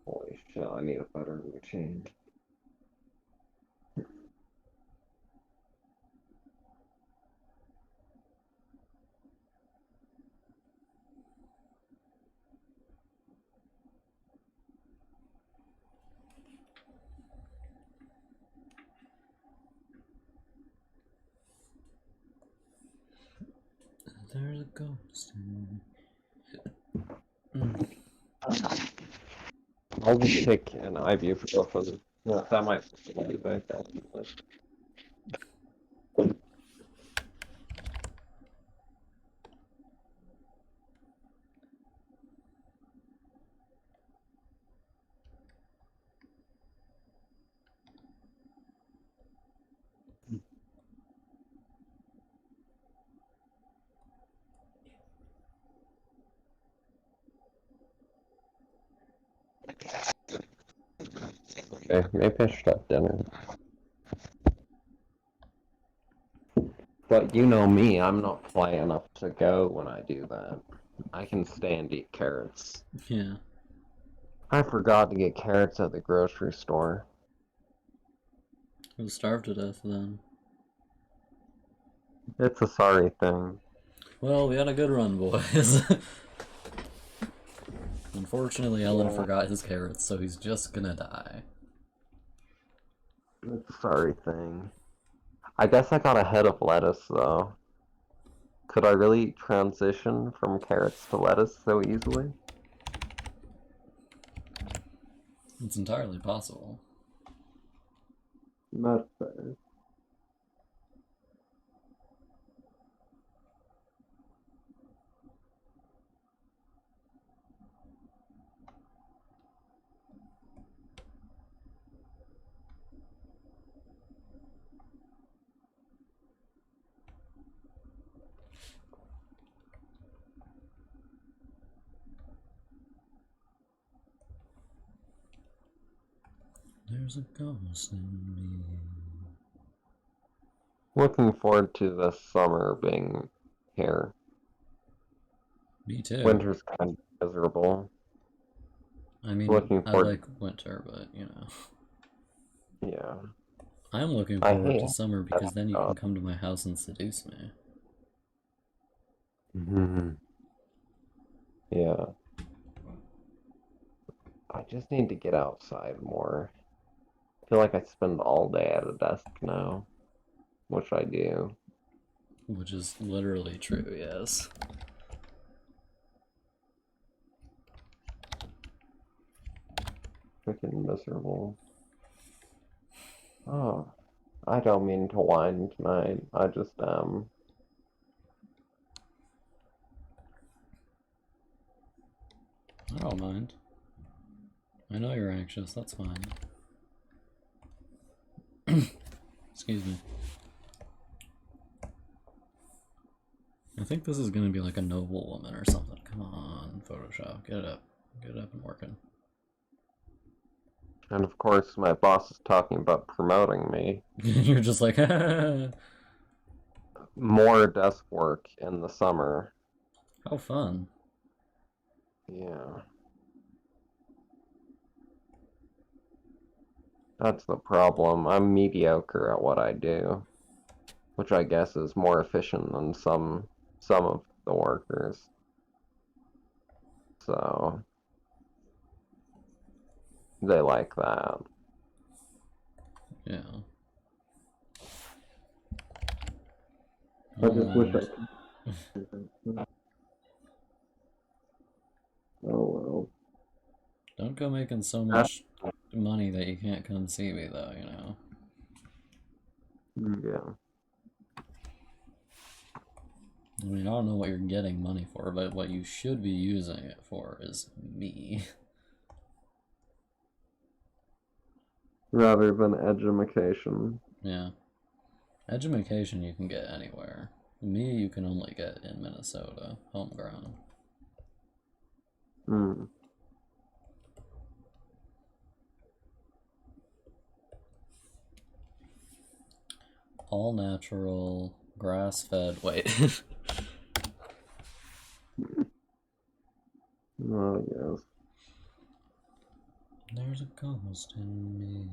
Holy shit, I need a better routine. There's a ghost in me. I'll just take an ibuprofen. Yeah, that might be back up. Okay, maybe I should have dinner. But you know me, I'm not fly enough to go when I do that. I can stay and eat carrots. Yeah. I forgot to get carrots at the grocery store. I was starved to death then. It's a sorry thing. Well, we had a good run, boys. Unfortunately, Ellen Yeah, forgot his carrots, so he's just gonna die. it's a sorry thing. I guess I got ahead of lettuce though. Could I really transition from carrots to lettuce so easily? It's entirely possible. That's fair. There's a ghost in me. Looking forward to this summer being here. Me too. Winter's kind of miserable. I mean, Looking I forward, like winter, but you know. yeah. I'm looking I forward hate to summer that because then you can job. come to my house and seduce me. Yeah. I just need to get outside more. I feel like I spend all day at a desk now, which I do. Which is literally true, yes. Freaking miserable. Oh, I don't mean to whine tonight. I just am. I don't mind. I know you're anxious, that's fine. Excuse me. I think this is gonna be like a noble woman or something. Come on, Photoshop, get it up. Get it up and working. And of course, my boss is talking about promoting me. You're just like, More desk work in the summer. how fun. Yeah. That's the problem. I'm mediocre at what I do, which I guess is more efficient than some of the workers. So they like that. Yeah. I just wish I Alright. could. Oh well. Don't go making so Uh, much money that you can't come see me, though, you know? Yeah. I mean, I don't know what you're getting money for, but what you should be using it for is me. Rather than edumacation. Yeah. Education you can get anywhere. Me, you can only get in Minnesota, homegrown. Hmm. All natural, grass fed. Wait. Oh, yes. There's a ghost in me.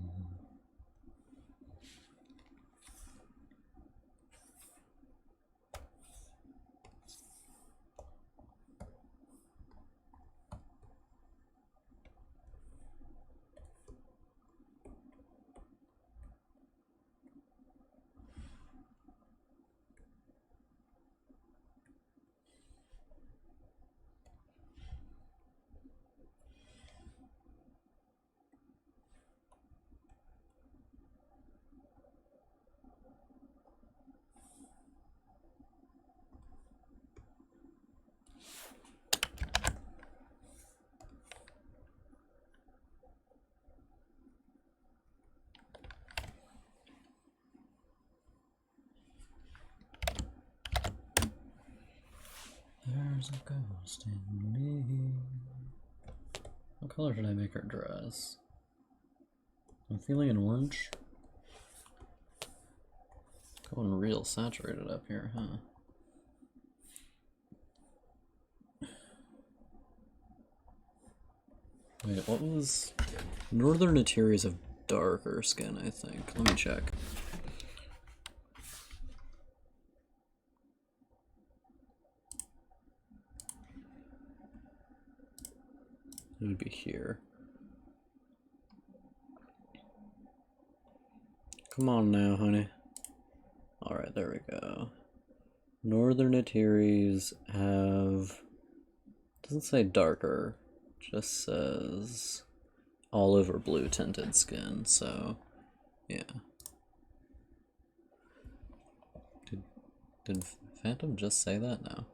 There's a ghost in me. What color should I make her dress? I'm feeling an orange. Going real saturated up here, huh? Wait, what was... Northern Interiors have darker skin, I think. Let me check. It would be here. Come on now, honey. Alright, there we go. Northern Interiors have... Doesn't say darker, just says olive or blue tinted skin, so yeah. Did Phantom just say that? No.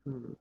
Hmm.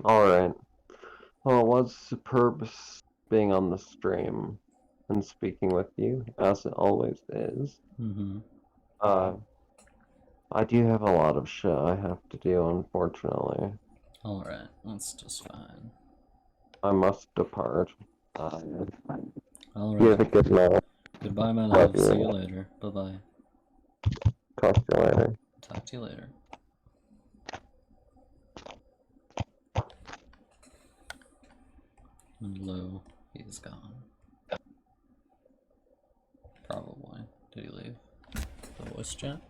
Alright. Well, it was superb being on the stream and speaking with you, as it always is. Mm-hmm. I do have a lot of shit I have to do, unfortunately. Alright, that's just fine. I must depart. You have a Alright. good night. Goodbye, my Love love. See you. you later. Bye-bye. Talk to you later. Talk to you later. And lo, he's gone. Probably. Did he leave the voice chat?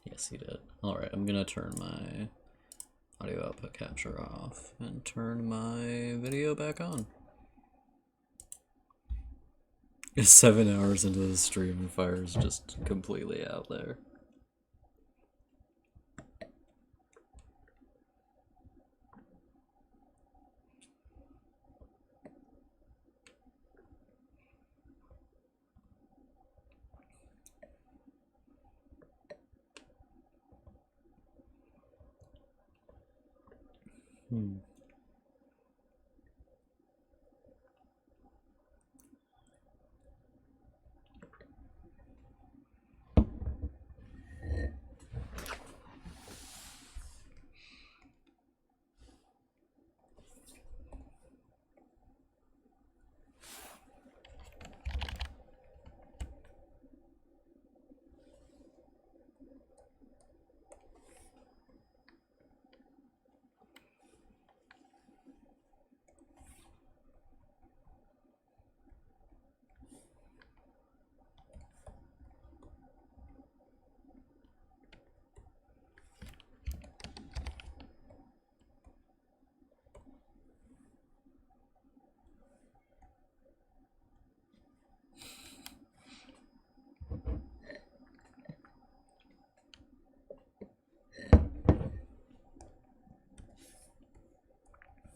Yes, he did. Alright, I'm gonna turn my audio output capture off and turn my video back on. It's 7 hours into the stream and Fire's just completely out there. Hmm.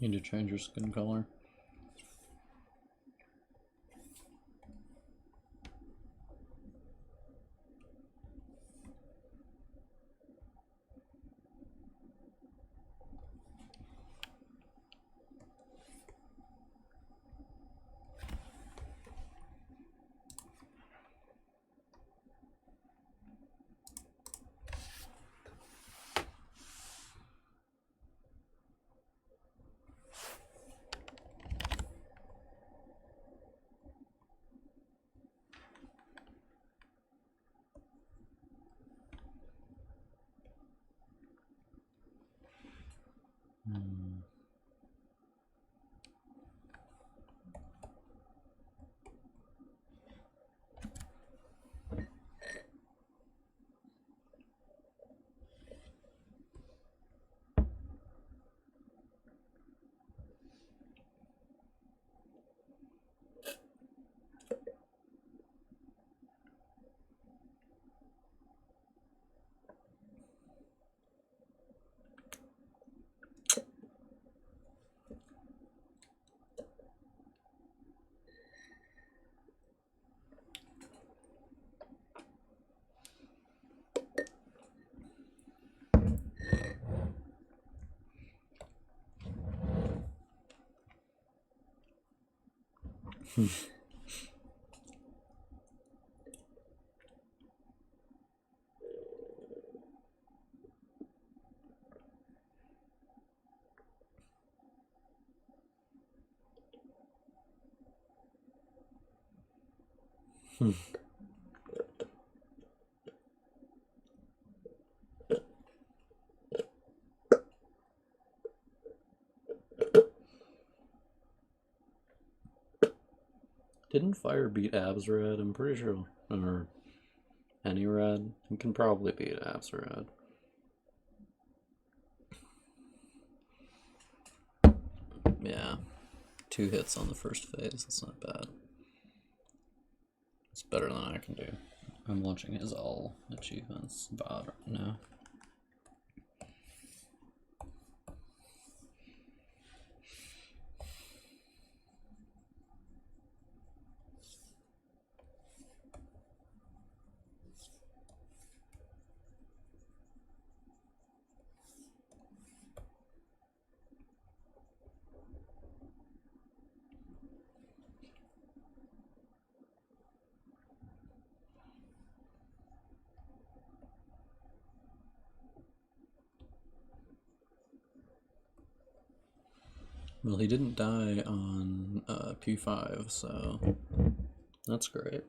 Need to change your skin color. Hmm. Didn't Fire beat Abs Red? I'm pretty sure. Or any Red? He can probably beat Abs Red. Yeah. 2 hits on the first phase. That's not bad. It's better than I can do. I'm watching his all achievements VOD right now. Well, he didn't die on P5, so that's great.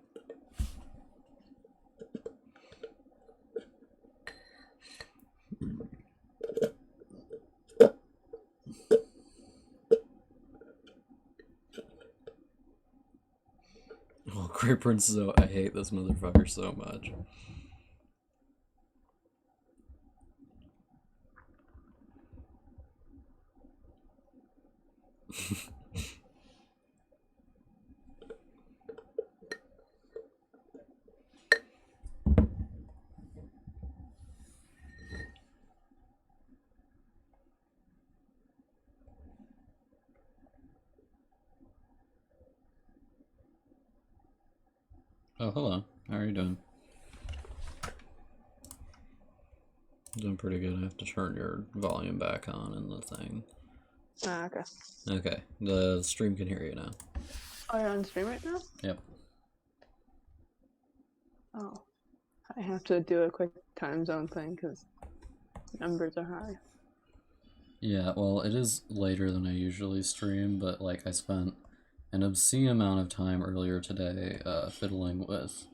Oh, Great Prince Zo, I hate this motherfucker so much. Oh, hello. How are you doing? Doing pretty good. I have to turn your volume back on in the thing. Okay. Okay, the stream can hear you now. Oh, you're on stream right now? Yep. Oh. I have to do a quick time zone thing because numbers are high. Yeah, well, it is later than I usually stream, but like I spent an obscene amount of time earlier today fiddling with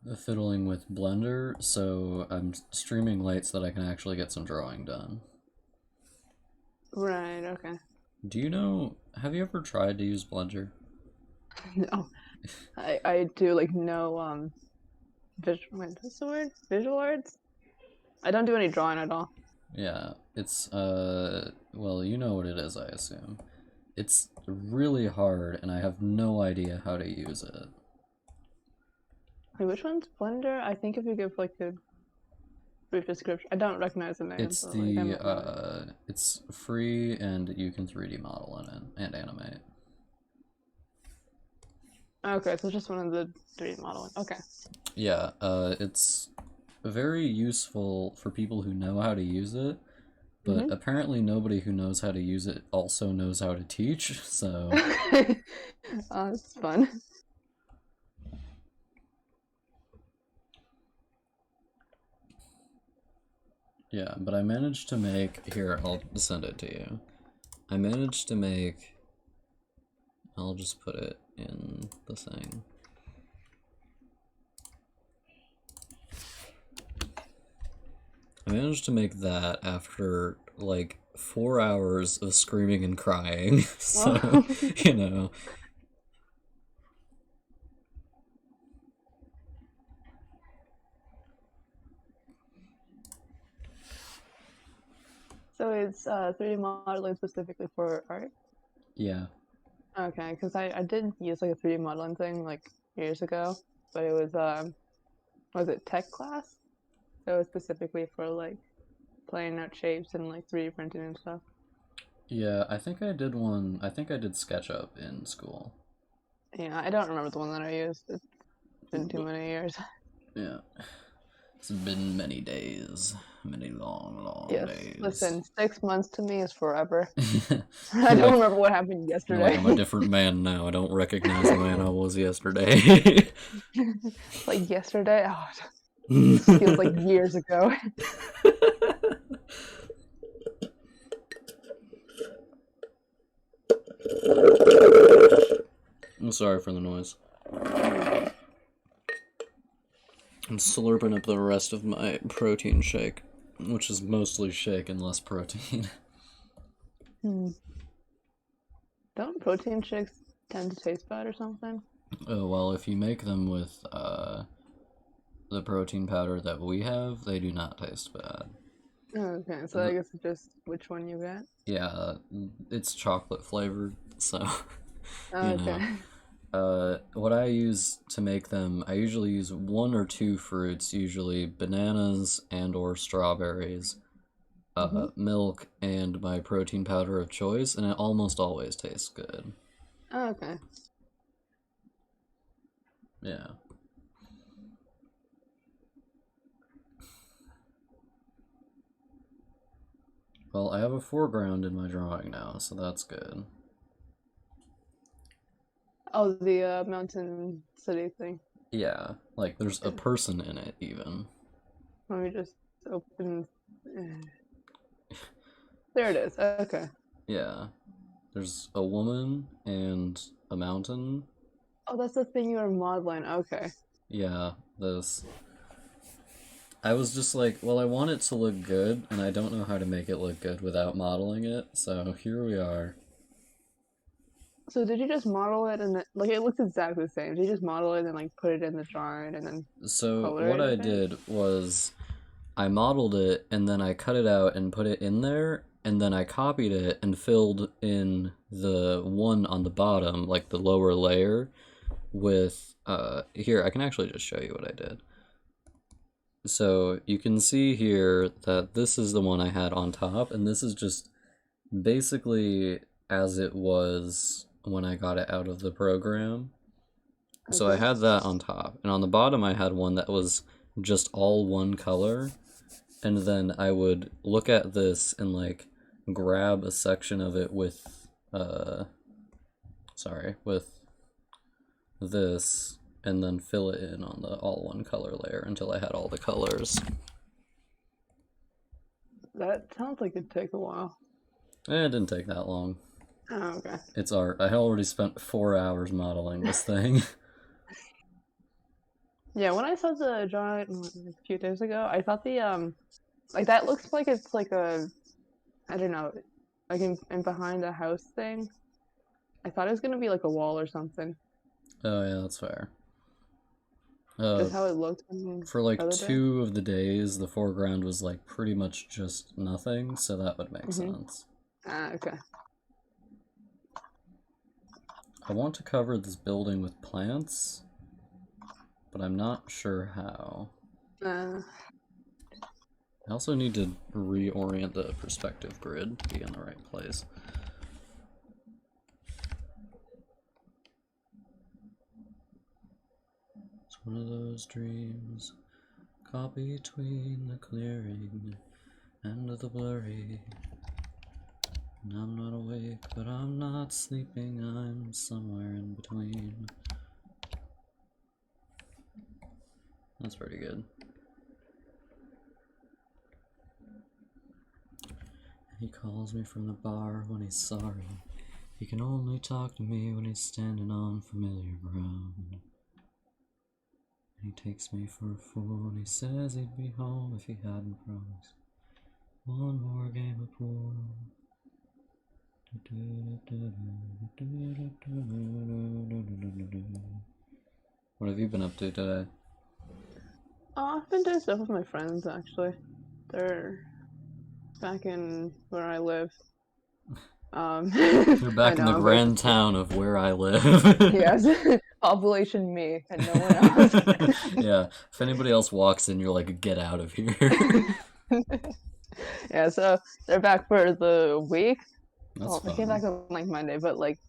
Blender, so I'm streaming late so that I can actually get some drawing done. Right, okay. Do you know, have you ever tried to use Blender? No. I do like no what's the word? Visual arts? I don't do any drawing at all. Yeah, it's, well, you know what it is, I assume. It's really hard, and I have no idea how to use it. Wait, which one's Blender? I think if you give like a brief description, I don't recognize the name. It's but, like, I might know it. it's free, and you can 3D model in it, and animate. Okay, so it's just one of the 3D modeling. Okay. Yeah, it's very useful for people who know how to use it, but apparently nobody who knows how to use it also knows how to teach, so... Oh, it's fun. Yeah, but I managed to make... Here, I'll send it to you. I managed to make... I'll just put it in the thing. I managed to make that after, like, 4 hours of screaming and crying, so, you know... So it's 3D modeling specifically for art? Yeah. Okay, because I did use like a 3D modeling thing like years ago, but it was it tech class? So it was specifically for like playing out shapes and like 3D printing and stuff. Yeah, I think I did one, I think I did SketchUp in school. Yeah, I don't remember the one that I used. It's been too many years. Yeah. It's been many days. Many long, long Yes, days. listen, 6 months to me is forever. I I don't remember what happened yesterday. Like, I'm a different man now. I don't recognize the man I was yesterday. Like yesterday? Oh, it feels like years ago. I'm sorry for the noise. I'm slurping up the rest of my protein shake, which is mostly shake and less protein. Don't protein shakes tend to taste bad or something? Oh, well, if you make them with the protein powder that we have, they do not taste bad. Okay, so I guess it's just which one you get? Yeah, it's chocolate flavored, so, you Okay. know. What I use to make them, I usually use 1 or 2 fruits, usually bananas and or strawberries, milk, and my protein powder of choice, and it almost always tastes good. Okay. Yeah. Well, I have a foreground in my drawing now, so that's good. Oh, the mountain city thing. Yeah, like there's a person in it even. Let me just open. There it is. Okay. Yeah. There's a woman and a mountain. Oh, that's the thing you were modeling. Okay. Yeah, this. I was just like, well, I want it to look good, and I don't know how to make it look good without modeling it, so here we are. So did you just model it and then, like it looks exactly the same? Did you just model it and like put it in the drawing and then So, color what it, I I think? did was I modeled it, and then I cut it out and put it in there, and then I copied it and filled in the one on the bottom, like the lower layer, with, here, I can actually just show you what I did. So you can see here that this is the one I had on top, and this is just basically as it was when I got it out of the program. So I Okay. had that on top, and on the bottom I had one that was just all one color, and then I would look at this and like grab a section of it with, with this, and then fill it in on the all one color layer until I had all the colors. That sounds like it'd take a while. It didn't take that long. Oh, okay. It's art. I already spent 4 hours modeling this thing. Yeah, when I saw the drawing a few days ago, I thought the like that looks like it's like a I don't know, like in behind the house thing. I thought it was gonna be like a wall or something. Oh yeah, that's fair. Just how it looked on the For like other day. 2 of the days, the foreground was like pretty much just nothing, so that would make Mm-hmm. sense. Ah, okay. I want to cover this building with plants, but I'm not sure how. Uh, I also need to reorient the perspective grid to be in the right place. It's one of those dreams caught between the clearing and the blurry. And I'm not awake, but I'm not sleeping, I'm somewhere in between. That's pretty good. He calls me from the bar when he's sorry. He can only talk to me when he's standing on familiar ground. He takes me for a fool and he says he'd be home if he hadn't promised one more game of pool. What have you been up to today? I've been doing stuff with my friends actually. They're back in where I live. You're back I in the know, I'm very grand specific. town of where I live. Yes, population me and no one else. Yeah, if anybody else walks in, you're like, get out of here. Yeah, so they're back for the week. That's Well, they came back fun. on like Monday, but like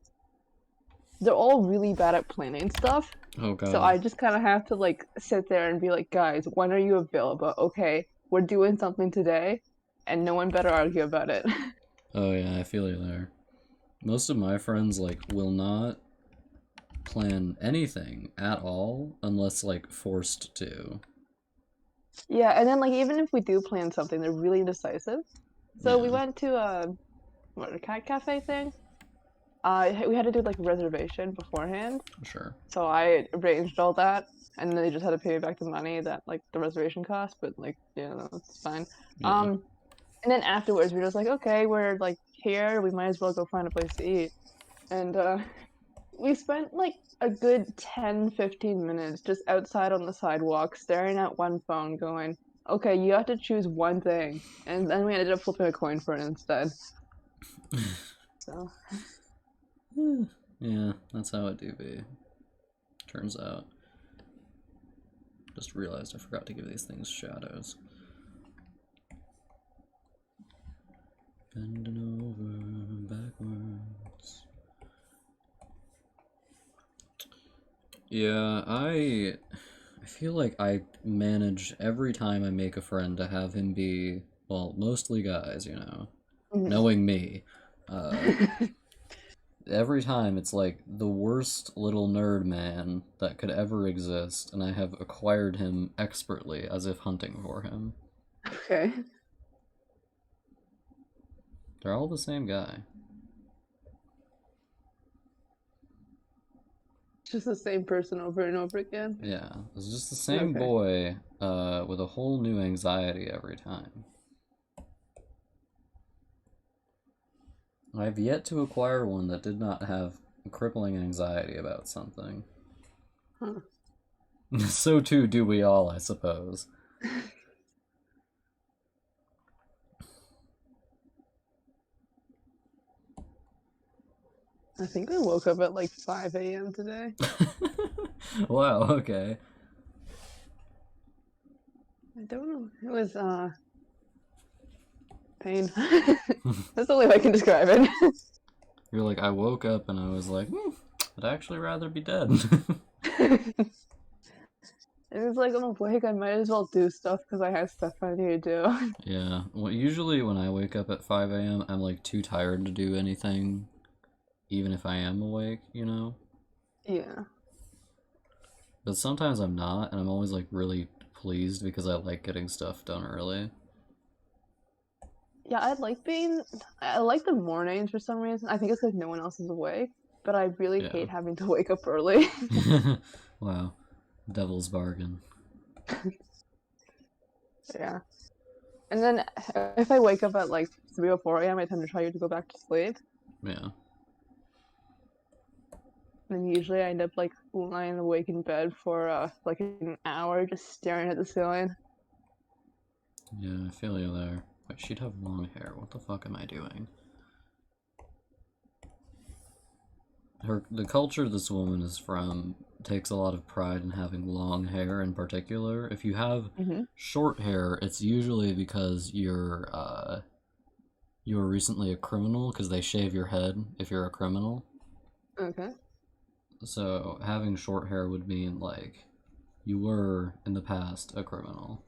they're all really bad at planning stuff. Oh So god. I just kind of have to like sit there and be like, guys, when are you available? Okay, we're doing something today, and no one better argue about it. Oh yeah, I feel you there. Most of my friends like will not plan anything at all unless like forced to. Yeah, and then like even if we do plan something, they're really indecisive. So we Yeah, went to a cat cafe thing. We had to do like a reservation beforehand. sure. So I arranged all that, and then they just had to pay me back the money that like the reservation cost. But like, yeah, no, it's fine. Yeah. Um, and then afterwards, we were just like, okay, we're like here, we might as well go find a place to eat. And we spent like a good 10, 15 minutes just outside on the sidewalk, staring at one phone, going, okay, you have to choose one thing. And then we ended up flipping a coin for it instead. So Yeah, that's how it do be. Turns out. Just realized I forgot to give these things shadows. Bending over backwards. Yeah, I feel like I manage every time I make a friend to have him be, well, mostly guys, you know. mhm. Knowing me. Every time it's like the worst little nerd man that could ever exist, and I have acquired him expertly as if hunting for him. Okay. They're all the same guy. Just the same person over and over again. Yeah, it's just the same Okay. boy, with a whole new anxiety every time. I've yet to acquire one that did not have crippling anxiety about something. Huh. So too do we all, I suppose. I think I woke up at like 5 a.m. today. Wow, okay. I don't know. It was pain. That's the only way I can describe it. You're like, I woke up and I was like, I'd actually rather be dead. It was like I'm awake. I might as well do stuff because I have stuff I need to do. Yeah, well, usually when I wake up at 5 a.m., I'm like too tired to do anything, even if I am awake, you know? Yeah. But sometimes I'm not, and I'm always like really pleased because I like getting stuff done early. Yeah, I like the mornings for some reason. I think it's because no one else is awake, but I really Yeah. hate having to wake up early. Wow, devil's bargain. Yeah. And then if I wake up at like 3 or 4 a.m., I tend to try to go back to sleep. Yeah. And usually I end up like lying awake in bed for like an hour just staring at the ceiling. Yeah, I feel you there. Wait, she'd have long hair. What the fuck am I doing? The culture this woman is from takes a lot of pride in having long hair in particular. If you have Mm-hmm. short hair, it's usually because you were recently a criminal because they shave your head if you're a criminal. Okay. So having short hair would mean like you were in the past a criminal.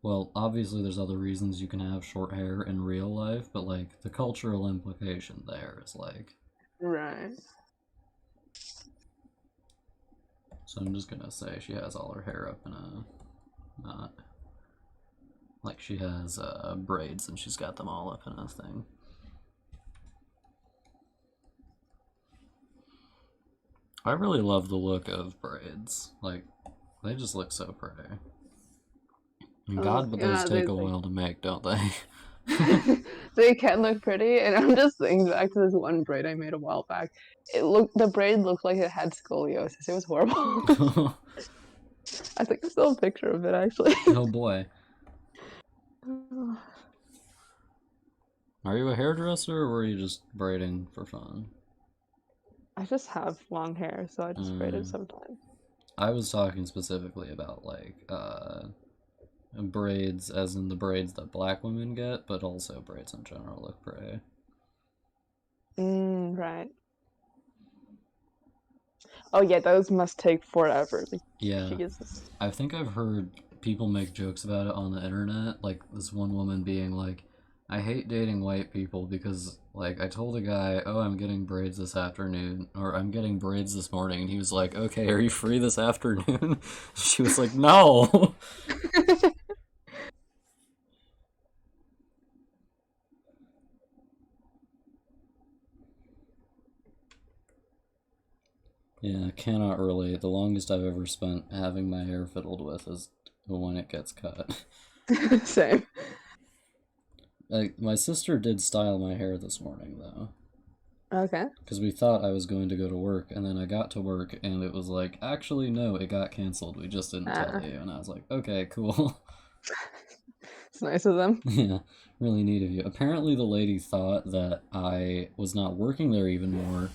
Well, obviously there's other reasons you can have short hair in real life, but like the cultural implication there is like, Right. so I'm just gonna say she has all her hair up in a knot. Like she has braids and she's got them all up in a thing. I really love the look of braids. Like, they just look so pretty. And God, but those Yeah, take a while to make, don't they? they can look pretty, and I'm just thinking back to this one braid I made a while back. The braid looked like it had scoliosis. It was horrible. I think I still have a picture of it actually. Oh boy. Are you a hairdresser or were you just braiding for fun? I just have long hair, so I just braid it sometimes. I was talking specifically about like braids, as in the braids that black women get, but also braids in general look pretty. Right. Oh yeah, those must take forever. Like, Yeah, Jesus. I think I've heard people make jokes about it on the internet, like this one woman being like, I hate dating white people because, like, I told a guy, oh, I'm getting braids this afternoon, or I'm getting braids this morning, and he was like, okay, are you free this afternoon? She was like, no! Yeah, I cannot relate. The longest I've ever spent having my hair fiddled with is when it gets cut. Same. Like, my sister did style my hair this morning, though. Okay. Because we thought I was going to go to work, and then I got to work, and it was like, actually, no, it got canceled. We just didn't tell you. And I was like, okay, cool. It's nice of them. Yeah, really neat of you. Apparently, the lady thought that I was not working there even more,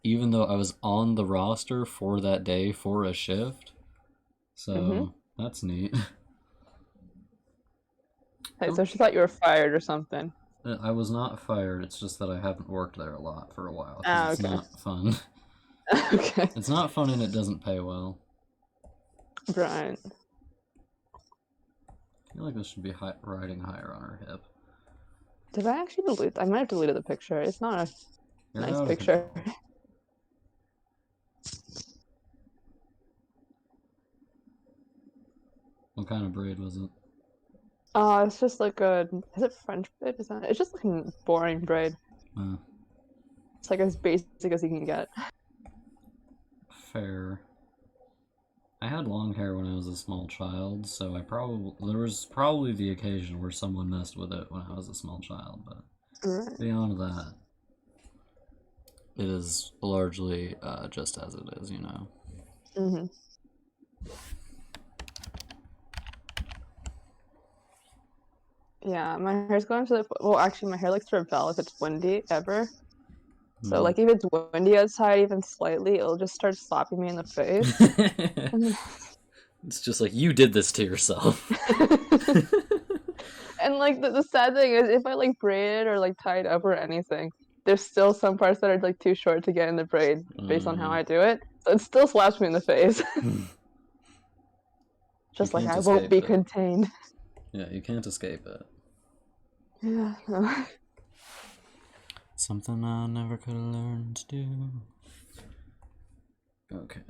even though I was on the roster for that day for a shift. So, that's neat. Hey, so she thought you were fired or something. I was not fired, it's just that I haven't worked there a lot for a while, Ah, because it's okay. not fun. Okay. It's not fun and it doesn't pay well. Right. I feel like this should be riding higher on her hip. Did I actually delete? I might have deleted the picture. It's not a You're nice out of picture. control. What kind of braid was it? It's just like a, is it French braid? Is that? It's just like a boring braid. Uh, It's like as basic as you can get. Fair. I had long hair when I was a small child, so there was probably the occasion where someone messed with it when I was a small child, but Right. beyond that, it is largely just as it is, you know. Mm-hmm. Yeah, my hair's going to the well, actually, my hair likes to rebel if it's windy ever. So like if it's windy outside even slightly, it'll just start slapping me in the face. It's just like, you did this to yourself. And like the sad thing is, if I like braid it or like tie it up or anything, there's still some parts that are like too short to get in the braid based on how I do it. So it still slaps me in the face. Just like can't I won't be escape it. contained. Yeah, you can't escape it. Yeah. Something I never could have learned to do. Okay.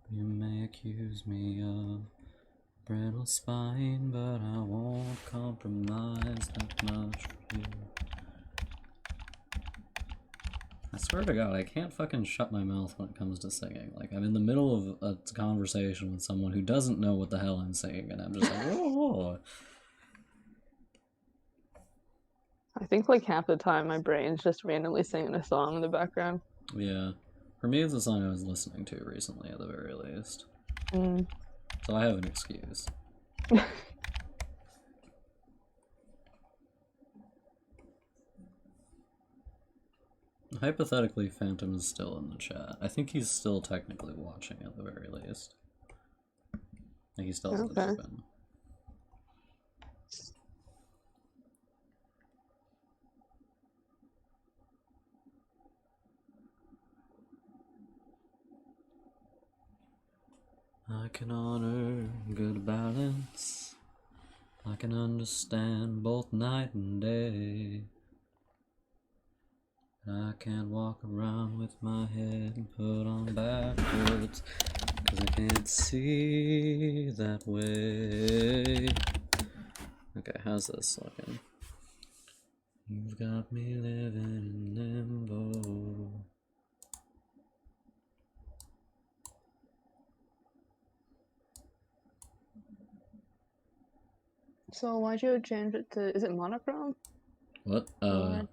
You may accuse me of brittle spine, but I won't compromise that much for you. I swear to God, I can't fucking shut my mouth when it comes to singing. Like, I'm in the middle of a conversation with someone who doesn't know what the hell I'm singing, and I'm just like, oh. I think like half the time my brain's just randomly singing a song in the background. Yeah. For me, it's a song I was listening to recently, at the very least. Mm. So I have an excuse. Hypothetically, Phantom is still in the chat. I think he's still technically watching at the very least. Like, he still has it Okay. open. I can honor good balance. I can understand both night and day. I can't walk around with my head put on backwards, 'cause I can't see that way. Okay, how's this looking? You've got me living in limbo. So why'd you change it to? Is it monochrome? What? Or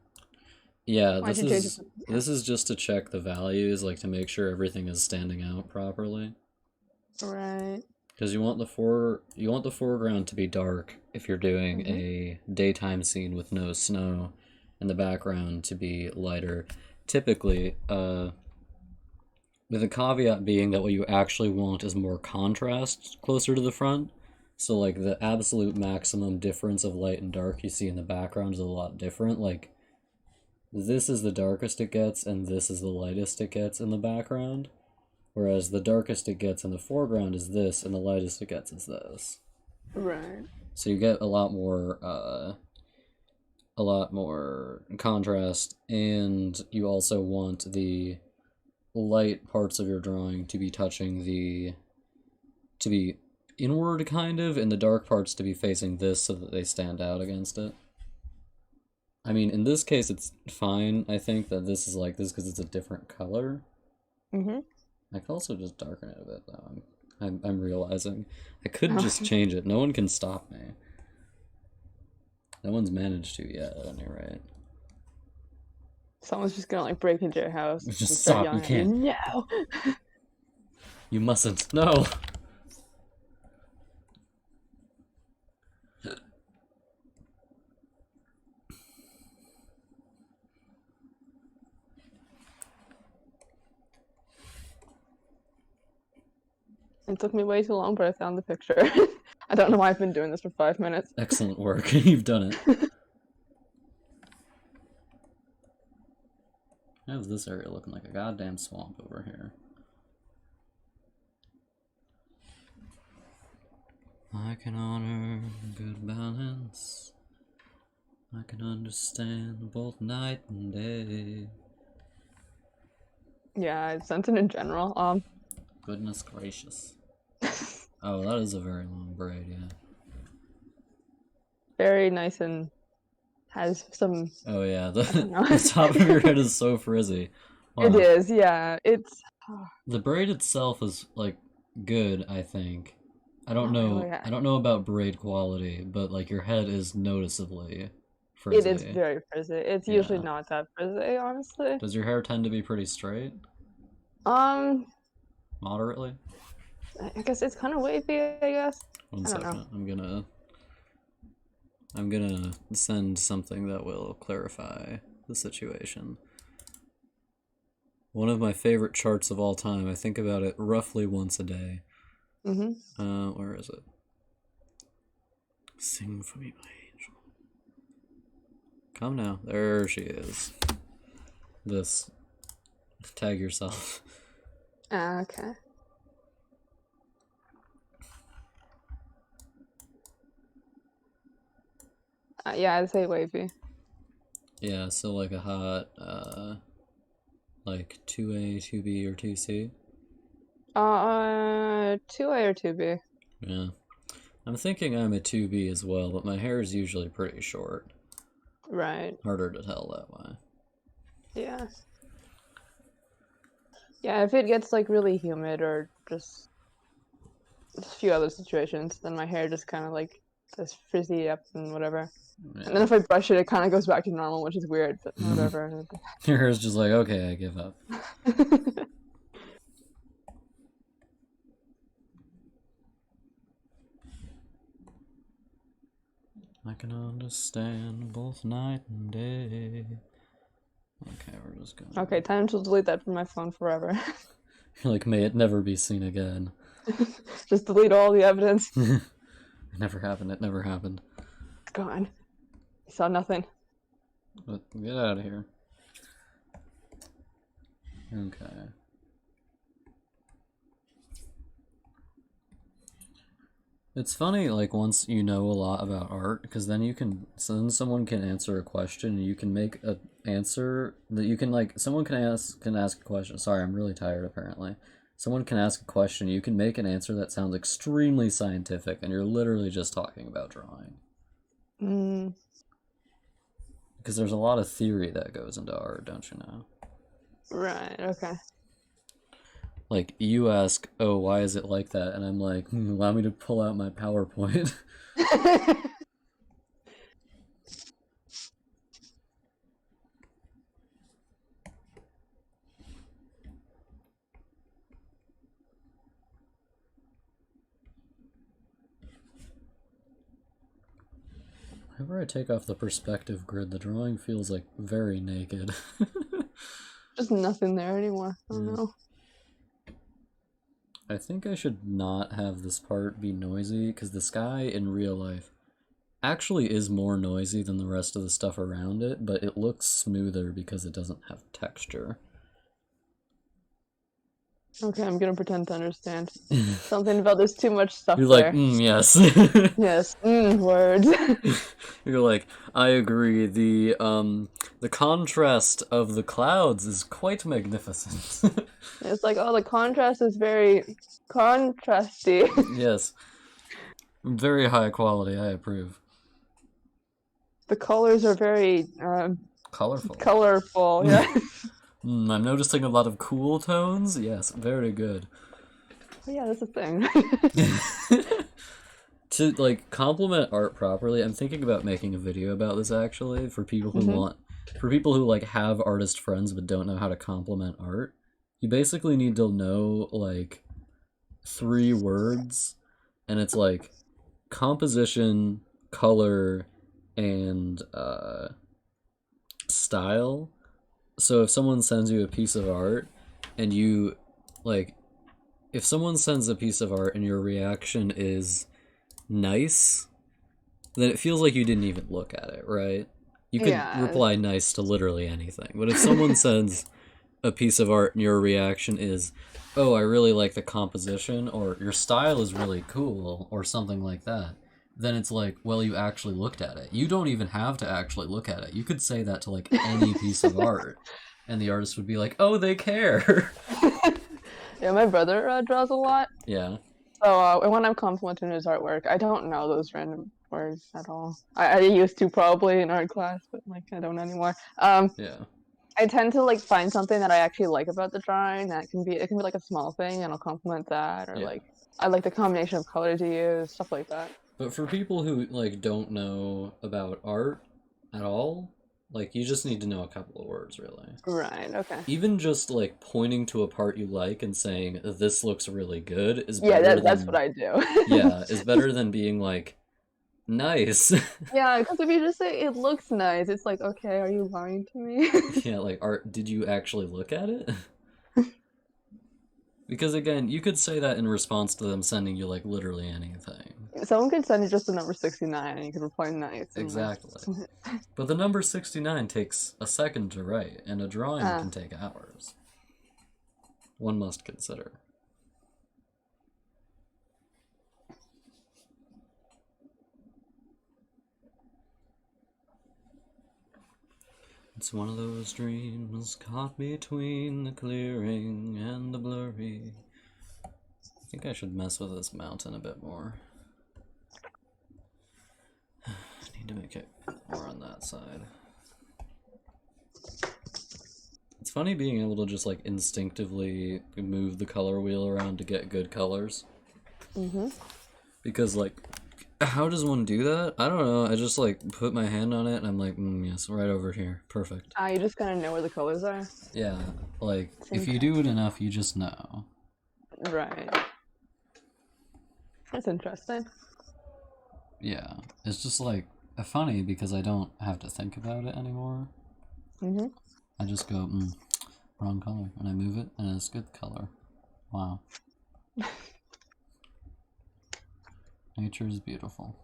Yeah, why'd you change it to? this is just to check the values, like to make sure everything is standing out properly. Right. Because you want the foreground to be dark if you're doing a daytime scene with no snow, and the background to be lighter. Typically, with a caveat being that what you actually want is more contrast closer to the front. So like the absolute maximum difference of light and dark you see in the background is a lot different. Like this is the darkest it gets, and this is the lightest it gets in the background. Whereas the darkest it gets in the foreground is this, and the lightest it gets is this. Right. So you get a lot more contrast, and you also want the light parts of your drawing to be to be inward kind of, and the dark parts to be facing this so that they stand out against it. I mean, in this case, it's fine. I think that this is like this because it's a different color. Mm-hmm. I could also just darken it a bit, though. I'm realizing I could just change it. No one can stop me. No one's managed to yet, at any rate. Someone's just gonna like break into your house. Just and start stop, you yelling at can't. No. You mustn't. No! It took me way too long, but I found the picture. I don't know why I've been doing this for 5 minutes. Excellent work. You've done it. How's this area looking like a goddamn swamp over here? I can honor good balance. I can understand both night and day. Yeah, it's scented in general. Goodness gracious. Oh, that is a very long braid, yeah. very nice and has some. Oh yeah, I don't know. the top of your head is so frizzy. It Wow. is, yeah. It's. The braid itself is like good, I think. I don't Oh, know. really? I don't know about braid quality, but like your head is noticeably It is frizzy. very frizzy. It's usually Yeah. not that frizzy, honestly. Does your hair tend to be pretty straight? Um, Moderately? I guess it's kind of wavy, I guess. One I don't know. second. I'm gonna send something that will clarify the situation. One of my favorite charts of all time. I think about it roughly once a day. Where is it? Sing for me, my angel. Come now. There she is. This. Tag yourself. Okay. Yeah, I'd say wavy. Yeah, so like a hot, like 2A, 2B, or 2C. 2A or 2B. Yeah. I'm thinking I'm a 2B as well, but my hair is usually pretty short. Right. Harder to tell that way. Yeah. Yeah, if it gets like really humid or just a few other situations, then my hair just kind of like does frizzy up and whatever. Yeah. And then if I brush it, it kind of goes back to normal, which is weird, but whatever. Your hair's just like, okay, I give up. I can understand both night and day. Okay, we're just gonna... Okay, time to delete that from my phone forever. Like, may it never be seen again. Just delete all the evidence. It never happened, it never happened. It's gone. I saw nothing. But get out of here. Okay. It's funny, like, once you know a lot about art, because then you can, so then someone can answer a question, and you can make a answer that you can, like, someone can ask a question. Sorry, I'm really tired, apparently. Someone can ask a question, you can make an answer that sounds extremely scientific, and you're literally just talking about drawing. Because there's a lot of theory that goes into art, don't you know? Right, okay. Like, you ask, oh, why is it like that? And I'm like, allow me to pull out my PowerPoint. Whenever I take off the perspective grid, the drawing feels like very naked. Just nothing there anymore. I don't know. I think I should not have this part be noisy, because the sky in real life actually is more noisy than the rest of the stuff around it, but it looks smoother because it doesn't have texture. Okay, I'm gonna pretend to understand. Something about there's too much stuff You're there. like, yes. Yes, words. You're like, I agree, the contrast of the clouds is quite magnificent. It's like, oh, the contrast is very contrasty. Yes. Very high quality, I approve. The colors are very Colorful. colorful, yeah. I'm noticing a lot of cool tones. Yes, very good. Oh, yeah, that's a thing. To, like, complement art properly, I'm thinking about making a video about this, actually, for people who for people who, like, have artist friends but don't know how to complement art. You basically need to know, like, 3 words, and it's, like, composition, color, and, style. So if someone sends you a piece of art, and you, like, if someone sends a piece of art and your reaction is nice, then it feels like you didn't even look at it, right? You could reply nice to literally anything. But if someone sends a piece of art and your reaction is, oh, I really like the composition, or your style is really cool, or something like that, then it's like, well, you actually looked at it. You don't even have to actually look at it. You could say that to, like, any piece of art, and the artist would be like, oh, they care. Yeah, my brother draws a lot. Yeah. So when I'm complimenting his artwork, I don't know those random words at all. I used to probably in art class, but like I don't anymore. Yeah. I tend to like find something that I actually like about the drawing. That it can be like a small thing, and I'll compliment that, or Yeah. like I like the combination of colors you use, stuff like that. But for people who like don't know about art at all, like you just need to know a couple of words really. Right. Okay. Even just like pointing to a part you like and saying this looks really good is Yeah, better that's than what I do. yeah, is better than being like nice. Yeah, because if you just say it looks nice, it's like, okay, are you lying to me? Yeah, like art, did you actually look at it? Because again, you could say that in response to them sending you like literally anything. Someone could send you just the number 69 and you could reply nice. And Exactly. But the number 69 takes a second to write, and a drawing Ah. can take hours. One must consider. It's one of those dreams caught between the clearing and the blurry. I think I should mess with this mountain a bit more. I need to make it more on that side. It's funny being able to just like instinctively move the color wheel around to get good colors. Mm-hmm. Because like, how does one do that? I don't know. I just like put my hand on it and I'm like, yes, right over here. Perfect. You just kind of know where the colors are. Yeah, like if Same you do it enough, you just know. Right. That's interesting. Yeah, it's just like funny because I don't have to think about it anymore. Mm-hmm. I just go, wrong color, and I move it, and it's good color. Wow. Nature is beautiful.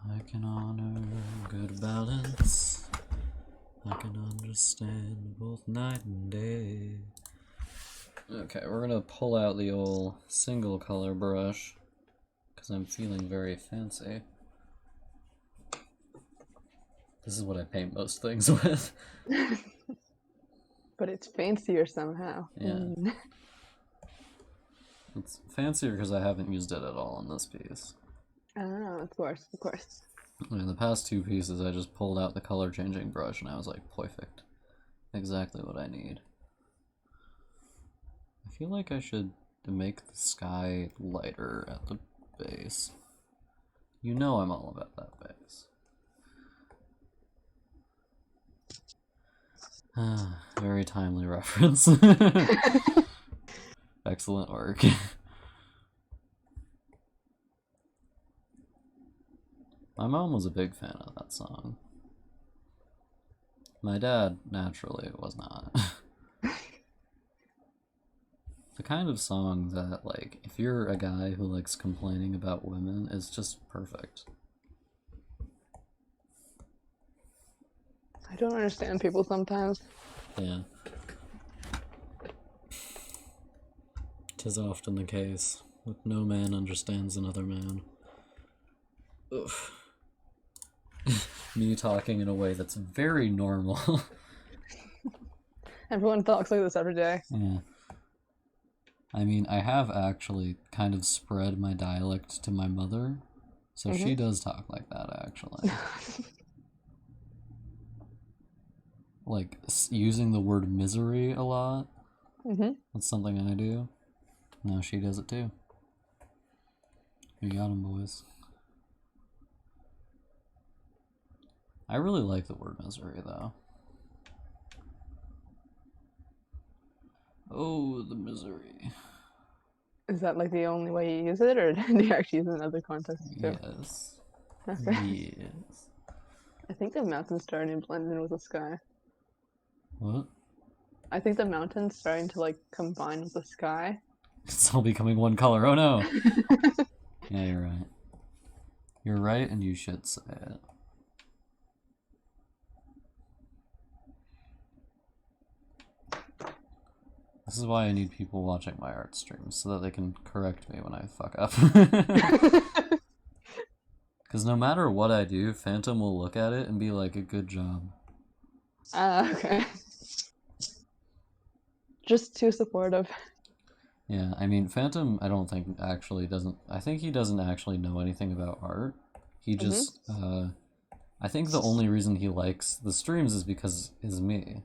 I can honor good balance. I can understand both night and day. Okay, we're gonna pull out the old single color brush because I'm feeling very fancy. This is what I paint most things with. But it's fancier somehow. Yeah. Mm. It's fancier because I haven't used it at all in this piece. Oh, of course, of course. In the past two pieces, I just pulled out the color changing brush and I was like, perfect. Exactly what I need. I feel like I should make the sky lighter at the base. You know I'm all about that base. Very timely reference. Excellent work. My mom was a big fan of that song. My dad, naturally, was not. The kind of song that, like, if you're a guy who likes complaining about women, is just perfect. I don't understand people sometimes. Yeah. 'Tis often the case, that no man understands another man. Oof. Me talking in a way that's very normal. Everyone talks like this every day. Yeah. I mean, I have actually kind of spread my dialect to my mother, so she does talk like that, actually. Like, using the word misery a lot. Mm-hmm. That's something I do. Now she does it too. We got 'em, boys. I really like the word misery, though. Oh, the misery. Is that like the only way you use it, or do you actually use it in other contexts too? Yes. Okay. Yes. I think the mountain's starting to blend in with the sky. What? I think the mountain's starting to like combine with the sky. It's all becoming one color. Oh no! Yeah, you're right. You're right, and you should say it. This is why I need people watching my art streams, so that they can correct me when I fuck up. Because no matter what I do, Phantom will look at it and be like, a good job. Okay. just too supportive. Yeah, I mean, Phantom, I don't think actually doesn't. I think he doesn't actually know anything about art. He just, I think the only reason he likes the streams is because is me.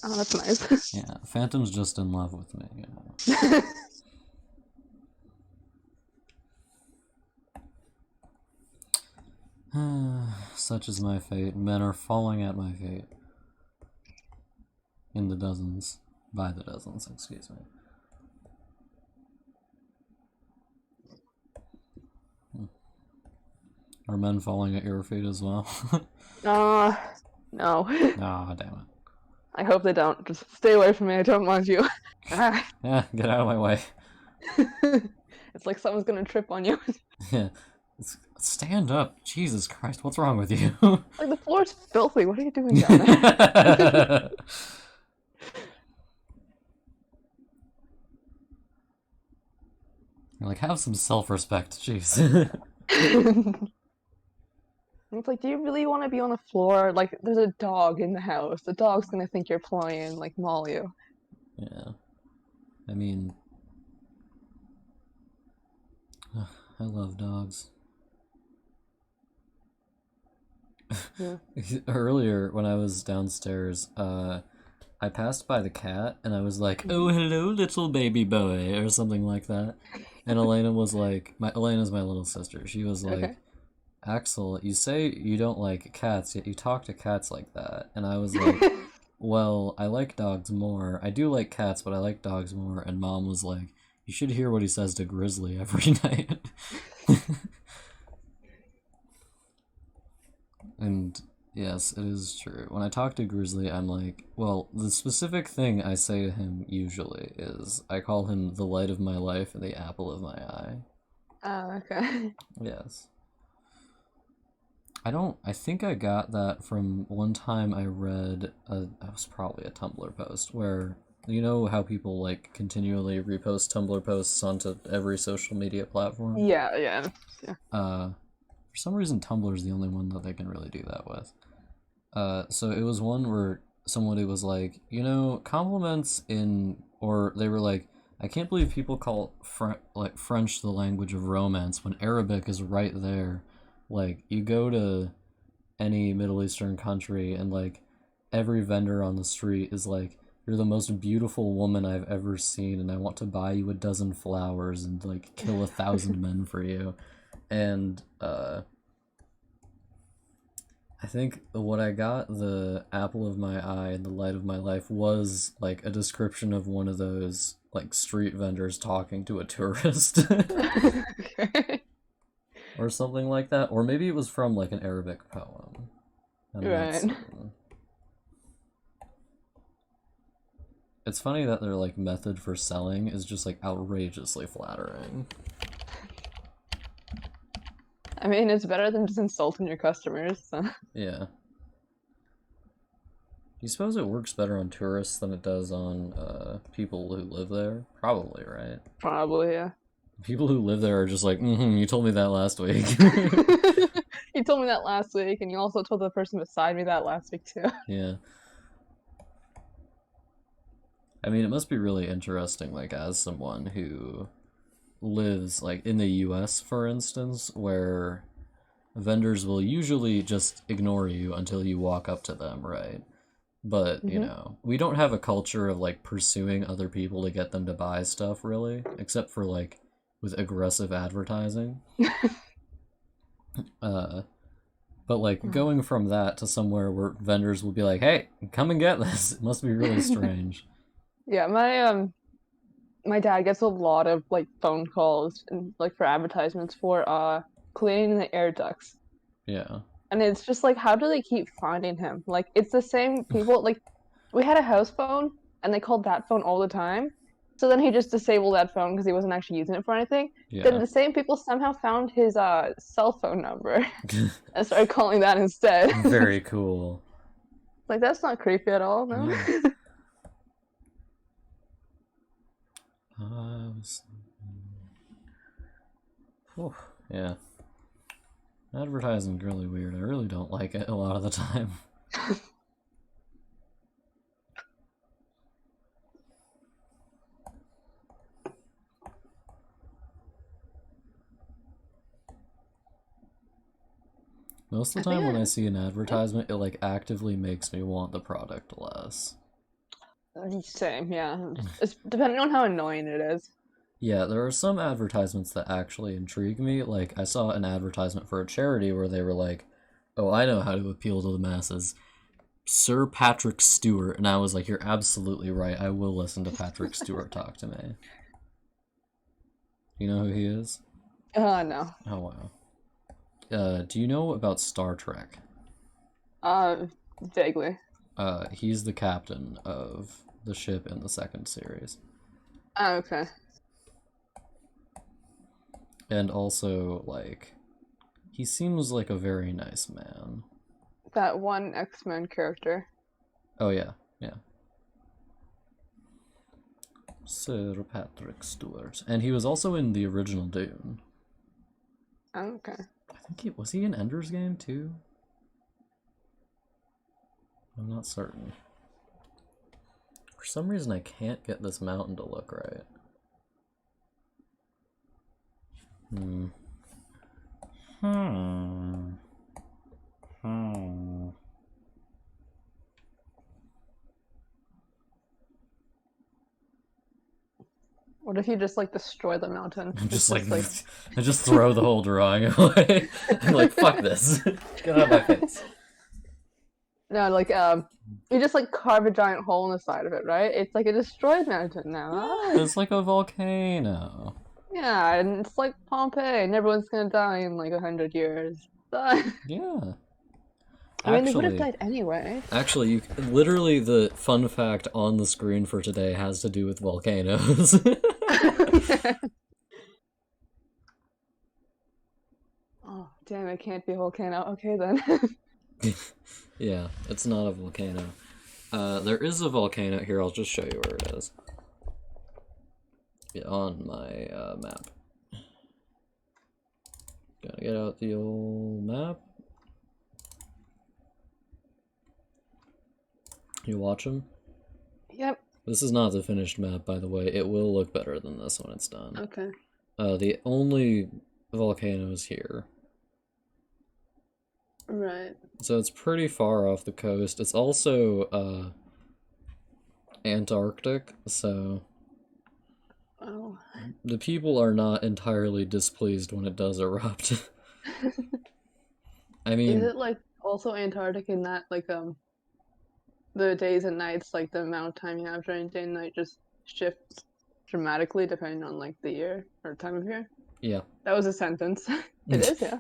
Oh, that's nice. Yeah, Phantom's just in love with me, you know. Such is my fate. Men are falling at my fate. In the dozens. By the dozens, excuse me. Are men falling at your fate as well? No. Ah, damn it. I hope they don't. Just stay away from me. I don't want you. Ah. Yeah, get out of my way. It's like someone's gonna trip on you. Yeah. Stand up. Jesus Christ, what's wrong with you? Like, the floor's filthy. What are you doing down there? You're like, have some self-respect, jeez. It's like, do you really want to be on the floor? Like, there's a dog in the house. The dog's gonna think you're playing, like, maul you. Yeah. I mean... I love dogs. Yeah. Earlier, when I was downstairs, I passed by the cat, and I was like, "Oh, hello, little baby boy," or something like that. And Elena was like, Elena's my little sister. She was like, Okay. "Axel, you say you don't like cats, yet you talk to cats like that." And I was like, "Well, I like dogs more. I do like cats, but I like dogs more." And Mom was like, "You should hear what he says to Grizzly every night." And yes, it is true. When I talk to Grizzly, I'm like, well, the specific thing I say to him usually is I call him the light of my life and the apple of my eye. Oh, okay. Yes. I think I got that from one time I read, that was probably a Tumblr post, where, you know how people, like, continually repost Tumblr posts onto every social media platform? Yeah. For some reason, Tumblr is the only one that they can really do that with. So it was one where somebody was like, you know, compliments or they were like, I can't believe people call French the language of romance when Arabic is right there. Like, you go to any Middle Eastern country and, like, every vendor on the street is like, you're the most beautiful woman I've ever seen, and I want to buy you a dozen flowers and, like, kill 1,000 men for you. And, I think what I got, the apple of my eye and the light of my life, was, like, a description of one of those, like, street vendors talking to a tourist. Okay. Or something like that. Or maybe it was from, like, an Arabic poem. I'm not Right. certain. It's funny that their, like, method for selling is just, like, outrageously flattering. I mean, it's better than just insulting your customers. So. Yeah. You suppose it works better on tourists than it does on people who live there? Probably, right? Probably, yeah. People who live there are just like, you told me that last week. You told me that last week, and you also told the person beside me that last week too. Yeah. I mean, it must be really interesting, like, as someone who lives, like, in the US, for instance, where vendors will usually just ignore you until you walk up to them, right? But, you know, we don't have a culture of, like, pursuing other people to get them to buy stuff, really, except for, like, with aggressive advertising. But, like, going from that to somewhere where vendors will be like, hey, come and get this, it must be really strange. Yeah, my dad gets a lot of like phone calls and like for advertisements for cleaning the air ducts. Yeah. And it's just like, how do they keep finding him? Like, it's the same people. Like, we had a house phone, and they called that phone all the time. So then he just disabled that phone because he wasn't actually using it for anything. Yeah. Then the same people somehow found his cell phone number and started calling that instead. Very cool. Like, that's not creepy at all, no? Yeah. Yeah. Advertising's really weird. I really don't like it a lot of the time. Most of I the think time when I- I see an advertisement, it like actively makes me want the product less. Same, yeah. It's depending on how annoying it is. Yeah, there are some advertisements that actually intrigue me. Like, I saw an advertisement for a charity where they were like, oh, I know how to appeal to the masses. Sir Patrick Stewart. And I was like, you're absolutely right. I will listen to Patrick Stewart talk to me. You know who he is? No. Oh, wow. Do you know about Star Trek? Vaguely. He's the captain of the ship in the second series. Oh, okay. And also, like, he seems like a very nice man. That one X-Men character. Oh, yeah, yeah. Sir Patrick Stewart. And he was also in the original Dune. Oh, okay. I think was he in Ender's Game too? I'm not certain. For some reason I can't get this mountain to look right. Hmm. Hmm. Hmm. What if you just like destroy the mountain? I'm just It's like, I just throw the whole drawing away. I'm like, fuck this. Get out of my face. No, like you just like carve a giant hole in the side of it, right? It's like a destroyed mountain now. Yeah, it's like a volcano. Yeah, and it's like Pompeii, and everyone's gonna die in like 100 years. Done. Yeah. I mean, they would have Actually, died anyway. Actually, literally the fun fact on the screen for today has to do with volcanoes. Oh, damn, it can't be a volcano. Okay, then. Yeah, it's not a volcano. There is a volcano here. I'll just show you where it is. Yeah, on my map. Gotta get out the old map. You watch them? Yep. This is not the finished map, by the way. It will look better than this when it's done. Okay. The only volcano is here. Right. So it's pretty far off the coast. It's also, Antarctic, so Oh. the people are not entirely displeased when it does erupt. I Is mean, it like also Antarctic in that like the days and nights, like the amount of time you have during day and night just shifts dramatically depending on like the year or time of year? yeah. That was a sentence. It is, yeah.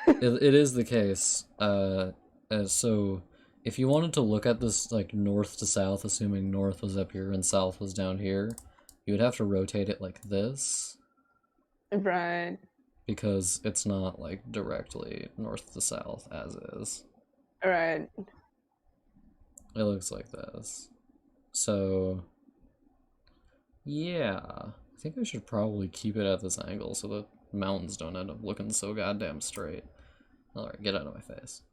It is the case. So if you wanted to look at this like north to south, assuming north was up here and south was down here, you would have to rotate it like this Right. because it's not like directly north to south as is. Right. It looks like this. So yeah, I think I should probably keep it at this angle so the mountains don't end up looking so goddamn straight. Alright, get out of my face.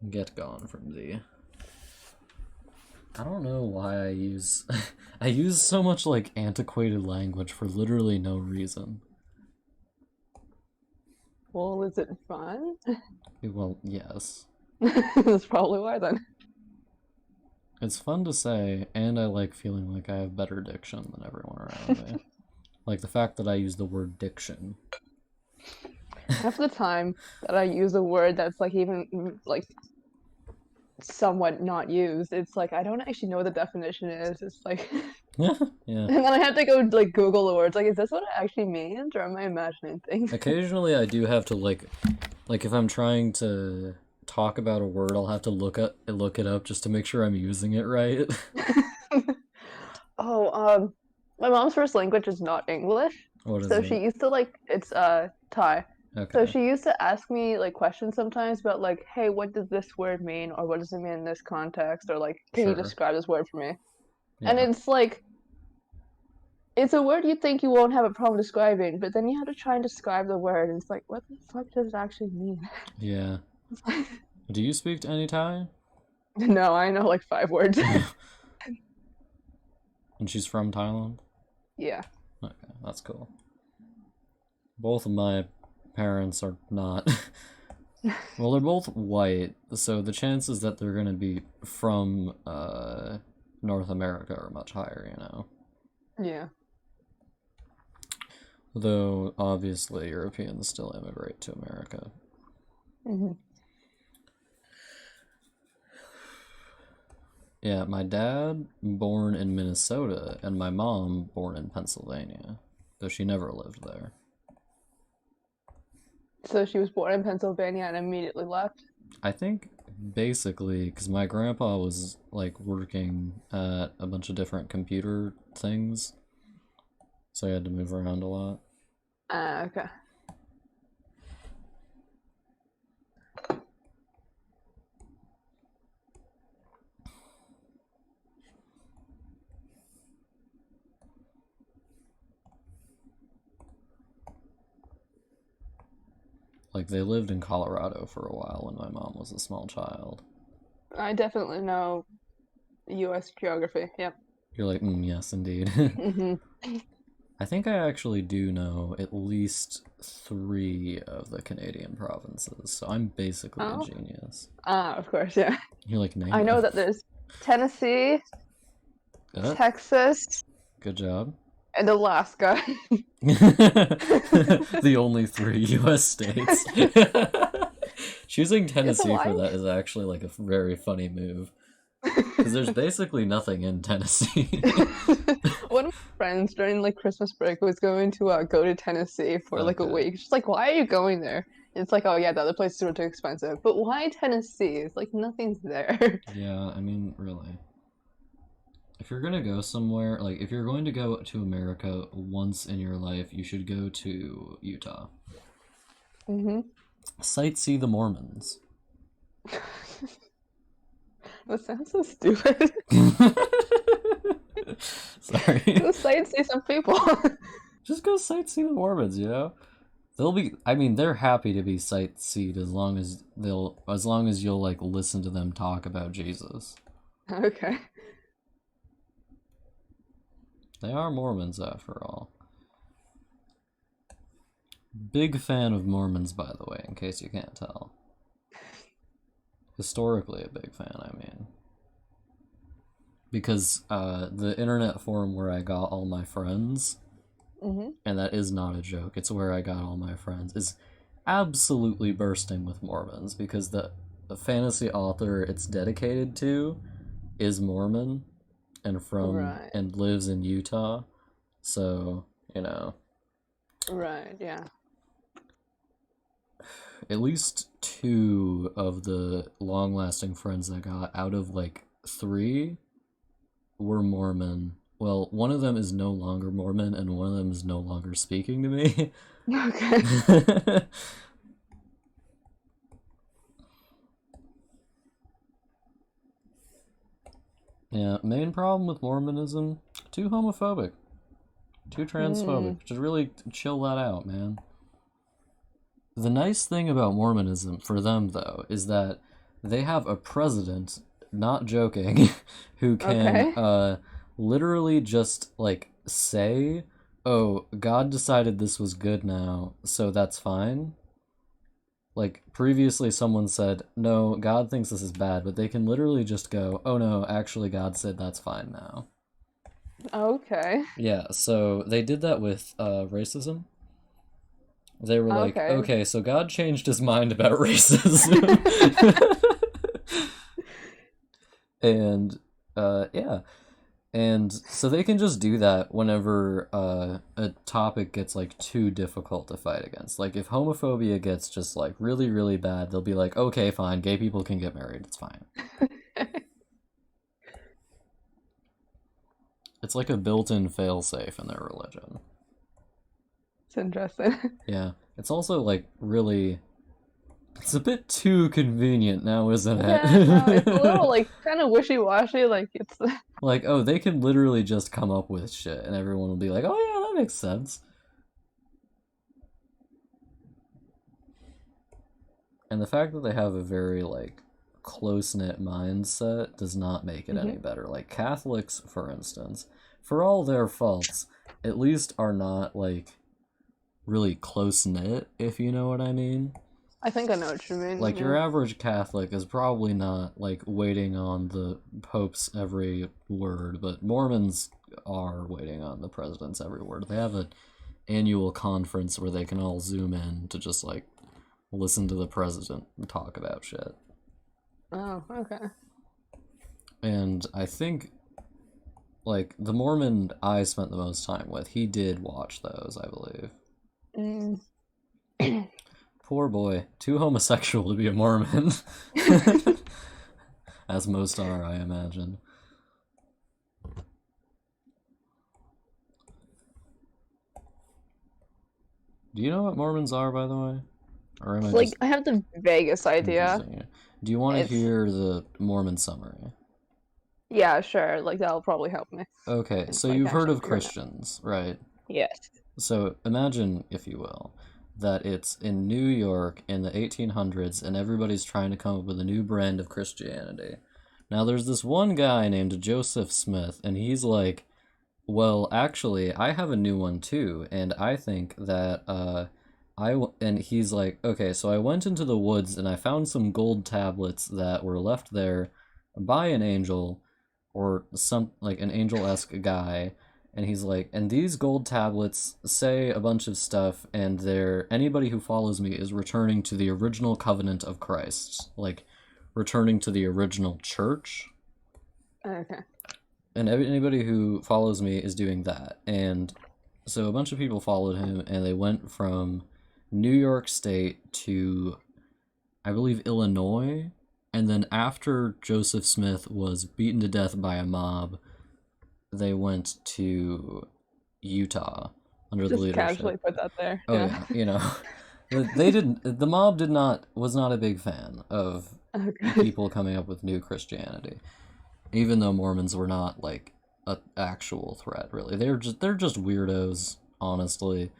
Get gone from thee. I don't know why I use I use so much like antiquated language for literally no reason. Well, is it fun? Well, yes. That's probably why then. It's fun to say, and I like feeling like I have better diction than everyone around me. Like the fact that I use the word diction. Half the time that I use a word that's like even like somewhat not used, it's like I don't actually know what the definition is. It's like Yeah. and then I have to go like Google the words. Like, is this what it actually means, or am I imagining things? Occasionally I do have to like if I'm trying to talk about a word, I'll have to look it up just to make sure I'm using it right. Oh, my mom's first language is not English, What is so it? she used to like it's Thai. So Okay. she used to ask me like questions sometimes about like, hey, what does this word mean, or what does it mean in this context, or like, can you Sure. describe this word for me? And Yeah. it's like, it's a word you think you won't have a problem describing, but then you have to try and describe the word, and it's like, what the fuck does it actually mean? Yeah. Do you speak to any Thai? No, I know like 5 words. And she's from Thailand? Yeah. Okay, that's cool. Both of my parents are not. Well, they're both white, so the chances that they're gonna be from North America are much higher, you know. Yeah. Though obviously Europeans still immigrate to America. Hmm. Yeah, my dad born in Minnesota and my mom born in Pennsylvania, though she never lived there. So she was born in Pennsylvania and immediately left. I think basically because my grandpa was like working at a bunch of different computer things, so he had to move around a lot. Ah, okay. Like they lived in Colorado for a while when my mom was a small child. I definitely know U.S. geography. Yep. You're like, yes, indeed. Hmm. I think I actually do know at least 3 of the Canadian provinces, so I'm basically a Oh. genius. Ah, of course, yeah. You're like, name I know them. that there's Tennessee, Uh, Texas, Good job. and Alaska. The only 3 U.S. states. Choosing Tennessee for Hawaii? that is actually like a very funny move. Because there's basically nothing in Tennessee. One of my friends during like Christmas break was going to go to Tennessee for like a Okay. week. She's like, "Why are you going there?" It's like, "Oh yeah, the other places are too expensive." But why Tennessee? It's like nothing's there. Yeah, I mean, really. If you're gonna go somewhere, like if you're going to go to America once in your life, you should go to Utah. Hmm. Sightsee the Mormons. That sounds so stupid. Sorry. Go sightsee some people. Just go sightsee the Mormons, you know? I mean, they're happy to be sightseed as long as you'll like listen to them talk about Jesus. Okay. They are Mormons after all. Big fan of Mormons, by the way, in case you can't tell. Historically a big fan, I mean. Because the internet forum where I got all my friends, Hmm. and that is not a joke, it's where I got all my friends, is absolutely bursting with Mormons, because the fantasy author it's dedicated to is Mormon Right. and lives in Utah. So, you know, Right. Yeah. at least 2 of the long-lasting friends I got out of like 3 were Mormon. Well, one of them is no longer Mormon, and one of them is no longer speaking to me. Okay. Yeah, main problem with Mormonism, too homophobic, too transphobic. Mm. Just really chill that out, man. The nice thing about Mormonism for them, though, is that they have a president, not joking, who can Okay. literally just like say, "Oh, God decided this was good now, so that's fine." Like previously someone said, "No, God thinks this is bad," but they can literally just go, "Oh no, actually God said that's fine now." Okay. Yeah, so they did that with racism. They were like, Okay. okay, so God changed his mind about racism. And yeah. And so they can just do that whenever a topic gets like too difficult to fight against. Like if homophobia gets just like really, really bad, they'll be like, okay, fine, gay people can get married, it's fine. It's like a built-in failsafe in their religion. It's interesting. Yeah. It's also like really it's a bit too convenient now, isn't it? Yeah, no, it's a little like kind of wishy-washy. Like it's Like, oh, they can literally just come up with shit and everyone will be like, oh yeah, that makes sense. And the fact that they have a very, like, close-knit mindset does not make it any Mhm. better. Like, Catholics, for instance, for all their faults, at least are not, like, really close knit, if you know what I mean. I think I know what you mean. Like, yeah. your average Catholic is probably not, like, waiting on the Pope's every word, but Mormons are waiting on the president's every word. They have an annual conference where they can all zoom in to just, like, listen to the president talk about shit. Oh, okay. And I think, like, the Mormon I spent the most time with, he did watch those, I believe. Mm. Poor boy. Too homosexual to be a Mormon. As most are, I imagine. Do you know what Mormons are, by the way? Or am I Like, just I have the vaguest idea. confusing you? Do you want to It's hear the Mormon summary? yeah, sure. Like that'll probably help me. Okay, And so like you've heard actually of figuring it. Christians, right? Yes. So imagine, if you will, that it's in New York in the 1800s and everybody's trying to come up with a new brand of Christianity. Now there's this one guy named Joseph Smith, and he's like, well, actually, I have a new one too, and I think that, and he's like, okay, so I went into the woods and I found some gold tablets that were left there by an angel, or like an angel-esque guy, and he's like, and these gold tablets say a bunch of stuff, and anybody who follows me is returning to the original covenant of Christ, like, returning to the original church. Okay. And anybody who follows me is doing that. And so a bunch of people followed him, and they went from New York State to, I believe, Illinois. And then after Joseph Smith was beaten to death by a mob, they went to Utah under the Just leadership. casually put that there. Oh yeah, you know, the mob was not a big fan of Okay. people coming up with new Christianity, even though Mormons were not like an actual threat, really. They're just weirdos, honestly.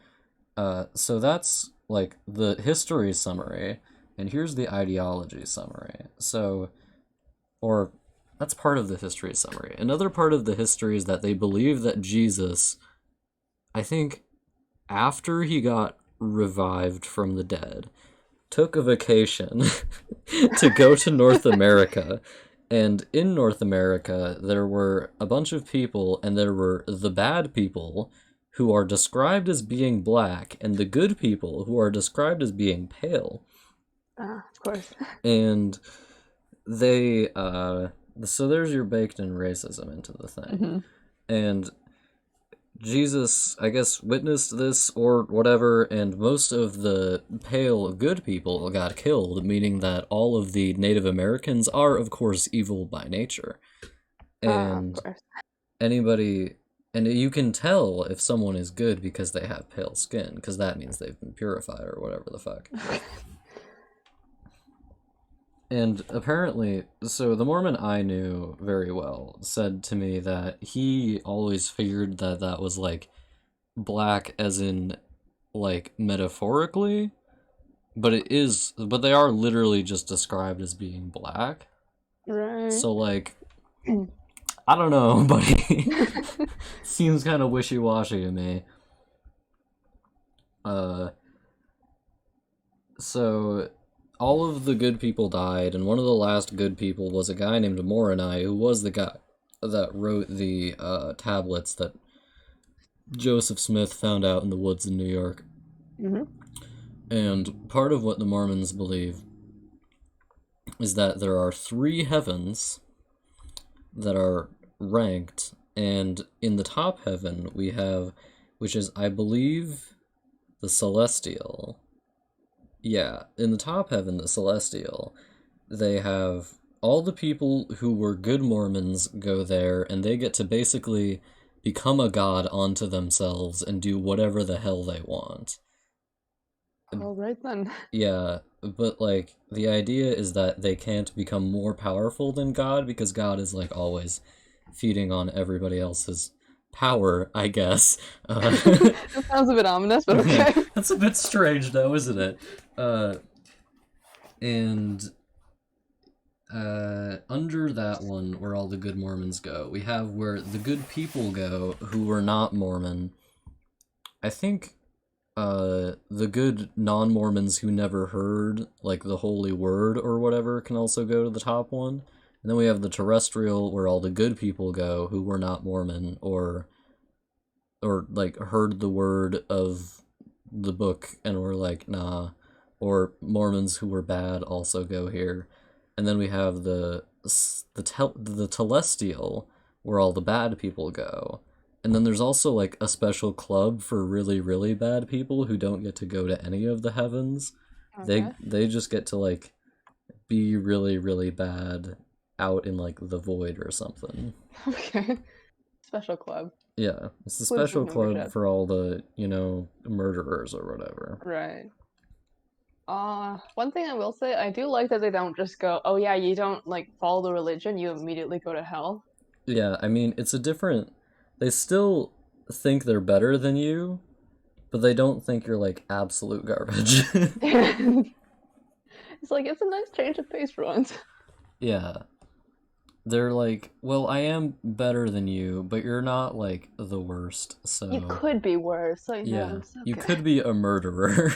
So that's like the history summary, and here's the ideology summary. Or that's part of the history summary. Another part of the history is that they believe that Jesus, I think, after he got revived from the dead, took a vacation to go to North America. And in North America, there were a bunch of people, and there were the bad people, who are described as being black, and the good people, who are described as being pale. Of course. And they, so there's your baked-in racism into the thing. Mm-hmm. And Jesus, I guess, witnessed this or whatever, and most of the pale good people got killed, meaning that all of the Native Americans are, of course, evil by nature. And Of course. anybody, and you can tell if someone is good because they have pale skin, because that means they've been purified or whatever the fuck. And apparently, so the Mormon I knew very well said to me that he always figured that that was like black as in like metaphorically, but they are literally just described as being black. Right. So like, I don't know, buddy. Seems kind of wishy-washy to me. So all of the good people died, and one of the last good people was a guy named Moroni, who was the guy that wrote the tablets that Joseph Smith found out in the woods in New York. Mm-hmm. And part of what the Mormons believe is that there are 3 heavens that are ranked, and in the top heaven we have, which is, I believe, the celestial. Yeah, in the top heaven, the celestial, they have all the people who were good Mormons go there, and they get to basically become a god onto themselves and do whatever the hell they want. All right then. Yeah, but like, the idea is that they can't become more powerful than God, because God is like always feeding on everybody else's power, I guess. That sounds a bit ominous, but okay. That's a bit strange, though, isn't it? Under that one, where all the good Mormons go, we have where the good people go who were not Mormon. I think the good non-Mormons who never heard like the holy word or whatever can also go to the top one. And then we have the terrestrial where all the good people go who were not Mormon or like heard the word of the book and were like, nah, or Mormons who were bad also go here. And then we have the telestial where all the bad people go. And then there's also like a special club for really really bad people who don't get to go to any of the heavens. Okay. They just get to like be really really bad out in like the void or something. Okay. Special club. Yeah, it's a Exclusive special club membership. for all the, murderers or whatever. Right. One thing I will say, I do like that they don't just go, oh yeah, you don't like follow the religion, you immediately go to hell. Yeah, I mean, it's a different. They still think they're better than you, but they don't think you're like absolute garbage. It's like it's a nice change of pace for once. Yeah. They're like, well, I am better than you, but you're not like the worst, You so could be worse. Like, no, yeah, it's you okay. could be a murderer.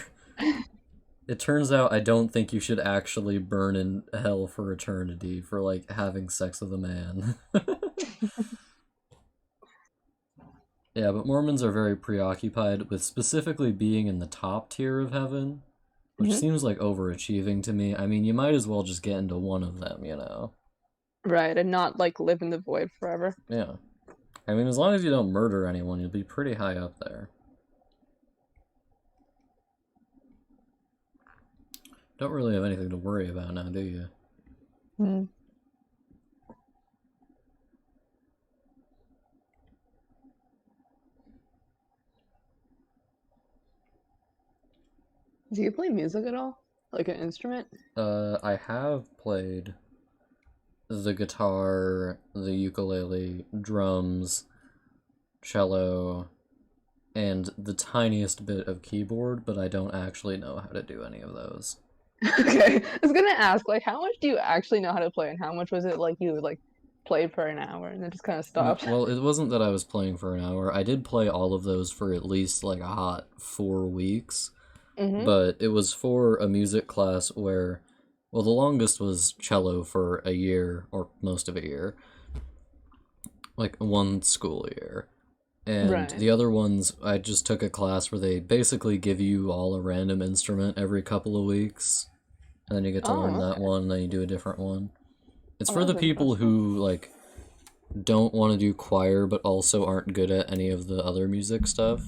It turns out I don't think you should actually burn in hell for eternity for like having sex with a man. Yeah, but Mormons are very preoccupied with specifically being in the top tier of heaven, which Mhm. seems like overachieving to me. I mean, you might as well just get into one of them, you know? Right, and not like live in the void forever. Yeah. I mean, as long as you don't murder anyone, you'll be pretty high up there. Don't really have anything to worry about now, do you? Hmm. Do you play music at all? Like an instrument? I have played the guitar, the ukulele, drums, cello, and the tiniest bit of keyboard, but I don't actually know how to do any of those. Okay. I was gonna ask, like, how much do you actually know how to play, and how much was it like you like played for an hour and then just kind of No, stopped? well, it wasn't that I was playing for an hour. I did play all of those for at least like a hot 4 weeks, Mm-hmm. but it was for a music class where, well, the longest was cello for a year or most of a year, like one school year. And Right. the other ones, I just took a class where they basically give you all a random instrument every couple of weeks, and then you get to learn Oh, that okay. one, and then you do a different one. It's Oh, for the that's people interesting. who like don't want to do choir but also aren't good at any of the other music stuff.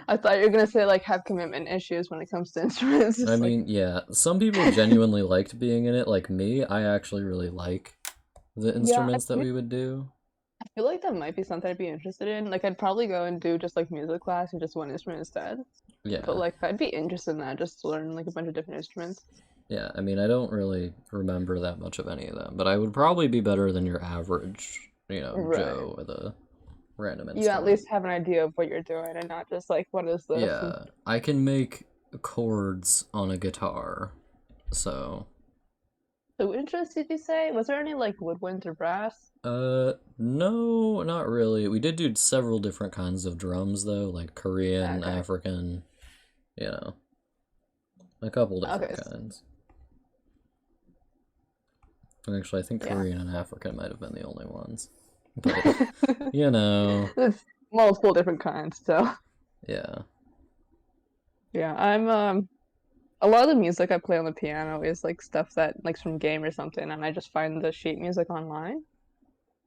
I thought you were gonna say like have commitment issues when it comes to instruments. I It's like, mean, yeah, some people genuinely liked being in it, like me. I actually really like the yeah, instruments that we would do. I feel like that might be something I'd be interested in. Like, I'd probably go and do just like music class and just one instrument instead. But Yeah. like, I'd be interested in that just to learn like a bunch of different instruments. Yeah, I mean, I don't really remember that much of any of them, but I would probably be better than your average, Right. Joe with a random You at instrument. least have an idea of what you're doing and not just like, what is this? And Yeah, I can make chords on a guitar, so. so interest, did you say? Was there any like woodwinds or brass? No, not really. We did do several different kinds of drums, though, like Korean, Okay. African, you know, a couple Okay. different kinds. Actually, I think Yeah. Korean and African might have been the only ones. But, you know, There's multiple different kinds, so yeah. yeah. I'm a lot of the music I play on the piano is like stuff that like from game or something, and I just find the sheet music online.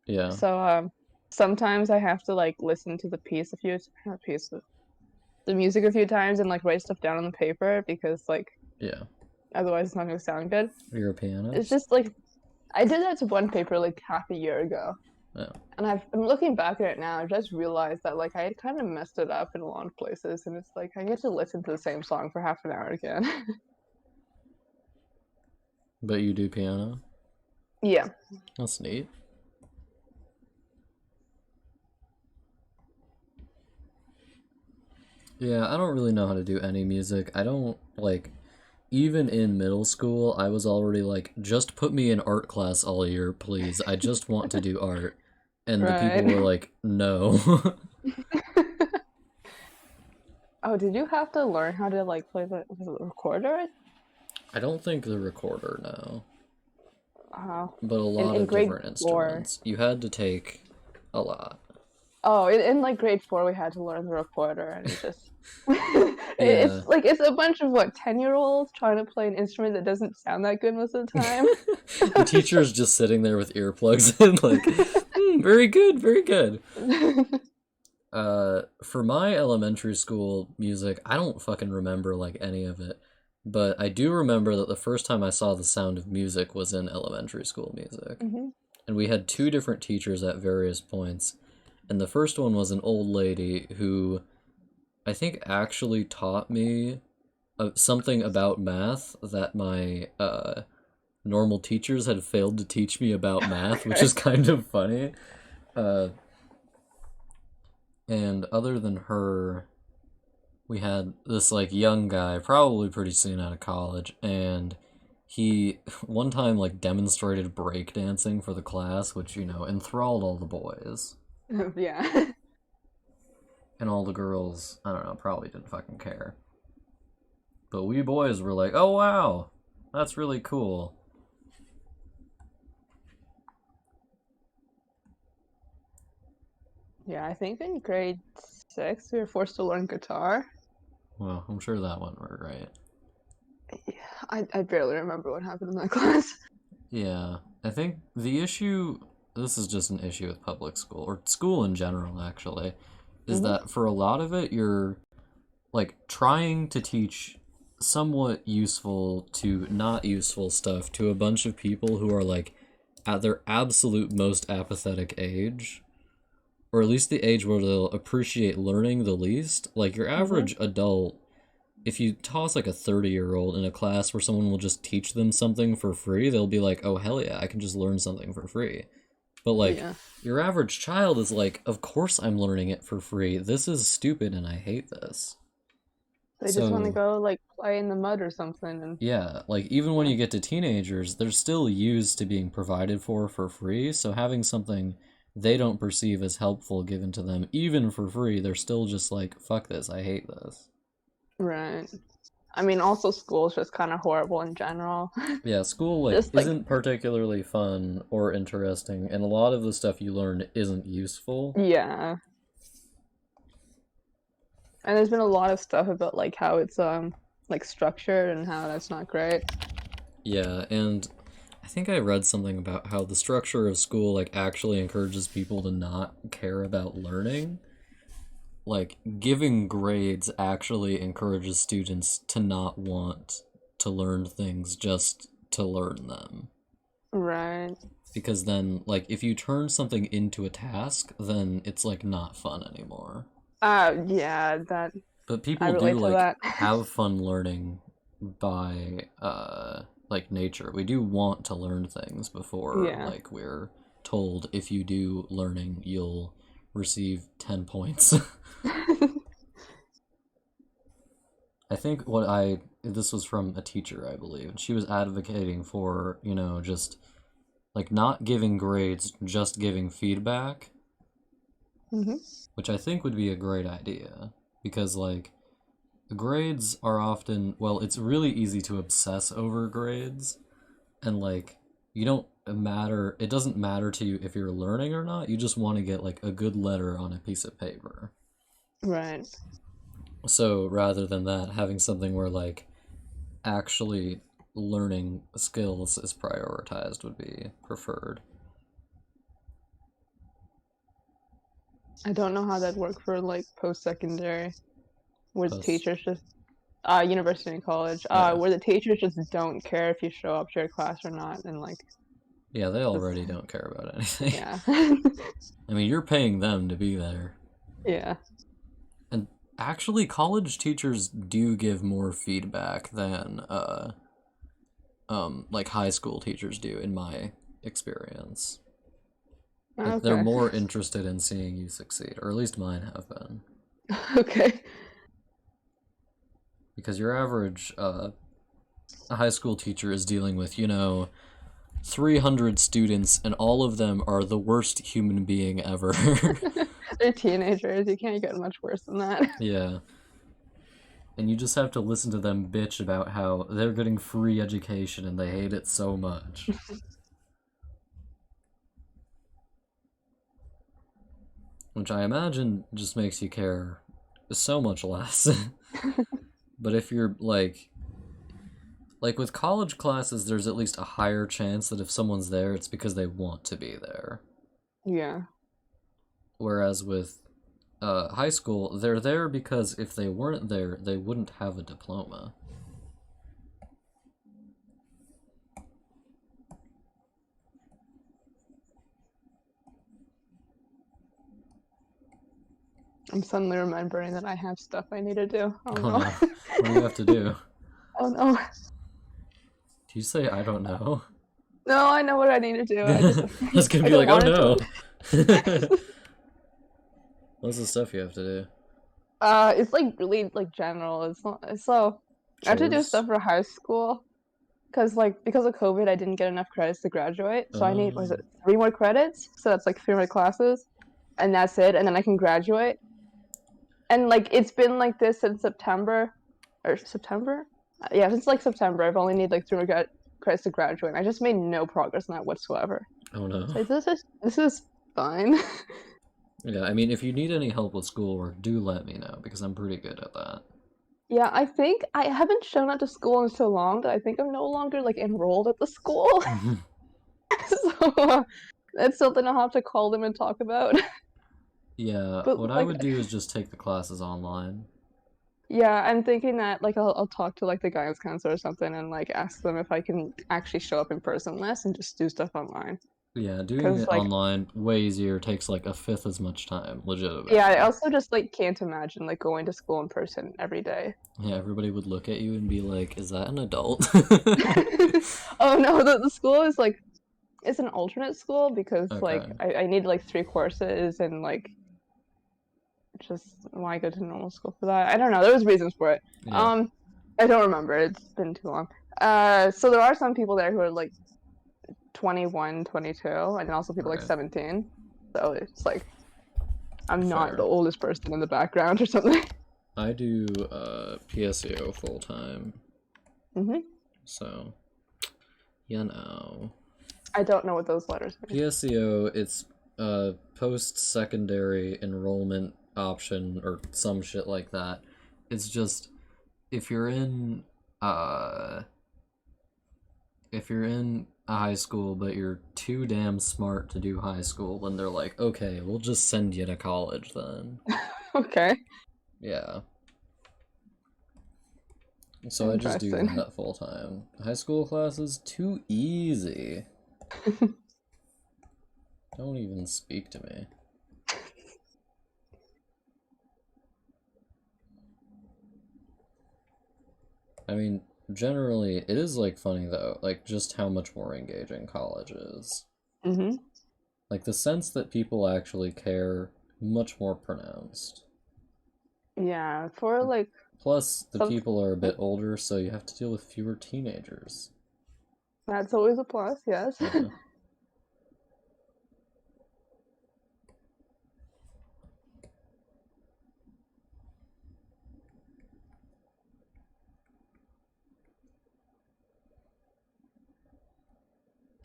Yeah, So sometimes I have to like listen to the piece a few not piece the music a few times and like write stuff down on the paper because like yeah. otherwise it's not gonna sound good. You're a It's pianist? just like I did that to one paper like half a year ago, Oh, and I'm looking back at it now. I just realized that like I had kind of messed it up in a lot of places, and it's like I get to listen to the same song for half an hour again. but you do piano? Yeah. That's neat. Yeah, I don't really know how to do any music. I don't, like, even in middle school, I was already like, just put me in art class all year, please. I just want to do art. And the people were Right. like, no. Oh, did you have to learn how to like play the recorder? I don't think the recorder, no. Oh, But a in lot of grade different 4. instruments. You had to take a lot. Oh, in like grade 4, we had to learn the recorder, and it just Yeah. it's like it's a bunch of what 10-year-olds trying to play an instrument that doesn't sound that good most of the time. The teacher is just sitting there with earplugs in, like, very good, very good. For my elementary school music, I don't fucking remember like any of it, but I do remember that the first time I saw The Sound of Music was in elementary school music. hmm And we had two different teachers at various points. And the first one was an old lady who I think actually taught me something about math that my normal teachers had failed to teach me about math, which Okay. is kind of funny. Uh, and other than her, we had this like young guy, probably pretty soon out of college, and he one time like demonstrated breakdancing for the class, which, you know, enthralled all the boys. Yeah. And all the girls, I don't know, probably didn't fucking care. But we boys were like, oh wow, that's really cool. Yeah, I think in grade 6 we were forced to learn guitar. Well, I'm sure that went right. Yeah, I barely remember what happened in that class. Yeah, I think the issue, this is just an issue with public school, or school in general actually, is hmm that for a lot of it, you're like trying to teach somewhat useful to not useful stuff to a bunch of people who are like at their absolute most apathetic age, or at least the age where they'll appreciate learning the least. Like your hmm average adult, if you toss like a 30-year-old in a class where someone will just teach them something for free, they'll be like, oh hell yeah, I can just learn something for free. But like Yeah. your average child is like, of course I'm learning it for free. This is stupid and I hate this. They just want to So go like play in the mud or something, and yeah, like even when yeah. you get to teenagers, they're still used to being provided for free. So having something they don't perceive as helpful given to them, even for free, they're still just like, fuck this, I hate this. Right. I mean, also school's just kind of horrible in general. Yeah, school like Just like, isn't particularly fun or interesting, and a lot of the stuff you learn isn't useful. yeah. And there's been a lot of stuff about like how it's like structured and how that's not great. Yeah, and I think I read something about how the structure of school like actually encourages people to not care about learning. Like giving grades actually encourages students to not want to learn things just to learn them. Right. Because then like if you turn something into a task, then it's like not fun anymore. Yeah, that But I people do relate to like that. have fun learning by like nature. We do want to learn things before Yeah. like we're told if you do learning, you'll receive 10 points. I think this was from a teacher, I believe, and she was advocating for, you know, just like not giving grades, just giving feedback, hmm which I think would be a great idea because like grades are often, well, it's really easy to obsess over grades, and like you don't matter, it doesn't matter to you if you're learning or not. You just want to get like a good letter on a piece of paper. Right. So rather than that, having something where like actually learning skills is prioritized would be preferred. I don't know how that worked for like post-secondary, where the Post, teachers just university and college, oh where the teachers just don't care if you show up to your class or not, and like yeah, they just already don't care about anything. yeah. I mean, you're paying them to be there. Yeah. And actually, college teachers do give more feedback than like high school teachers do, in my experience. Like they're Okay. more interested in seeing you succeed, or at least mine have been. Okay. Because your average high school teacher is dealing with, you know, 300 students, and all of them are the worst human being ever. They're teenagers. You can't get much worse than that. Yeah. and you just have to listen to them bitch about how they're getting free education and they hate it so much. Which I imagine just makes you care so much less. But if you're like with college classes, there's at least a higher chance that if someone's there, it's because they want to be there. Yeah. Whereas with high school, they're there because if they weren't there, they wouldn't have a diploma. I'm suddenly remembering that I have stuff I need to do. Oh Oh no. no. What do you have to do? Oh no. Do you say I don't know? No, I know what I need to do. I I just was gonna I be don't like, oh want it no. What's the stuff you have to do? it's like really like general. It's not. So I have to do Chores? stuff for high school, because of COVID, I didn't get enough credits to graduate. So I need, what is it, 3 more credits? So that's like 3 more classes, and that's it. And then I can graduate. And like it's been like this since September, or September? Yeah, since like September. I've only need like 3 more credits to graduate. I just made no progress on that whatsoever. Oh no. So this is fine. Yeah, I mean, if you need any help with schoolwork, do let me know, because I'm pretty good at that. Yeah, I think I haven't shown up to school in so long that I think I'm no longer like enrolled at the school. So that's something I'll have to call them and talk about. Yeah, But what I like, would do is just take the classes online. yeah, I'm thinking that like I'll talk to like the guidance counselor or something and like ask them if I can actually show up in person less and just do stuff online. Yeah, doing Because it like, online way easier, takes like a fifth as much time, yeah, I legitimately. also just like can't imagine like going to school in person every day. Yeah, everybody would look at you and be like, is that an adult? Oh no, the school is like, it's an alternate school because like Okay. I need like 3 courses and like just why go to normal school for that? I don't know. There was reasons for it. Yeah, I don't remember. It's been too long. So there are some people there who are like 21, 22, and also people like right. 17. So it's like I'm not Fair. the oldest person in the background or something. I do PSEO full time, Hmm. so you know. I don't know what those letters mean. PSEO, it's post-secondary enrollment option or some shit like that. It's just if you're in uh if you're in a high school but you're too damn smart to do high school, then they're like, okay, we'll just send you to college then. Okay. Yeah. So I just do Interesting. that full time. High school classes, too easy. Don't even speak to me. I mean, generally, it is like funny though, like just how much more engaging college is. Hmm. Like the sense that people actually care, much more pronounced. Yeah, for like Plus, the some, people are a bit older, so you have to deal with fewer teenagers. that's always a plus, yes. Yeah.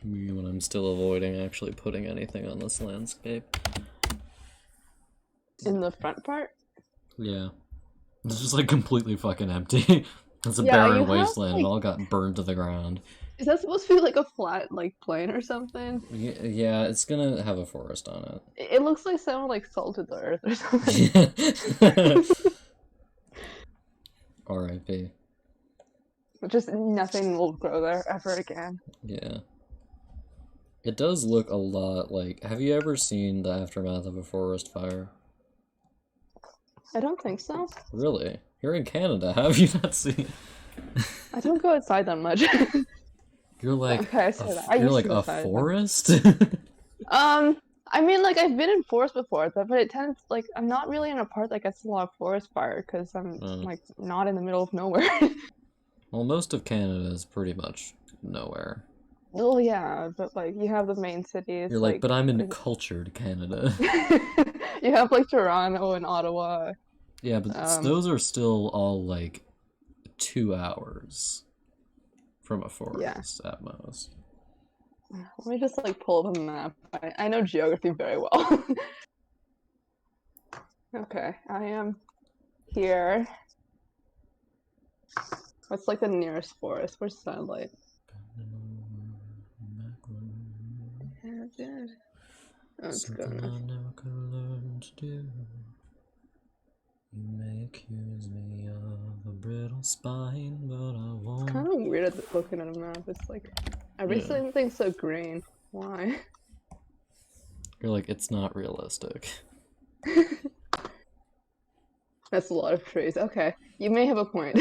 Me when I'm still avoiding actually putting anything on this landscape. In the front part? Yeah. It's just like completely fucking empty. It's a Yeah, you barren have wasteland. It like, all got burned to the ground. is that supposed to be like a flat like plain or something? Yeah, it's gonna have a forest on It looks like someone like salted the earth or something. it. R.I.P. Just nothing will grow there ever again. Yeah. It does look a lot like. Have you ever seen the aftermath of a forest fire? I don't think so. Really? You're in Canada. Have you not seen? I don't go outside that much. You're like Okay, I say that. I you're used like to go a outside. forest. I mean, like I've been in forest before, but it tends like I'm not really in a part that gets a lot of forest fire because I'm Mm. like not in the middle of nowhere. Well, most of Canada is pretty much nowhere. Well, yeah, but like you have the main cities, You're like, like but I'm in cultured Canada. you have like Toronto and Ottawa. Yeah, but Um, those are still all like 2 hours from a yeah. forest at most. Let me just like pull up a map. I know geography very well. Okay, I am here. What's like the nearest forest? Where's sunlight? Yeah, good. Oh, it's Something gonna. I never could learn to do. You may accuse me of a brittle spine, but I It's won't. kind of weird looking at a map. It's like Yeah. everything's so green. Why? You're like, it's not realistic. That's a lot of trees. Okay, you may have a point.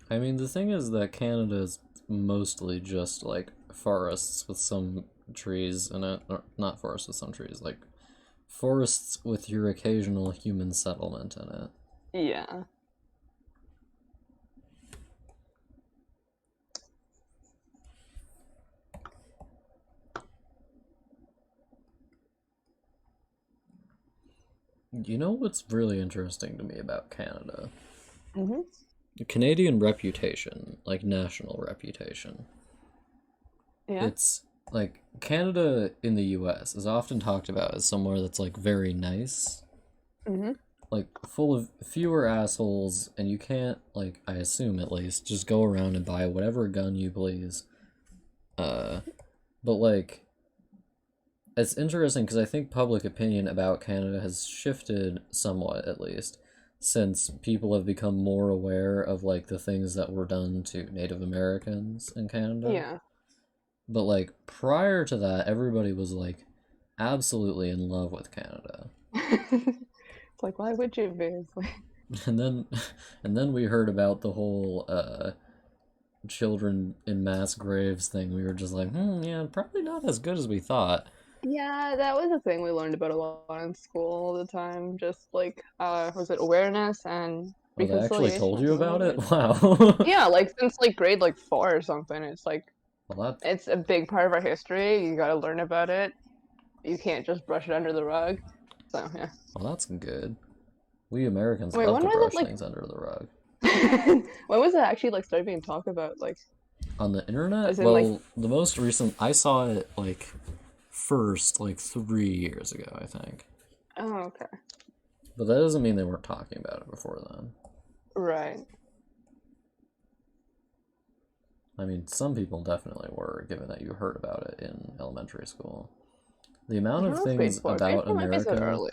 I mean, the thing is that Canada is mostly just like forests with some trees in it, or not forests with some trees, like forests with your occasional human settlement in it. Yeah. You know what's really interesting to me about Canada? Mhm. Canadian reputation, like national reputation. Yeah. It's like Canada in the US is often talked about as somewhere that's like very nice, Mhm. like full of fewer assholes, and you can't, like, I assume at least, just go around and buy whatever gun you please. Uh, but like, it's interesting because I think public opinion about Canada has shifted somewhat, at least, since people have become more aware of like the things that were done to Native Americans in Canada. Yeah. But like prior to that, everybody was like absolutely in love with Canada. It's like, why would you be? It's like, And then and then we heard about the whole children in mass graves thing. We were just like, yeah, probably not as good as we thought. yeah, that was a thing we learned about a lot in school all the time. Just like, was it awareness and Oh, they actually reconciliation told or you something about like it? that? Wow. Yeah, like since like grade like 4 or something. It's like Well, that it's a big part of our history. You gotta learn about it. You can't just brush it under the rug. So yeah. well, that's good. We Americans Wait, love when to was it brush like? things under the rug. When was it actually like started being talked about? Like, On the internet? as in like, Well, the most recent I saw it like first like 3 years ago, I think. oh, okay, But that doesn't mean they weren't talking about it before then. right. I mean, some people definitely were, given that you heard about it in elementary school. The amount When of was grade things 4? Grade about 4 might be so America early.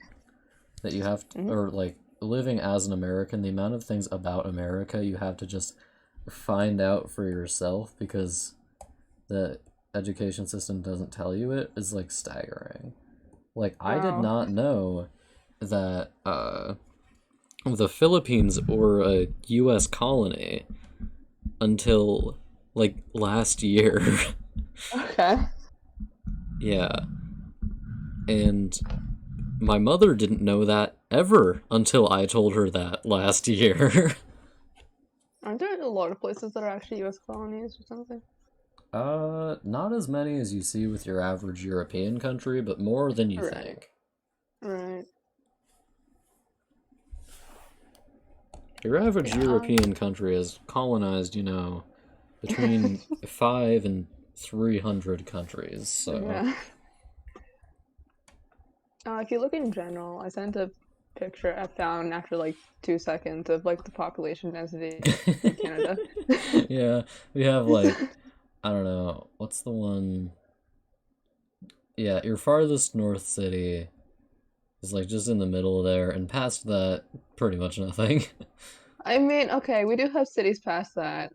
that you have to, Hmm. or like living as an American, the amount of things about America you have to just find out for yourself because the education system doesn't tell you it is like staggering. Like, I did Oh, not know that the Philippines were a US colony until like last year. okay. Yeah. And my mother didn't know that ever until I told her that last year. Aren't there a lot of places that are actually U.S. colonies or something? Not as many as you see with your average European country, but more than you Right, think. right. Your average Yeah. European country is colonized, between 5 and 300 countries, so. Yeah. If you look in general, I sent a picture I found after like 2 seconds of like the population density in Canada. Yeah, we have like, I don't know, what's the one? Yeah, your farthest north city is like just in the middle there, and past that, pretty much nothing. I mean, okay, we do have cities past that.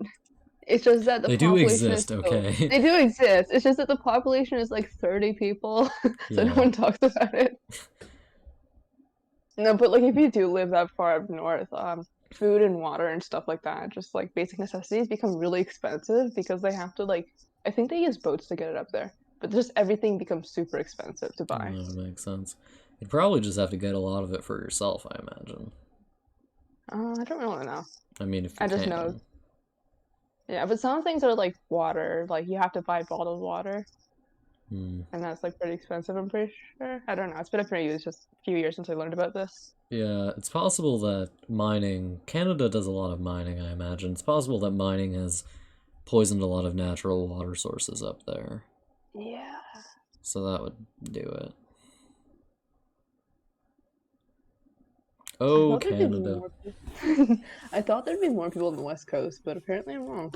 It's just that the They do population is exist, so okay? they do exist. It's just that the population is like 30 people, so no Yeah. one talks about it. No, but like if you do live that far up north, food and water and stuff like that, just like basic necessities become really expensive because they have to like I think they use boats to get it up there. But just everything becomes super expensive to buy. That makes sense. You'd probably just have to get a lot of it for yourself, I imagine. I don't really know. I mean, if you I just know. Yeah, but some things are like water, like you have to buy bottled water. Hmm. and that's like pretty expensive. I'm pretty sure. I don't know. It's been just a few years since I learned about this. Yeah, it's possible that mining. Canada does a lot of mining, I imagine. It's possible that mining has poisoned a lot of natural water sources up there. Yeah. So that would do it. I Oh, thought there'd be Canada. more people. I thought there'd be more people on the West Coast, but apparently I'm wrong.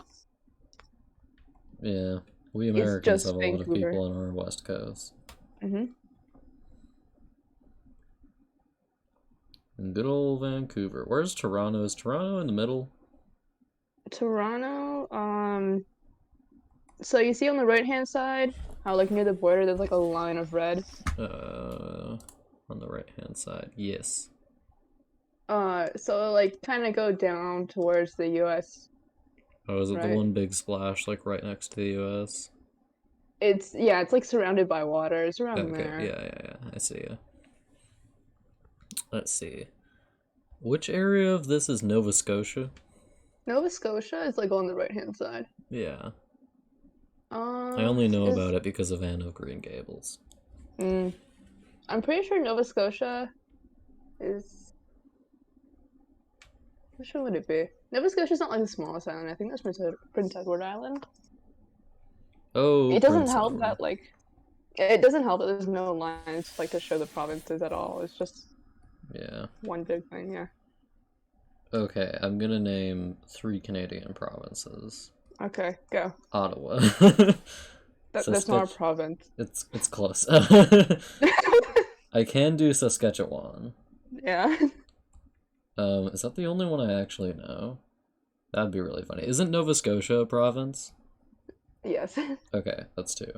Yeah, we It's Americans have just a lot of Vancouver. people on our west coast. hmm Good old Vancouver. Where's Toronto? Is Toronto in the middle? Toronto, so you see on the right-hand side how like near the border there's like a line of red. On the right hand side. Yes. So like kind of go down towards the US, Oh, is it the right? one big splash like right next to the U.S.? It's like surrounded by water. It's around Okay, there. yeah. I see ya. Let's see. Which area of this is Nova Scotia? Nova Scotia is like on the right-hand side. Yeah. I only know Is about it because of Anne of Green Gables. I'm pretty sure Nova Scotia is. Which one would it be? Nova Scotia's not like the smallest island. I think that's Prince Edward Island. Oh, It doesn't Prince help Edward. that like it doesn't help that there's no lines like to show the provinces at all. It's just Yeah. one big thing. Yeah. Okay, I'm gonna name 3 Canadian provinces. Okay, go. Ottawa. That's not a province. It's close. I can do Saskatchewan. Yeah. Is that the only one I actually know? That'd be really funny. Isn't Nova Scotia a province? Yes. Okay, that's 2.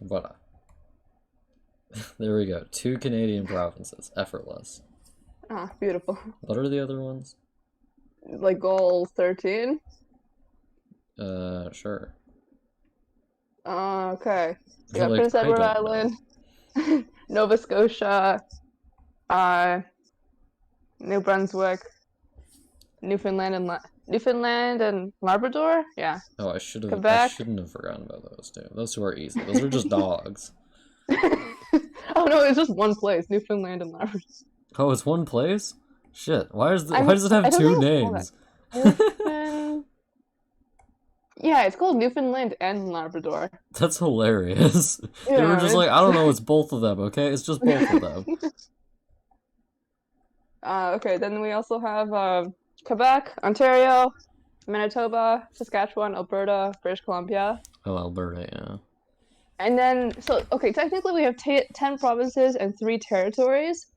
Voila. There we go. 2 Canadian provinces. Effortless. Ah, beautiful. What are the other ones? Like goal 13. Sure. Okay. We You're got like, Prince I Edward don't know. Island, Nova Scotia, uh, New Brunswick, Newfoundland and Labrador. Yeah. Oh, I Quebec. shouldn't have forgotten about those 2. Those 2 are easy. Those are just dogs. Oh no, it's just one place, Newfoundland and Labrador. Oh, it's one place? Shit. Why I why mean, does it I have don't 2 think it's called names? that. Newfoundland. Yeah, it's called Newfoundland and Labrador. That's hilarious. They were Yeah, just like, I don't know, it's both of them, okay? It's just both of them. Okay, then we also have Quebec, Ontario, Manitoba, Saskatchewan, Alberta, British Columbia. Oh, Alberta, yeah. And then, so, okay, technically we have 10 provinces and 3 territories.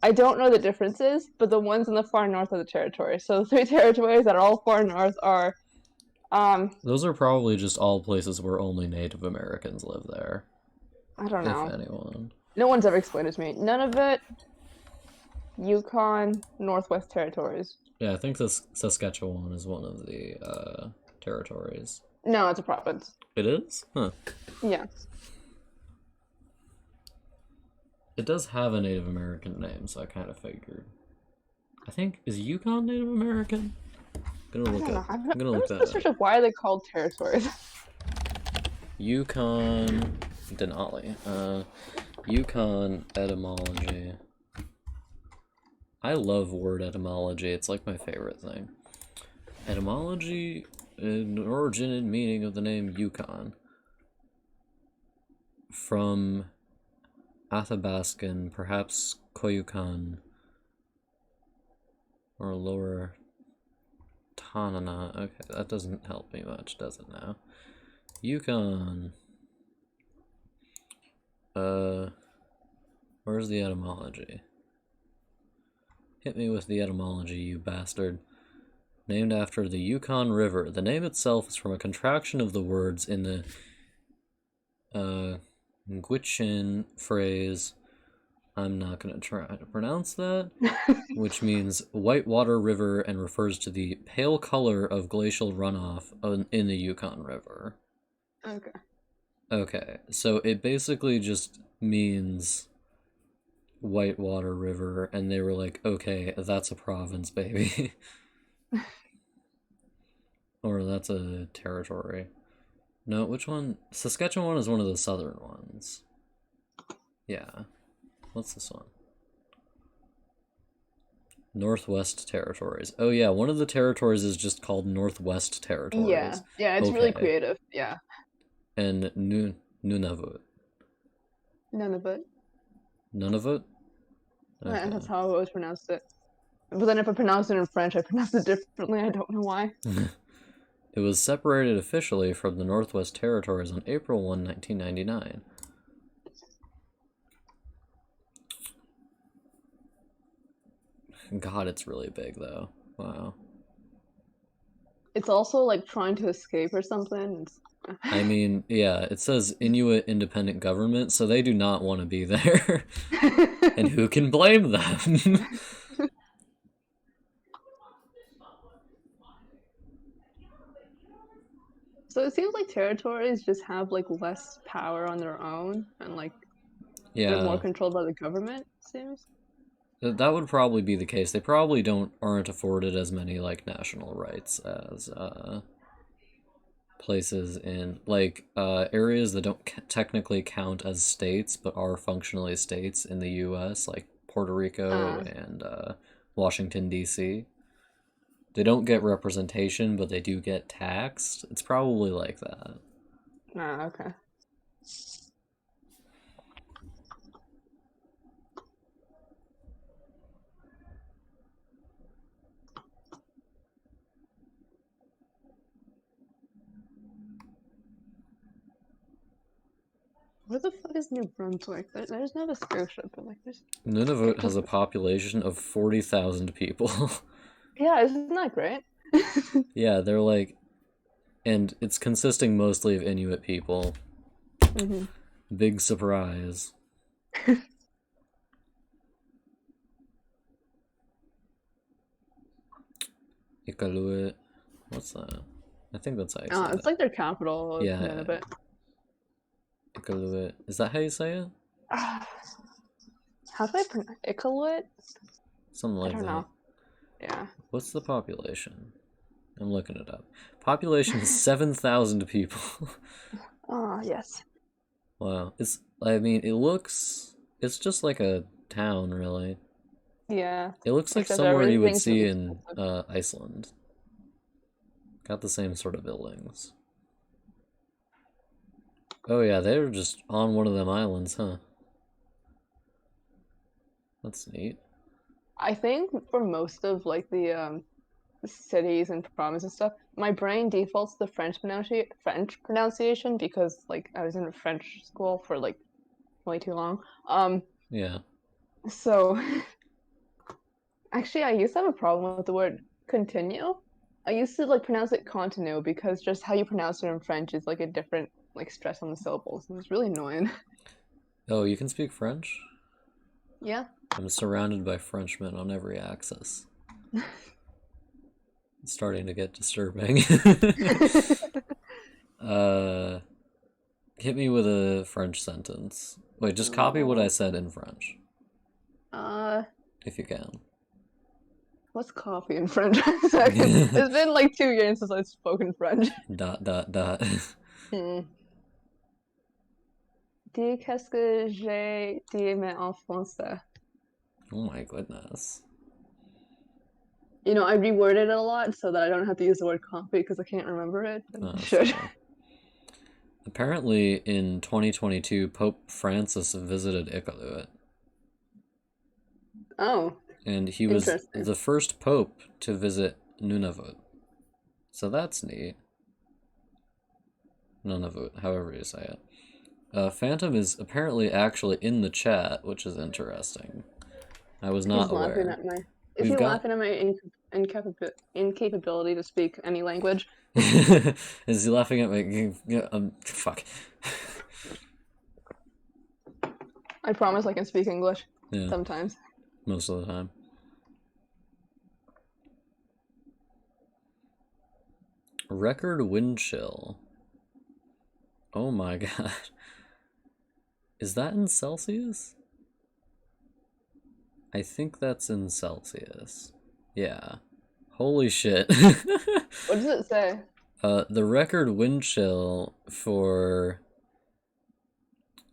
I don't know the differences, but the ones in the far north are the territories. So the 3 territories that are all far north are, Those are probably just all places where only Native Americans live there, I don't if know. anyone. No one's ever explained it to me. Nunavut, Yukon, Northwest Territories. Yeah, I think this Saskatchewan is one of the territories. No, it's a province. It is? Huh. Yeah. It does have a Native American name, so I kind of figured. I think, is Yukon Native American? I'm gonna I look don't know. up. I'm I'm gonna I'm look just gonna that search up. up why are they called territories. Yukon Denali. Yukon etymology. I love word etymology. It's like my favorite thing. Etymology, an origin and meaning of the name Yukon. From Athabascan, perhaps Koyukon, or Lower Tanana. Okay, that doesn't help me much, does it now? Yukon. Where's the etymology? Hit me with the etymology, you bastard. Named after the Yukon River. The name itself is from a contraction of the words in the Gwich'in phrase, I'm not going to try to pronounce that, which means whitewater river and refers to the pale color of glacial runoff in the Yukon River. Okay. Okay, so it basically just means whitewater river, and they were like, okay, that's a province, baby. Or that's a territory. No, which one? Saskatchewan is one of the southern ones. Yeah. What's this one? Northwest Territories. Oh yeah, one of the territories is just called Northwest Yeah, Territories. yeah, it's really Okay. creative. Yeah, And Nunavut. none of it. Nunavut? And that's Okay. how I always pronounced it. But then if I pronounce it in French, I pronounce it differently. I don't know why. It was separated officially from the Northwest Territories on April 1, 1999. God, it's really big though. Wow. It's also like trying to escape or something. I mean, yeah, it says Inuit Independent Government, so they do not want to be there. And who can blame them? So it seems like territories just have like less power on their own, and like they're more Yeah, controlled by the government. It seems. that would probably be the case. They probably aren't afforded as many like national rights as places in like areas that don't technically count as states but are functionally states in the US, like Puerto Rico Uh, and Washington D.C. They don't get representation, but they do get taxed. It's probably like that. okay. Where the fuck is New Brunswick? There's Nova Scotia, but like there's. Nunavut has a population of 40,000 people. Yeah, isn't that great? Yeah, they're like, and it's consisting mostly of Inuit people. Hmm. Big surprise. Iqaluit. What's that? I think that's how you say It's it. like their capital of Yeah, Nunavut. Iqaluit. Is that how you say it? How do I pronounce Iqaluit? Something I like don't that. know. Yeah. What's the population? I'm looking it up. Population is 7,000 people. Oh, yes. Wow. I mean, it's just like a town, really. Yeah. It looks like Except somewhere you would everything's see really in expensive. Iceland. Got the same sort of buildings. Oh yeah, they were just on one of them islands, huh? That's neat. I think for most of like the cities and provinces and stuff, my brain defaults to French pronunciation because like I was in a French school for like way too long. Yeah. So actually I used to have a problem with the word continue. I used to like pronounce it continue because just how you pronounce it in French is like a different like stress on the syllables. And it's really annoying. Oh, you can speak French? Yeah. I'm surrounded by Frenchmen on every axis. It's starting to get disturbing. uh, Hit me with a French sentence. Wait, just copy what I said in French, Uh, if you can. what's coffee in French? Sorry. It's been like 2 years since I've spoken French. Dot dot dot. Hmm. Dis qu'est-ce que j'ai dit mais en français? Oh my goodness. You know, I reworded it a lot so that I don't have to use the word coffee because I can't remember it. Oh, I that's should. fair. Apparently, in 2022, Pope Francis visited Iqaluit, Oh, and he was interesting. the first pope to visit Nunavut. So that's neat. Nunavut, however you say it. Phantom is apparently actually in the chat, which is interesting. I was not He's laughing aware. at my. Is We've he got. laughing at my incapability to speak any language? Is he laughing at me? Fuck. I promise I can speak English Yeah, sometimes. most of the time. Record wind chill. Oh my god. Is that in Celsius? I think that's in Celsius. Yeah. Holy shit. What does it say? The record wind chill for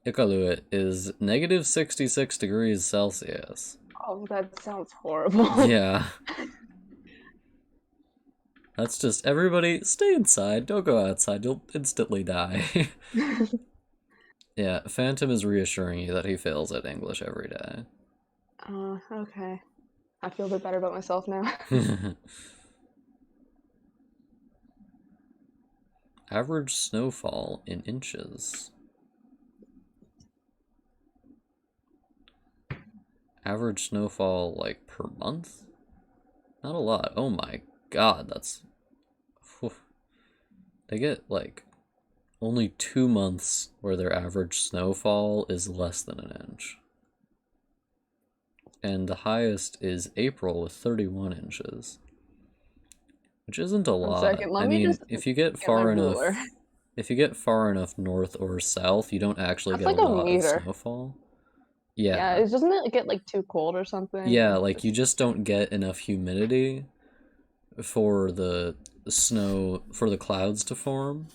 Iqaluit is negative 66 degrees Celsius. Oh, that sounds horrible. Yeah. That's just everybody stay inside, don't go outside, you'll instantly die. Yeah, Phantom is reassuring you that he fails at English every day. Okay. I feel a bit better about myself now. Average snowfall in inches. Average snowfall, like, per month? Not a lot. Oh my god, that's... Whew. They get, like, only 2 months where their average snowfall is less than an inch. And the highest is April with 31 inches. Which isn't a One lot. second, let I me mean, just if you get get my far enough... ruler. If you get far enough north or south, you don't actually That's get like a a lot of meter. snowfall. Yeah, Yeah. doesn't it get like too cold or something? Yeah, and like you just don't get enough humidity for the snow, for the clouds to form.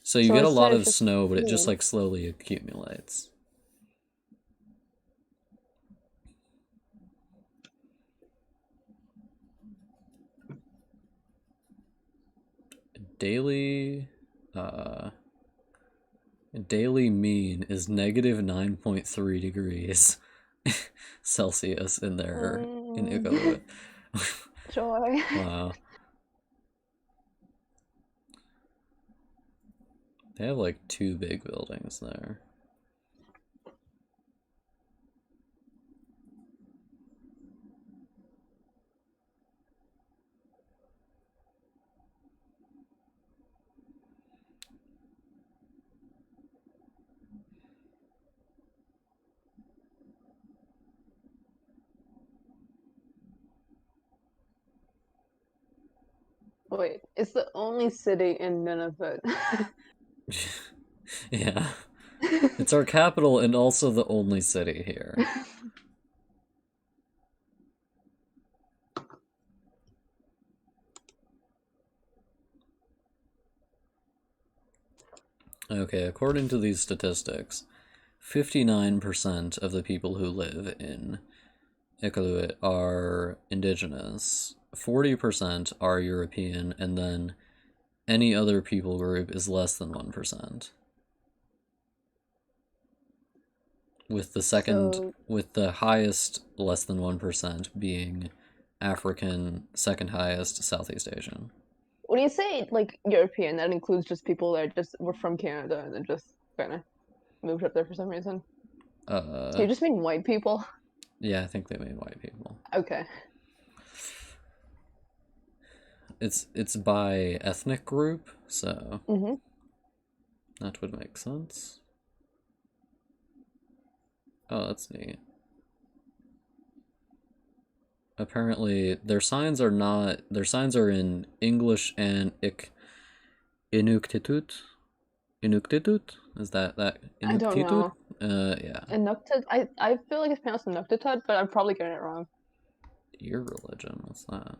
So you So get a lot instead of it's just snow, but it just cool. like slowly accumulates. Daily, uh, daily mean is negative 9.3 degrees Celsius in there in Mm, Iqaluit. joy. Wow. They have like 2 big buildings there. Wait, it's the only city in Nunavut. Yeah. It's our capital and also the only city here. Okay, according to these statistics, 59% of the people who live in Iqaluit are indigenous, 40% are European, and then any other people group is less than 1%. With So, with the highest less than 1% being African, second highest Southeast Asian. when you say like European, that includes just people that just were from Canada and then just kind of moved up there for some reason. So Uh, you just mean white people? yeah, I think they mean white people. Okay. It's by ethnic group, so Mm-hmm. that would make sense. Oh, that's neat. Apparently, their signs are in English and Inuktitut. Inuktitut? Is that I don't Inuktitut? know. Yeah. Inuktitut. I feel like it's pronounced Inuktitut, but I'm probably getting it wrong. Your religion, what's that?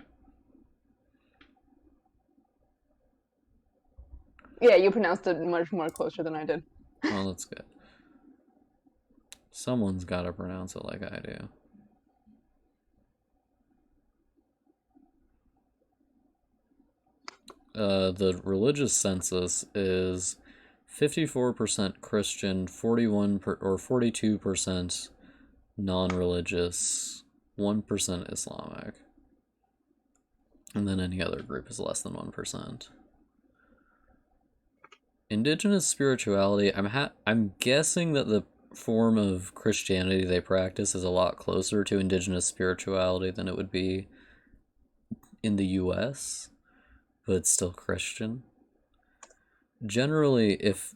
Yeah, you pronounced it much more closer than I did. Well, that's good. Someone's gotta pronounce it like I do. The religious census is 54% Christian, 42% non-religious, 1% Islamic, and then any other group is less than 1%. Indigenous spirituality, I'm guessing that the form of Christianity they practice is a lot closer to indigenous spirituality than it would be in the US, but it's still Christian. Generally, if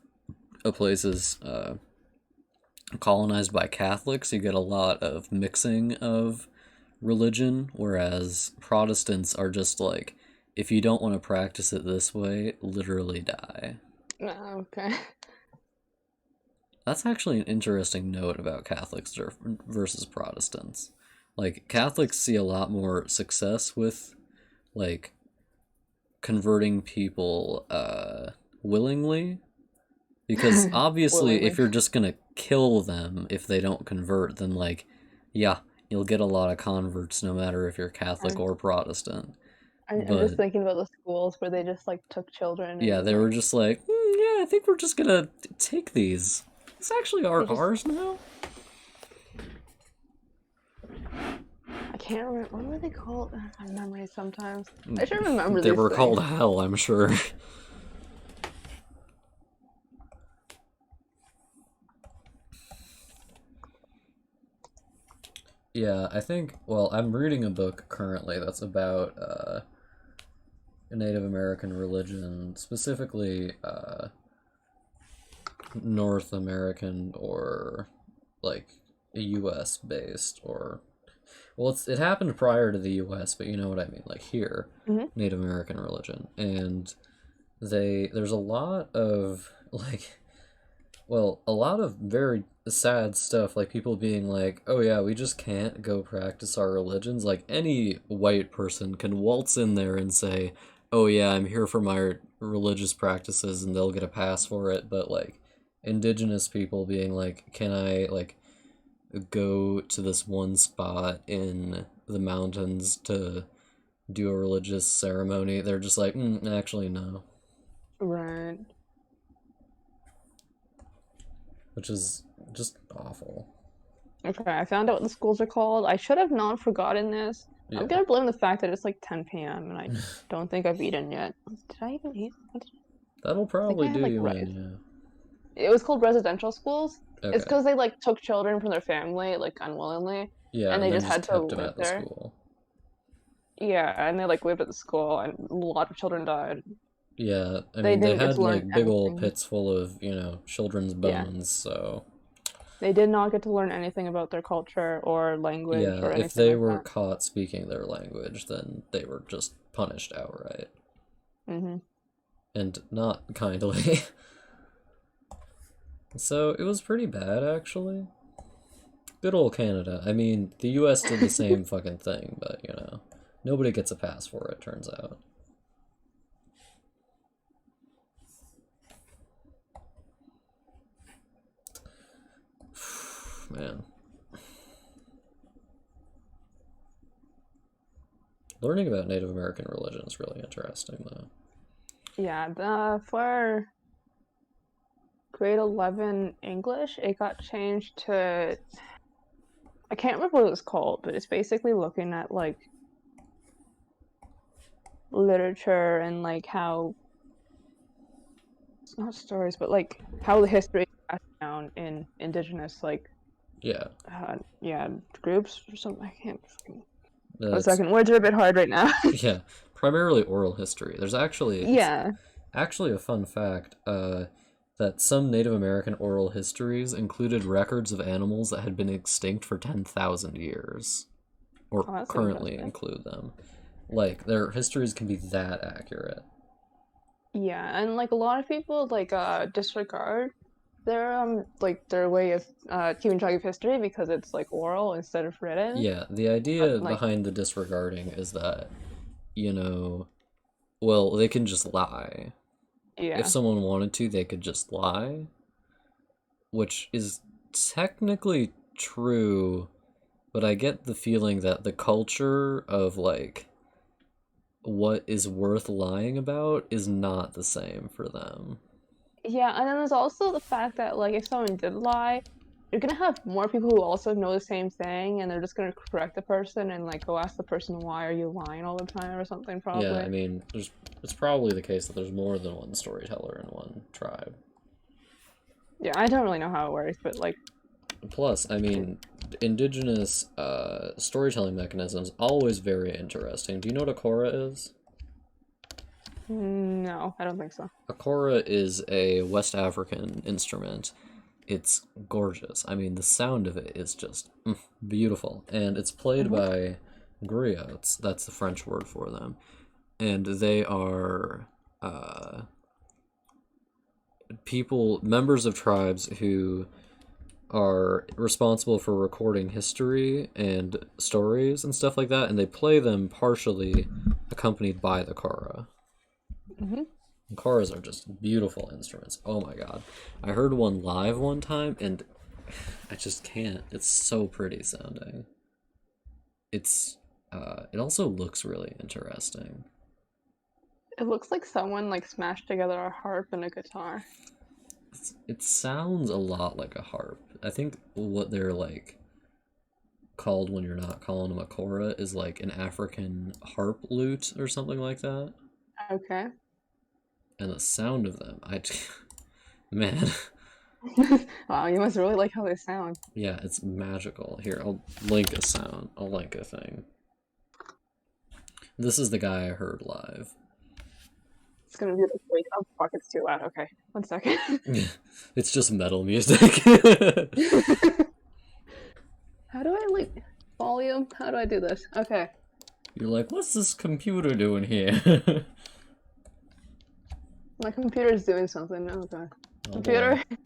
a place is colonized by Catholics, you get a lot of mixing of religion, whereas Protestants are just like, if you don't want to practice it this way, literally die. Okay. That's actually an interesting note about Catholics versus Protestants. Like, Catholics see a lot more success with, like, converting people willingly, because obviously if Willingly. you're just gonna kill them if they don't convert, then like, yeah, you'll get a lot of converts no matter if you're Catholic I'm, or Protestant. I'm just But thinking about the schools where they just like took children yeah, and they were like just like, yeah, I think we're just gonna take these. It's actually they just ours now. I can't remember what were they called. I have memories sometimes. I should remember They these were called things. hell, I'm sure. Yeah, I think, well, I'm reading a book currently that's about Native American religion, specifically North American or like US based or well, it happened prior to the US, but you know what I mean, like here, Hmm. Native American religion. And there's a lot of like well, a lot of very sad stuff, like people being like, oh yeah, we just can't go practice our religions. Like any white person can waltz in there and say, oh yeah, I'm here for my religious practices, and they'll get a pass for it. But like indigenous people being like, can I like go to this one spot in the mountains to do a religious ceremony? They're just like, actually, no. Right. Which is just awful. Okay, I found out what the schools are called. I should have not forgotten this. I'm Yeah. gonna blame the fact that it's like 10 p.m. and I don't think I've eaten yet. Did I even eat? That'll I think I probably had do like you rice. in, It was called residential schools. yeah. It's Okay. because they like took children from their family like unwillingly, Yeah, and and they then just just had to kept him live at the there. school. Yeah, and they like lived at the school, and a lot of children died. Yeah, I They mean, they didn't get had to learn like big old anything. pits full of, children's Yeah, bones, so they did not get to learn anything about their culture or language yeah, or if anything they like were that. caught speaking their language, then they were just punished outright. Hmm. And not kindly. So it was pretty bad, actually. Good old Canada. I mean, the US did the same fucking thing, but, nobody gets a pass for it, turns out. Man. Learning about Native American religion is really interesting, though. Yeah, for grade 11 English, it got changed to I can't remember what it was called, but it's basically looking at like literature and like how not stories, but like how the history is passed down in indigenous like Yeah, yeah groups or something. I can't. One that's second, words are a bit hard right now. yeah, primarily oral history. There's actually it's Yeah. actually a fun fact that some Native American oral histories included records of animals that had been extinct for 10,000 years, or Oh, that's currently interesting. include them. Like their histories can be that accurate. Yeah, and like a lot of people like disregard their way of keeping track of history because it's like oral instead of written. Yeah, the But idea like behind the disregarding is that, you know, well, they can just lie. If yeah. someone wanted to, they could just lie, which is technically true, but I get the feeling that the culture of like what is worth lying about is not the same for them. Yeah, and then there's also the fact that like if someone did lie, you're gonna have more people who also know the same thing, and they're just gonna correct the person and like go ask the person why are you lying all the time or something Yeah, I probably. mean, it's probably the case that there's more than one storyteller in one tribe. Yeah, I don't really know how it works, but like Plus, I mean, indigenous storytelling mechanisms always very interesting. Do you know what a kora is? no, I don't think so. A kora is a West African instrument. It's gorgeous. I mean, the sound of it is just beautiful, and it's played Hmm. by griots. That's the French word for them, and they are members of tribes who are responsible for recording history and stories and stuff like that, and they play them partially accompanied by the kora. Hmm. Choras are just beautiful instruments. Oh my god. I heard one live one time and I just can't. It's so pretty sounding. It's it also looks really interesting. It looks like someone like smashed together a harp and a guitar. It sounds a lot like a harp. I think what they're like called when you're not calling them a kora is like an African harp lute or something like that. Okay. And the sound of them, man, Wow, you must really like how they sound. yeah, it's magical. Here, I'll link a sound. I'll link a thing. This is the guy I heard live. It's gonna be like, wait, oh fuck, it's too loud. Okay, 1 second. It's just metal music. How do I like volume? How do I do this? Okay. You're like, what's this computer doing here? My computer's doing something. Oh god. Oh Computer? boy.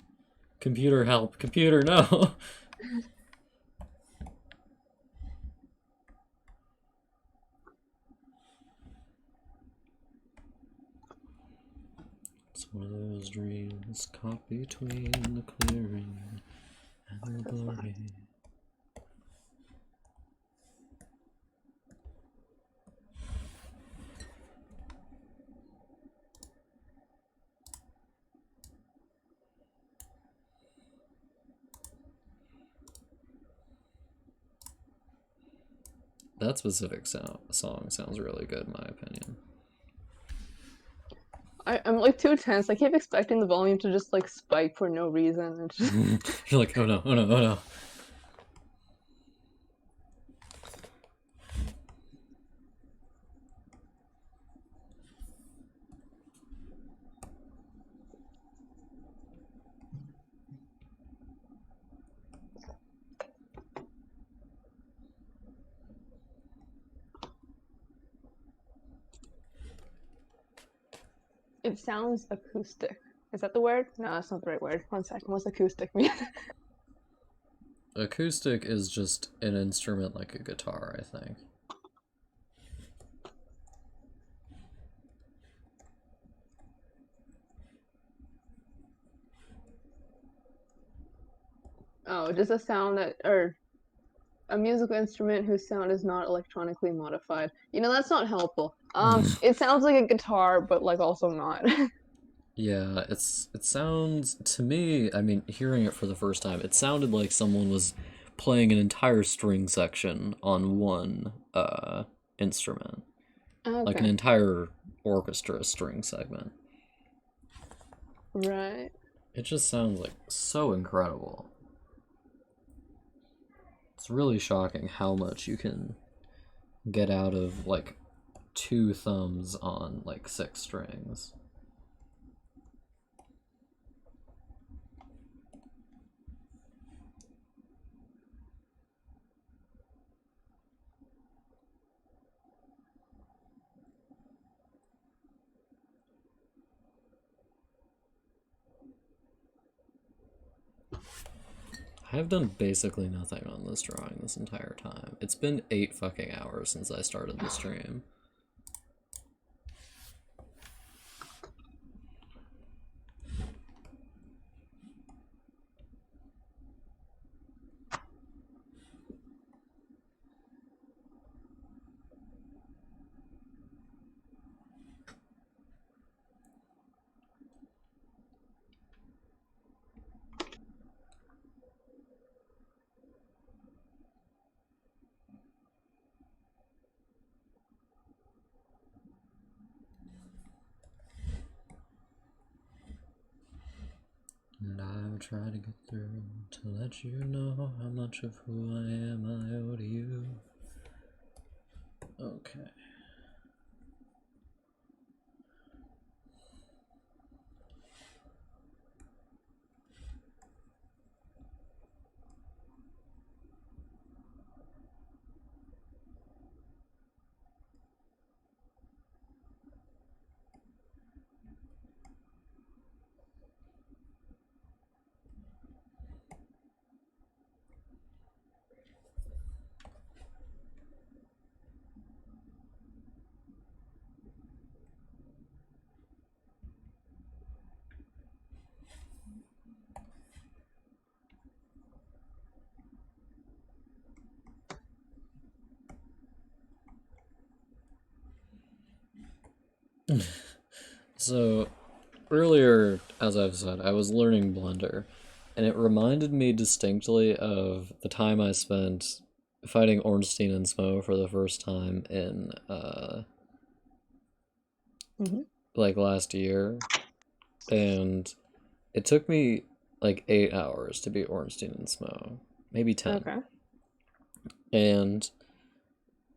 Computer help. Computer, no. It's one of those dreams caught between the clearing and the That's fine. blurry. That specific song sounds really good, in my opinion. I'm like too tense. I keep expecting the volume to just like spike for no reason. It's just... You're like, oh no, oh no, oh no. It sounds acoustic. Is that the word? No, that's not the right word. 1 second. What's acoustic mean? Acoustic is just an instrument like a guitar, I think. Oh, just a sound that, or a musical instrument whose sound is not electronically modified. You know, that's not helpful. It sounds like a guitar, but like also not. Yeah, it sounds to me, I mean, hearing it for the first time, it sounded like someone was playing an entire string section on one instrument. Like an Okay. entire orchestra string segment. Right. It just sounds like so incredible. It's really shocking how much you can get out of like two thumbs on like six strings. I've done basically nothing on this drawing this entire time. It's been 8 fucking hours since I started the stream. And I'll try to get through to let you know how much of who I am I owe to you. Okay. So, earlier, as I've said, I was learning Blender, and it reminded me distinctly of the time I spent fighting Ornstein and Smo for the first time in, Mhm. like last year, and it took me like 8 hours to beat Ornstein and Smo, maybe 10. Okay. And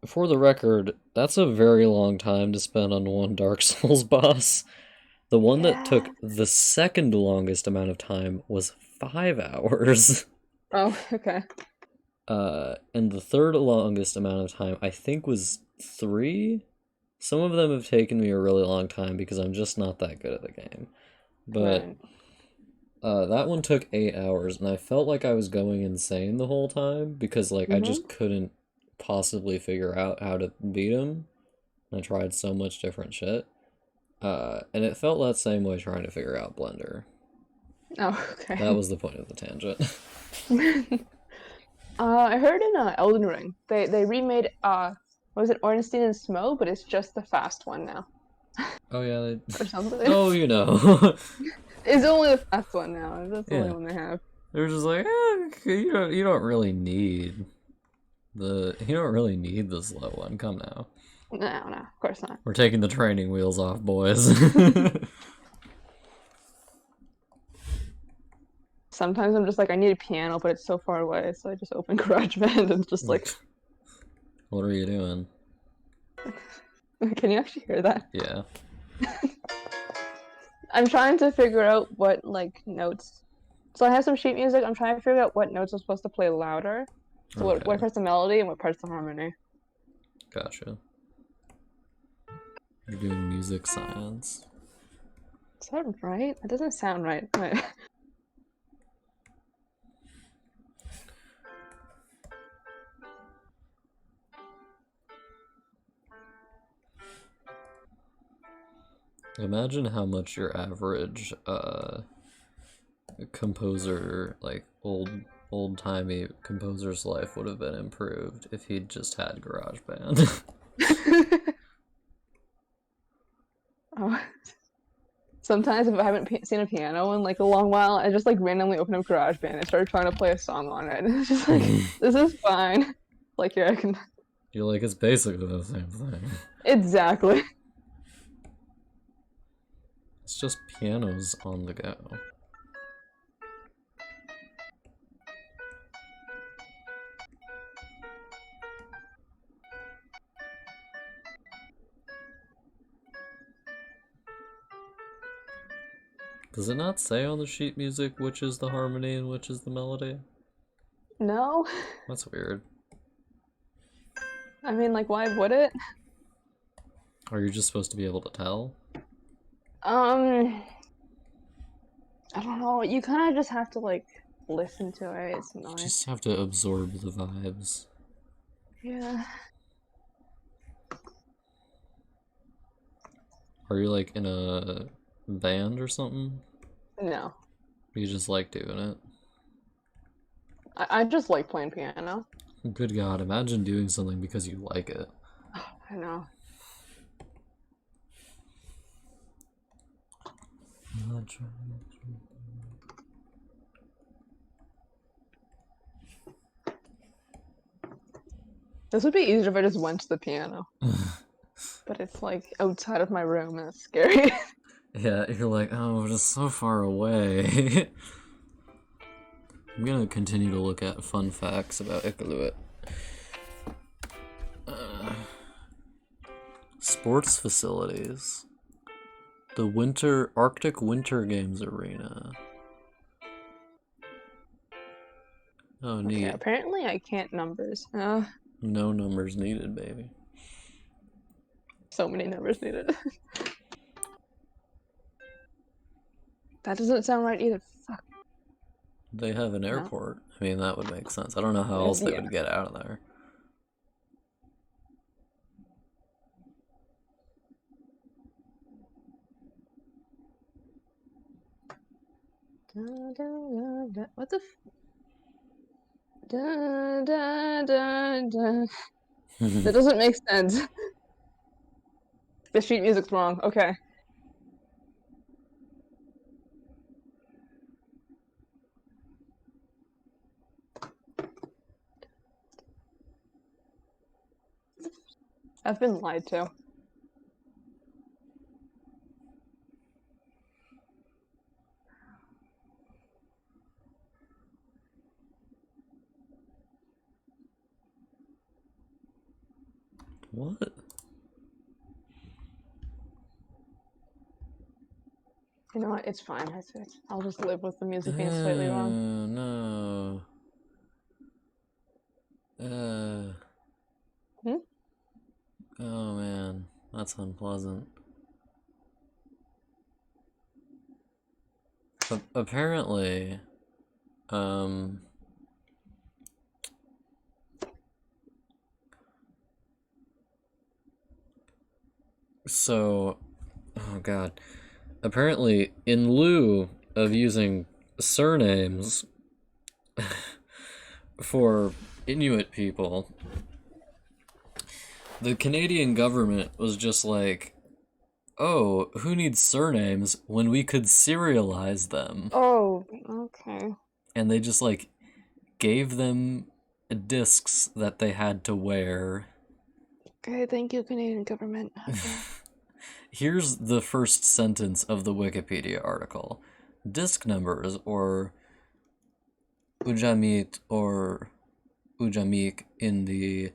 for the record, that's a very long time to spend on one Dark Souls boss. The one that took Yeah. the second longest amount of time was 5 hours. Oh, okay. And the third longest amount of time, I think, was 3. Some of them have taken me a really long time because I'm just not that good at the game. But Right. that one took 8 hours, and I felt like I was going insane the whole time because like I Mhm. just couldn't possibly figure out how to beat him. I tried so much different shit. And it felt that same way trying to figure out Blender. Oh, That okay. was the point of the tangent. I heard in Elden Ring they remade what was it, Ornstein and Smo, but it's just the fast one now Oh yeah, or something. oh, you know. It's only the fast one now. That's the only Yeah. one they have. They're just like, you don't really need the slow one. Come now. No, of course not. We're taking the training wheels off, boys. Sometimes I'm just like, I need a piano, but it's so far away, so I just open GarageBand and just like, What are you doing? can you actually hear that? Yeah. I'm trying to figure out what like notes. So I have some sheet music. I'm trying to figure out what notes I'm supposed to play louder. So what Okay. part's the melody and what part's the harmony. Gotcha. You're doing music science. Is that right? That doesn't sound right. Wait. Imagine how much your average composer, like old-timey composer's life would have been improved if he'd just had GarageBand. Oh. Sometimes if I haven't seen a piano in like a long while, I just like randomly open up GarageBand and start trying to play a song on it. And it's just like, this is fine. Like, yeah, I can. You're like, it's basically the same thing. Exactly. It's just pianos on the go. Does it not say on the sheet music which is the harmony and which is the melody? No? That's weird. I mean, like, why would it? Are you just supposed to be able to tell? I don't know. You kind of just have to like listen to it. It's You nice. just have to absorb the vibes. Yeah. Are you like in a band or something? No. You just like doing it? I just like playing piano. Good God, imagine doing something because you like it. I know. This would be easier if I just went to the piano. But it's like outside of my room and it's scary. Yeah, you're like, oh, just so far away. I'm gonna continue to look at fun facts about Iqaluit. Sports facilities. The Arctic Winter Games Arena. Oh, Okay, neat. apparently I can't numbers. No numbers needed, baby. So many numbers needed. That doesn't sound right either. Fuck. They have an airport. I mean, that would make sense. I don't know how else they Yeah. would get out of there. What the That doesn't make sense. The sheet music's wrong. Okay. I've been lied to. What? You know what? It's fine. I'll just live with the music being slightly wrong. No. Hmm? Oh man, that's unpleasant. Apparently, so, oh god. Apparently, in lieu of using surnames for Inuit people, the Canadian government was just like, oh, who needs surnames when we could serialize them? Oh, okay. And they just like gave them discs that they had to wear. Okay, thank you, Canadian government. Okay. Here's the first sentence of the Wikipedia article. Disc numbers, or Ujamit or Ujamik in the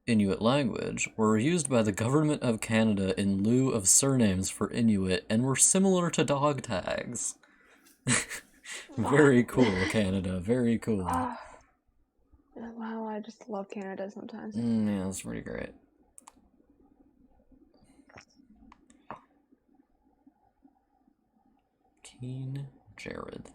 Inuit language, were used by the Government of Canada in lieu of surnames for Inuit and were similar to dog tags. Very cool, Canada. Very cool. Wow, I just love Canada sometimes. Yeah, that's pretty great. Keen Jared.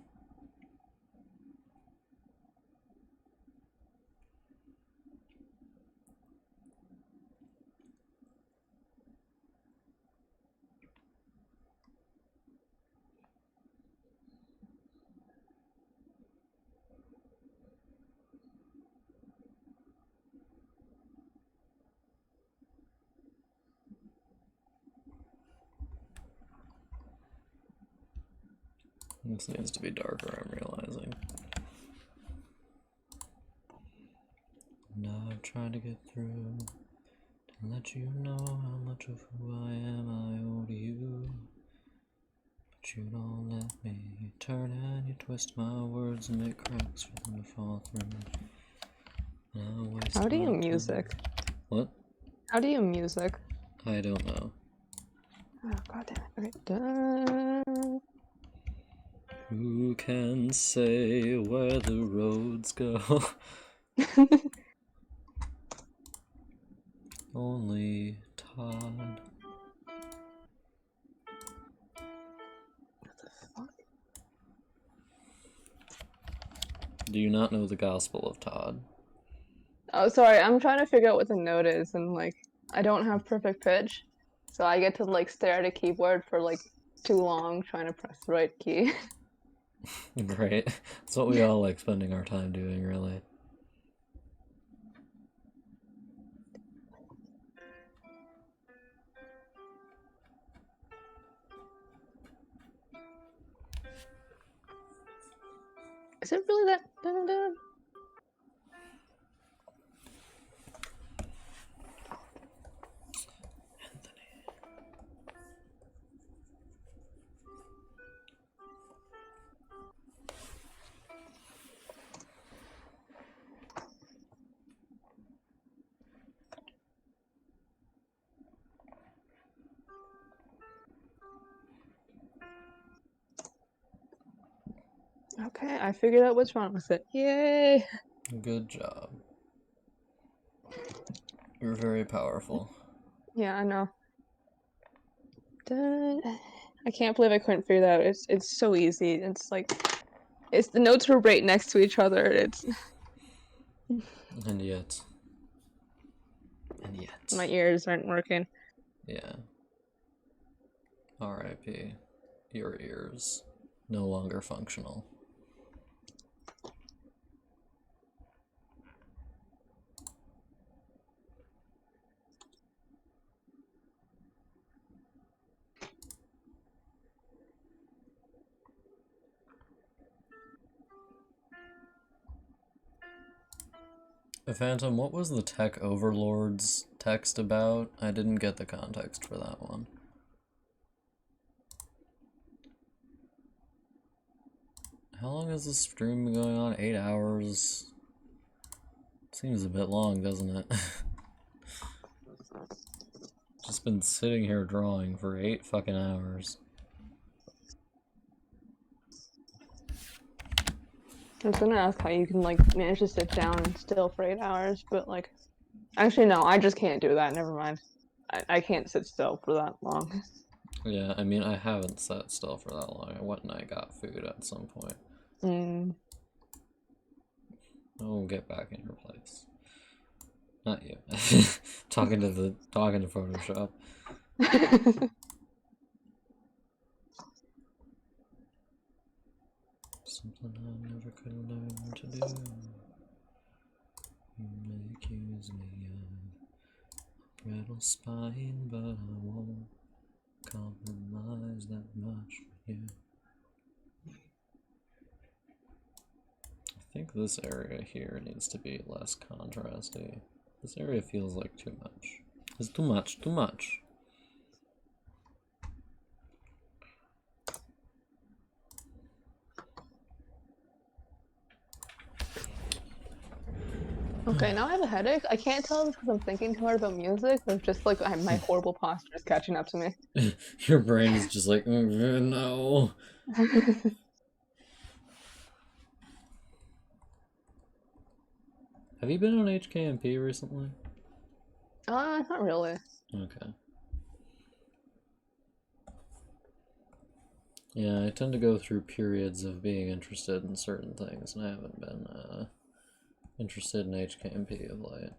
This needs to be darker, I'm realizing. Now I'm trying to get through to let you know how much of who I am I owe to you. But you don't let me turn and you twist my words and make cracks for them to fall through. How do you my music? time. What? How do you music? I don't know. Oh, god damn it. Okay. Dun. Who can say where the roads go? Only Todd. What the fuck? Do you not know the Gospel of Todd? Oh, sorry. I'm trying to figure out what the note is, and like, I don't have perfect pitch, so I get to like stare at a keyboard for like too long trying to press the right key. Great. That's what we all like spending our time doing, really. Is it really that? Dun, dun? Okay, I figured out what's wrong with it. Yay! Good job. You're very powerful. Yeah, I know. Dun. I can't believe I couldn't figure that out. It's so easy. It's like the notes were right next to each other. It's And yet. my ears aren't working. Yeah. R.I.P. Your ears. No longer functional. Phantom, what was the Tech Overlords text about? I didn't get the context for that one. How long has this stream been going on? 8 hours? Seems a bit long, doesn't it? Just been sitting here drawing for 8 fucking hours. I was gonna ask how you can like manage to sit down still for 8 hours, but like, actually no, I just can't do that. Never mind. I can't sit still for that long. Yeah, I mean, I haven't sat still for that long. I went and I got food at some point. Mm. Oh, get back in your place. Not you. talking to Photoshop. Something I never could learn to do. You may accuse me of brittle spine, but I won't compromise that much for you. I think this area here needs to be less contrasty. This area feels like too much. It's too much, too much. Okay, now I have a headache. I can't tell if it's because I'm thinking too hard about music, or just like my horrible posture is catching up to me. Your brain is just like, no. Have you been on HKMP recently? Not really. Okay. Yeah, I tend to go through periods of being interested in certain things, and I haven't been interested in HKMP of late.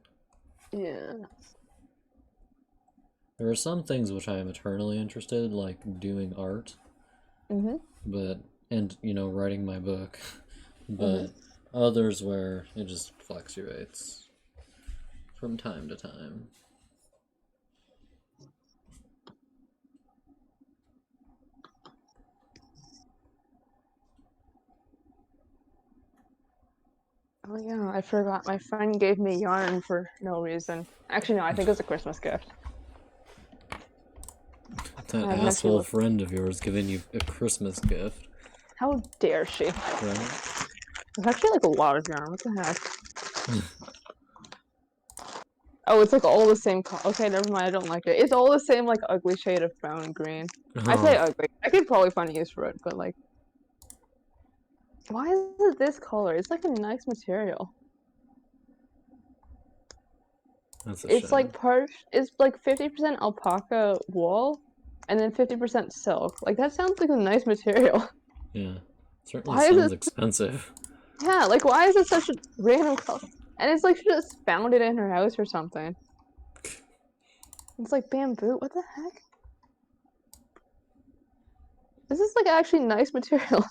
Yeah. There are some things which I am eternally interested, like doing art, and you know, writing my book, but others where it just fluctuates from time to time. Oh yeah, I forgot. My friend gave me yarn for no reason. Actually, no, I think it was a Christmas gift. That I haven't actually asshole looked. friend of yours giving you a Christmas gift, How dare she? right? There's actually like a lot of yarn. What the heck? Oh, it's like all the same okay, never mind. I don't like it. It's all the same like ugly shade of brown and green. I say Oh, ugly. I could probably find a use for it, but like, why is it this color? It's like a nice material. that's a It's shame. like it's like 50% alpaca wool, and then 50% silk. Like that sounds like a nice material. Yeah, certainly Why is sounds it? expensive. Yeah, like why is it such a random color? And it's like she just found it in her house or something. It's like bamboo. What the heck? This is like actually nice material.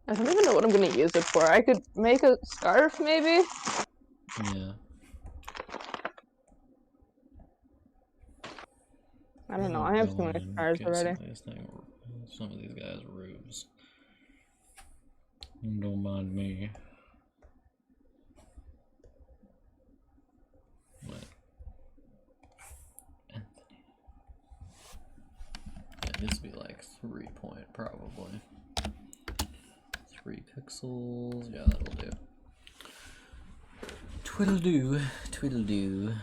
I don't even know what I'm gonna use it for. I could make a scarf maybe. Yeah. I don't know. I'll I have go too in many and scars give already. some of these guys rubes. Don't mind me. What? Anthony. Yeah, it needs to be like 3 point probably. 3 pixels. Yeah, that'll do. Twiddle do, twiddle do.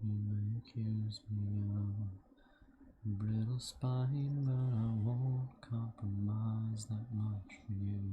You may accuse me of brittle spine, but I won't compromise that much for you.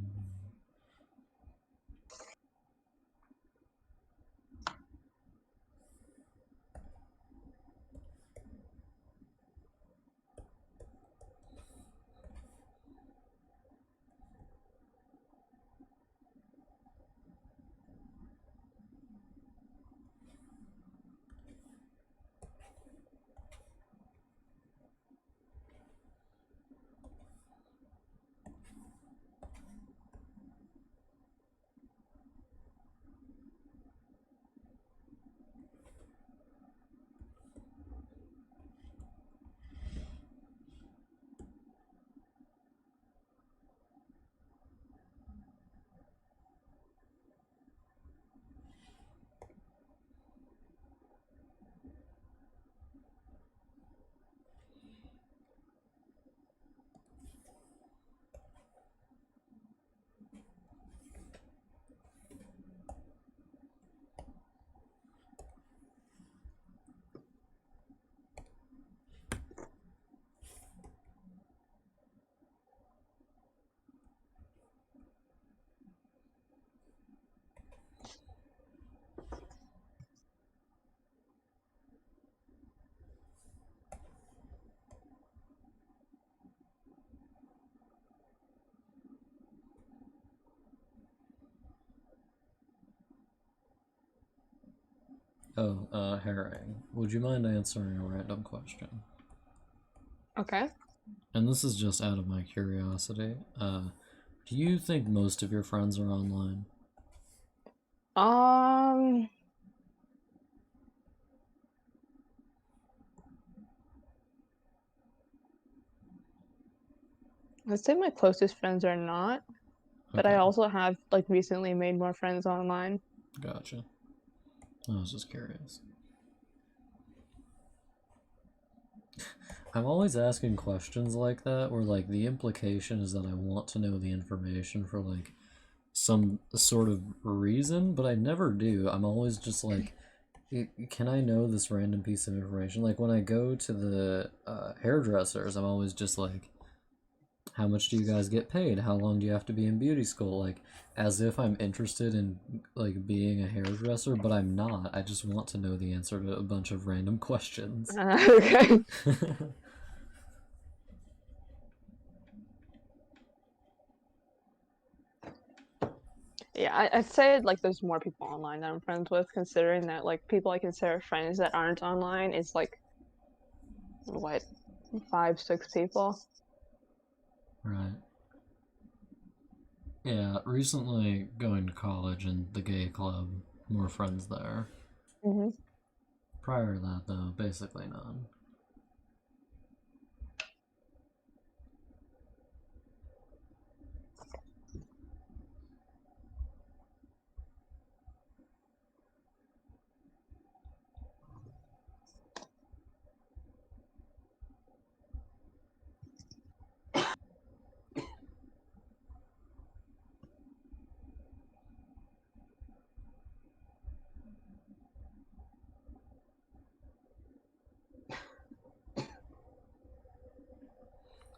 Herring, would you mind answering a random question? Okay. And this is just out of my curiosity. Do you think most of your friends are online? Um, I'd say my closest friends are not, but I Okay, also have like recently made more friends online. gotcha. I was just curious. I'm always asking questions like that where like the implication is that I want to know the information for like some sort of reason, but I never do. I'm always just like, can I know this random piece of information? Like when I go to the hairdressers, I'm always just like, how much do you guys get paid? How long do you have to be in beauty school? Like, as if I'm interested in like being a hairdresser, but I'm not. I just want to know the answer to a bunch of random questions. Okay. Yeah, I'd say like there's more people online that I'm friends with, considering that like people I consider friends that aren't online is like what, 5, 6 people. Right. Yeah, recently going to college and the gay club, more friends there. Hmm. Prior to that, though, basically none.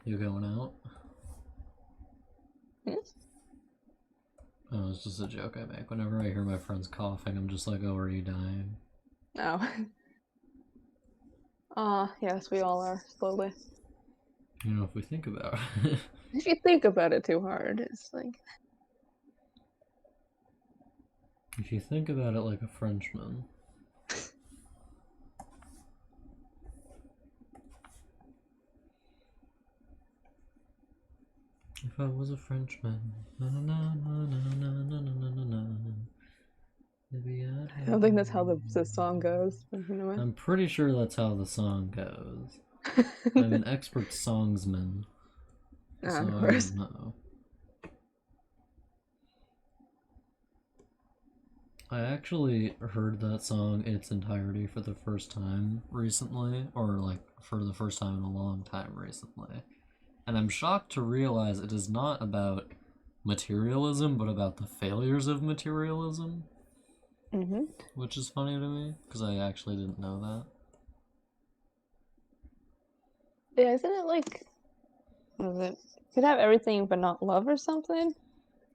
You going out? Oh, it's just a joke I make. Whenever I hear my friends coughing, I'm just like, oh, are you dying? Oh. Yes, we all are slowly. You know, if we think about it. If you think about it too hard, it's like If you think about it like a Frenchman. If I was a Frenchman. Na na na na na na na na na na. Maybe I'd I have. don't think that's how the song goes. But you know I'm pretty sure that's how the song goes. I'm an expert songsman, so of I course. would know. I actually heard that song in its entirety for the first time recently, or like for the first time in a long time recently. And I'm shocked to realize it is not about materialism, but about the failures of materialism, Hmm. which is funny to me, because I actually didn't know that. Yeah, isn't it like, what is it? You could have everything but not love or something,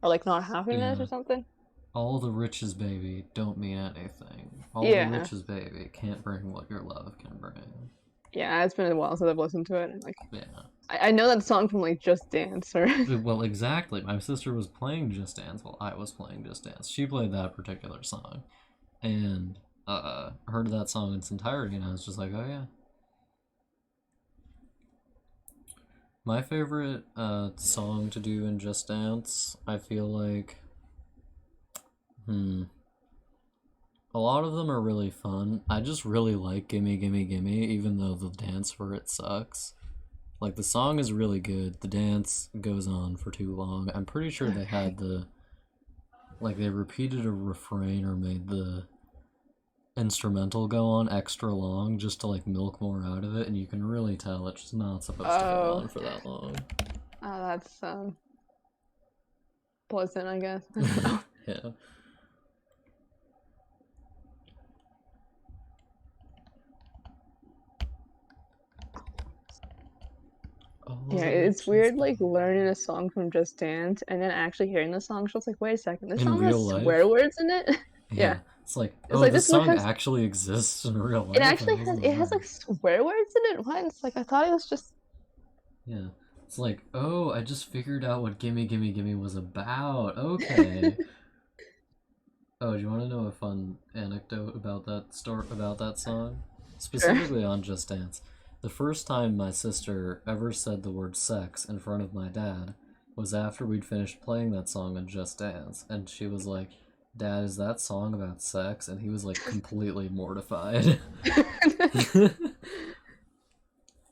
or like not happiness Yeah. or something. All the riches, baby, don't mean anything. All the Yeah, riches, baby, can't bring what your love can bring. yeah. It's been a while since I've listened to it. And, like, Yeah. I know that song from like Just Dance, or Well, exactly. My sister was playing Just Dance while I was playing Just Dance. She played that particular song, and heard that song in its entirety, and I was just like, oh yeah. My favorite song to do in Just Dance, I feel like, a lot of them are really fun. I just really like Gimme Gimme Gimme, even though the dance for it sucks. Like, the song is really good, the dance goes on for too long. I'm pretty sure they had like, they repeated a refrain or made the instrumental go on extra long just to, like, milk more out of it, and you can really tell it's just not supposed to go oh, on for that long. that's pleasant, I guess. I don't know. Yeah. Oh, Yeah, the it's riches, weird like baby. learning a song from Just Dance and then actually hearing the song. So it's like, wait a second, this In song has real swear life? words in it. Yeah, Yeah. It's like, it's oh, like this this word song has actually exists in real it life? I actually has wasn't it has aware. like swear words in it. What? It's like I thought it was just Yeah. It's like, oh, I just figured out what Gimme Gimme Gimme was about. Okay. Oh, do you want to know a fun anecdote about that song? Sure. Specifically on Just Dance. The first time my sister ever said the word sex in front of my dad was after we'd finished playing that song on Just Dance, and she was like, "Dad, is that song about sex?" And he was like completely mortified.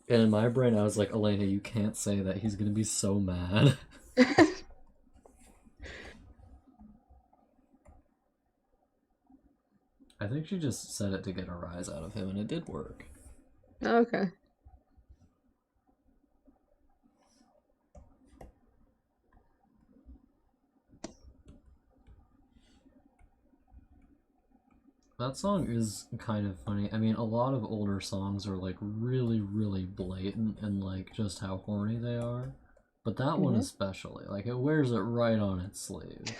And in my brain, I was like, "Elena, you can't say that. He's gonna be so mad." I think she just said it to get a rise out of him, and it did work. Okay. That song is kind of funny. I mean, a lot of older songs are like really, really blatant and like just how horny they are. But that one Hmm. especially, like it wears it right on its sleeve.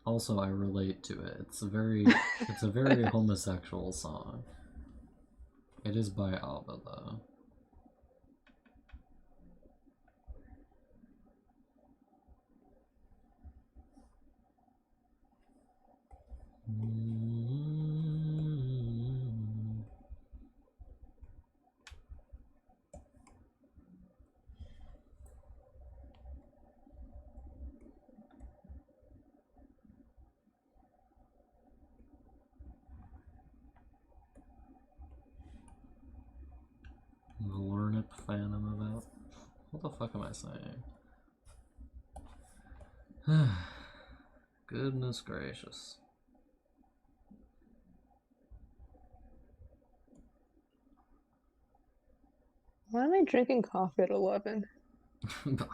Also, I relate to it. It's a very homosexual song. It is by ABBA though. The Lurnip Phantom about. What the fuck am I saying? Goodness gracious. Why am I drinking coffee at 11?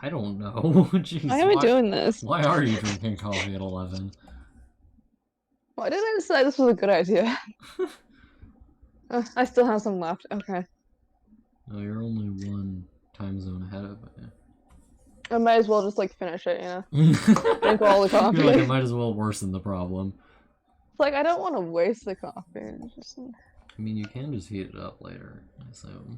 I don't know. Why Jeez, am I doing this? why are you drinking coffee at 11? Why did I decide this was a good idea? I still have some left. Okay. No, you're only one time zone ahead of me. I might as well just like finish it, You're Drink all the like, I coffee. might as well worsen the problem. It's like I don't want to waste the coffee. Just... I mean, you can just heat it up later, I assume.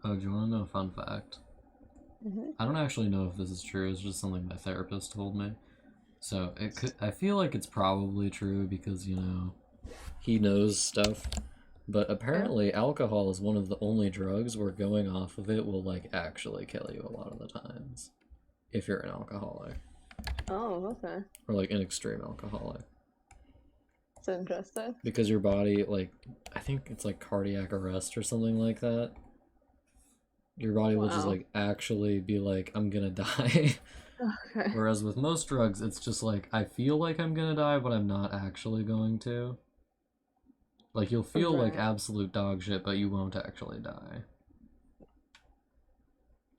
Oh, do you want to know a fun fact? Hmm. I don't actually know if this is true. It's just something my therapist told me. So it could. I feel like it's probably true because he knows stuff. But Yeah. apparently, alcohol is one of the only drugs where going off of it will like actually kill you a lot of the times if you're an alcoholic Oh, okay. or like an extreme alcoholic. It's interesting. Because your body, like, I think it's like cardiac arrest or something like that. Your body will just Wow. like actually be like, I'm gonna die. Okay. Whereas with most drugs, it's just like, I feel like I'm gonna die, but I'm not actually going to. Like, you'll feel like Right. absolute dog shit, but you won't actually die.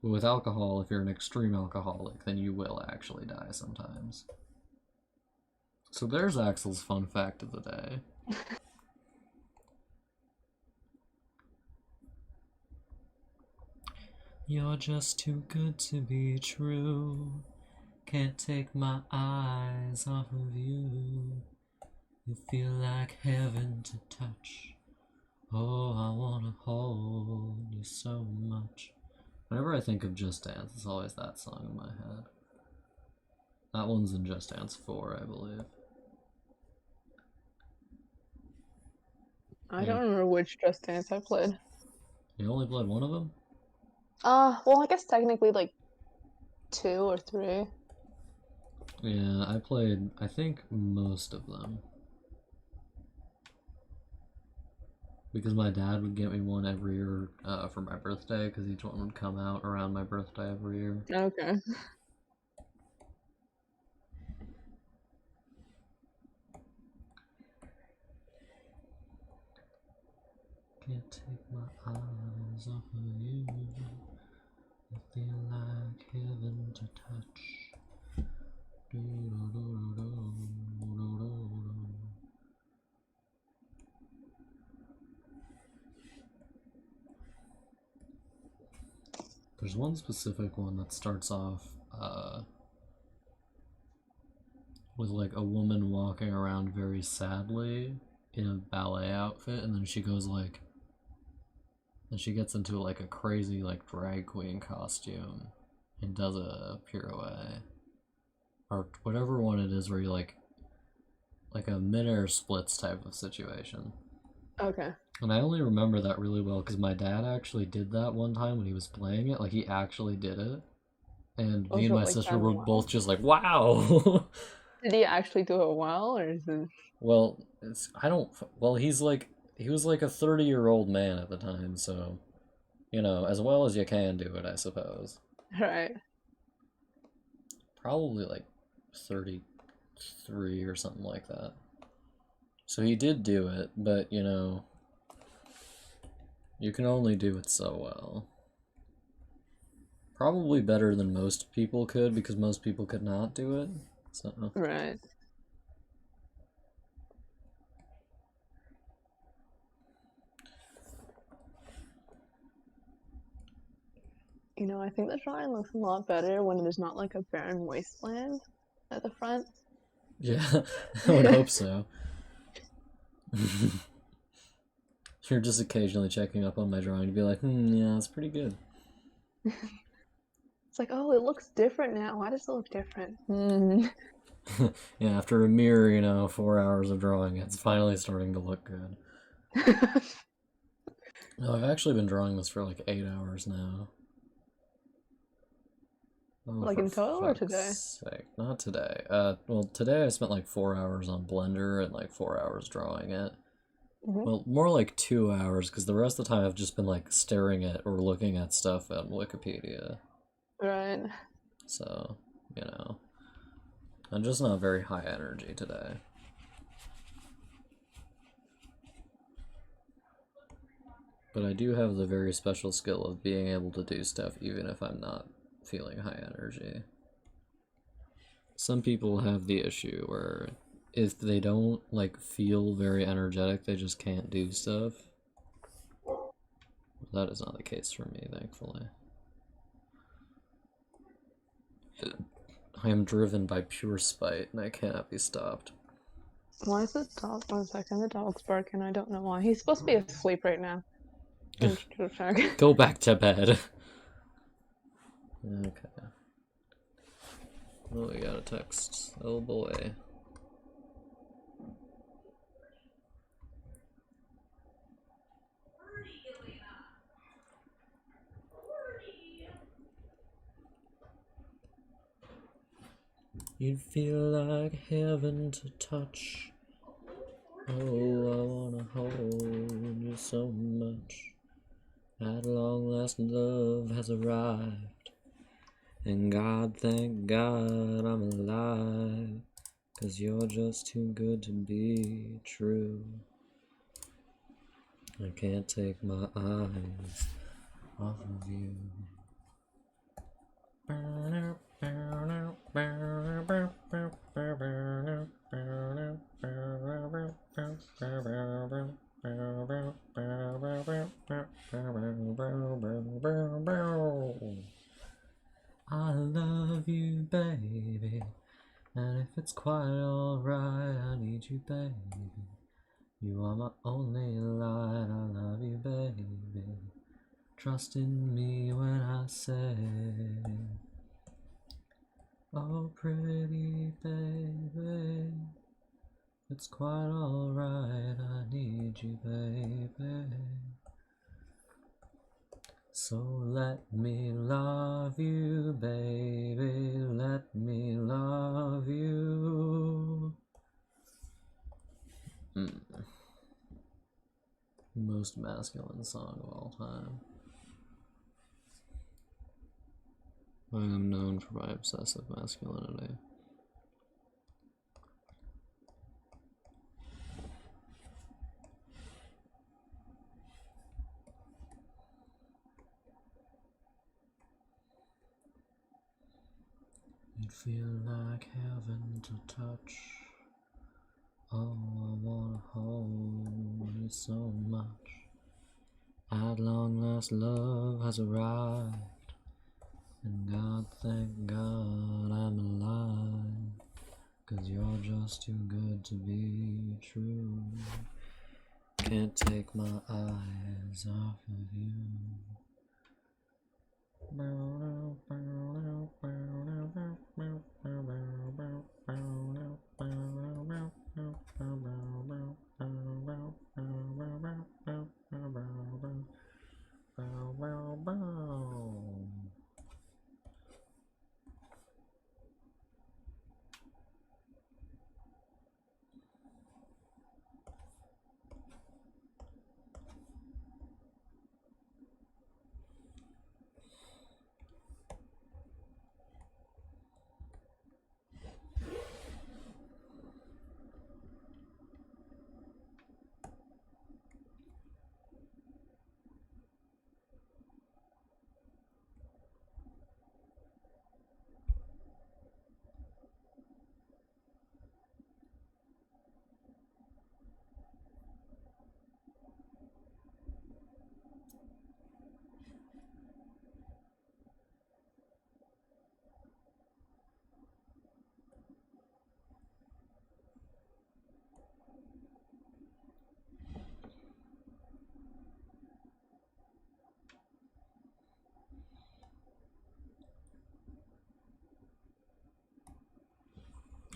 But with alcohol, if you're an extreme alcoholic, then you will actually die sometimes. So there's Axel's fun fact of the day. You're just too good to be true. Can't take my eyes off of you. You feel like heaven to touch. Oh, I wanna hold you so much. Whenever I think of Just Dance, it's always that song in my head. That one's in Just Dance 4, I believe. I Yeah. don't remember which Just Dance I played. You only played one of them? Well, I guess technically like two or three. Yeah, I played, I think, most of them. Because my dad would get me one every year for my birthday, because each one would come out around my birthday every year. Okay. Can't take my eyes off of you. I feel like heaven to touch. There's one specific one that starts off with like a woman walking around very sadly in a ballet outfit, and then she goes like, and she gets into like a crazy like drag queen costume and does a pirouette or whatever one it is where you like a midair splits type of situation. Okay. And I only remember that really well because my dad actually did that one time when he was playing it. Like he actually did it, and me and Also, my like sister done were well. both just like, "Wow!" Did he actually do it well, or is it Well, it's I don't. Well, he was like a 30-year-old man at the time, so you know, as well as you can do it, I suppose. right? Probably like 33 or something like that. So he did do it, but you know, you can only do it so well. Probably better than most people could because most people could not do it. So, Right. You know, I think the drawing looks a lot better when there's not like a barren wasteland at the front. yeah, I would hope so. You're just occasionally checking up on my drawing to be like, yeah, it's pretty good. It's like, oh, it looks different now. Why does it look different? Hmm. Yeah, after a mere, you know, 4 hours of drawing, it's finally starting to look good. No, I've actually been drawing this for like 8 hours now. Oh, Like for in total or today? fuck's sake. Not today. Well, today I spent like 4 hours on Blender and like 4 hours drawing it. Hmm. Well, more like 2 hours, because the rest of the time I've just been like staring at or looking at stuff on Wikipedia. Right. So, you know, I'm just not very high energy today. But I do have the very special skill of being able to do stuff even if I'm not feeling high energy. Some people have the issue where if they don't like feel very energetic, they just can't do stuff. That is not the case for me, thankfully. I am driven by pure spite and I cannot be stopped. Why is the dog? 1 second, the dog's barking. I don't know why. He's supposed to be asleep right now. I'm just checking. Go back to bed. Okay. Oh, we got a text. Oh boy. You'd feel like heaven to touch. Oh, I wanna hold you so much. At long last, love has arrived. And God, thank God I'm alive. 'Cause you're just too good to be true. I can't take my eyes off of you. I love you, baby, and if it's quite alright, I need you, baby. You are my only light, I love you, baby. Trust in me when I say, oh, pretty baby, it's quite alright, I need you, baby. So let me love you, baby, let me love you. Most masculine song of all time. I am known for my obsessive masculinity. You'd feel like heaven to touch. Oh, I wanna hold you so much. At long last, love has arrived. And God, thank God I'm alive. 'Cause you're just too good to be true. Can't take my eyes off of you.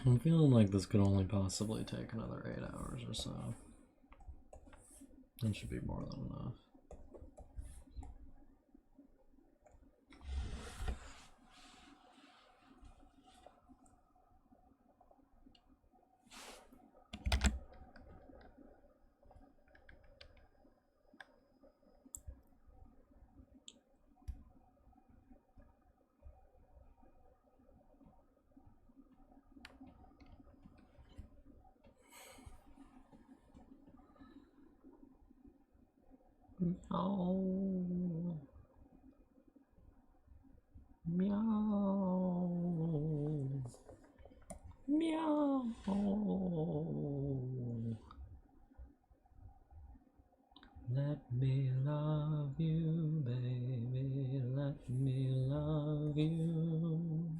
I'm feeling like this could only possibly take another 8 hours or so. That should be more than enough. Meow. Meow. Meow. Let me love you, baby. Let me love you.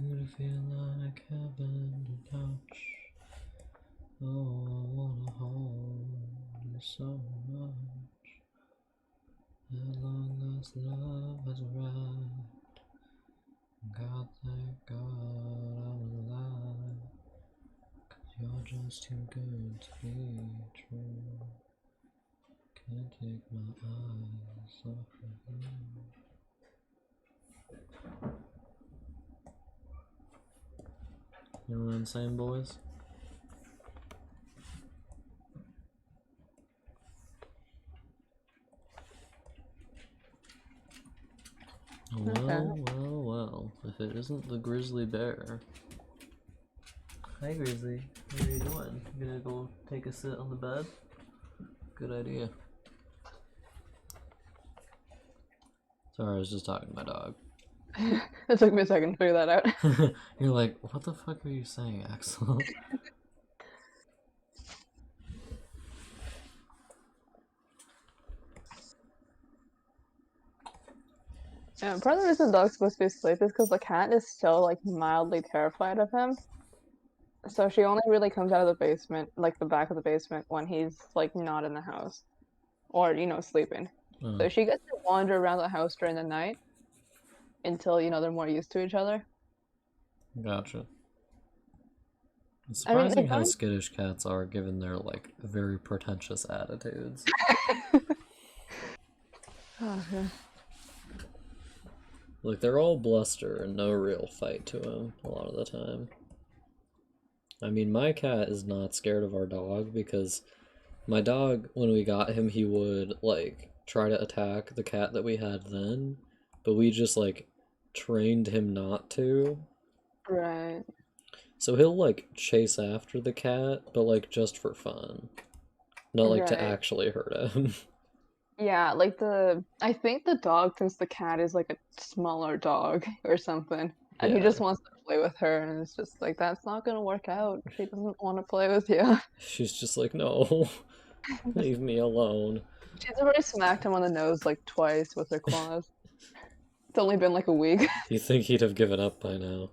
Would feel like heaven to touch. Oh, I wanna hold you so much. As long as love has arrived, God, thank God I'm alive. 'Cause you're just too good to be true. Can't take my eyes off of you. You know what I'm saying, boys? Well. If it isn't the grizzly bear. Hi, Grizzly. What are you doing? You gonna go take a sit on the bed? Good idea. Sorry, I was just talking to my dog. It took me a second to figure that out. You're like, what the fuck are you saying, Axel? Yeah, part of the reason the dog's supposed to be asleep is because the cat is still like mildly terrified of him. So she only really comes out of the basement, like the back of the basement, when he's like not in the house or sleeping. Oh, So she gets to wander around the house during the night until they're more used to each other. gotcha. It's I mean, they surprising how kind skittish cats are given their, like, very pretentious attitudes. oh, yeah. Like, they're all bluster and no real fight to them a lot of the time. I mean, my cat is not scared of our dog because my dog, when we got him, he would, like, try to attack the cat that we had then, but we just, like, trained him not to. Right. So he'll, like, chase after the cat, but, like, just for fun. Not, like, to Right. actually hurt him. Yeah, like I think the dog thinks the cat is like a smaller dog or something. And he Yeah. just wants to play with her, and it's just like, that's not gonna work out. She doesn't want to play with you. She's just like, no, leave me alone. She's already smacked him on the nose like twice with her claws. It's only been like a week. You think he'd have given up by now?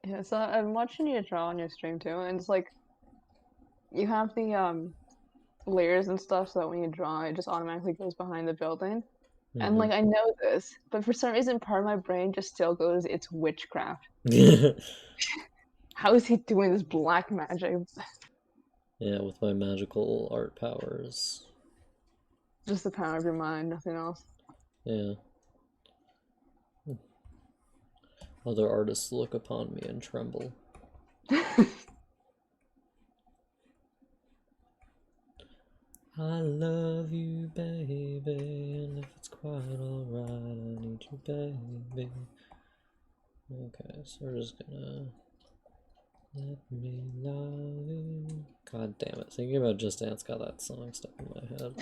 Yeah, so I'm watching you draw on your stream too, and it's like you have the layers and stuff so that when you draw it just automatically goes behind the building. And like I know this, but for some reason part of my brain just still goes, it's witchcraft. How is he doing this black magic? Yeah, with my magical art powers. Just the power of your mind, nothing else. Yeah. Other artists look upon me and tremble. I love you, baby, and if it's quite alright, I need you, baby. Okay, so we're just gonna let me love you. God damn it, thinking about Just Dance got that song stuck in my head.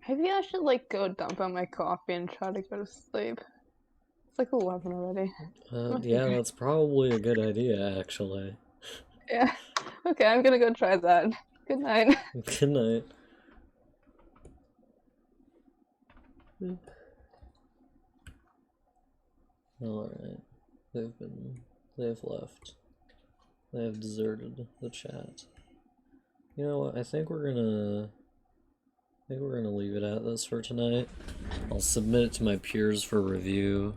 Maybe I should like go dump out my coffee and try to go to sleep. It's like 11 already. Yeah, that's probably a good idea, actually. Yeah. Okay, I'm gonna go try that. Good night. Good night. Alright. They've left. They have deserted the chat. You know what, I think we're gonna leave it at this for tonight. I'll submit it to my peers for review.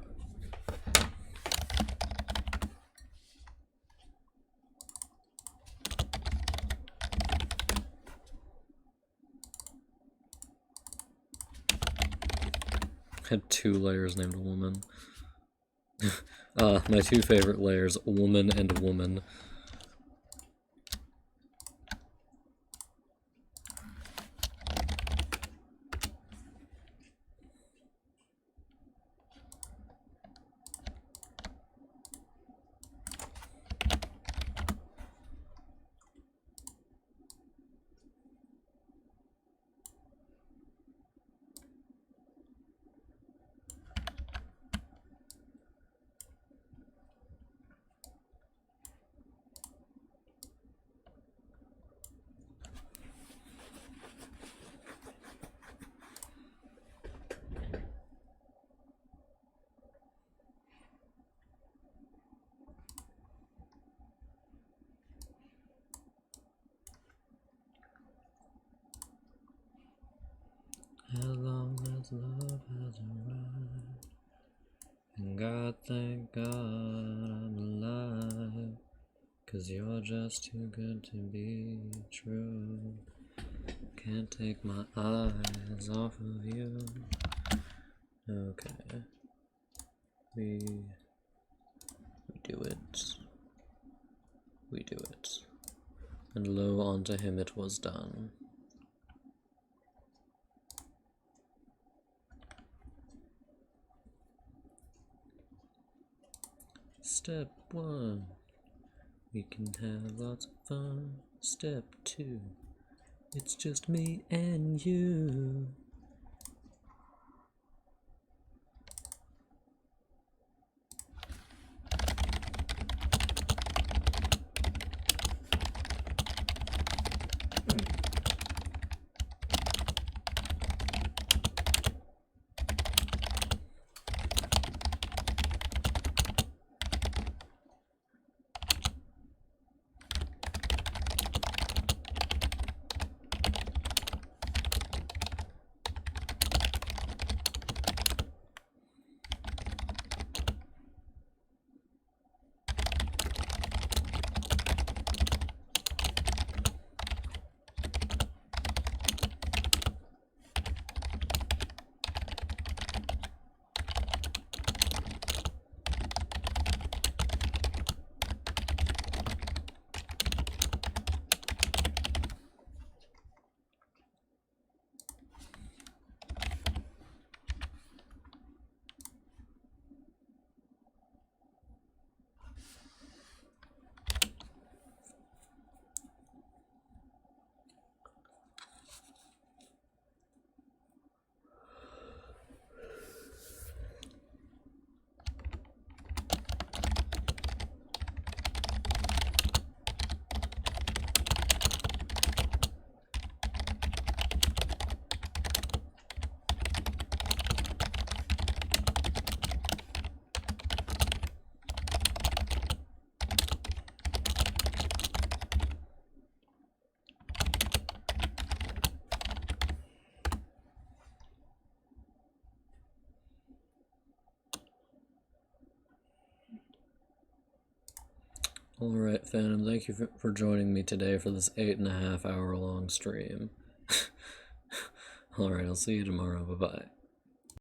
Had 2 layers named woman. My 2 favorite layers, woman and woman. As long as love has arrived, and God, thank God I'm alive, 'cause you're just too good to be true. Can't take my eyes off of you. Okay. We do it. We do it. And lo, unto him it was done. Step 1, we can have lots of fun. Step 2, it's just me and you. Alright, Phantom, thank you for joining me today for this 8.5 hour long stream. Alright, I'll see you tomorrow. Bye bye.